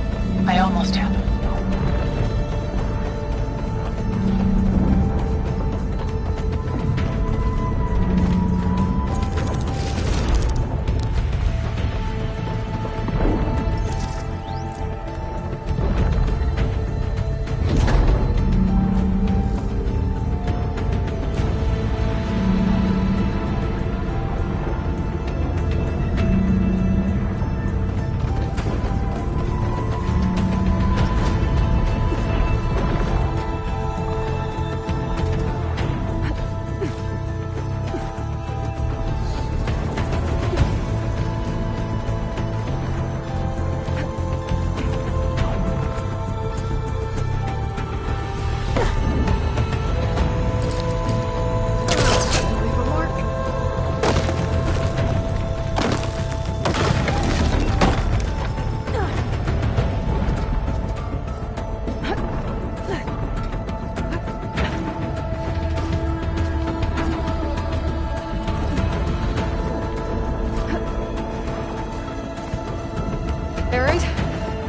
I almost have.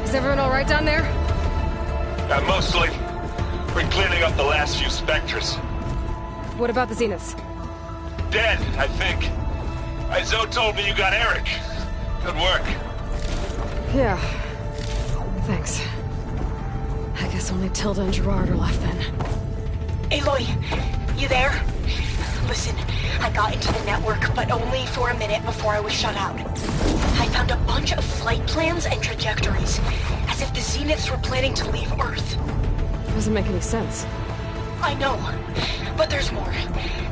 Is everyone all right down there? Mostly. We're cleaning up the last few Spectres. What about the Zeniths? Dead, I think. Zoe told me you got Eric. Good work. Yeah. Thanks. I guess only Tilda and Gerard are left then. Aloy, you there? Listen, I got into the network, but only for a minute before I was shut out. I found a bunch of flight plans and trajectories, as if the Zeniths were planning to leave Earth. Doesn't make any sense. I know, but there's more.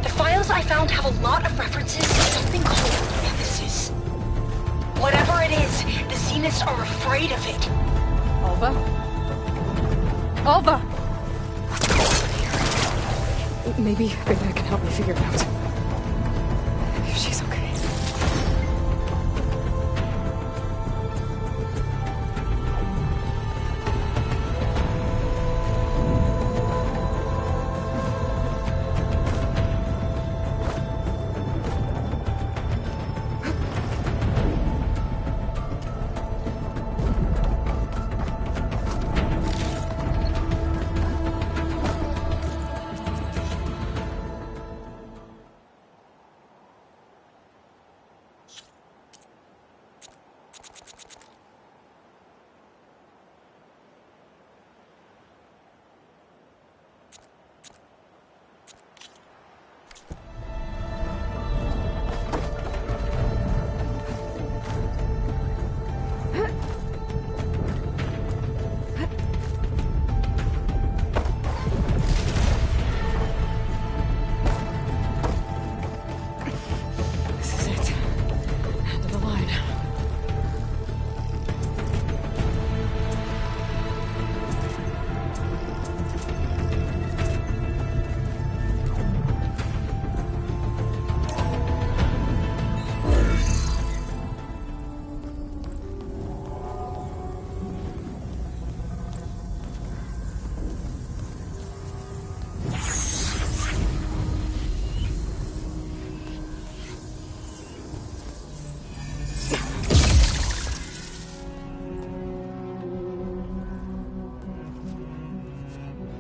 The files I found have a lot of references to something called Nemesis. Whatever it is, the Zeniths are afraid of it. Alva? Alva! Let's go over here. Maybe I can help you figure it out. If she's okay.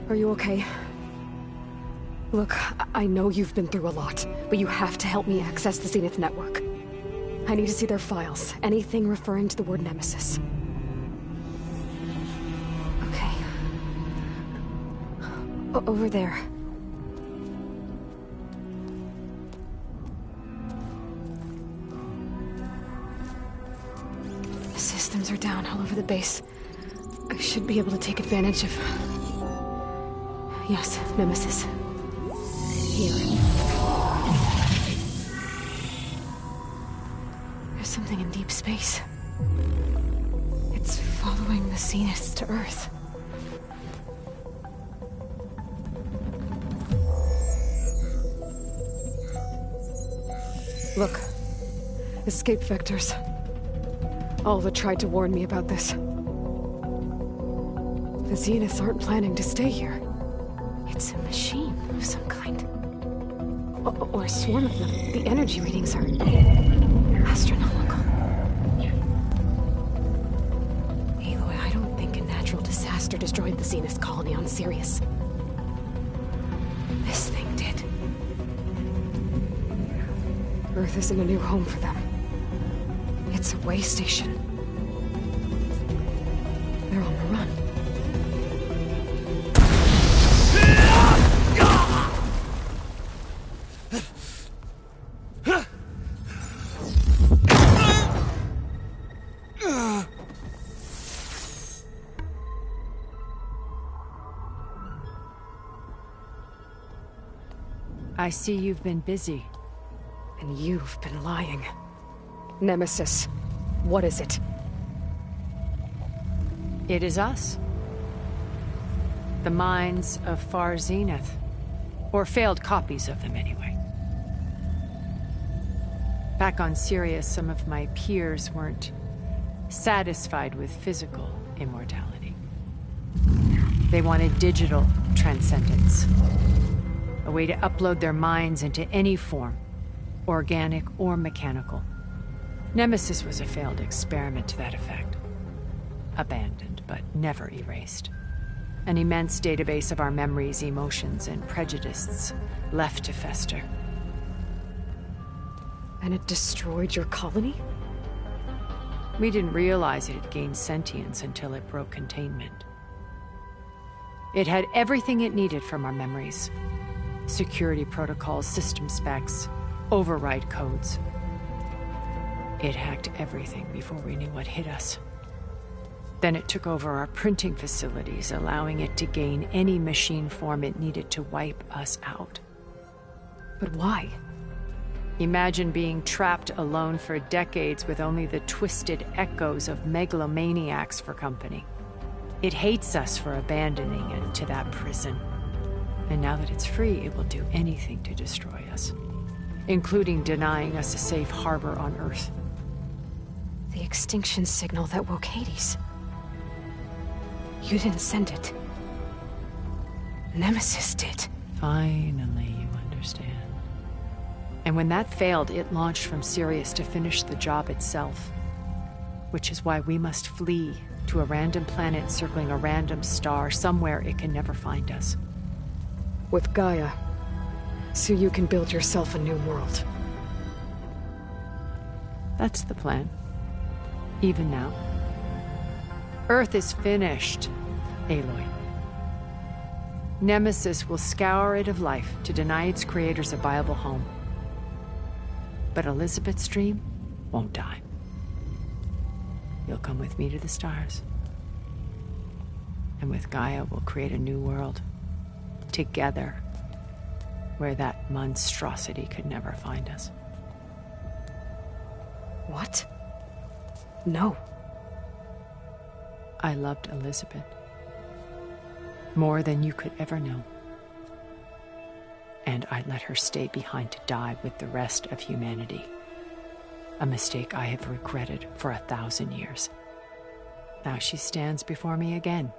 Are you okay? Look, I know you've been through a lot, but you have to help me access the Zenith network. I need to see their files. Anything referring to the word Nemesis. Okay. Over there. The systems are down all over the base. I should be able to take advantage of... Yes, Nemesis. Here. There's something in deep space. It's following the Zeniths to Earth. Look. Escape vectors. Alva tried to warn me about this. The Zeniths aren't planning to stay here. It's a machine of some kind. Or a swarm of them. The energy readings are... astronomical. Aloy, I don't think a natural disaster destroyed the Zenith colony on Sirius. This thing did. Earth isn't a new home for them. It's a way station. They're on the run. I see you've been busy. And you've been lying. Nemesis, what is it? It is us. The minds of Far Zenith. Or failed copies of them, anyway. Back on Sirius, some of my peers weren't satisfied with physical immortality. They wanted digital transcendence. A way to upload their minds into any form, organic or mechanical. Nemesis was a failed experiment to that effect. abandoned, but never erased. An immense database of our memories, emotions, and prejudices left to fester. And it destroyed your colony? We didn't realize it had gained sentience until it broke containment. It had everything it needed from our memories. Security protocols, system specs, override codes. It hacked everything before we knew what hit us. Then it took over our printing facilities, allowing it to gain any machine form it needed to wipe us out. But why? Imagine being trapped alone for decades with only the twisted echoes of megalomaniacs for company. It hates us for abandoning it to that prison. And now that it's free, it will do anything to destroy us, including denying us a safe harbor on Earth. The extinction signal that woke Hades. You didn't send it. Nemesis did. Finally, you understand. And when that failed, it launched from Sirius to finish the job itself. Which is why we must flee to a random planet circling a random star, somewhere it can never find us. With Gaia. So you can build yourself a new world. That's the plan. Even now. Earth is finished, Aloy. Nemesis will scour it of life to deny its creators a viable home. But Elizabeth's dream won't die. You'll come with me to the stars. And with Gaia, we'll create a new world. Together. Where that monstrosity could never find us. What? No. I loved Elizabeth. More than you could ever know. And I let her stay behind to die with the rest of humanity. A mistake I have regretted for 1,000 years. Now she stands before me again.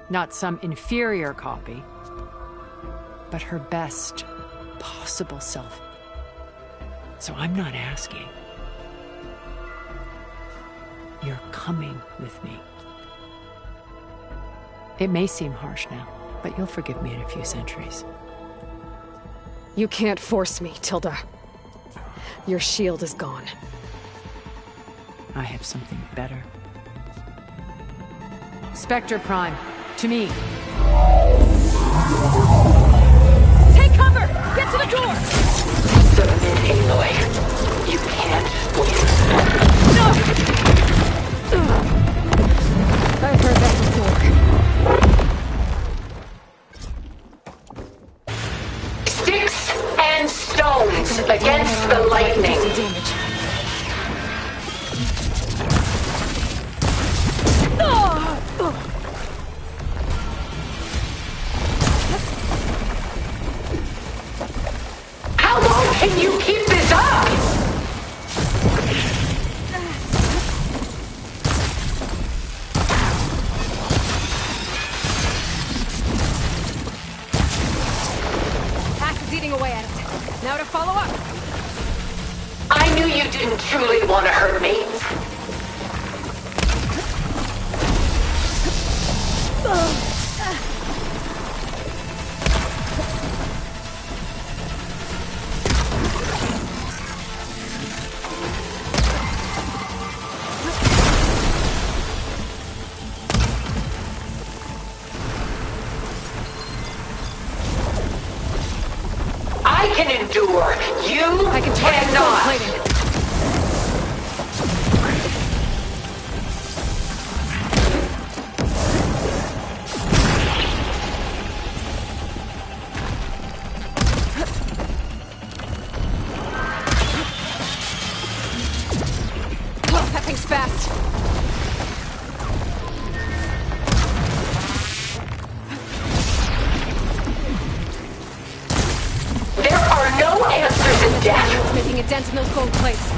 Not some inferior copy, but her best possible self. So I'm not asking. You're coming with me. It may seem harsh now, but you'll forgive me in a few centuries. You can't force me, Tilda. Your shield is gone. I have something better. Spectre Prime, to me. Take cover! Get to the door! Submit, Aloy. You can't win. No! I've heard that before. Sticks and stones against the lightning. How long can you keep this up? Acid's eating away at it. Now to follow up. I knew you didn't truly want to hurt me. I can endure. You I can cannot. plating. Oh, that thing's fast. There are no answers in death. It's making a dent in those gold plates.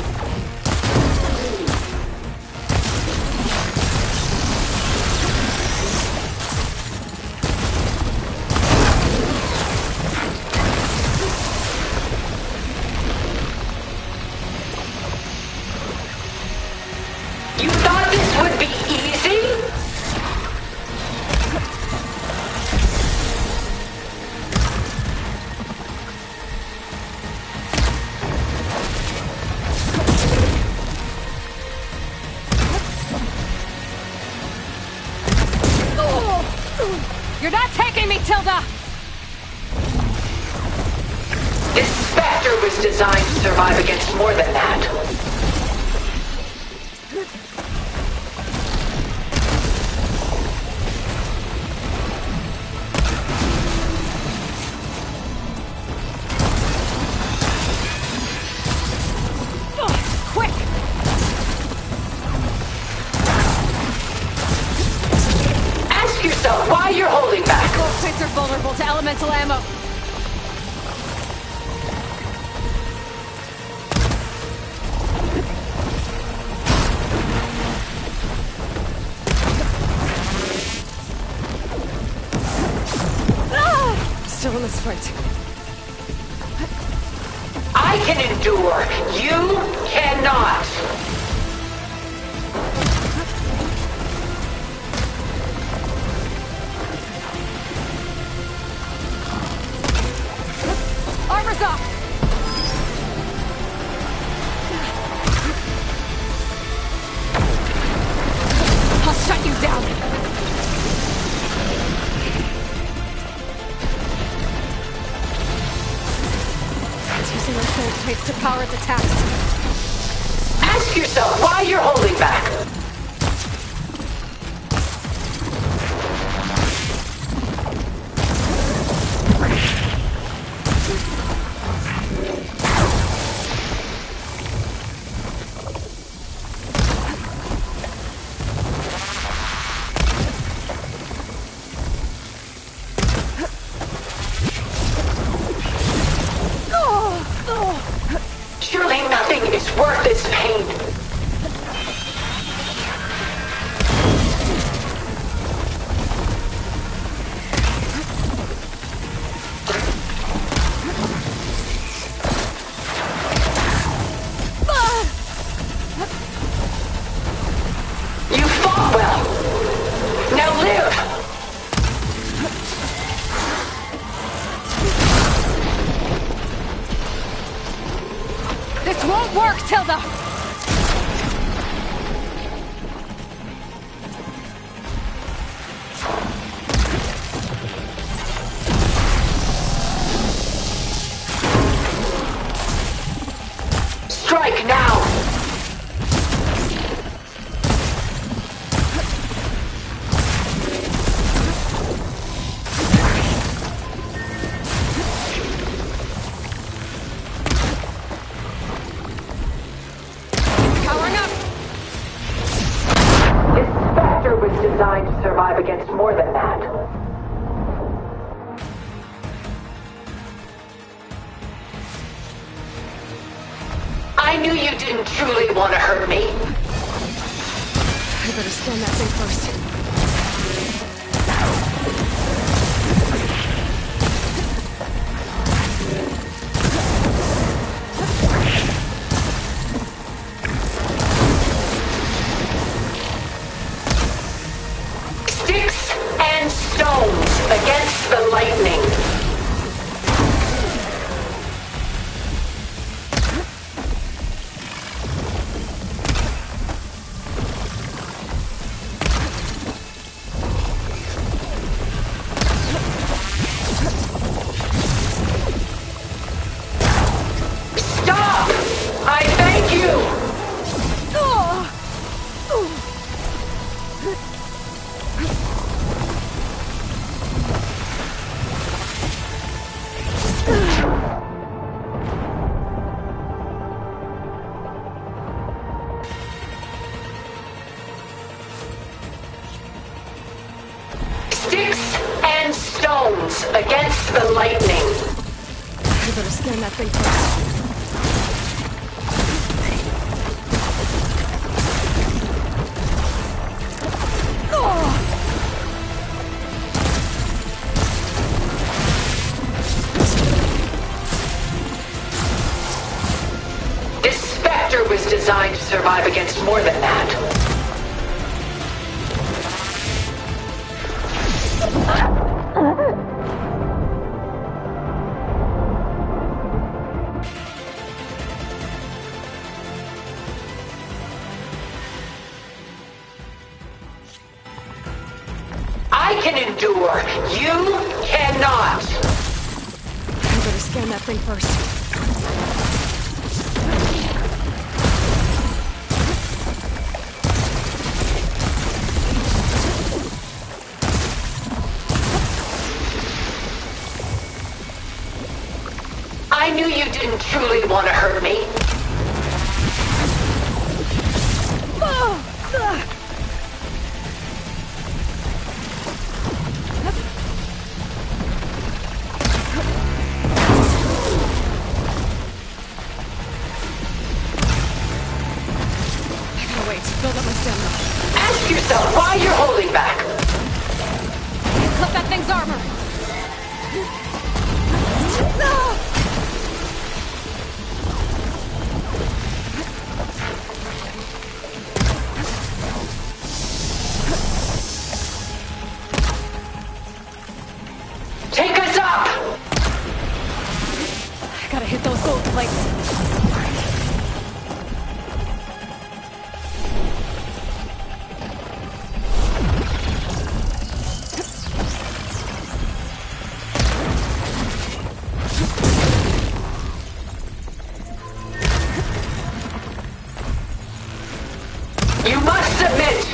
You thought this would be Tilda! This Spectre was designed to survive against more than that. Quick! Ask yourself why you're holding back. Both plates are vulnerable to elemental ammo. Still in this fight. I can endure. You cannot. Armor's off! I'll shut you down. It's using the soul plates to power its attacks. Ask yourself why you're holding back. Surely nothing is worth this pain. You fought well. Now live. This won't work, Tilda! Strike now. Powering up! This Spectre was designed to survive against more than that. I knew you didn't truly want to hurt me. I better scan that thing first. Sticks and stones against the lightning. Stop! I thank you! Sticks and stones against the lightning. I better scan that thing first. This Spectre was designed to survive against more than that. I can endure. You cannot. I better scan that thing first. I knew you didn't truly want to hurt me. Ask yourself why you're holding back. Clip that thing's armor. Take us up! I gotta hit those gold plates. You must submit!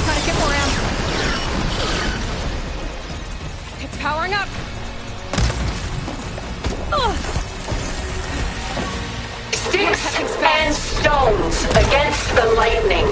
Gotta get more ammo. It's powering up. Sticks and stones against the lightning.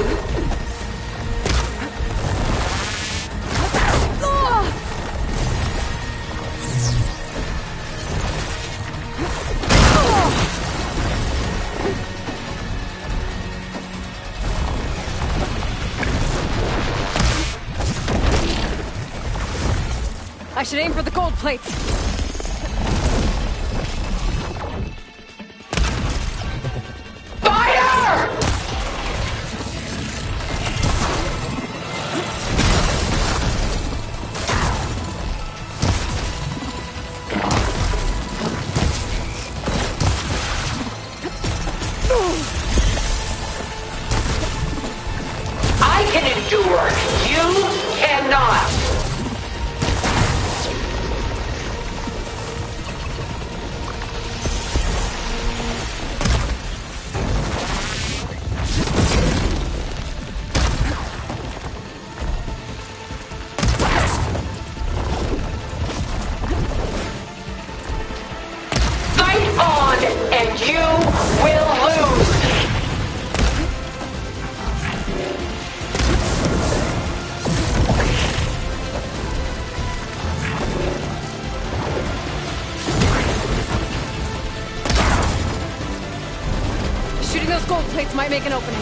I should aim for the gold plates. Fire! I can endure. You cannot. Fight on, and you will lose. Shooting those gold plates might make an opening.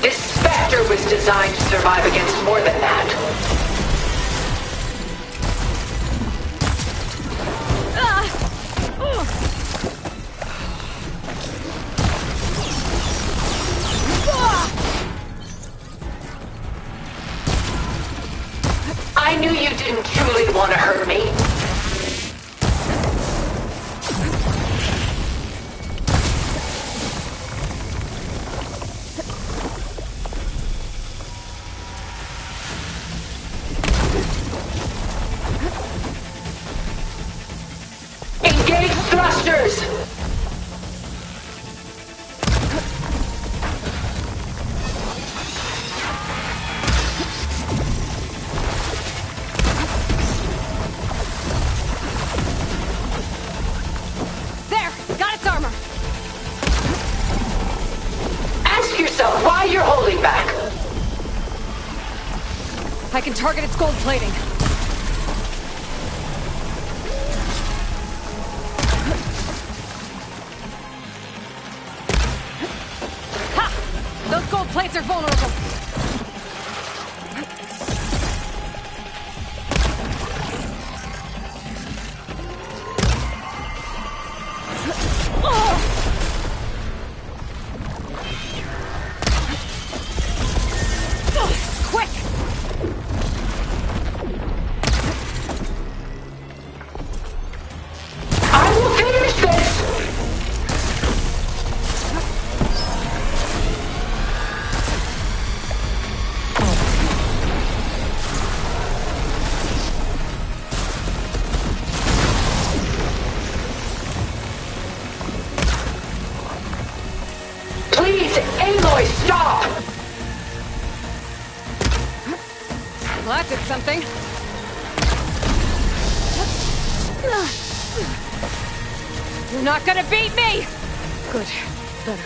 This Spectre was designed to survive against more than that. I knew you didn't truly want to hurt me. Engage thrusters! There! Got its armor! Ask yourself why you're holding back. I can target its gold plating. Ha! Those gold plates are vulnerable. Quick! Please, Aloy, stop! Well, that did something. You're not gonna beat me! Good. Better.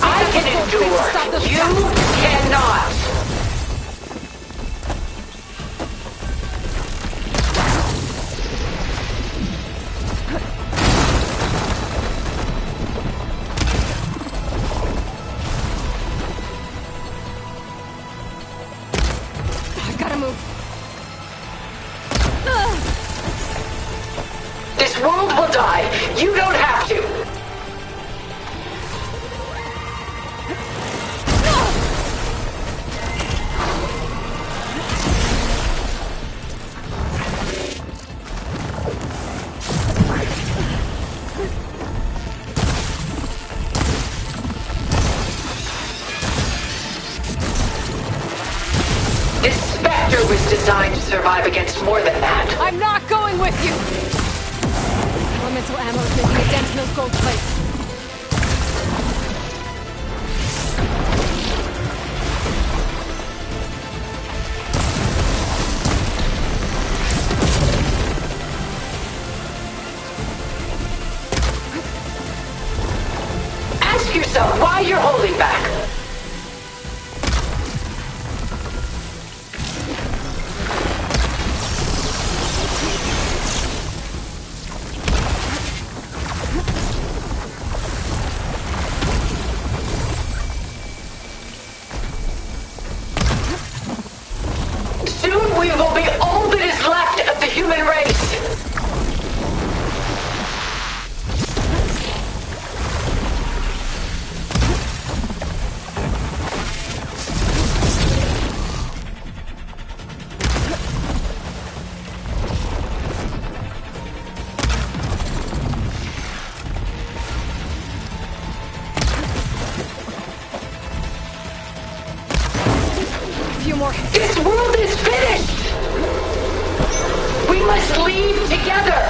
I can endure. You cannot. I gotta move. This world will die. You don't have to. This Spectre was designed to survive against more than that. I'm not going with you! Elemental ammo is making a dent in those gold plates. Ask yourself why you're holding back. Soon we will be all that is left of the human race. A few more. This world is finished! We must leave together!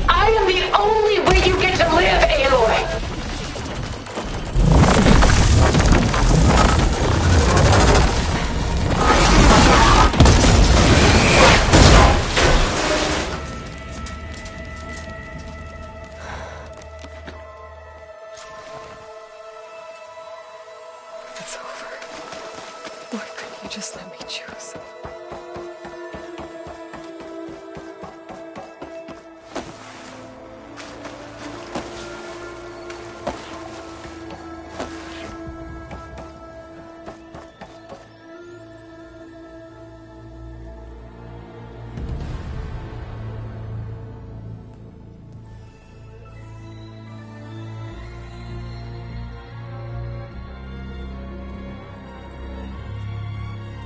I am the only way you get to live, Aloy! It's over. Why couldn't you just let me choose?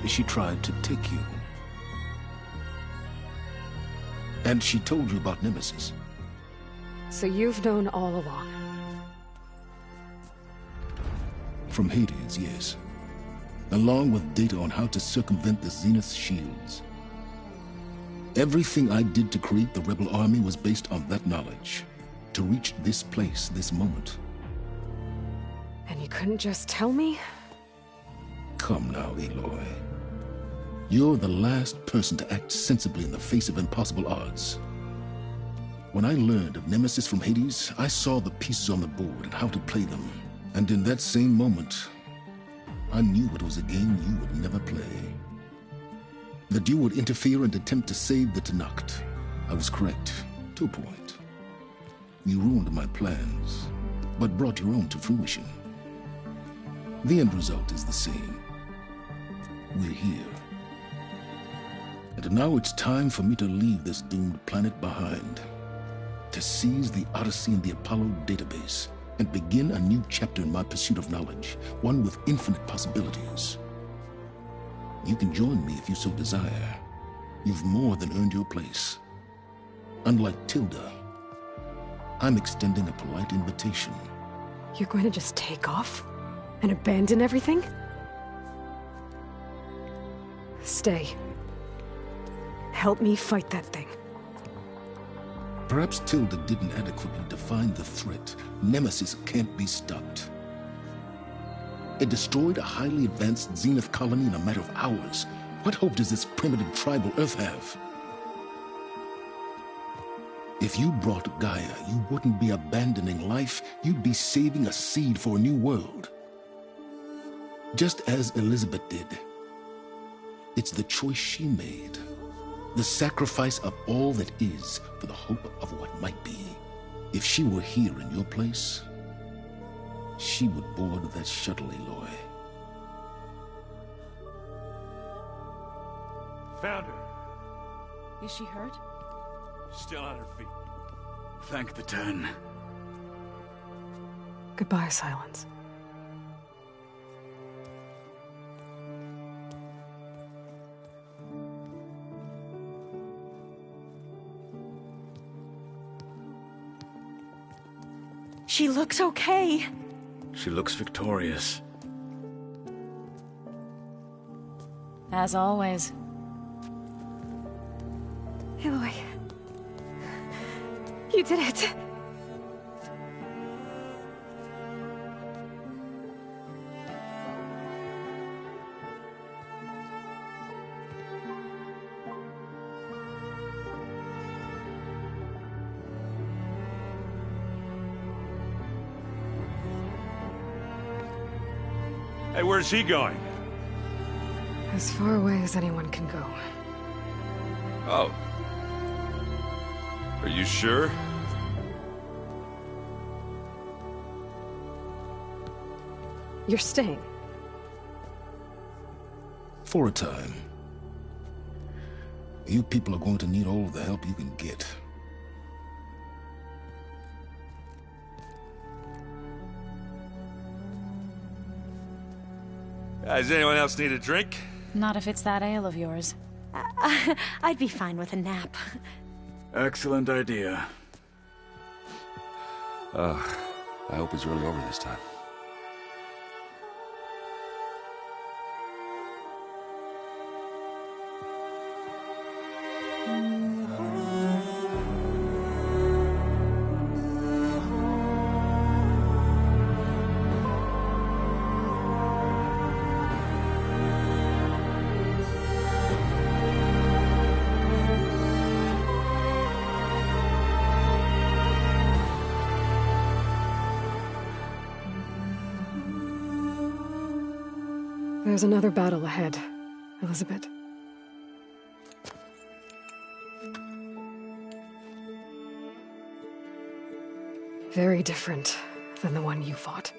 She tried to take you. And she told you about Nemesis. So you've known all along. From Hades, yes. Along with data on how to circumvent the Zenith shields. Everything I did to create the Rebel Army was based on that knowledge. To reach this place, this moment. And you couldn't just tell me? Come now, Aloy. You're the last person to act sensibly in the face of impossible odds. When I learned of Nemesis from Hades, I saw the pieces on the board and how to play them. And in that same moment, I knew it was a game you would never play. That you would interfere and attempt to save the Tenakth. I was correct, to a point. You ruined my plans, but brought your own to fruition. The end result is the same. We're here. And now it's time for me to leave this doomed planet behind. To seize the Odyssey and the Apollo database. and begin a new chapter in my pursuit of knowledge, one with infinite possibilities. You can join me if you so desire. You've more than earned your place. Unlike Tilda, I'm extending a polite invitation. You're going to just take off? And abandon everything? Stay. Help me fight that thing. Perhaps Tilda didn't adequately define the threat. Nemesis can't be stopped. It destroyed a highly advanced Zenith colony in a matter of hours. What hope does this primitive tribal Earth have? If you brought Gaia, you wouldn't be abandoning life, you'd be saving a seed for a new world. Just as Elizabeth did. It's the choice she made. The sacrifice of all that is for the hope of what might be. If she were here in your place, she would board that shuttle, Aloy. Found her. Is she hurt? Still on her feet. Thank the Ten. Goodbye, Silence. She looks okay. She looks victorious. As always. Aloy. You did it. Hey, where's he going? As far away as anyone can go. Oh. Are you sure? You're staying. For a time. You people are going to need all of the help you can get. Does anyone else need a drink? Not if it's that ale of yours. I'd be fine with a nap. Excellent idea. I hope it's really over this time. There's another battle ahead, Elizabeth. Very different than the one you fought.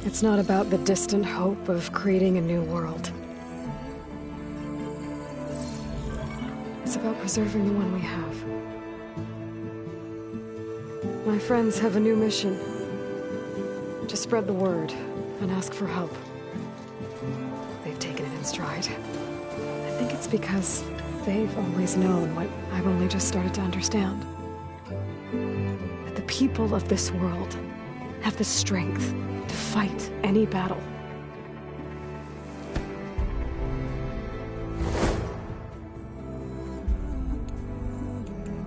It's not about the distant hope of creating a new world. It's about preserving the one we have. My friends have a new mission. To spread the word and ask for help. They've taken it in stride. I think it's because they've always known what I've only just started to understand. That the people of this world have the strength to fight any battle.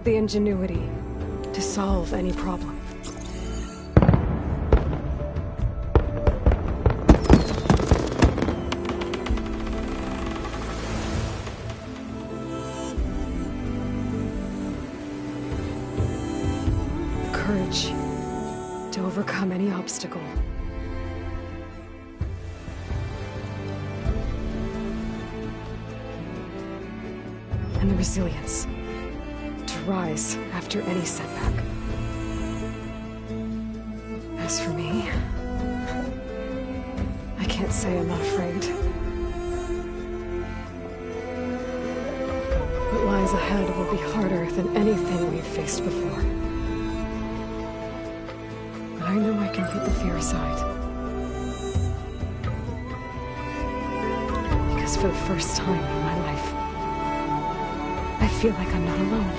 The ingenuity to solve any problem. The courage to overcome any obstacle. And the resilience rise after any setback. As for me, I can't say I'm not afraid. What lies ahead will be harder than anything we've faced before. But I know I can put the fear aside. Because for the first time in my life, I feel like I'm not alone.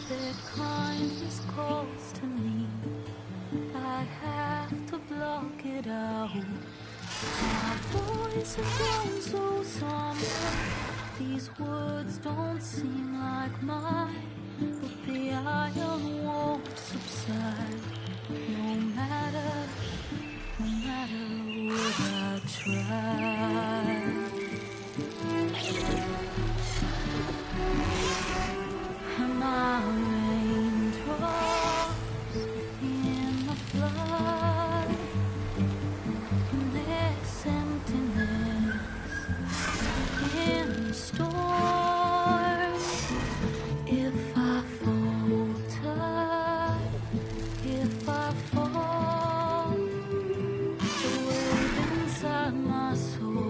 Their kindness calls to me. I have to block it out. My voice has grown so somber. These words don't seem like mine, but the iron won't subside. No matter what I try. My raindrops in the flood, in this emptiness, in the storm. If I falter, if I fall, the wave inside my soul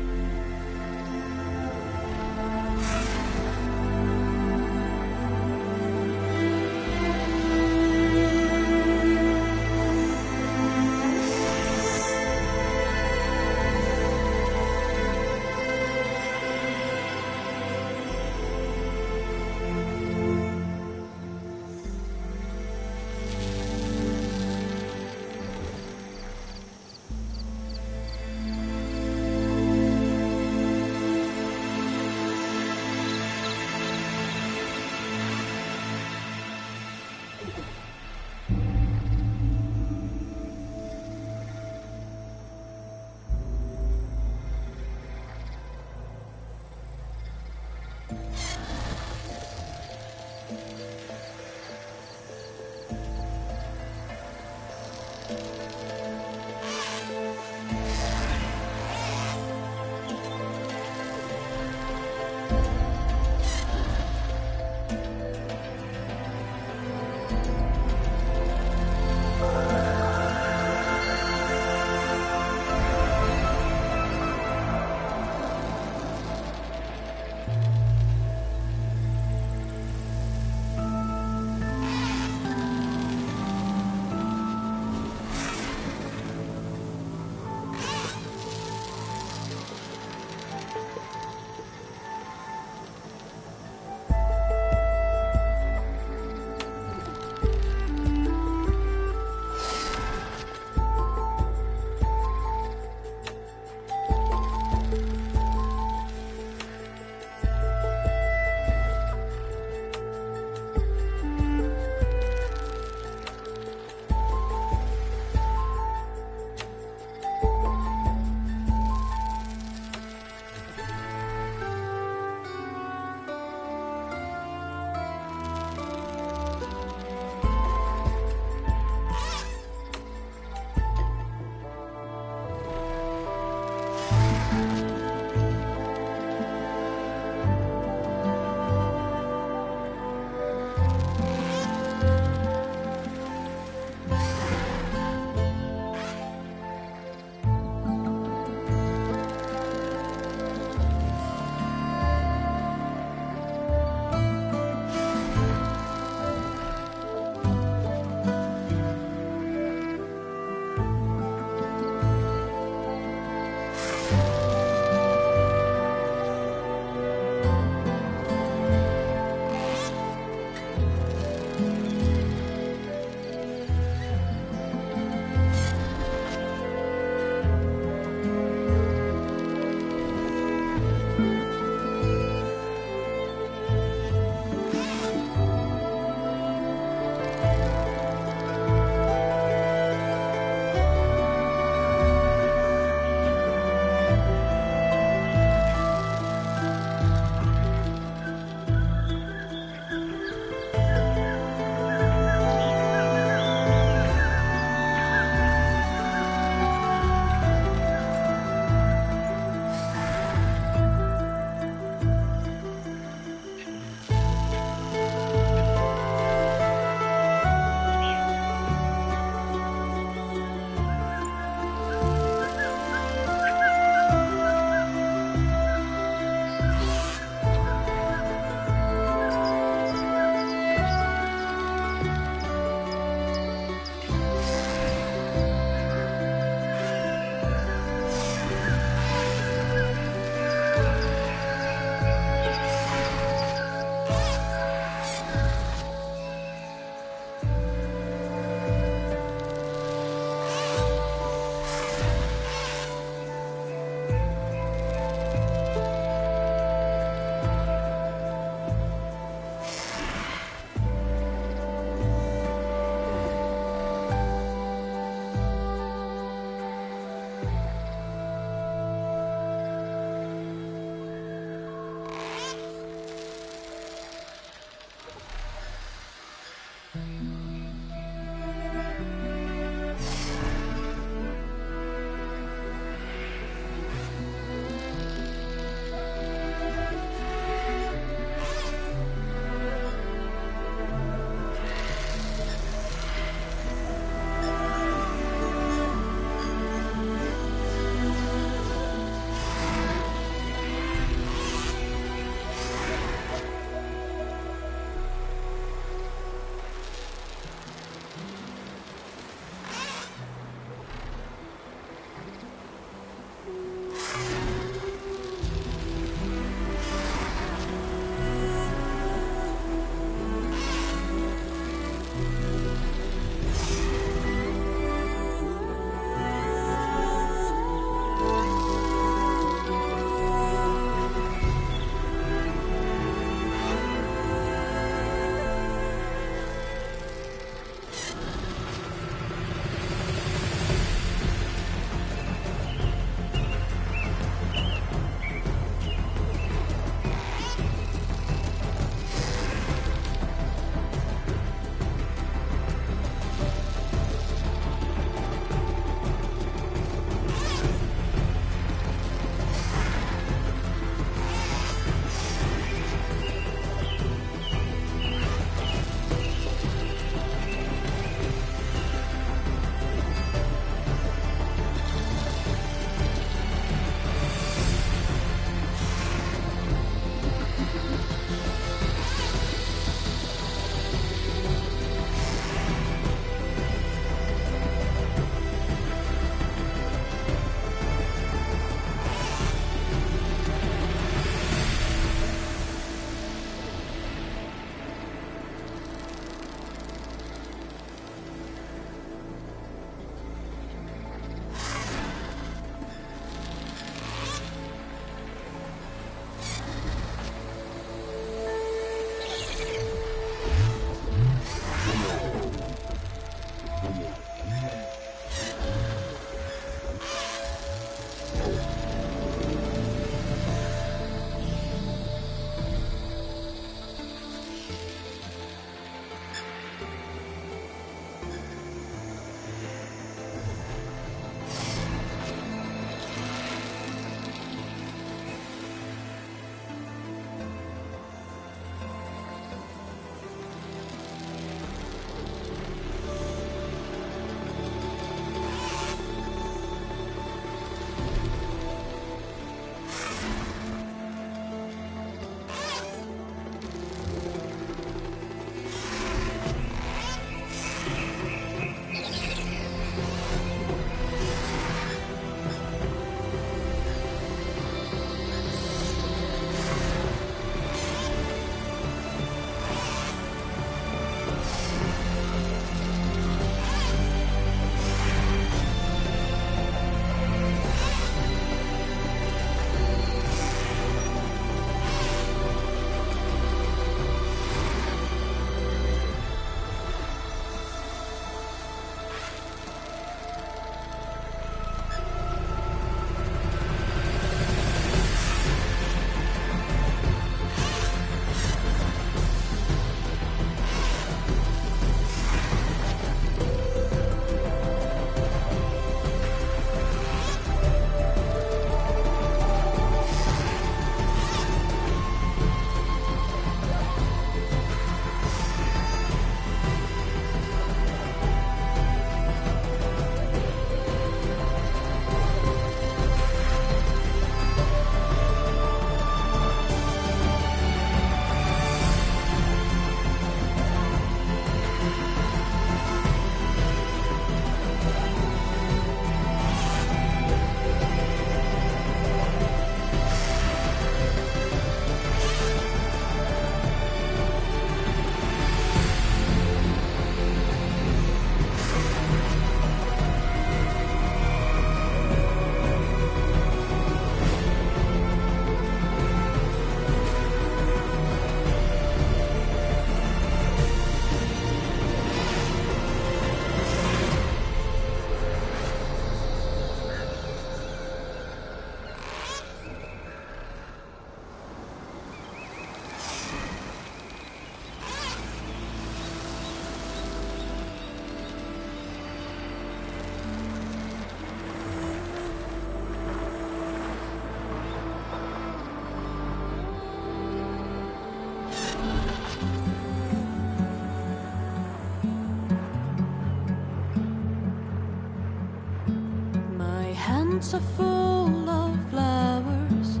hands are full of flowers,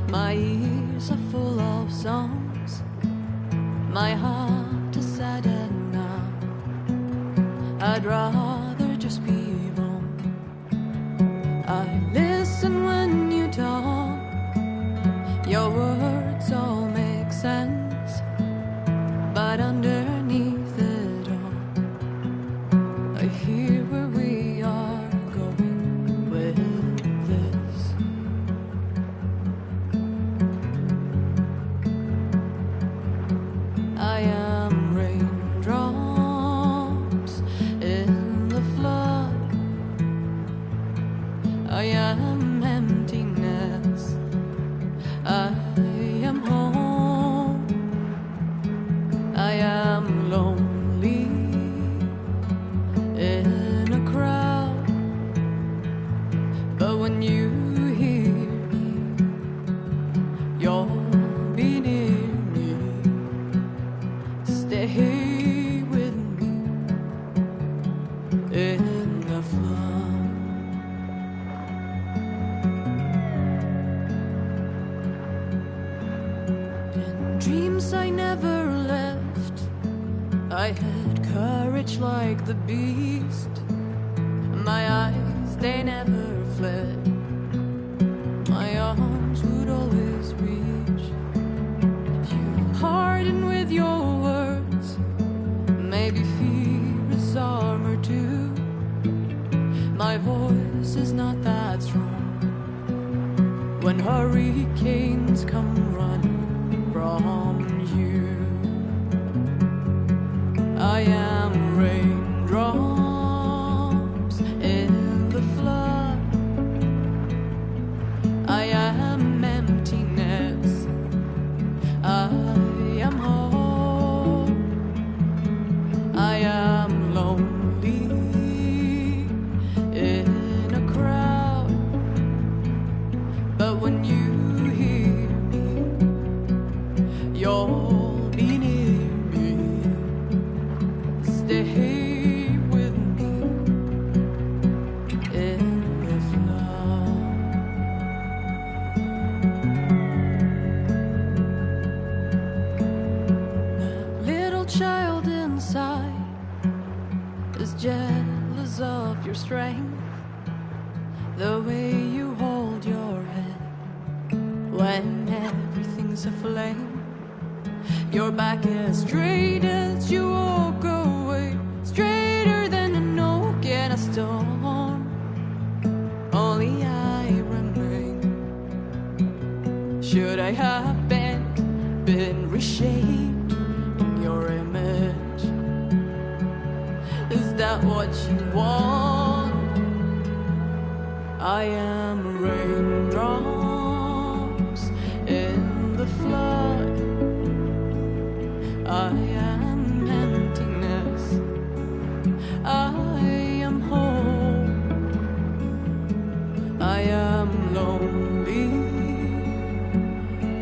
my ears are full of songs, my heart is saddened now. I'd rather just be wrong. I listen when you talk, your words all make sense, but underneath it all, I hear where we are going with this. I am raindrops in the flood, I am emptiness, I am home, I am lonely in a crowd, but when you hear me, you'll be near me. Stay with me in the flood. In dreams I never left, I had courage like the beast. My eyes, they never fled, my arms would always reach. If you harden with your words, maybe fear is armor too. My voice is not that strong when hurricanes come running from you. I am raindrops in the flood, I am emptiness, I am home, I am lonely in a crowd, but when you hear me, you'll be near me. Stay with me in the flood. The little child inside is jealous of your strength, the way you hold your head when everything's aflame. Your back as straight as you walk away, straighter than an oak in a storm. Only I remain. Should I have been reshaped in your image? Is that what you want? I am raindrops in the flood, I am emptiness, I am home, I am lonely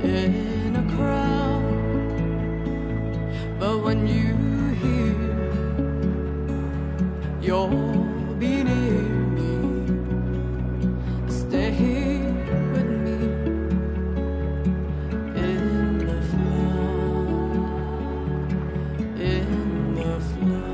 in a crowd, but when you hear me, you'll be near me. Stay with me in the flood, in the flood.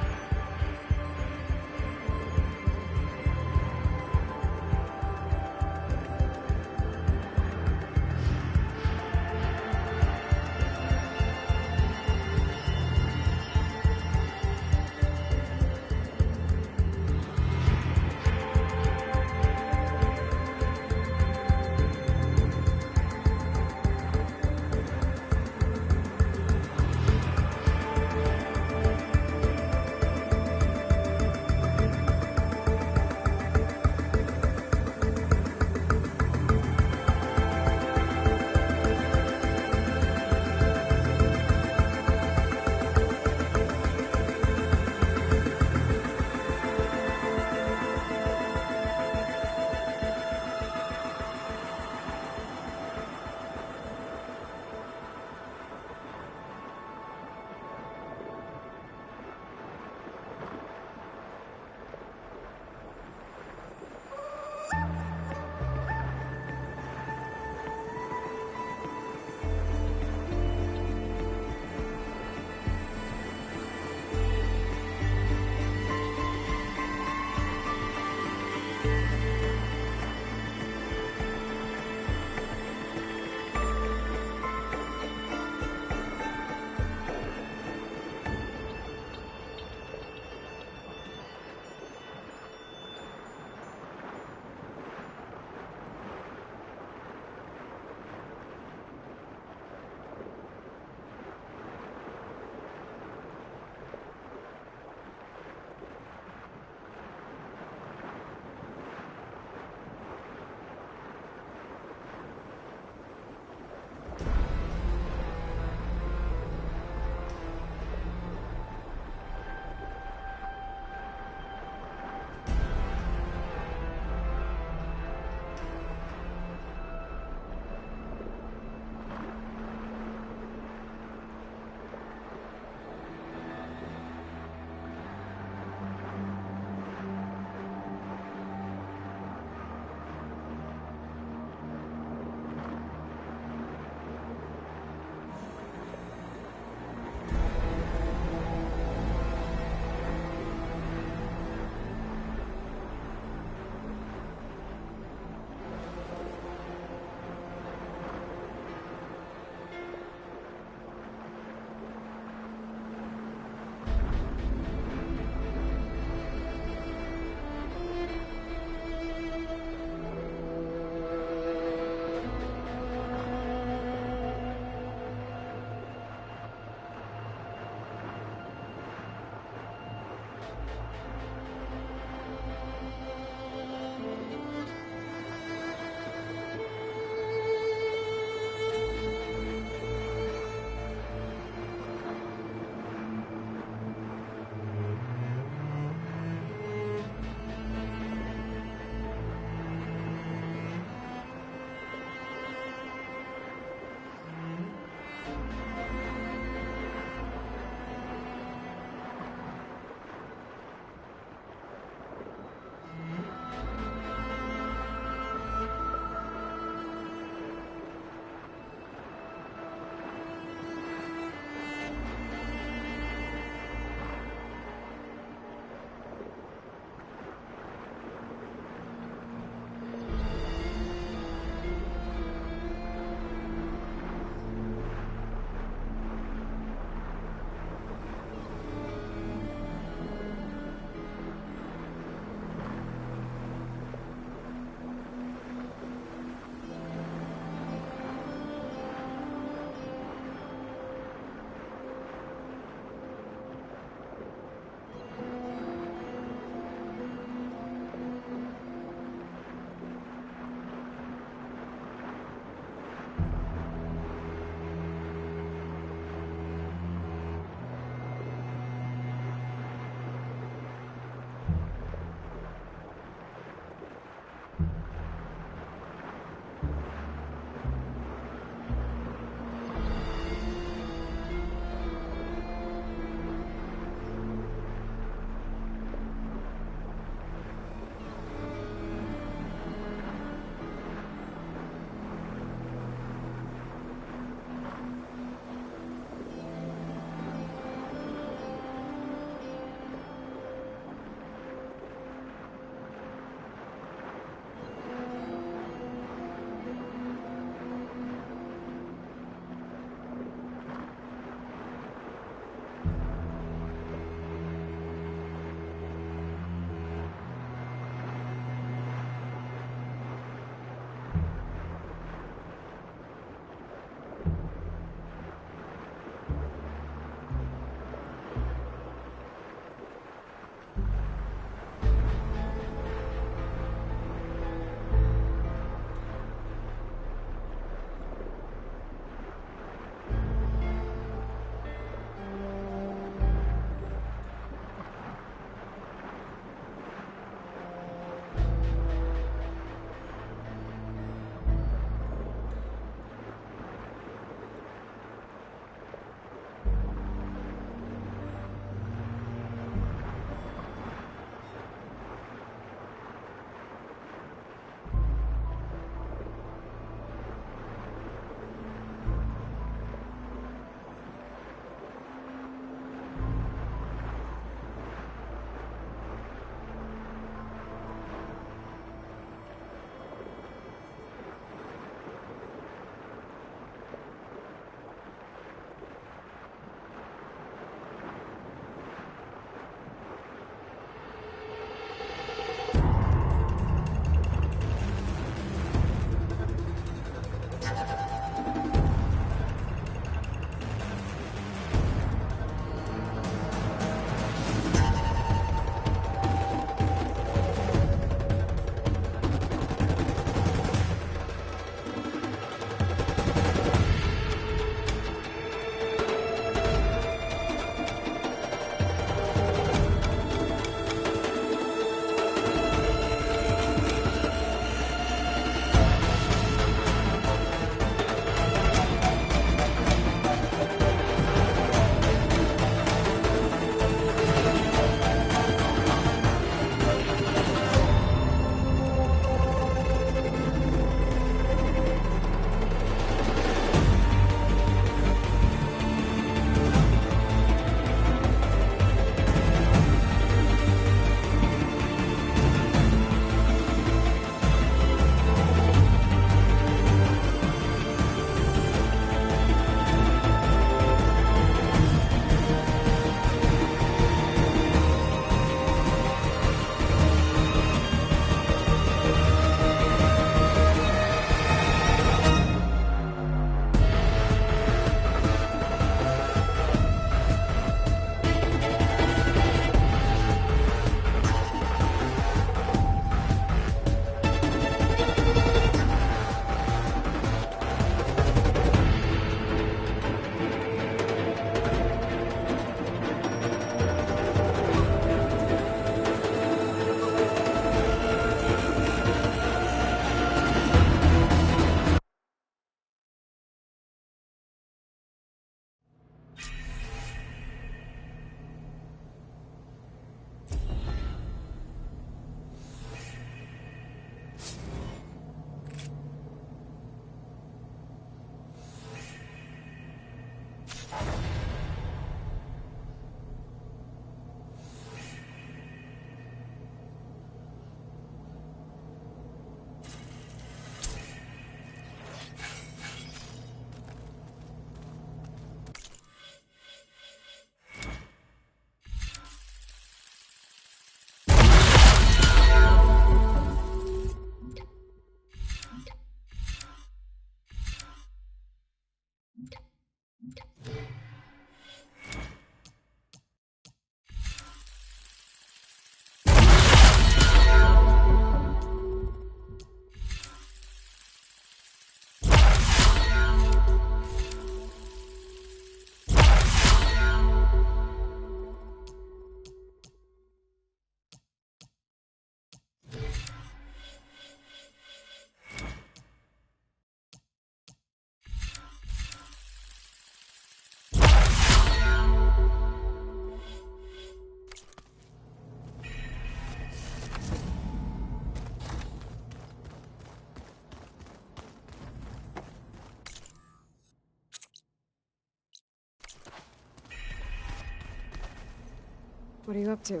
What are you up to?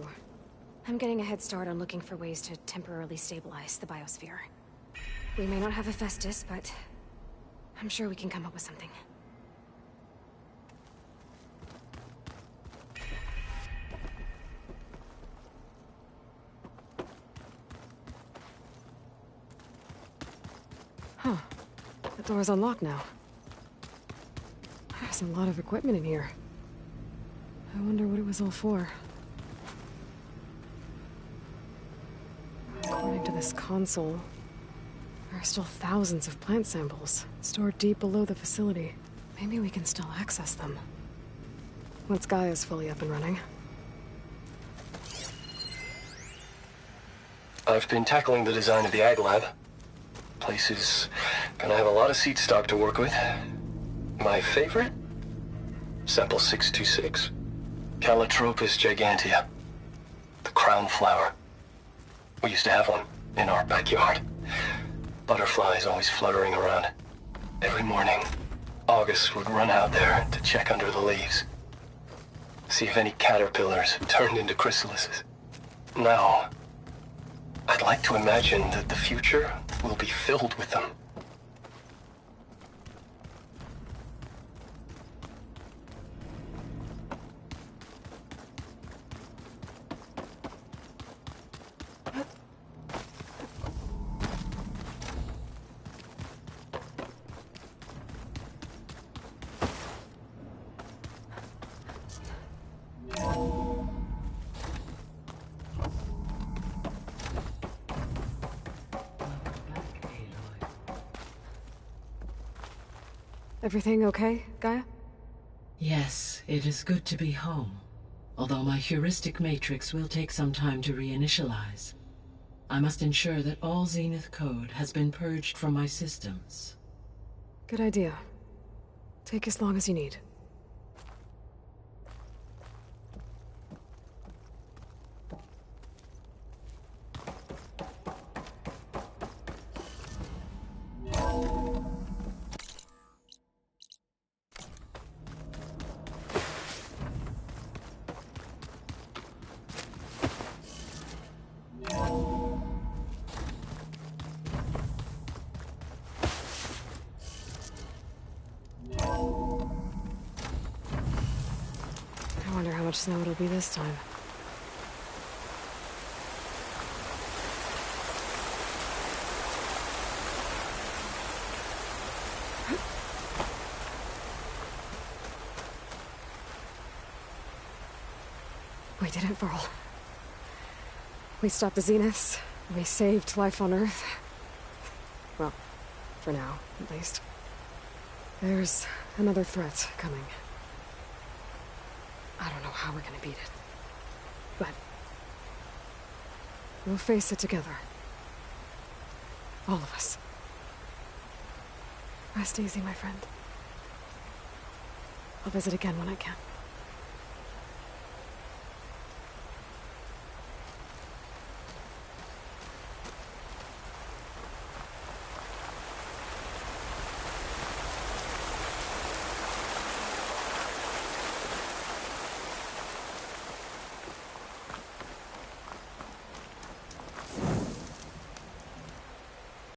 I'm getting a head start on looking for ways to temporarily stabilize the biosphere. We may not have Hephaestus, but I'm sure we can come up with something. Huh. The door's unlocked now. There's a lot of equipment in here. I wonder what it was all for. According to this console, there are still thousands of plant samples stored deep below the facility. Maybe we can still access them. Once Gaia's fully up and running. I've been tackling the design of the Ag Lab. Place is gonna have a lot of seed stock to work with. My favorite? Sample 626. Calotropis gigantea. The crown flower. We used to have one in our backyard. Butterflies always fluttering around. Every morning, August would run out there to check under the leaves. See if any caterpillars turned into chrysalises. Now, I'd like to imagine that the future will be filled with them. Everything okay, Gaia? Yes, it is good to be home. Although my heuristic matrix will take some time to reinitialize. I must ensure that all Zenith code has been purged from my systems. Good idea. Take as long as you need. I wonder how much snow it'll be this time. We didn't fall. We stopped the Zeniths. We saved life on Earth. Well, for now, at least. There's another threat coming. I don't know how we're gonna beat it. But we'll face it together. All of us. Rest easy, my friend. I'll visit again when I can.